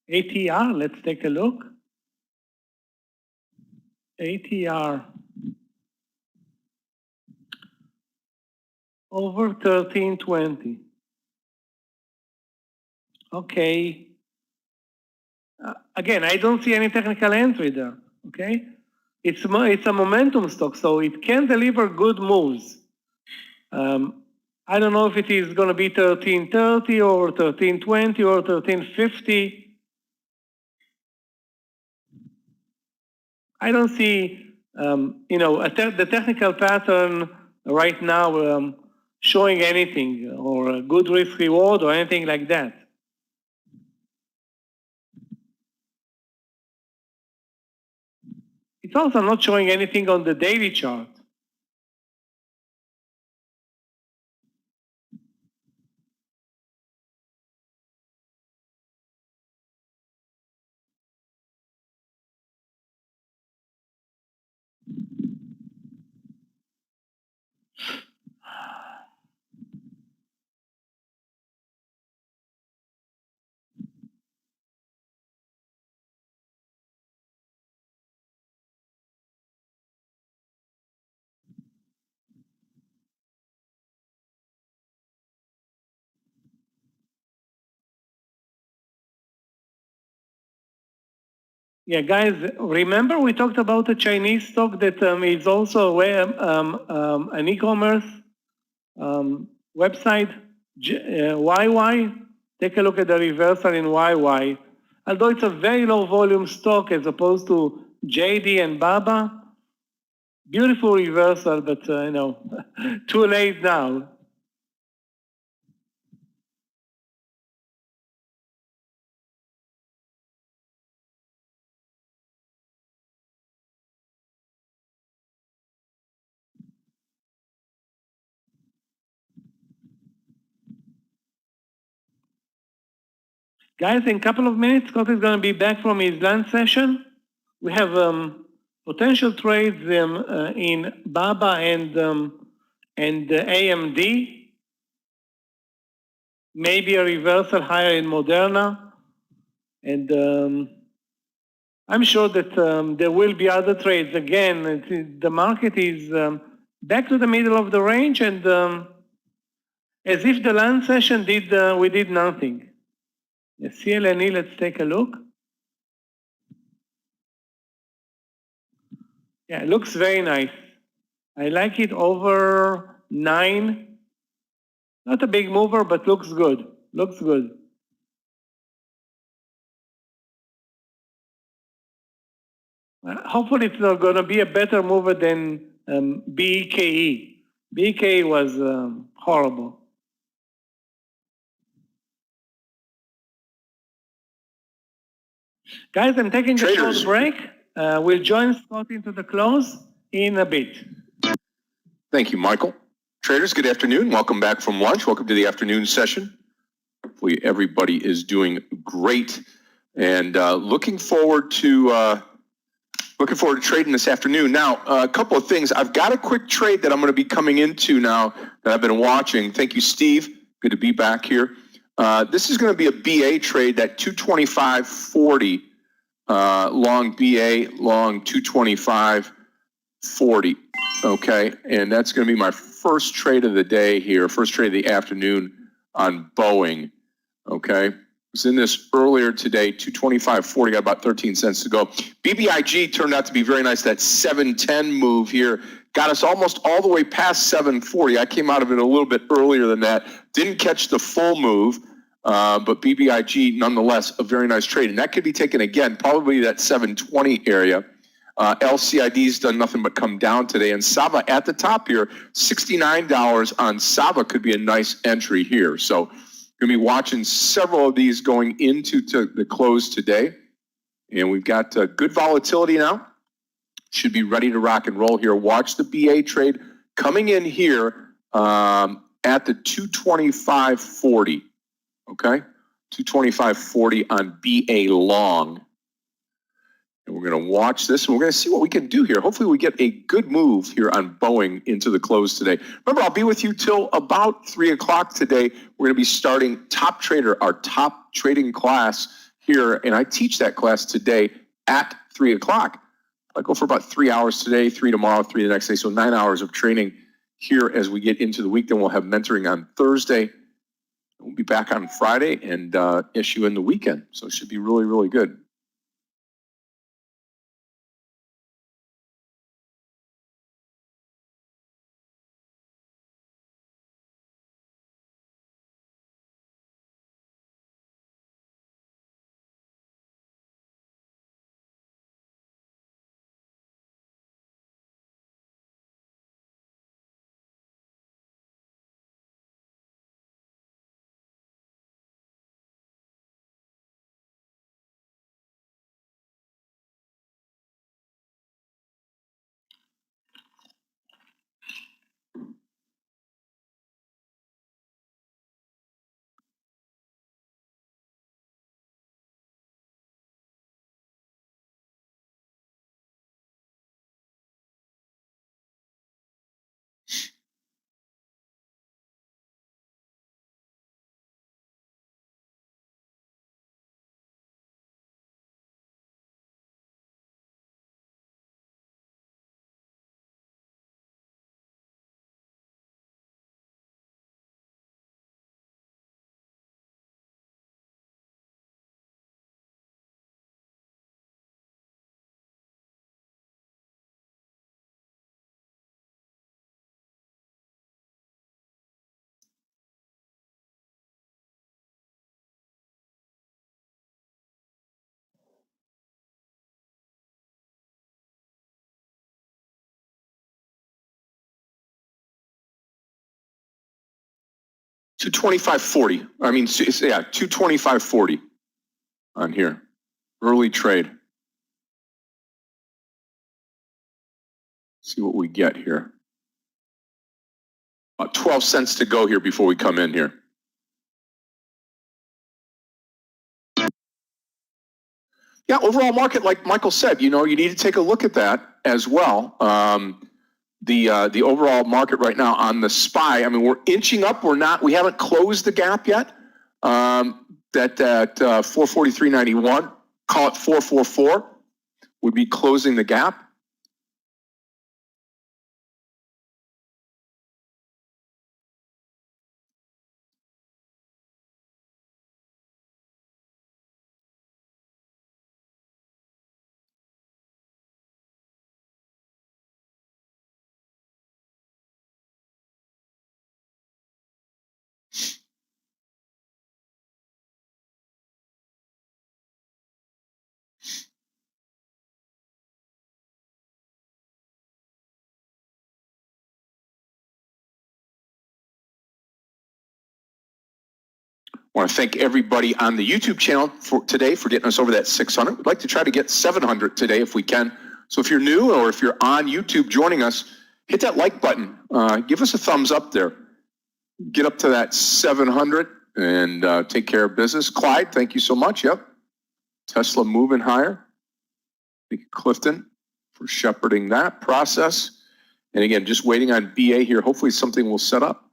ATR, let's take a look. ATR over 1320. Okay. Again, I don't see any technical entry there. Okay, it's a momentum stock, so it can deliver good moves. I don't know if it is going to be 1330 or 1320 or 1350. I don't see, the technical pattern right now showing anything or a good risk reward or anything like that. It's also not showing anything on the daily chart. Yeah, guys, remember we talked about a Chinese stock that is also an e-commerce website, YY. Take a look at the reversal in YY. Although it's a very low volume stock as opposed to JD and Baba, beautiful reversal, but too late now. Guys, in a couple of minutes, Scott is going to be back from his lunch session. We have potential trades in Baba and AMD. Maybe a reversal higher in Moderna. And I'm sure that there will be other trades. Again, the market is back to the middle of the range, and as if the lunch session we did nothing. The CLNE, let's take a look. Yeah, it looks very nice. I like it over 9. Not a big mover, but looks good. Looks good. Hopefully it's not going to be a better mover than BKE. BKE was horrible. Guys, I'm taking a short break. We'll join Scott into the close in a bit. Thank you, Michael. Traders, good afternoon. Welcome back from lunch. Welcome to the afternoon session. Hopefully everybody is doing great and looking forward to trading this afternoon. Now, a couple of things. I've got a quick trade that I'm going to be coming into now that I've been watching. Thank you, Steve. Good to be back here. This is going to be a BA trade, that 225.40 long BA, long 225.40. Okay, and that's going to be my first trade of the day here, first trade of the afternoon on Boeing. Okay, I was in this earlier today, 225.40, got about 13 cents to go. BBIG turned out to be very nice. That 710 move here got us almost all the way past 740. I came out of it a little bit earlier than that. Didn't catch the full move, but BBIG, nonetheless, a very nice trade. And that could be taken again, probably that 720 area. LCID's done nothing but come down today. And Sava at the top here, $69 on Sava could be a nice entry here. So going to be watching several of these going into the close today. And we've got good volatility now. Should be ready to rock and roll here. Watch the BA trade coming in here at the 225.40. Okay? 225.40 on BA long. And we're going to watch this, and we're going to see what we can do here. Hopefully we get a good move here on Boeing into the close today. Remember, I'll be with you till about 3 o'clock today. We're going to be starting Top Trader, our top trading class here, and I teach that class today at 3 o'clock. I go for about 3 hours today, 3 tomorrow, 3 the next day, so 9 hours of training here as we get into the week. Then we'll have mentoring on Thursday. We'll be back on Friday and issue in the weekend, so it should be really, really good. 225.40. I mean, yeah, 225.40 on here. Early trade. See what we get here. 12 cents to go here before we come in here. Yeah, overall market, like Michael said, you need to take a look at that as well. The overall market right now on the SPY, I mean, we're inching up. We haven't closed the gap yet. That at 443.91, call it 444, would be closing the gap. I want to thank everybody on the YouTube channel today for getting us over that 600. We'd like to try to get 700 today if we can. So if you're new or if you're on YouTube joining us, hit that like button. Give us a thumbs up there. Get up to that 700 and take care of business. Clyde, thank you so much. Yep. Tesla moving higher. Thank you, Clifton, for shepherding that process. And again, just waiting on BA here. Hopefully something will set up.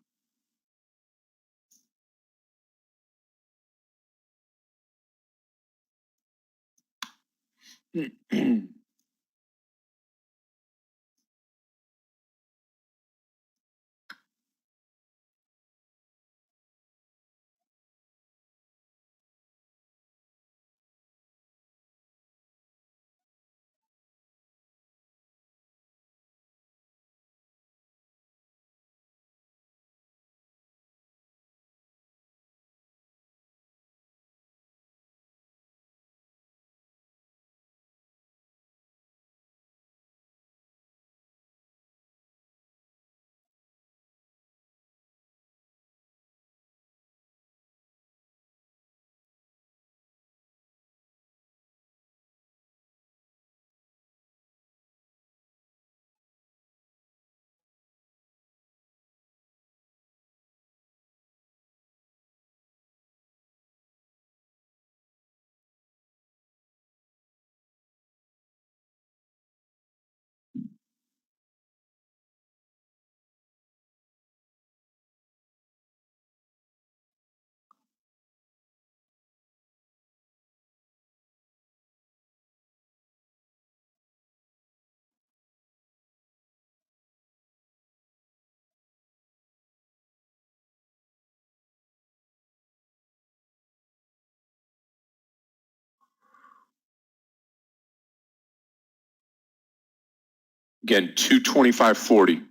Again, 225.40.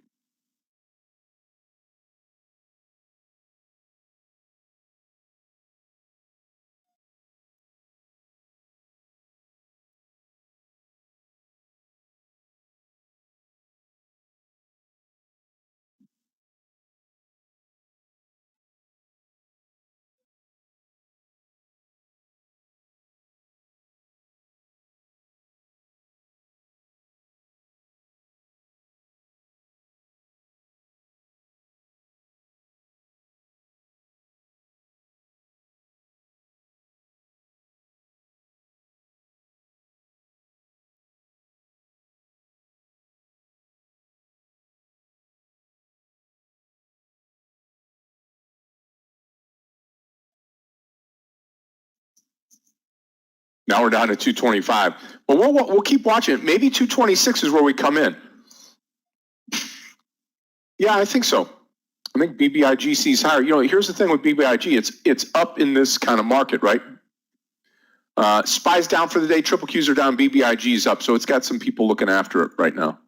Now we're down to 225. But we'll keep watching. Maybe 226 is where we come in. Yeah, I think so. I think BBIG sees higher. Here's the thing with BBIG. It's up in this kind of market, right? SPY's down for the day. Triple Qs are down. BBIG's up. So it's got some people looking after it right now.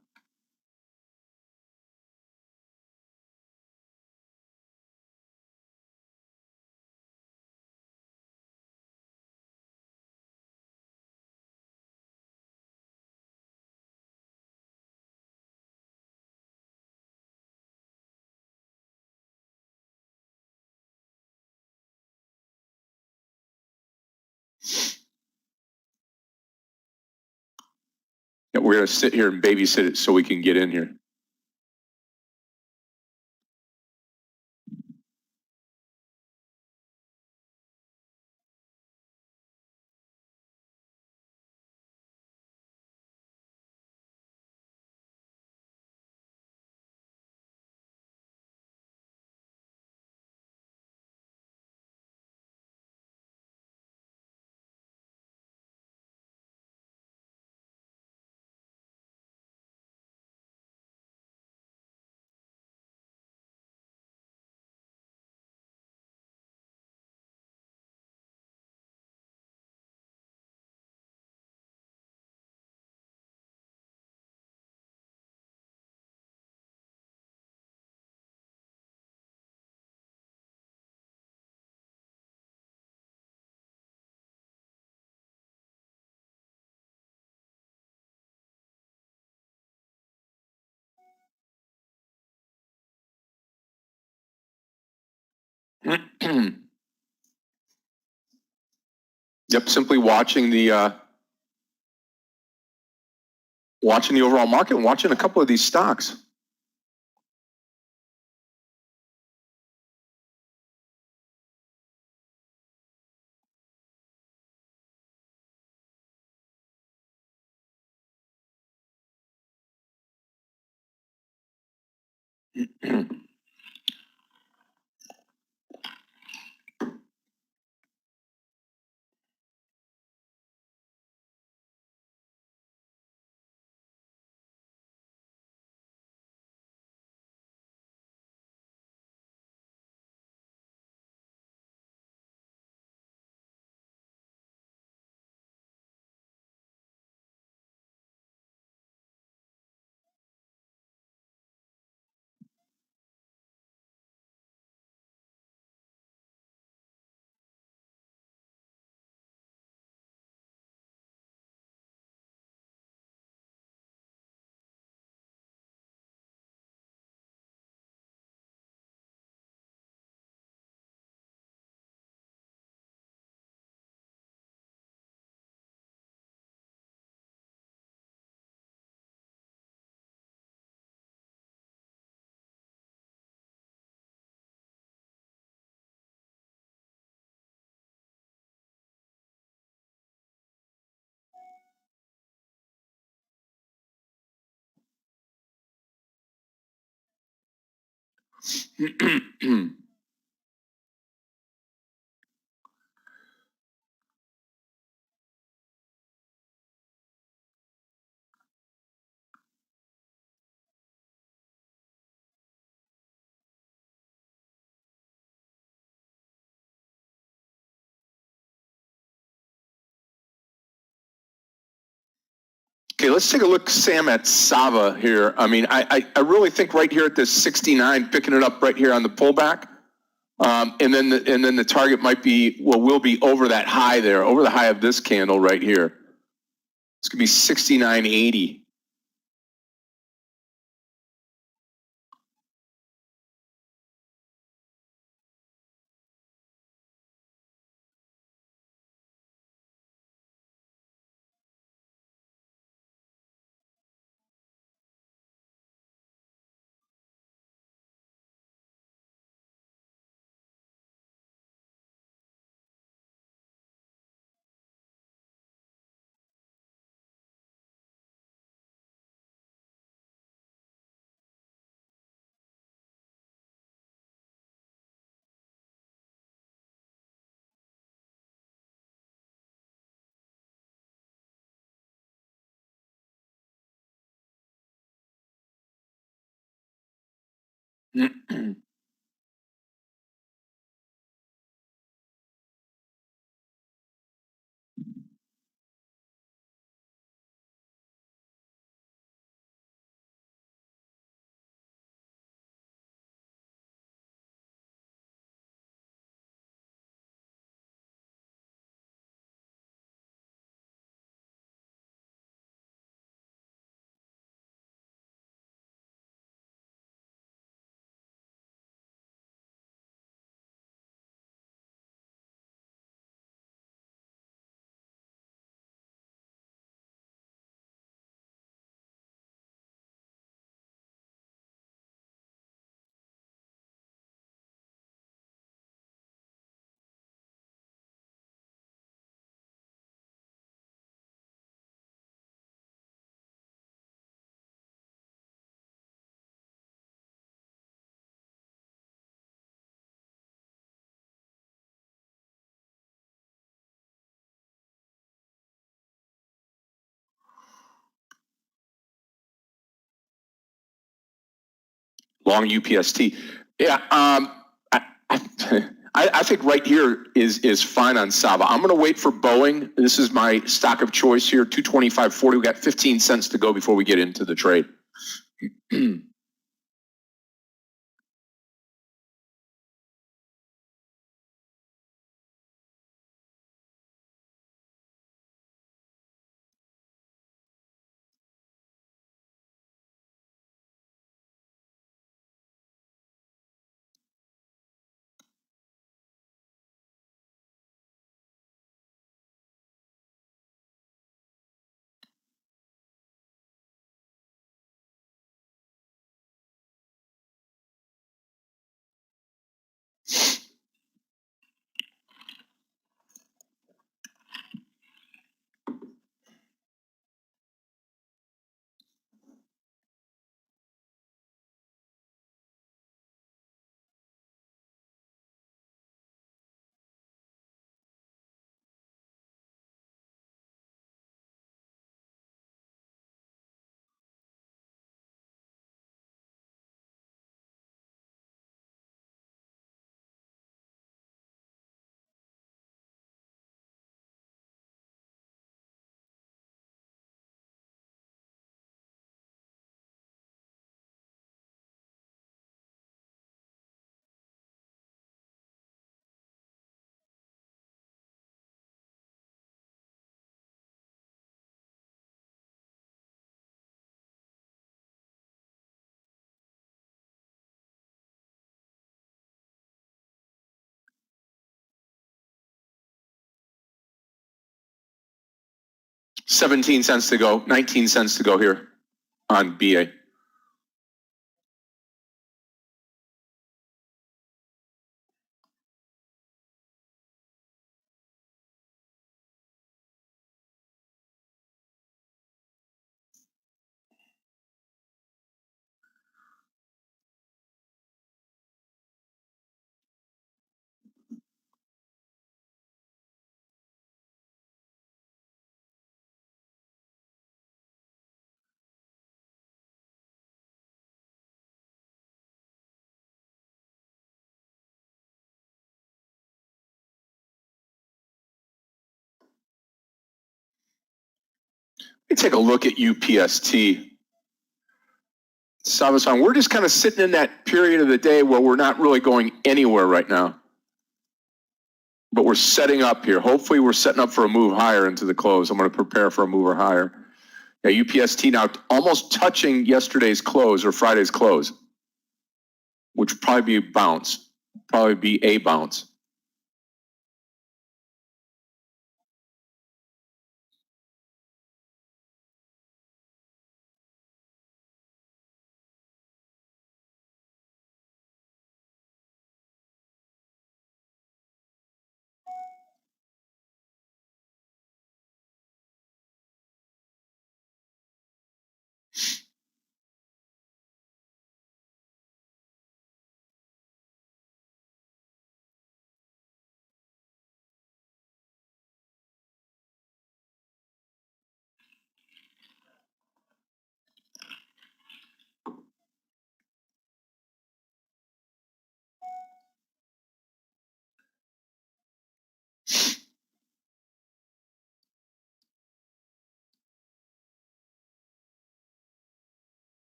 Yeah, we're going to sit here and babysit it so we can get in here. Yep, simply watching the overall market and watching a couple of these stocks. Okay, let's take a look, Sam, at Sava here. I mean, I really think right here at this 69, picking it up right here on the pullback, and then the target might be, well, will be over that high there, over the high of this candle right here. It's gonna be 69.80. Long UPST. Yeah, I think right here is fine on Sava. I'm going to wait for Boeing. This is my stock of choice here, 225.40. We got 15 cents to go before we get into the trade. 17 cents to go, 19 cents to go here on BA. Let me take a look at UPST. Sava-san, we're just kind of sitting in that period of the day where we're not really going anywhere right now. But we're setting up here. Hopefully we're setting up for a move higher into the close. I'm going to prepare for a mover higher. Yeah, UPST now almost touching yesterday's close or Friday's close, which would probably be a bounce, probably be a bounce.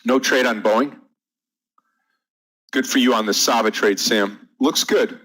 No trade on Boeing. Good for you on the Saba trade, Sam. Looks good.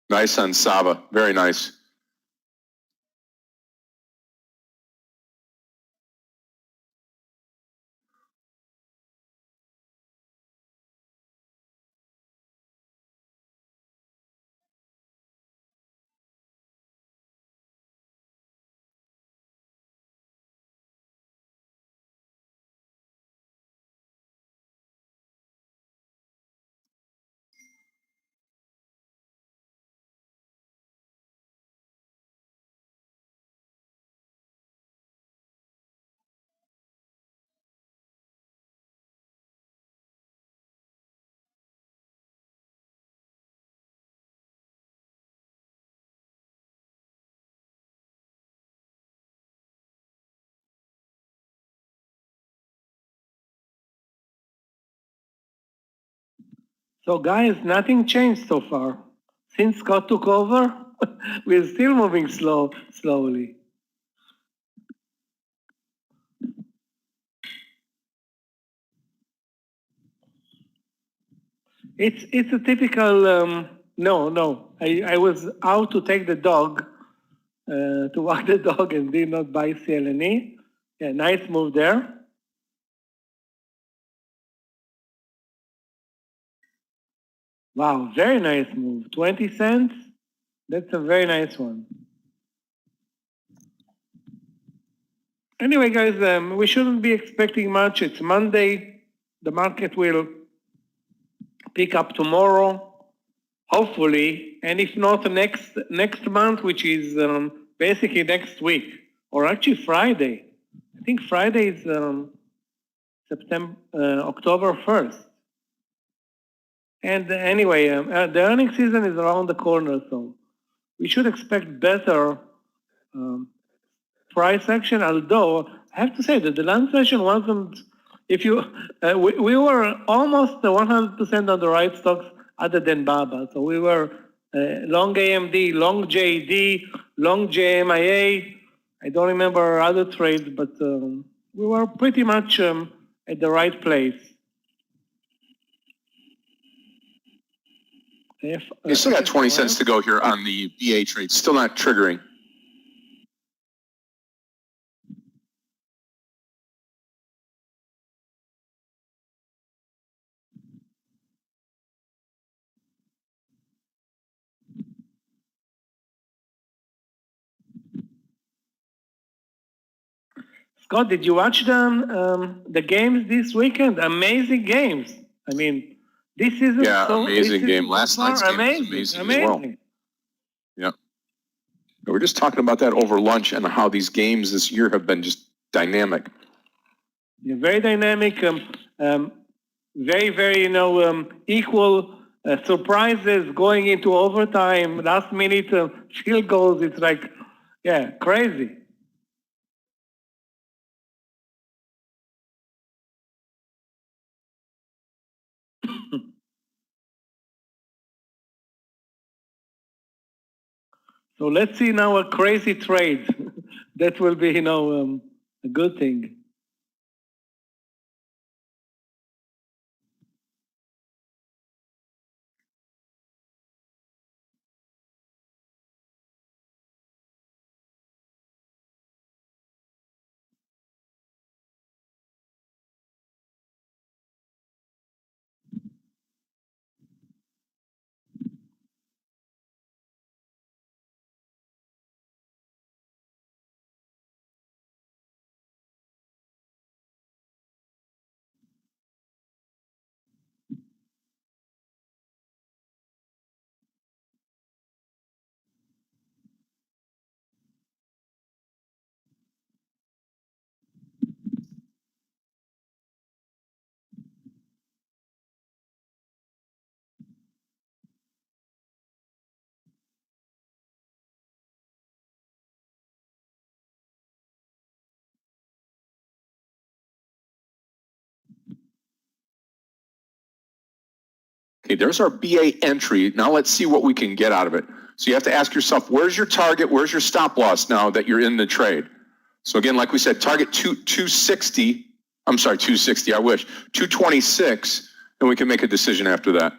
Nice on Saba. Very nice. So guys, nothing changed so far. Since Scott took over, we're still moving slowly. It's a typical, no. I was out to take the dog, to walk the dog and did not buy CLNE. Yeah, nice move there. Wow, very nice move. 20 cents. That's a very nice one. Anyway, guys, we shouldn't be expecting much. It's Monday. The market will pick up tomorrow, hopefully, and if not next month, which is basically next week, or actually Friday. I think Friday is October 1st. And anyway, the earnings season is around the corner, so we should expect better price action. Although I have to say that the last session wasn't. If you, we were almost 100% on the right stocks, other than BABA. So we were long AMD, long JD, long JMIA. I don't remember other trades, but we were pretty much at the right place. You still got 20 cents to go here on the BA trade. Still not triggering. Scott, did you watch the games this weekend? Amazing games. I mean, this is amazing game. Last night's game was amazing as well. Yeah. We're just talking about that over lunch and how these games this year have been just dynamic. Yeah, very dynamic. Very, equal surprises going into overtime, last minute field goals. It's like, yeah, crazy. So let's see now a crazy trade. That will be, a good thing. Okay, there's our BA entry. Now let's see what we can get out of it. So you have to ask yourself, where's your target? Where's your stop loss now that you're in the trade? So again, like we said, target 260. I'm sorry, 260. I wish 226, and we can make a decision after that.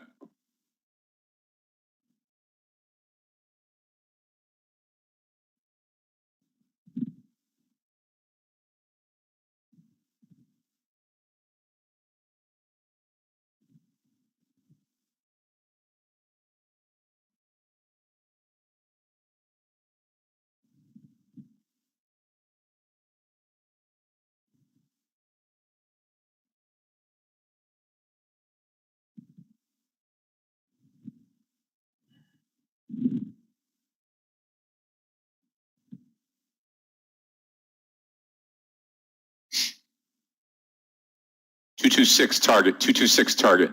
Target, 226 target.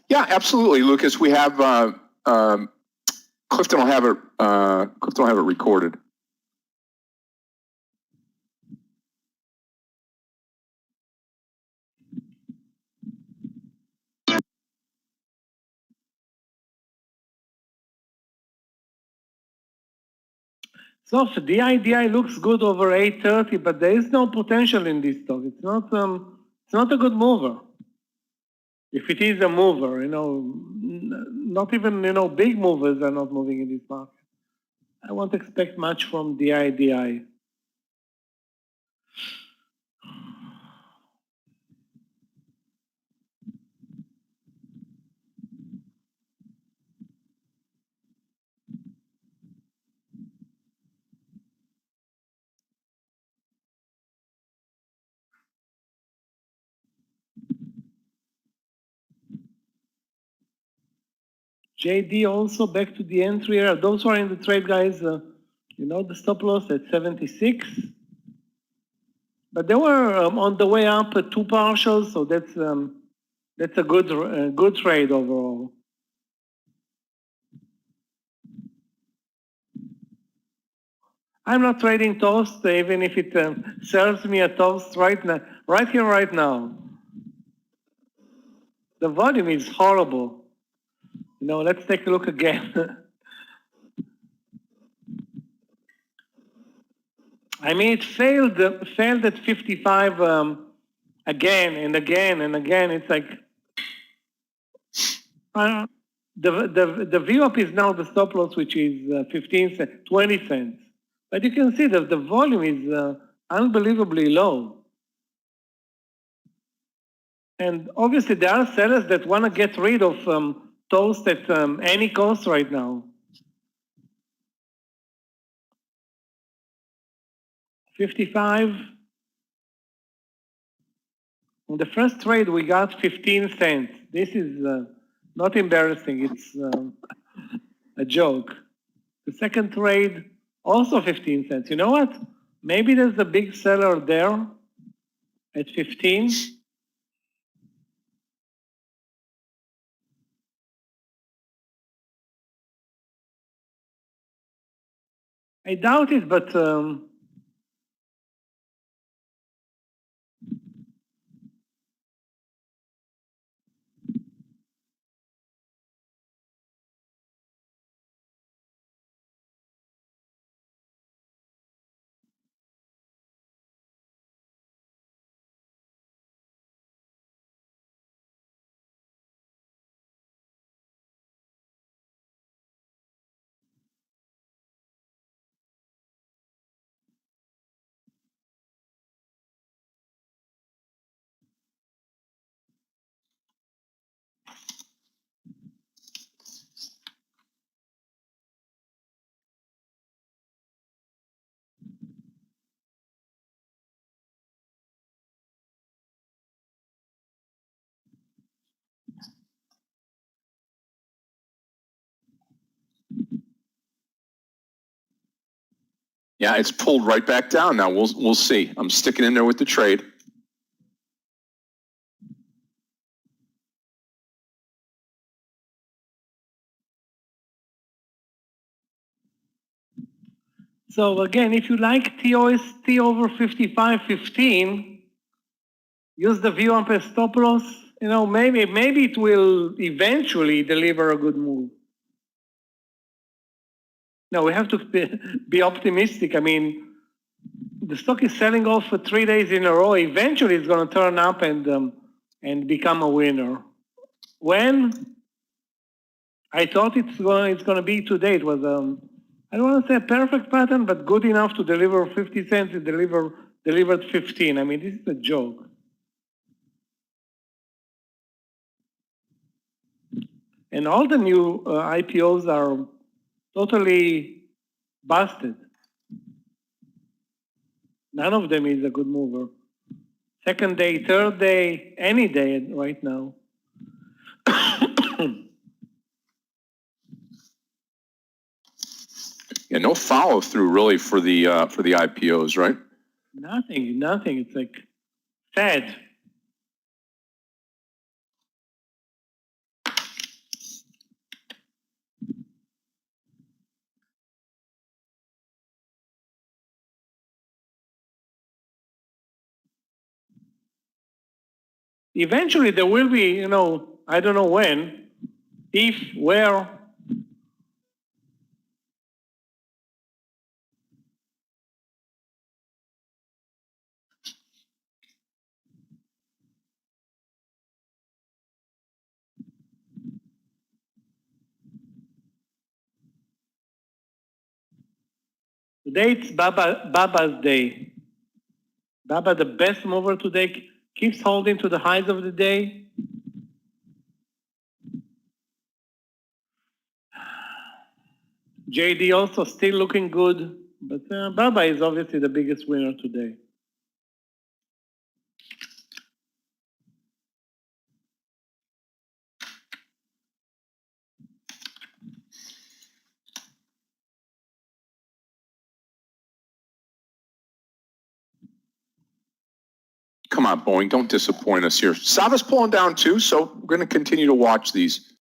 Yeah, absolutely, Lucas. We have Clifton will have it. Clifton will have it recorded. So DI looks good over 830, but there is no potential in this stock. It's not a good mover. If it is a mover, not even big movers are not moving in this market. I won't expect much from DI. JD also back to the entry area. Those who are in the trade, guys, the stop loss at 76. But they were on the way up at 2 partials, so that's a good trade overall. I'm not trading toast, even if it serves me a toast right now, right here, right now. The volume is horrible. Let's take a look again. I mean, it failed at 55 again and again and again. It's like the VWAP is now the stop loss, which is 15 cents, 20 cents. But you can see that the volume is unbelievably low. And obviously, there are sellers that want to get rid of toast at any cost right now. 55. On the first trade, we got 15 cents. This is not embarrassing. It's a joke. The second trade, also 15 cents. You know what? Maybe there's a big seller there at 15. I doubt it, but Yeah, it's pulled right back down now. We'll see. I'm sticking in there with the trade. so again, if you like TOST over 55.15, use the VWAP as stop loss. maybe it will eventually deliver a good move. No, we have to be optimistic. I mean, the stock is selling off for 3 days in a row. Eventually, it's going to turn up and become a winner. When? I thought it's going to be today. It was I don't want to say a perfect pattern, but good enough to deliver 50 cents. It delivered 15. I mean, this is a joke. And all the new IPOs are totally busted. None of them is a good mover. Second day, third day, any day right now. Yeah, no follow through really for the IPOs, right? Nothing. It's like sad. Eventually there will be, I don't know when, if, where. Today it's Baba's day. Baba, the best mover today, keeps holding to the highs of the day. JD also still looking good, but Baba is obviously the biggest winner today. Come on, Boeing, don't disappoint us here. Sava's pulling down too, so we're going to continue to watch these.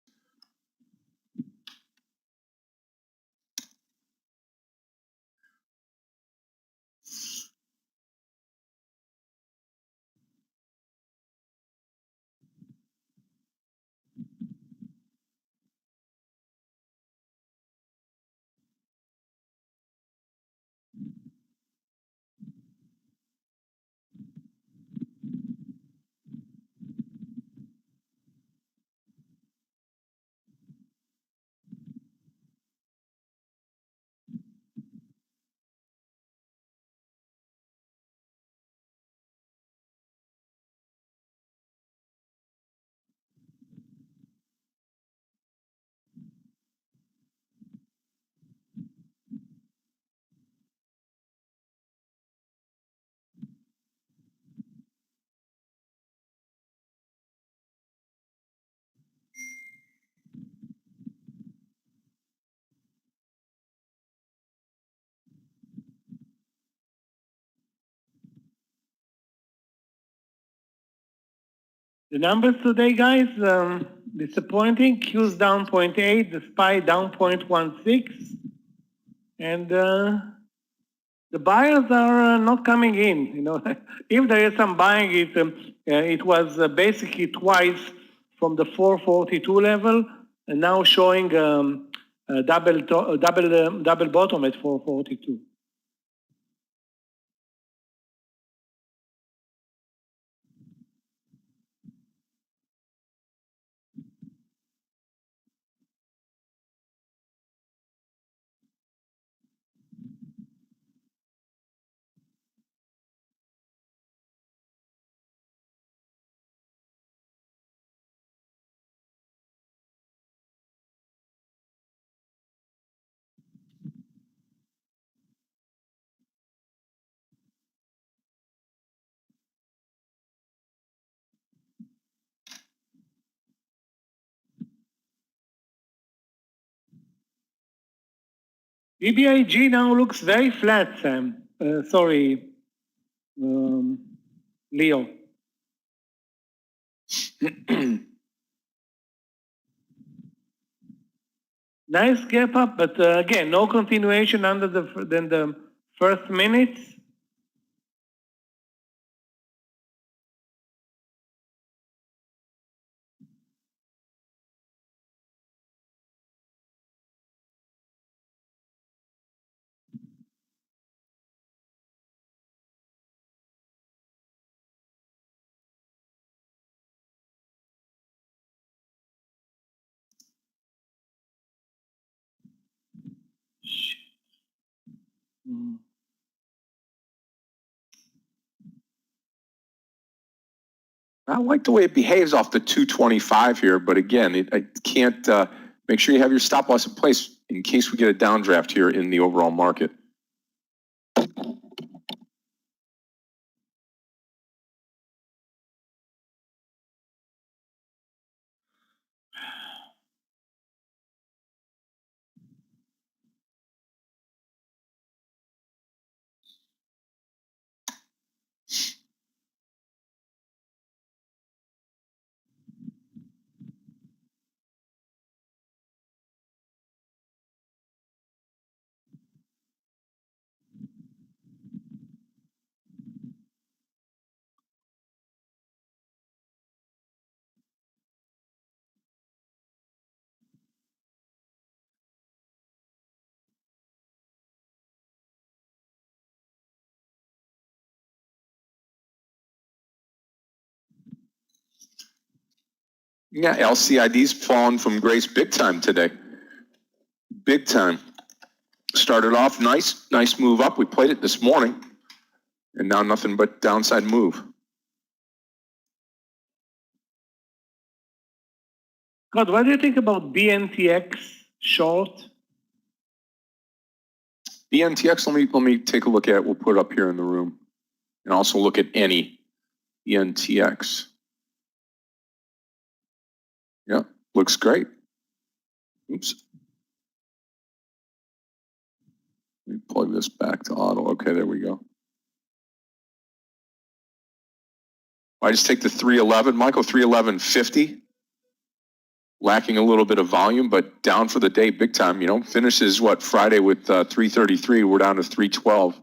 The numbers today, guys, disappointing. Q's down 0.8, the SPY down 0.16. And the buyers are not coming in. If there is some buying, it was basically twice from the 442 level, and now showing a double bottom at 442. BBIG now looks very flat, Sam. Sorry, Leo. Nice gap up, but again, no continuation under than the first minutes. Mm. I like the way it behaves off the 225 here, but again, I can't, make sure you have your stop loss in place in case we get a downdraft here in the overall market. Yeah, LCID's fallen from grace big time today. Big time. Started off nice move up. We played it this morning, and now nothing but downside move. God, what do you think about BNTX short? BNTX, let me take a look at it. We'll put it up here in the room. And also look at any BNTX. Yeah, looks great. Oops. Let me plug this back to auto. Okay, there we go. I just take the 311, Michael, 311.50. Lacking a little bit of volume, but down for the day big time. You know, finishes what, Friday with 333. We're down to 312.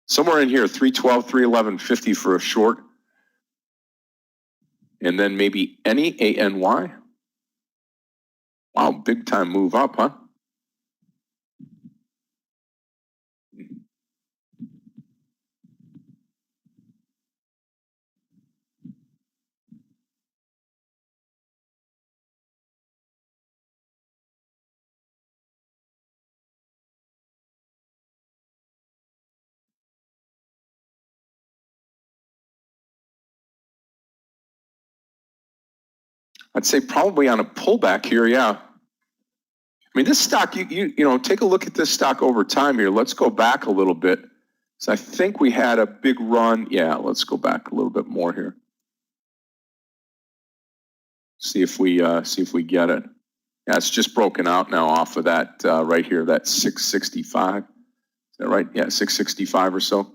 Somewhere in here, 312, 311.50 for a short. And then maybe any ANY. Wow, big time move up, huh? I'd say probably on a pullback here, yeah. I mean, this stock, you know, take a look at this stock over time here. Let's go back a little bit. So I think we had a big run. Yeah, let's go back a little bit more here. See if we get it. Yeah, it's just broken out now off of that right here, that 665. Is that right? Yeah, 665 or so.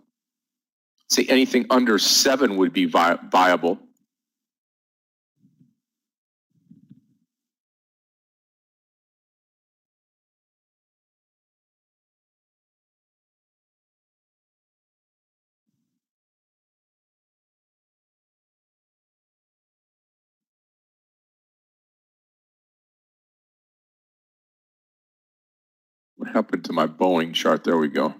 Say anything under 7 would be viable. What happened to my Boeing chart? There we go.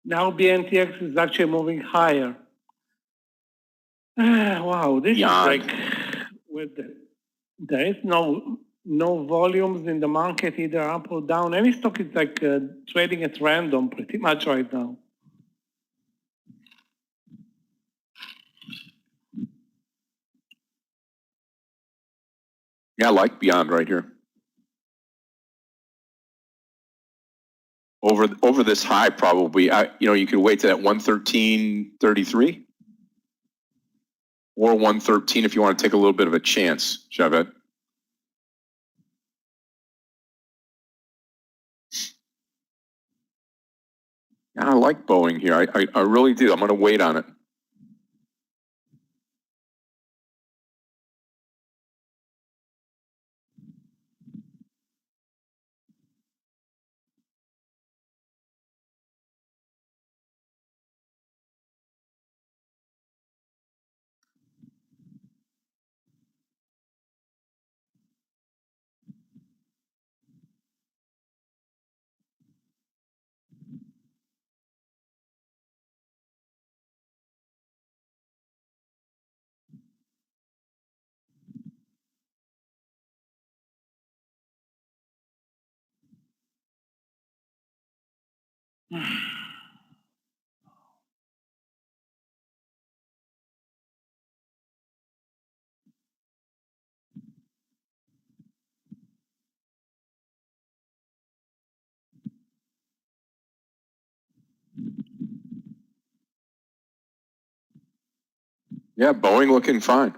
Now BNTX is actually moving higher. Wow, this is like with there is no volumes in the market either up or down. Any stock is like trading at random pretty much right now. Yeah, I like Beyond right here. Over this high probably. You know, you could wait to that 113.33 or 113 if you want to take a little bit of a chance, Javed. Yeah, I like Boeing here. I really do. I'm going to wait on it. Yeah, Boeing looking fine.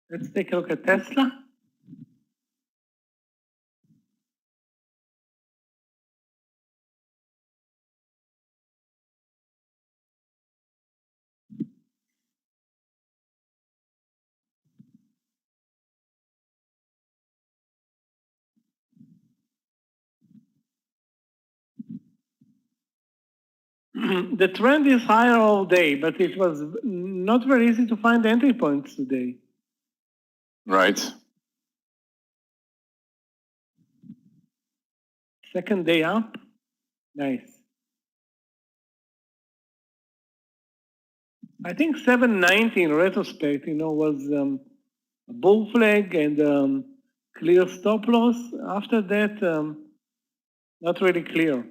Let's take a look at Tesla. The trend is higher all day, but it was not very easy to find entry points today. Right. Second day up, nice. I think 790 in retrospect, was a bull flag and clear stop loss. After that, not really clear.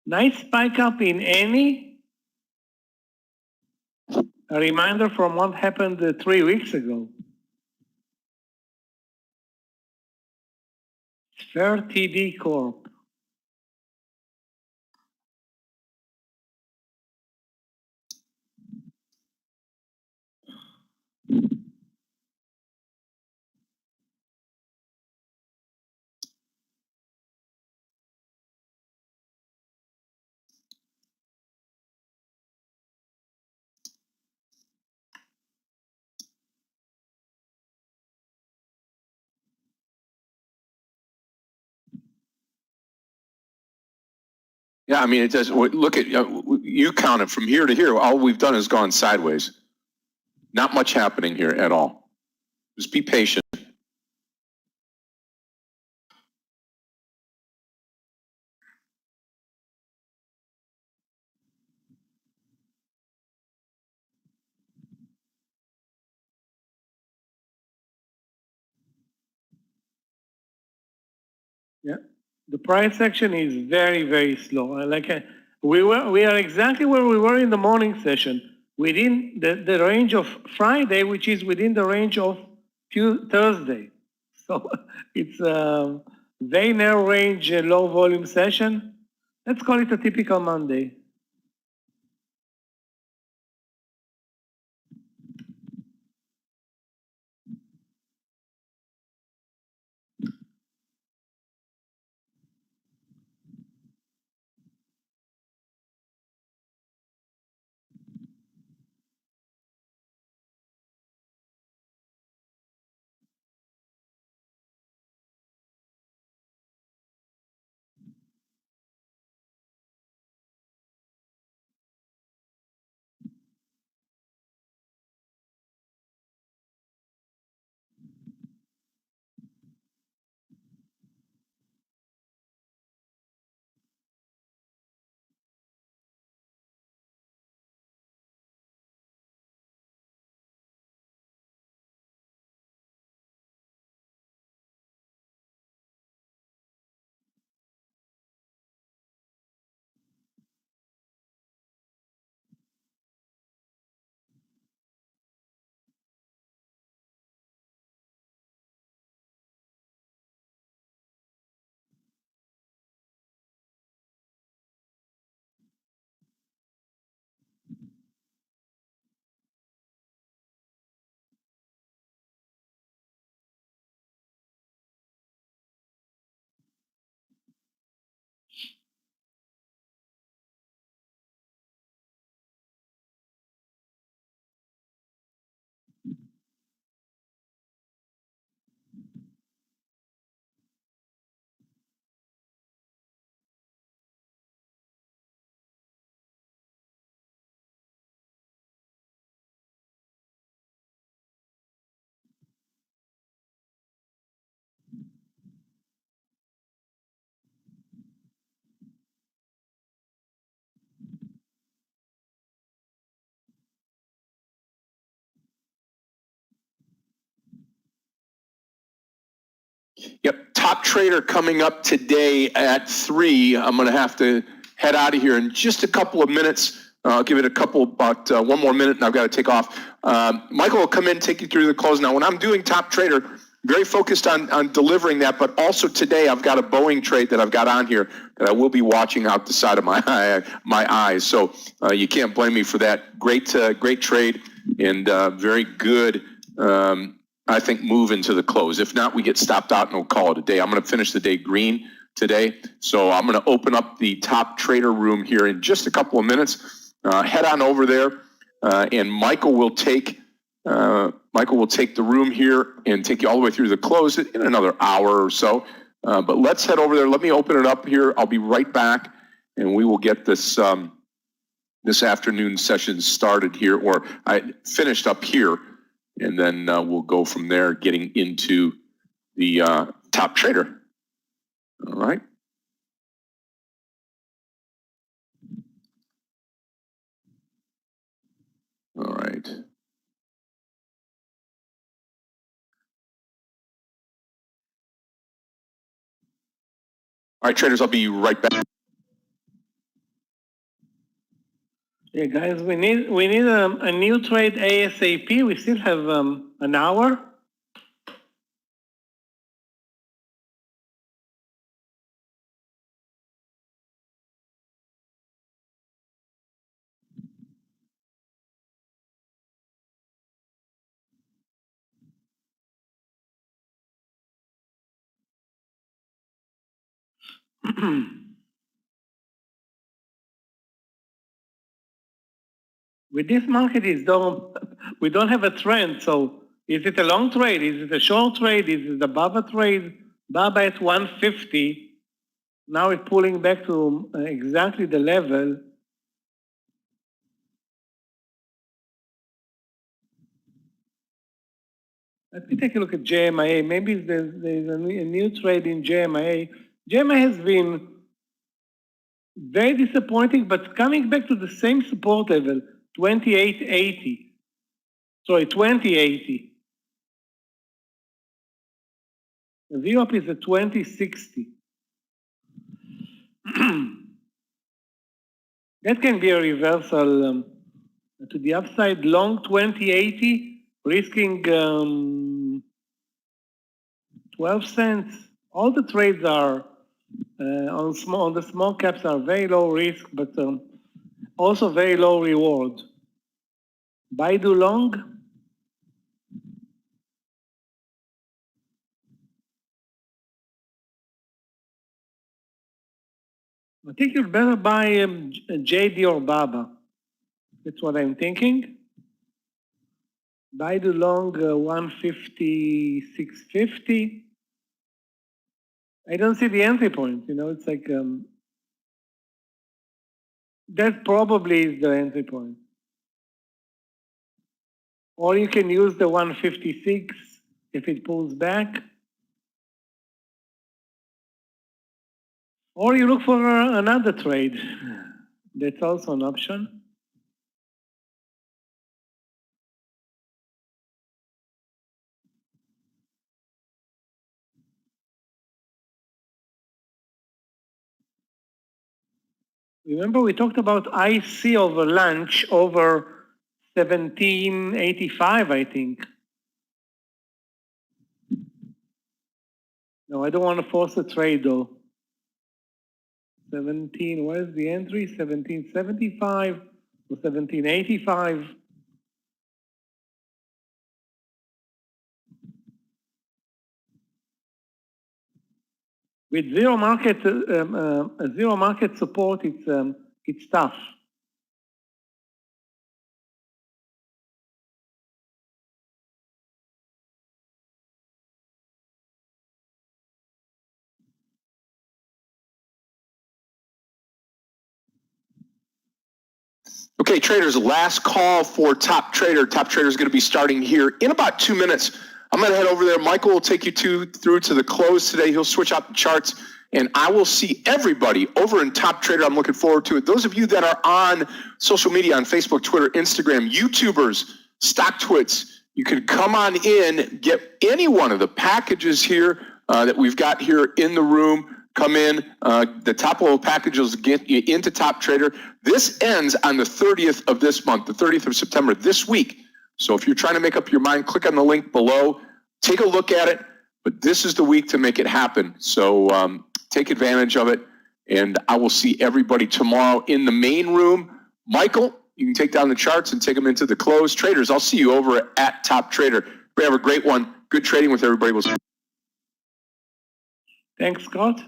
Nice spike up in any. A reminder from what happened 3 weeks ago. Fair TD Corp. Yeah, I mean, it does. Look at, you count it from here to here. All we've done is gone sideways. Not much happening here at all. Just be patient. Yeah, the price action is very, very slow. We are exactly where we were in the morning session, within the range of Friday, which is within the range of Thursday. So it's a very narrow range, low volume session. Let's call it a typical Monday. Yep, top trader coming up today at 3. I'm going to have to head out of here in just a couple of minutes. I'll give it about 1 more minute, and I've got to take off. Michael will come in, take you through the close. Now, when I'm doing top trader, very focused on delivering that, but also today I've got a Boeing trade that I've got on here that I will be watching out the side of my eyes. So you can't blame me for that. Great trade and very good. I think move into the close. If not, we get stopped out and we'll call it a day. I'm going to finish the day green today. So I'm going to open up the top trader room here in just a couple of minutes. Head on over there, and Michael will take the room here and take you all the way through the close in another hour or so. But let's head over there. Let me open it up here. I'll be right back, and we will get this this afternoon session started here, or I finished up here. And then we'll go from there, getting into the top trader. All right. All right. All right, traders, I'll be right back. Yeah, guys, we need a new trade ASAP. We still have an hour. With this market, we don't have a trend. So is it a long trade? Is it a short trade? Is it a BABA trade? BABA at 150. Now it's pulling back to exactly the level. Let me take a look at JMIA. Maybe there's a new trade in JMIA. JMIA has been very disappointing, but coming back to the same support level, 2880. Sorry, 2080. The VWAP is at 2060. That can be a reversal to the upside. Long 2080, risking 12 cents. All the trades are on the small caps are very low risk, but also very low reward. Baidu long. I think you'd better buy JD or BABA. That's what I'm thinking. Baidu long 150, 650. I don't see the entry point. You know, it's like that probably is the entry point. Or you can use the 156 if it pulls back. Or you look for another trade. That's also an option. Remember we talked about IC over lunch over 1785, I think. No, I don't want to force a trade though. 17, where's the entry? 1775 or 1785. With zero market support, it's tough. Okay, traders, last call for Top Trader. Top Trader is going to be starting here in about 2 minutes. I'm going to head over there. Michael will take you through to the close today. He'll switch out the charts, and I will see everybody over in Top Trader. I'm looking forward to it. Those of you that are on social media, on Facebook, Twitter, Instagram, YouTubers, StockTwits, you can come on in, get any one of the packages here that we've got here in the room. Come in, the top level packages get you into Top Trader. This ends on the 30th of this month, the 30th of September, this week. So if you're trying to make up your mind, click on the link below, take a look at it, but this is the week to make it happen. So take advantage of it, and I will see everybody tomorrow in the main room. Michael, you can take down the charts and take them into the close. Traders, I'll see you over at Top Trader. We have a great one. Good trading with everybody. Thanks, Scott.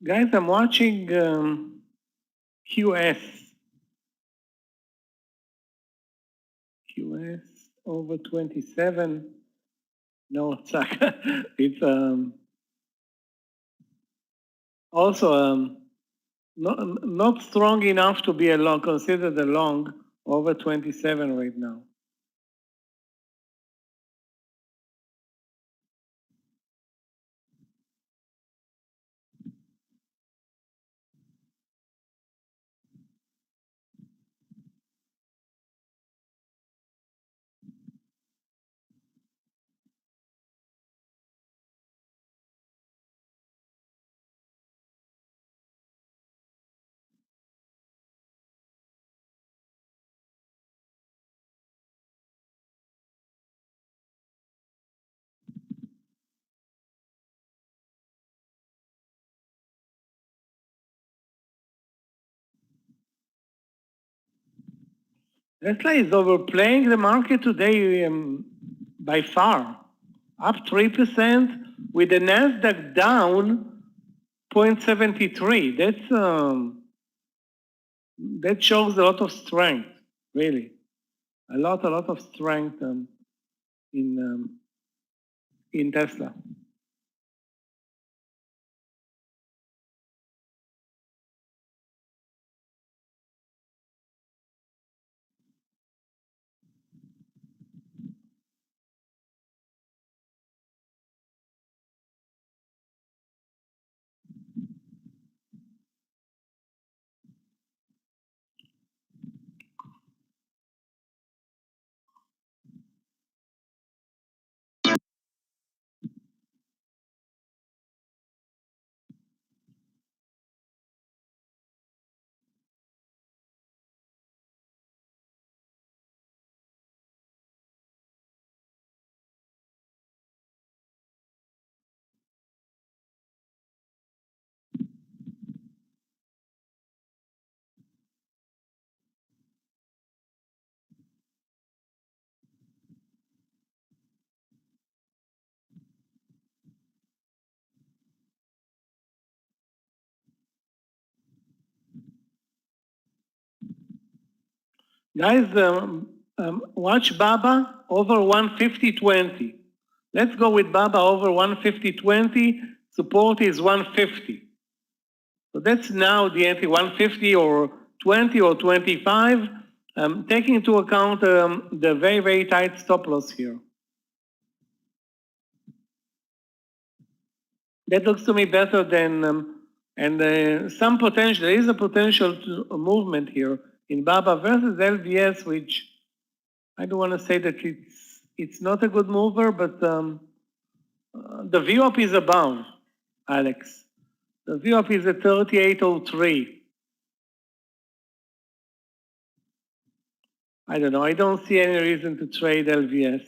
Guys, I'm watching QS. QS over 27. No, it's it's also not strong enough to be a long, considered a long over 27 right now. Tesla is overplaying the market today by far, up 3% with the Nasdaq down 0.73. That shows a lot of strength, really, a lot of strength in Tesla. Guys, watch Baba over 150.20. Let's go with Baba over 150.20. Support is 150. So that's now the entry, 150 or 20 or 25, taking into account the very, very tight stop loss here. That looks to me better than, some potential, there is a potential to movement here in Baba versus LVS, which I don't want to say that it's not a good mover, but the VWAP is above, Alex. The VWAP is at 38.03. I don't know. I don't see any reason to trade LVS.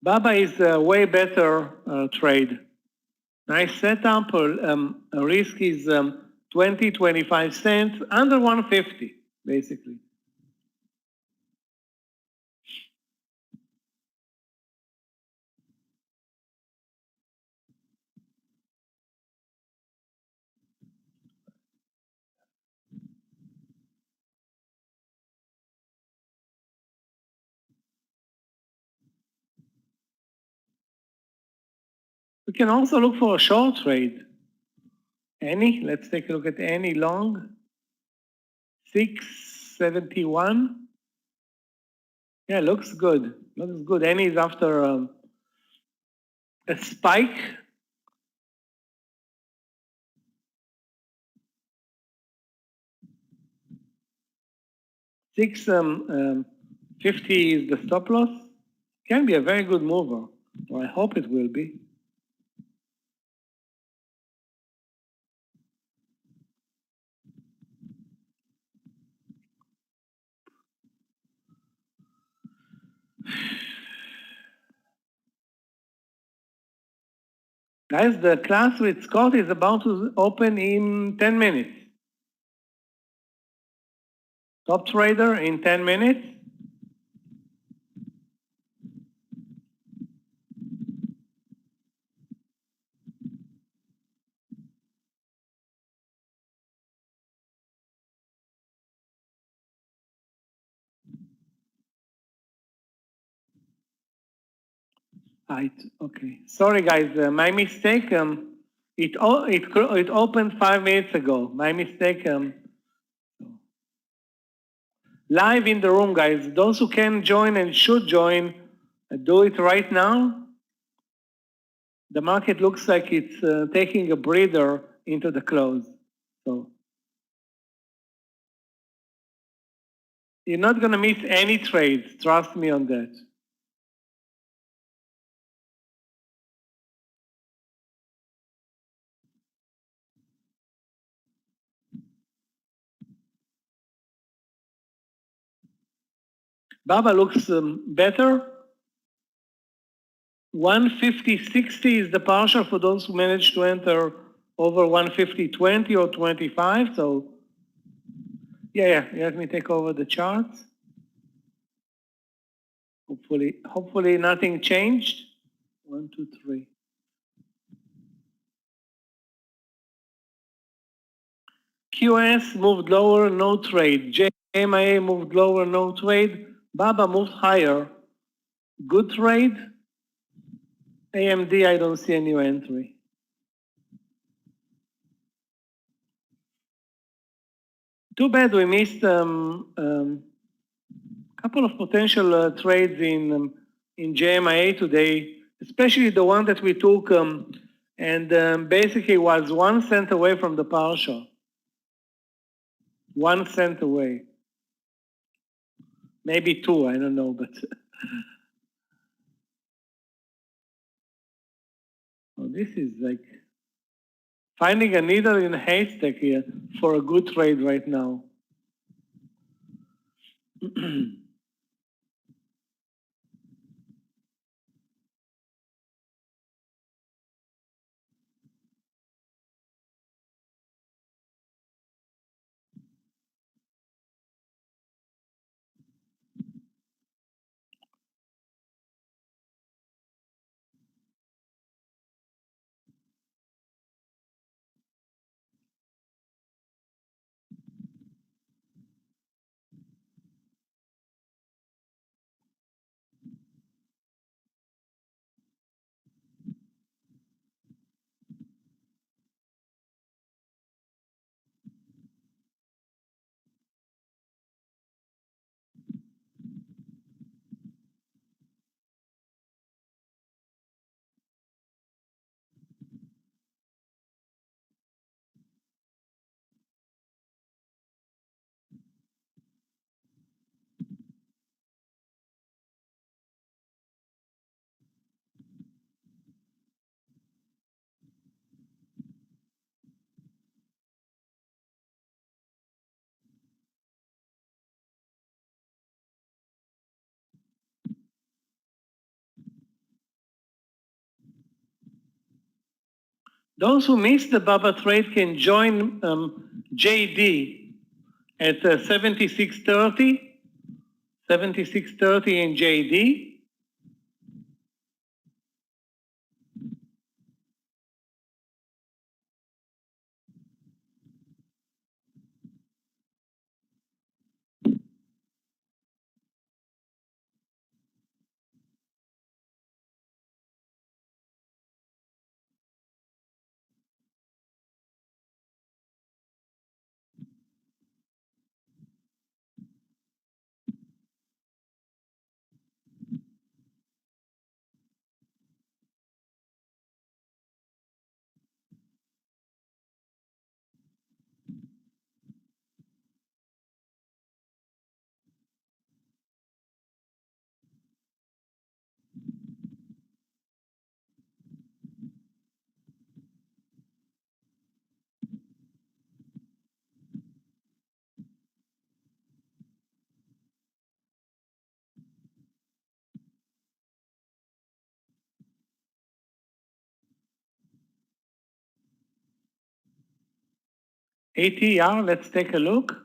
Baba is a way better trade. Nice setup. Risk is 20, 25 cents, under 150, basically. We can also look for a short trade. Any? Let's take a look at any long. 671. Yeah, looks good. Looks good. Any is after a spike. $650 is the stop loss. Can be a very good mover, or I hope it will be. Guys, the class with Scott is about to open in 10 minutes. Top trader in 10 minutes. Right. Okay. Sorry, guys. My mistake. It opened 5 minutes ago. My mistake. Live in the room, guys. Those who can join and should join, do it right now. The market looks like it's taking a breather into the close. So you're not going to miss any trades. Trust me on that. Baba looks better. 150.60 is the partial for those who managed to enter over 150.20 or 25. So yeah, let me take over the charts. Hopefully nothing changed. 1, 2, 3. QS moved lower, no trade. JMIA moved lower, no trade. Baba moved higher, good trade. AMD, I don't see any new entry. Too bad we missed couple of potential trades in JMIA today, especially the one that we took and basically was 1 cent away from the partial. 1 cent away. Maybe 2, I don't know, but oh, this is like finding a needle in a haystack here for a good trade right now. Those who missed the Baba trade can join JD at 76.30. 76.30 in JD. ATR, let's take a look.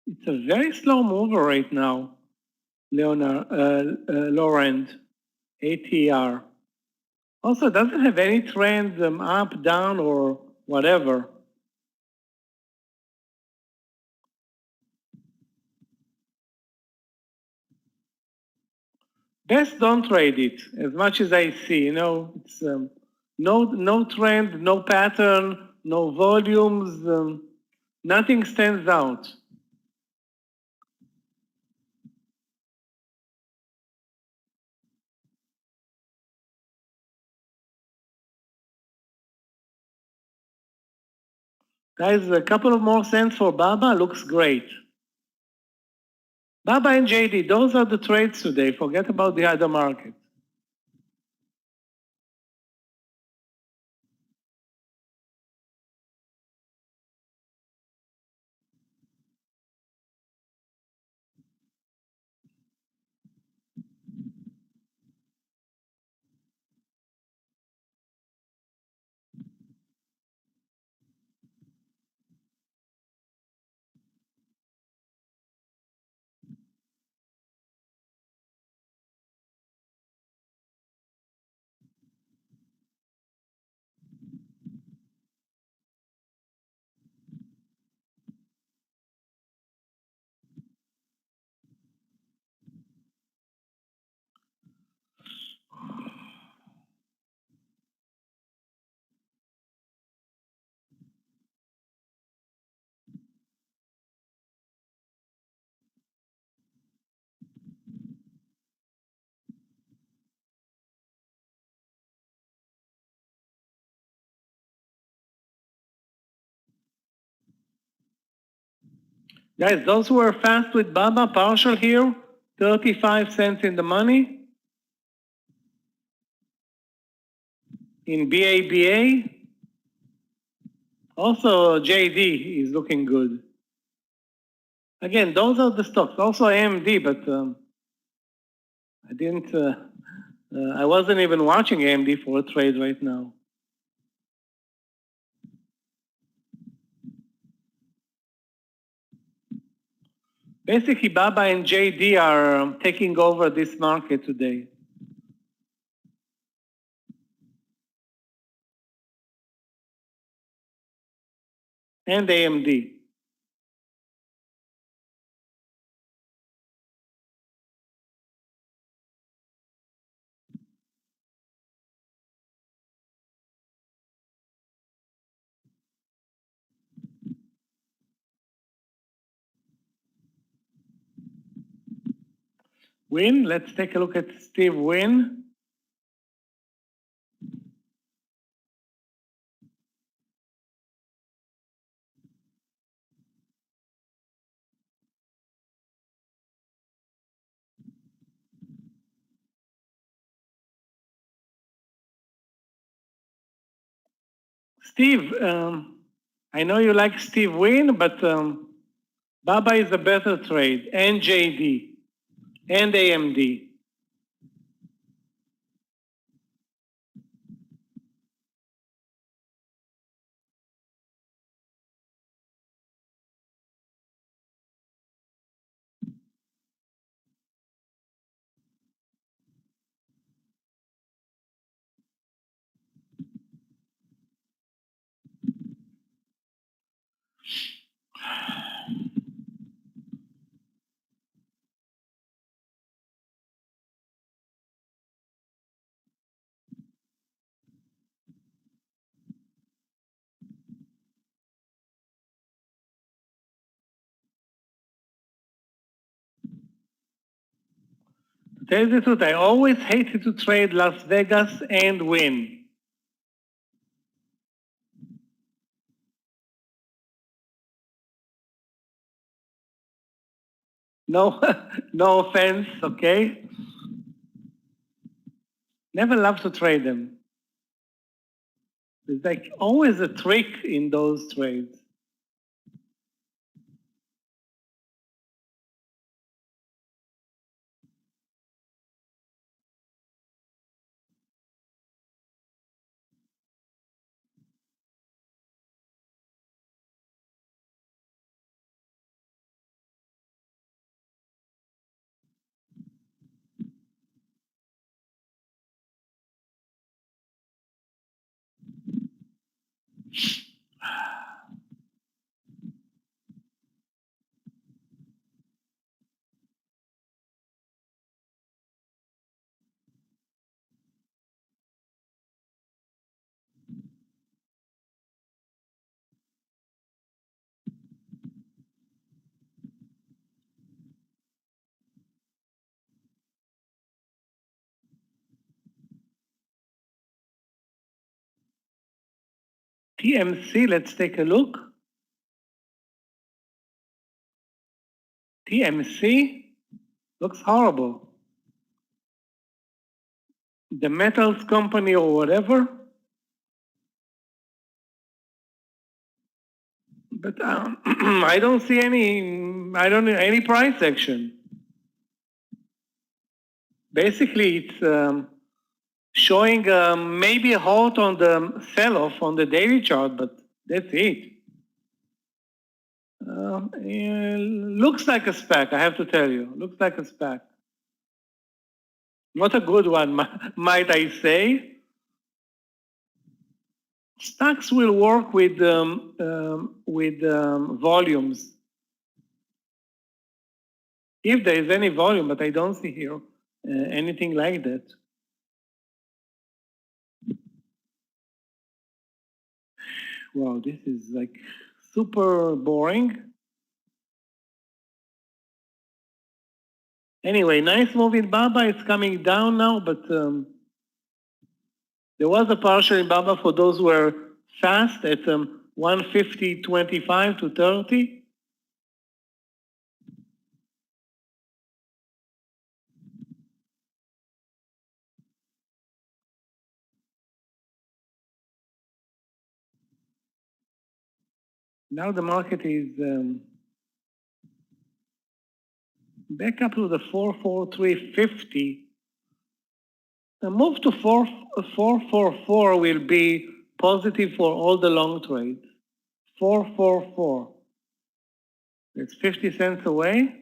It's a very slow mover right now, Laurent, ATR. Also, doesn't have any trends up, down, or whatever. Best don't trade it. As much as I see, it's no trend, no pattern, no volumes. Nothing stands out. Guys, a couple of more cents for Baba looks great. Baba and JD, those are the trades today. Forget about the other market. Guys, those who are fast with Baba, partial here, 35 cents in the money. In BABA, also JD is looking good. Again, those are the stocks. Also AMD, but I wasn't even watching AMD for a trade right now. Basically, Baba and JD are taking over this market today. And AMD. Win, let's take a look at Steve Win. Steve, I know you like Steve Win, but Baba is a better trade, and JD, and AMD. To tell you the truth, I always hated to trade Las Vegas and Win. No, no offense, okay? Never loved to trade them. There's like always a trick in those trades. TMC, let's take a look. TMC looks horrible. The metals company or whatever. But I don't see any price action. Basically, it's showing maybe a halt on the sell-off on the daily chart, but that's it. Looks like a SPAC, I have to tell you. Looks like a SPAC. Not a good one, might I say. Stocks will work with volumes. If there is any volume, but I don't see here anything like that. Wow, this is like super boring. Anyway, nice move in Baba. It's coming down now, but there was a partial in Baba for those who were fast at 150.25 to 30. Now the market is back up to the 443.50. A move to 444 will be positive for all the long trades. 444. It's 50 cents away.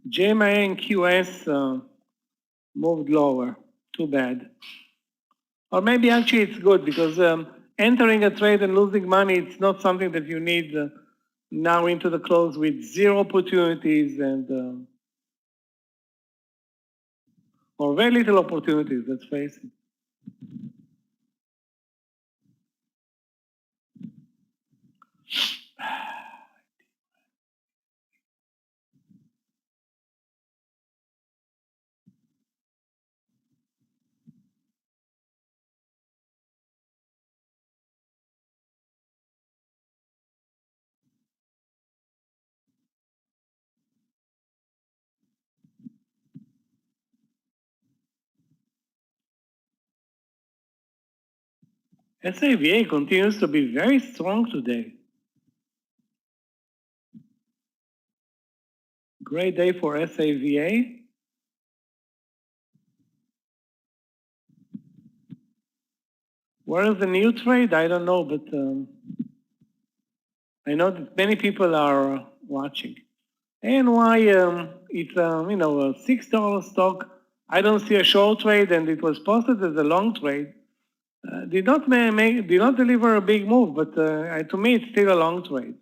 JMA and QS moved lower. Too bad. Or maybe actually it's good because entering a trade and losing money, it's not something that you need now into the close with zero opportunities and or very little opportunities, let's face it. SAVA continues to be very strong today. Great day for SAVA. Where is the new trade? I don't know, but I know that many people are watching. And why it's you know, a $6 stock. I don't see a short trade, and it was posted as a long trade. Did not deliver a big move, but to me it's still a long trade.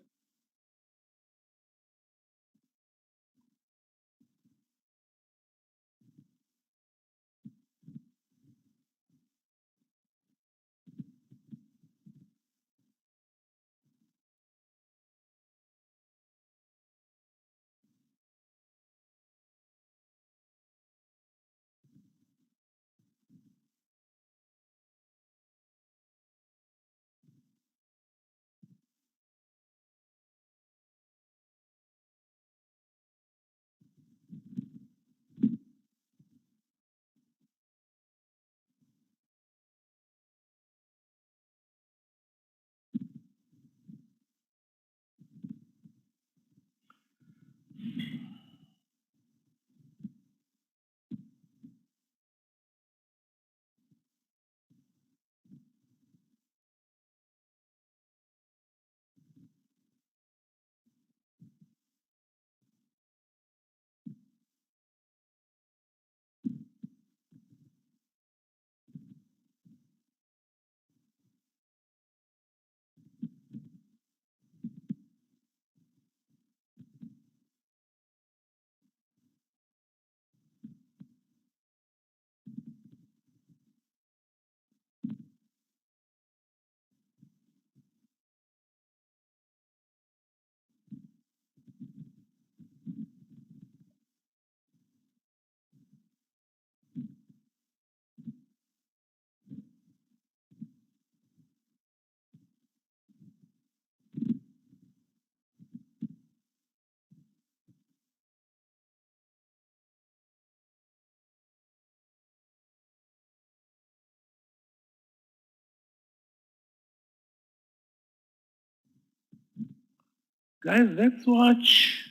Guys, let's watch.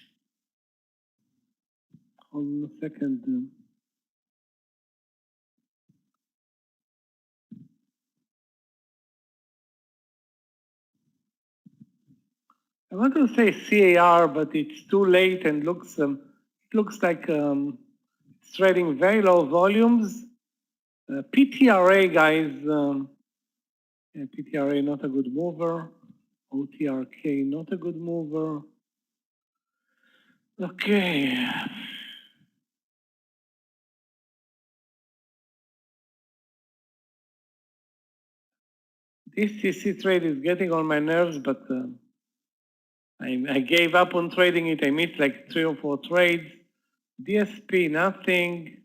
Hold on a second. I want to say CAR, but it's too late and looks it looks like it's trading very low volumes. PTRA, guys, yeah, PTRA not a good mover. OTRK not a good mover. Okay. This CC trade is getting on my nerves, but I gave up on trading it. I missed like 3 or 4 trades. DSP, nothing.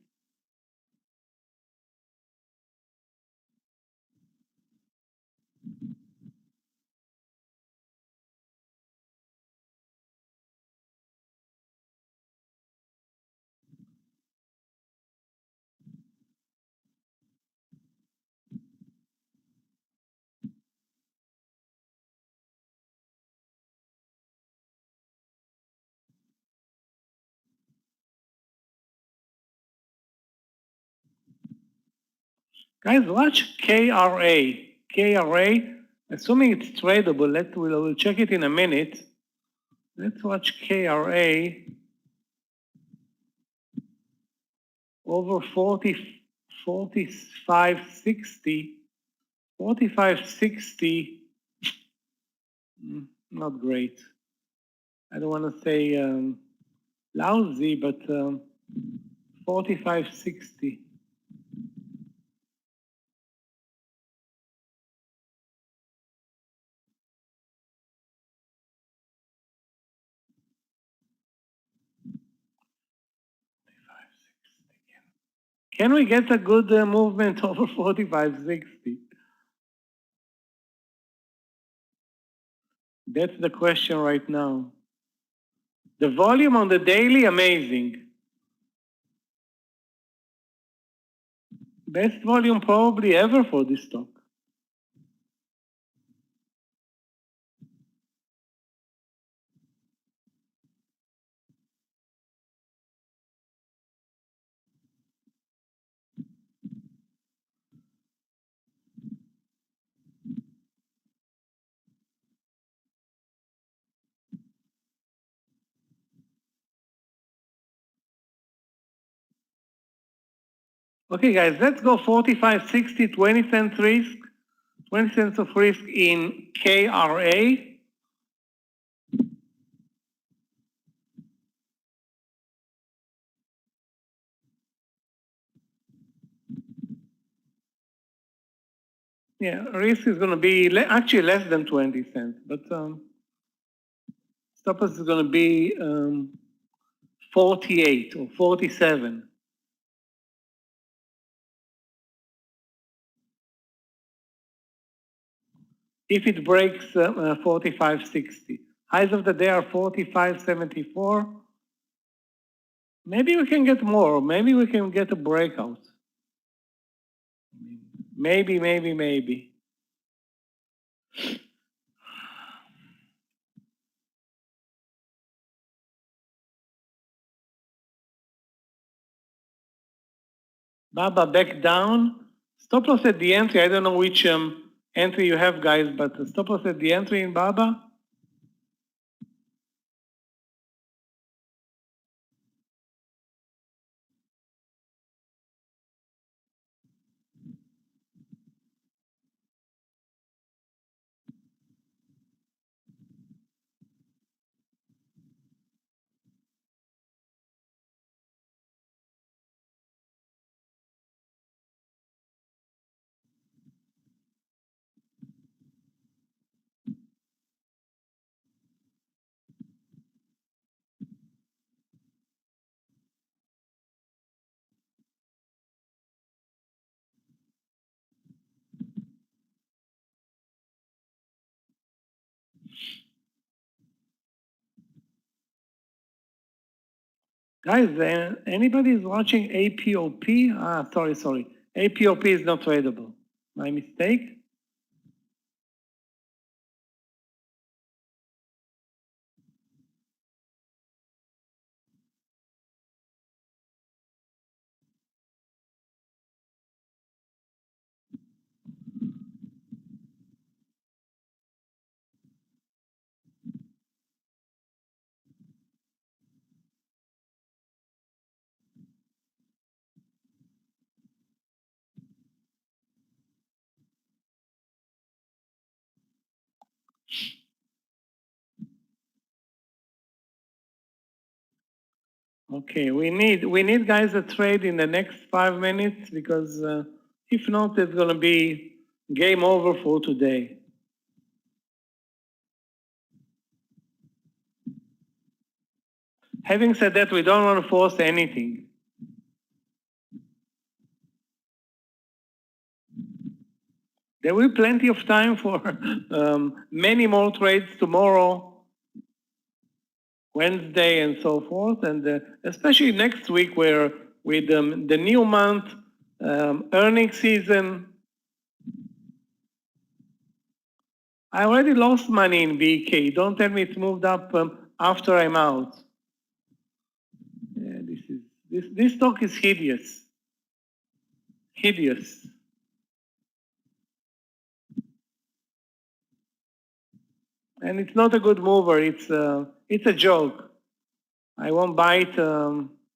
Guys, watch KRA. KRA, assuming it's tradable, we'll check it in a minute. Let's watch KRA over 45.60. 45.60, not great. I don't want to say lousy, but 45.60. Can we get a good movement over 45.60? That's the question right now. The volume on the daily, amazing. Best volume probably ever for this stock. Okay, guys, let's go 45.60, 20 cents risk, 20 cents of risk in KRA. Yeah, risk is going to be actually less than 20 cents, but stop loss is going to be 48 or 47. If it breaks 45.60. Highs of the day are 45.74. Maybe we can get more. Maybe we can get a breakout. Maybe. Baba back down. Stop loss at the entry. I don't know which entry you have, guys, but stop loss at the entry in Baba. Guys, anybody is watching APOP? Sorry. APOP is not tradable. My mistake. Okay, we need guys a trade in the next 5 minutes because if not, it's going to be game over for today. Having said that, we don't want to force anything. There will be plenty of time for many more trades tomorrow, Wednesday, and so forth, and especially next week, where with the new month, earnings season. I already lost money in BK. Don't tell me it's moved up after I'm out. Yeah, this stock is hideous. Hideous. And it's not a good mover. It's a joke. I won't buy it.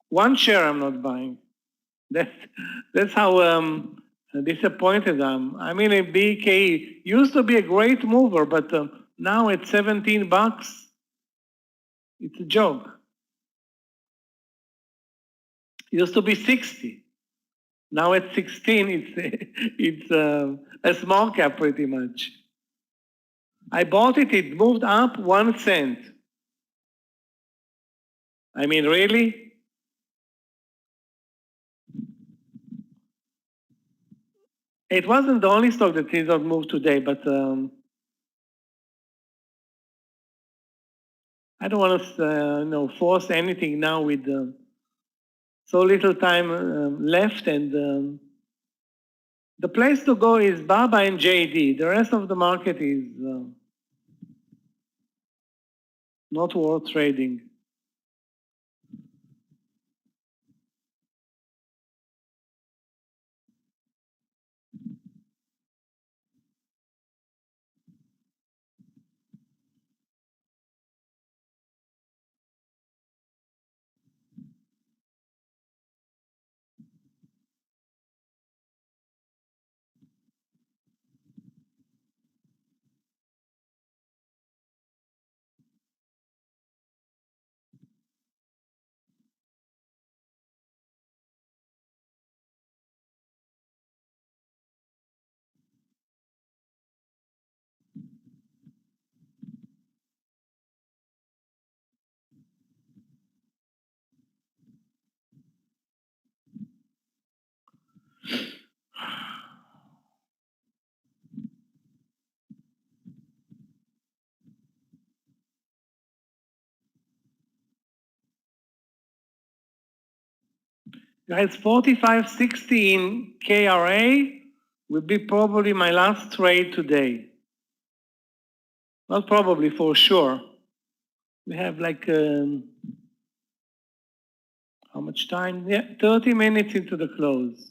One share I'm not buying. That's how disappointed I am. I mean, a BK used to be a great mover, but now at $17, it's a joke. It used to be 60. Now at 16, it's a small cap pretty much. I bought it, it moved up 1 cent. I mean, really? It wasn't the only stock that did not move today, but I don't want to force anything now with so little time left. And the place to go is Baba and JD. The rest of the market is not worth trading. Guys, 45.60 in KRA will be probably my last trade today. Not probably, for sure. We have like, how much time? Yeah, 30 minutes into the close.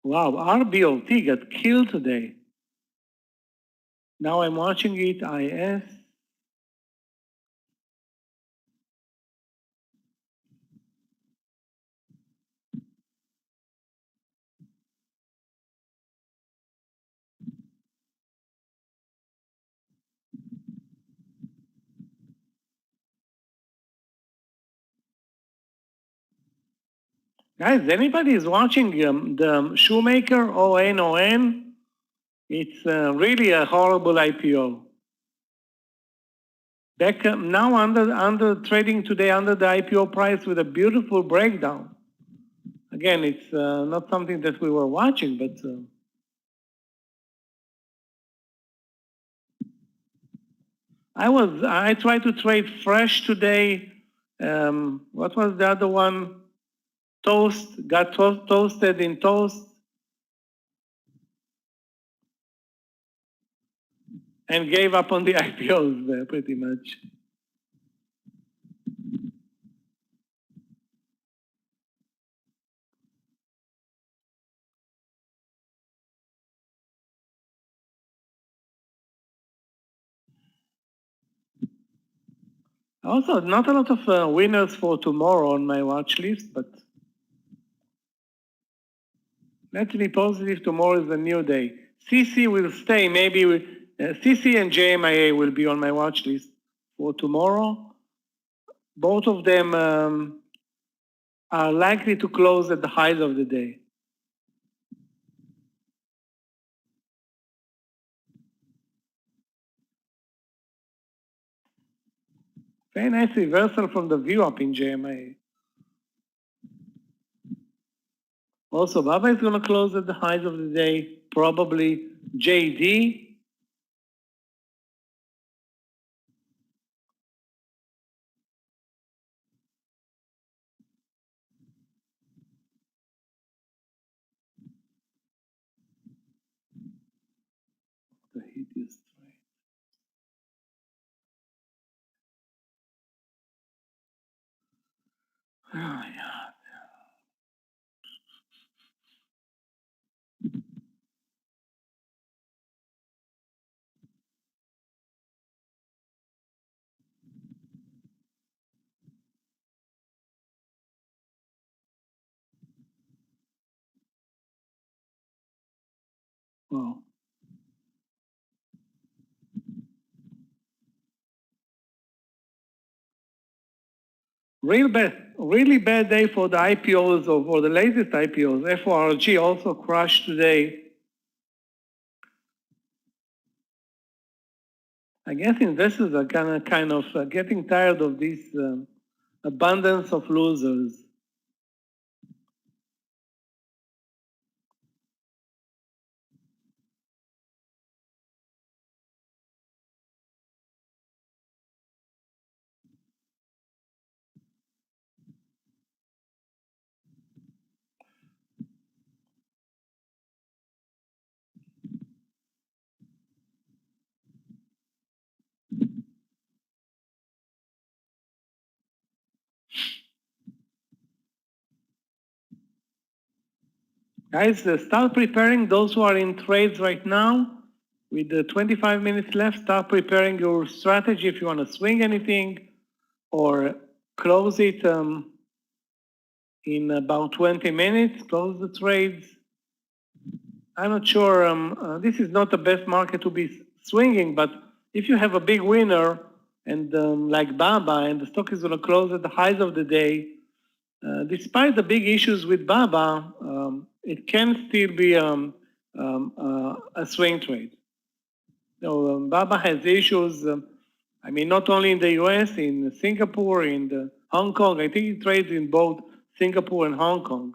Wow, RBOT got killed today. Now I'm watching it, IS. Guys, anybody is watching the Shoemaker, ON? It's really a horrible IPO. Back now under trading today under the IPO price with a beautiful breakdown. Again, it's not something that we were watching, but I tried to trade fresh today. What was the other one? toast, got toasted in toast, and gave up on the IPOs there pretty much. Also, not a lot of winners for tomorrow on my watch list, but let's be positive. Tomorrow is a new day. CC will stay. Maybe CC and JMIA will be on my watch list for tomorrow. Both of them are likely to close at the highs of the day. Very nice reversal from the view up in JMIA. Also, Baba is going to close at the highs of the day, probably JD. The hideous trade. Oh, yeah. Wow. Really bad day for the IPOs or for the latest IPOs. FORG also crashed today. I guess investors are kind of getting tired of this abundance of losers. Guys, start preparing. Those who are in trades right now, with the 25 minutes left, start preparing your strategy if you want to swing anything or close it in about 20 minutes, close the trades. I'm not sure, this is not the best market to be swinging, but if you have a big winner and like Baba and the stock is going to close at the highs of the day, despite the big issues with Baba, it can still be a swing trade. So Baba has issues, I mean, not only in the US, in Singapore, in Hong Kong. I think he trades in both Singapore and Hong Kong.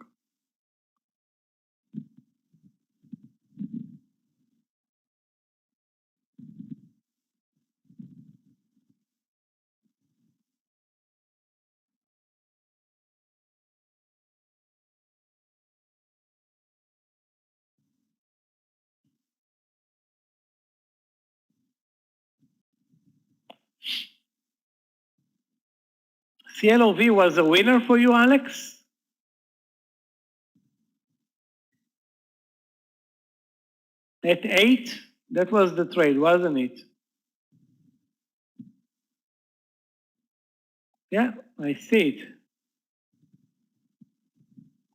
CLOV was a winner for you, Alex? At 8, that was the trade, wasn't it? Yeah, I see it.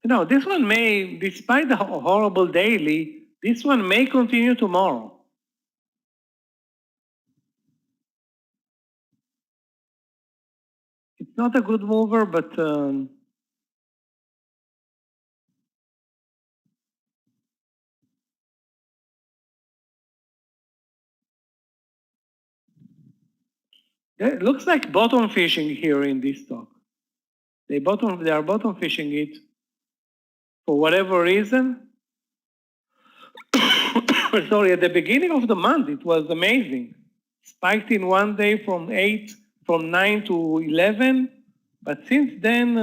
You know, this one may, despite the horrible daily, this one may continue tomorrow. It's not a good mover, but it looks like bottom fishing here in this stock. They are bottom fishing it for whatever reason. Sorry, at the beginning of the month, it was amazing. Spiked in one day from 9 to 11. But since then,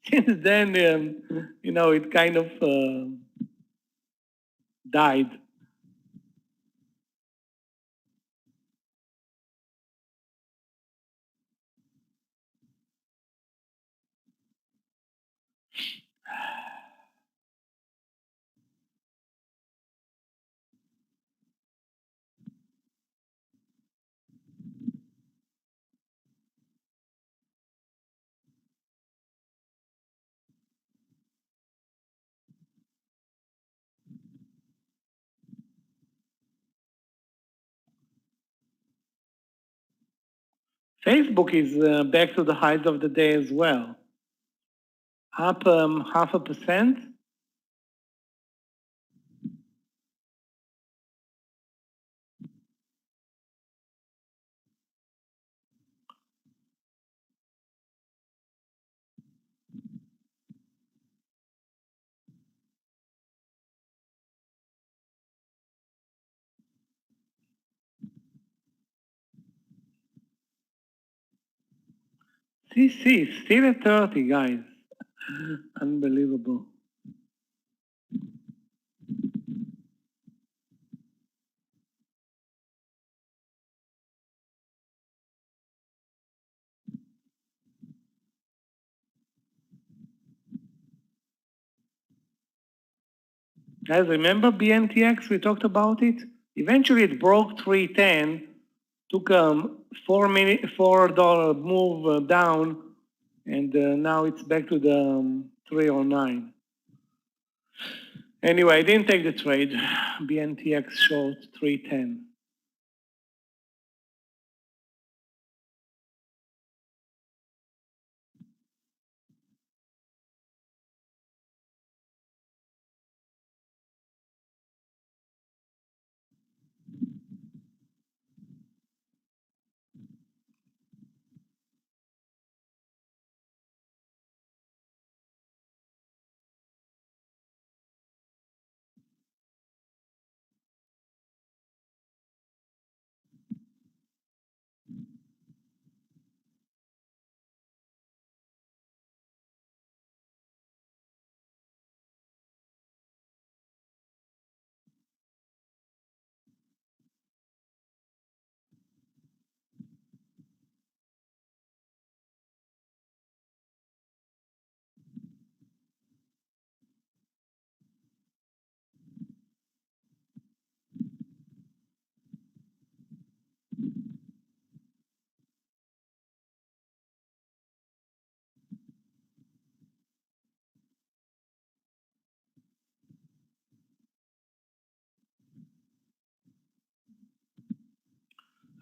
since then, it kind of died. Facebook is back to the highs of the day as well, up 0.5%. CC is still at 30, guys. Unbelievable. Guys, remember BNTX? We talked about it. Eventually, it broke 310, took a $4 move down, and now it's back to the 309. Anyway, I didn't take the trade. BNTX short 310.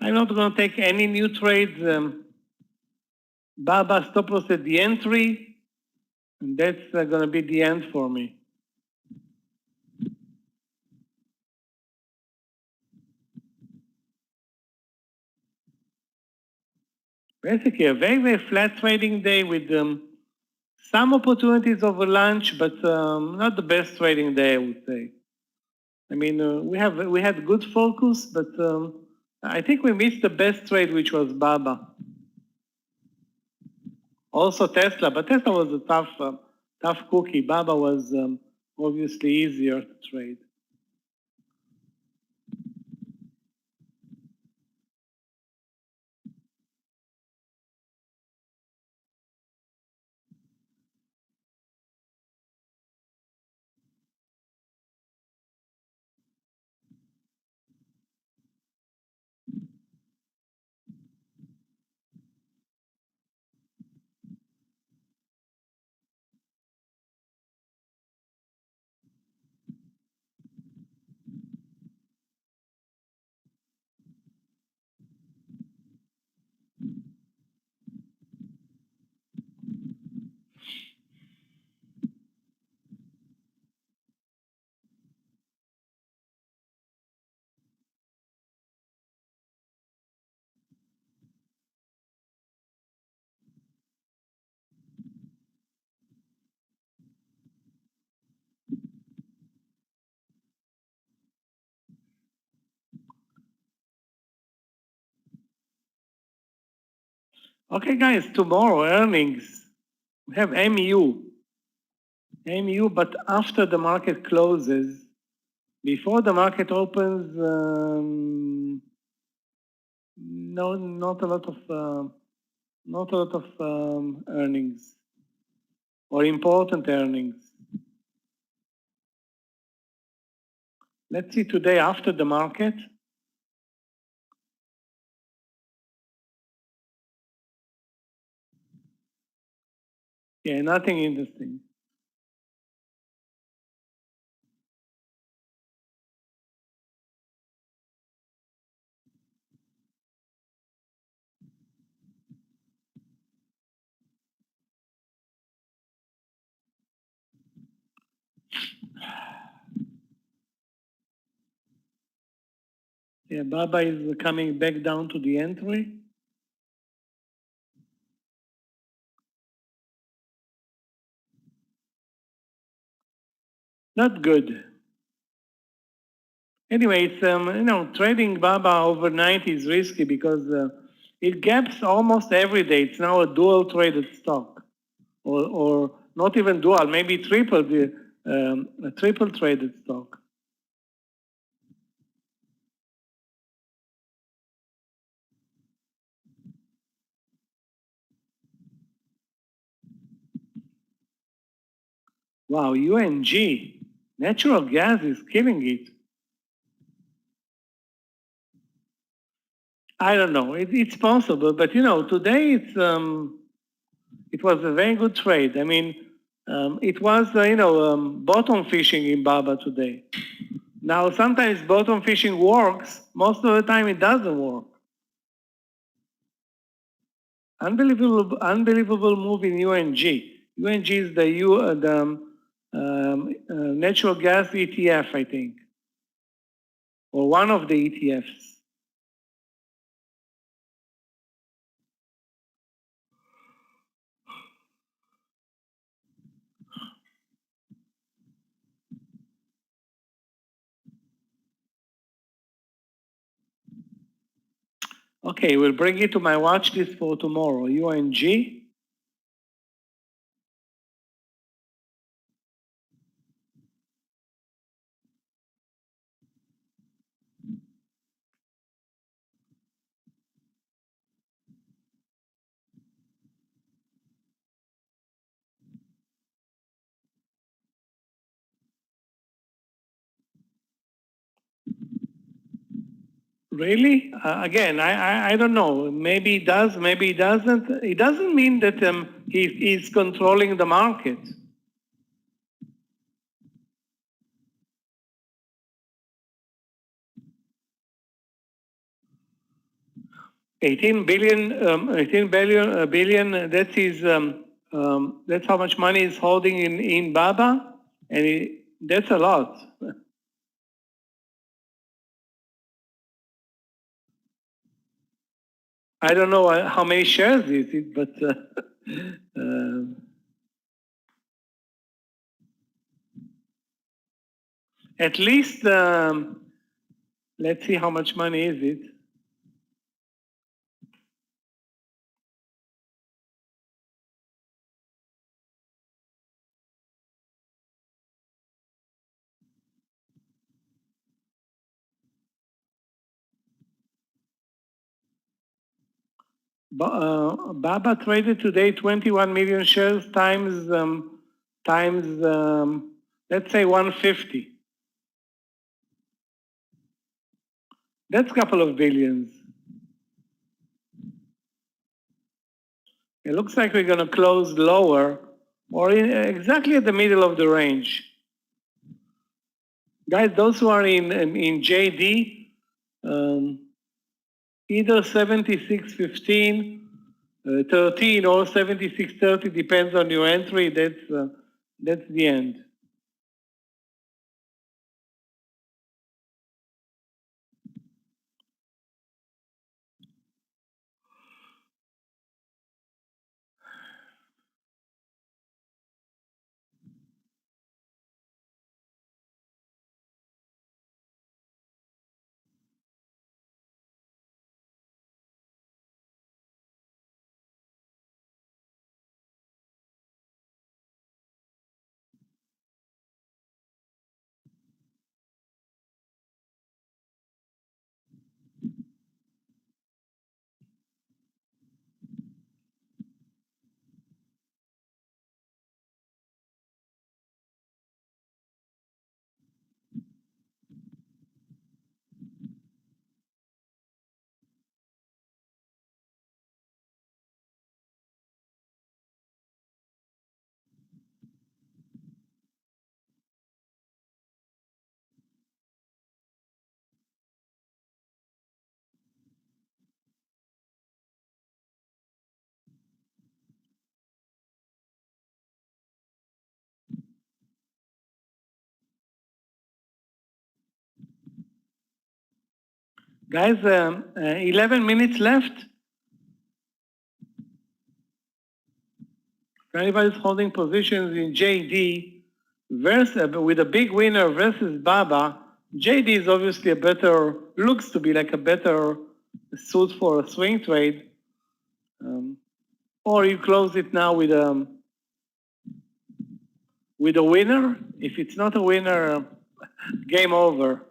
I'm not going to take any new trades. Baba stop loss at the entry, and that's going to be the end for me. Basically, a very, very flat trading day with some opportunities over lunch, but not the best trading day, I would say. I mean, we had good focus, but I think we missed the best trade, which was Baba. Also Tesla, but Tesla was a tough cookie. Baba was obviously easier to trade. Okay, guys, tomorrow earnings. We have MU, but after the market closes, before the market opens, no, not a lot of earnings or important earnings. Let's see today after the market. Yeah, nothing interesting. Yeah, Baba is coming back down to the entry. Not good. Anyway, it's trading Baba overnight is risky because it gaps almost every day. It's now a dual traded stock, or not even dual, maybe triple a triple traded stock. Wow, UNG, natural gas is killing it. I don't know. It's possible, but today it was a very good trade. I mean, it was bottom fishing in Baba today. Now sometimes bottom fishing works. Most of the time it doesn't work. Unbelievable move in UNG. UNG is the natural gas ETF, I think, or one of the ETFs. Okay, we'll bring it to my watch list for tomorrow. UNG. Really? Again, I don't know. Maybe he does, maybe he doesn't. It doesn't mean that he's controlling the market. $18 billion. That's his. That's how much money he's holding in Baba, and that's a lot. I don't know how many shares is it, but at least let's see how much money is it. Baba traded today 21 million shares times let's say 150. That's a couple of billions. It looks like we're going to close lower or exactly at the middle of the range. Guys, those who are in JD, either 76.15, 13 or 76.30 depends on your entry. That's the end. Guys, 11 minutes left. If anybody's holding positions in JD versus, with a big winner versus Baba, JD is obviously a better, looks to be like a better suit for a swing trade. Or you close it now with a winner. If it's not a winner, game over.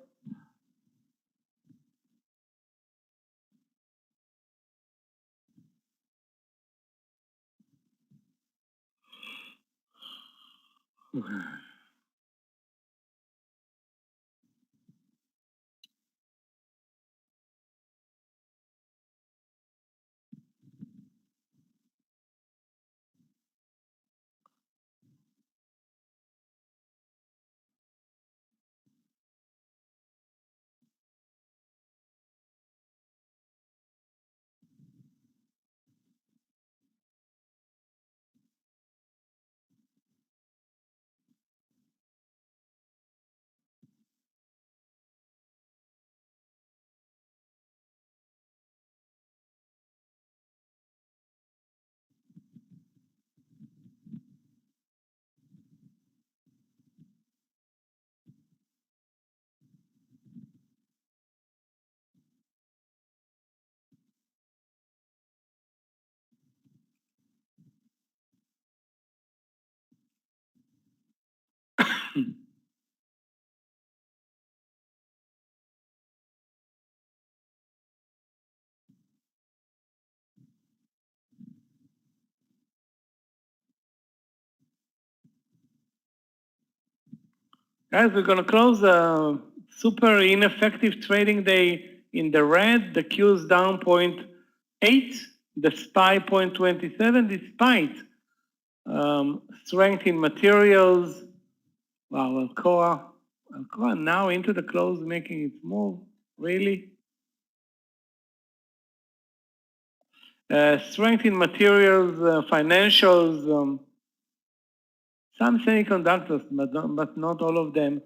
Guys, we're going to close a super ineffective trading day in the red. The Q is down 0.8, the SPY 0.27, despite strength in materials. Wow, Alcoa now into the close making its move. Really? Strength in materials, financials, some semiconductors, but not all of them.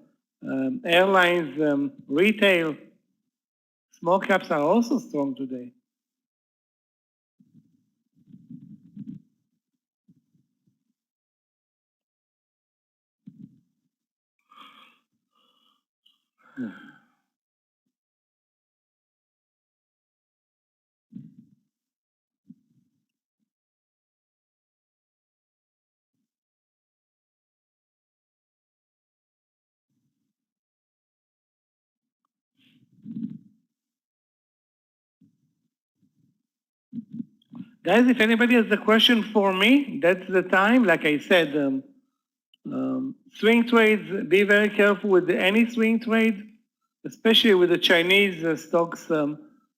Airlines, retail, small caps are also strong today. Guys, if anybody has a question for me, that's the time. Like I said, swing trades, be very careful with any swing trade, especially with the Chinese stocks,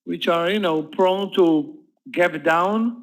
which are, prone to gap down.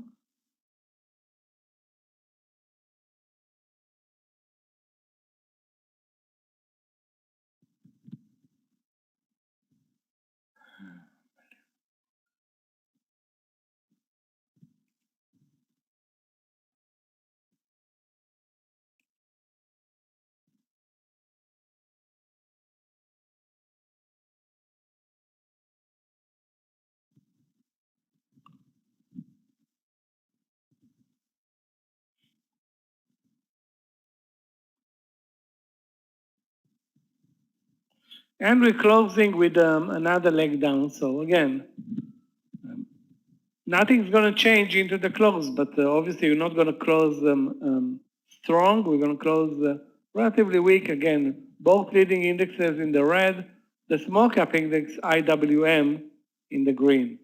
And we're closing with another leg down. So again, nothing's going to change into the close, but obviously we're not going to close strong. We're going to close relatively weak. Again, both leading indexes in the red, the small cap index IWM in the green.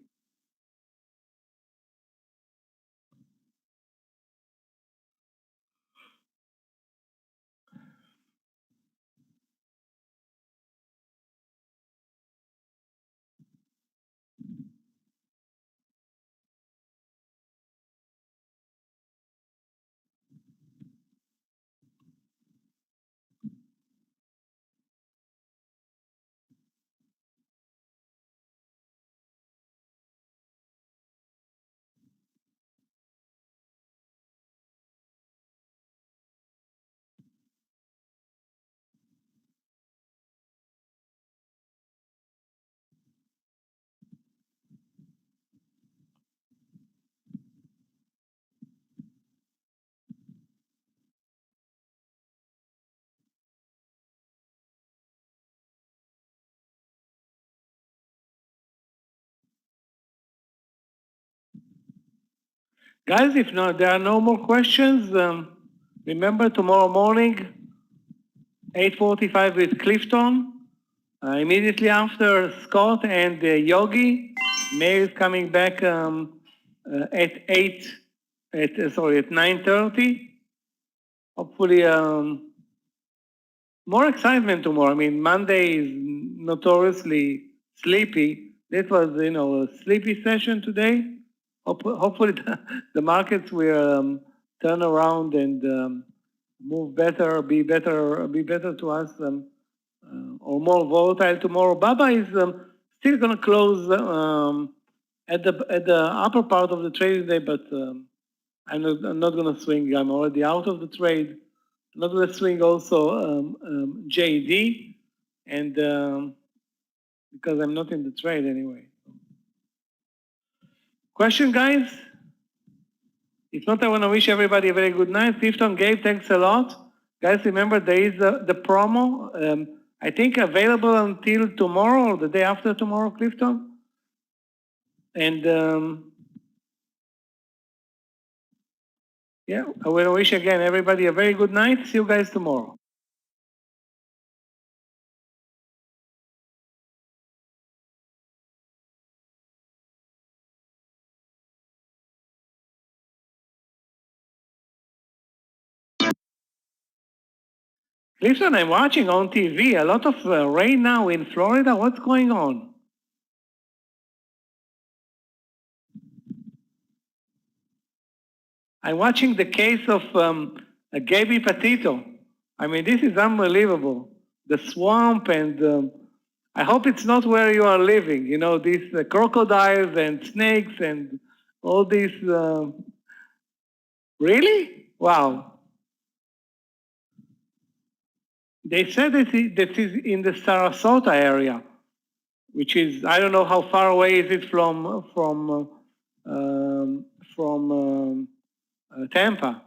Guys, if not, there are no more questions. Remember tomorrow morning, 8:45 with Clifton. Immediately after Scott and Yogi, Meir is coming back at 9:30. Hopefully, more excitement tomorrow. I mean, Monday is notoriously sleepy. This was, a sleepy session today. Hopefully, the markets will turn around and move better, be better to us, or more volatile tomorrow. Baba is still going to close at the upper part of the trading day, but I'm not going to swing. I'm already out of the trade. I'm not going to swing also JD, and because I'm not in the trade anyway. Question, guys? If not, I want to wish everybody a very good night. Clifton, Gabe, thanks a lot. Guys, remember there is the promo, I think available until tomorrow or the day after tomorrow, Clifton. And yeah, I want to wish again everybody a very good night. See you guys tomorrow. Listen, I'm watching on TV a lot of rain now in Florida. What's going on? I'm watching the case of Gaby Petito. I mean, this is unbelievable. The swamp, and I hope it's not where you are living. You know, these crocodiles and snakes and all these. Really? Wow. They said that that is in the Sarasota area, which is, I don't know how far away is it from Tampa.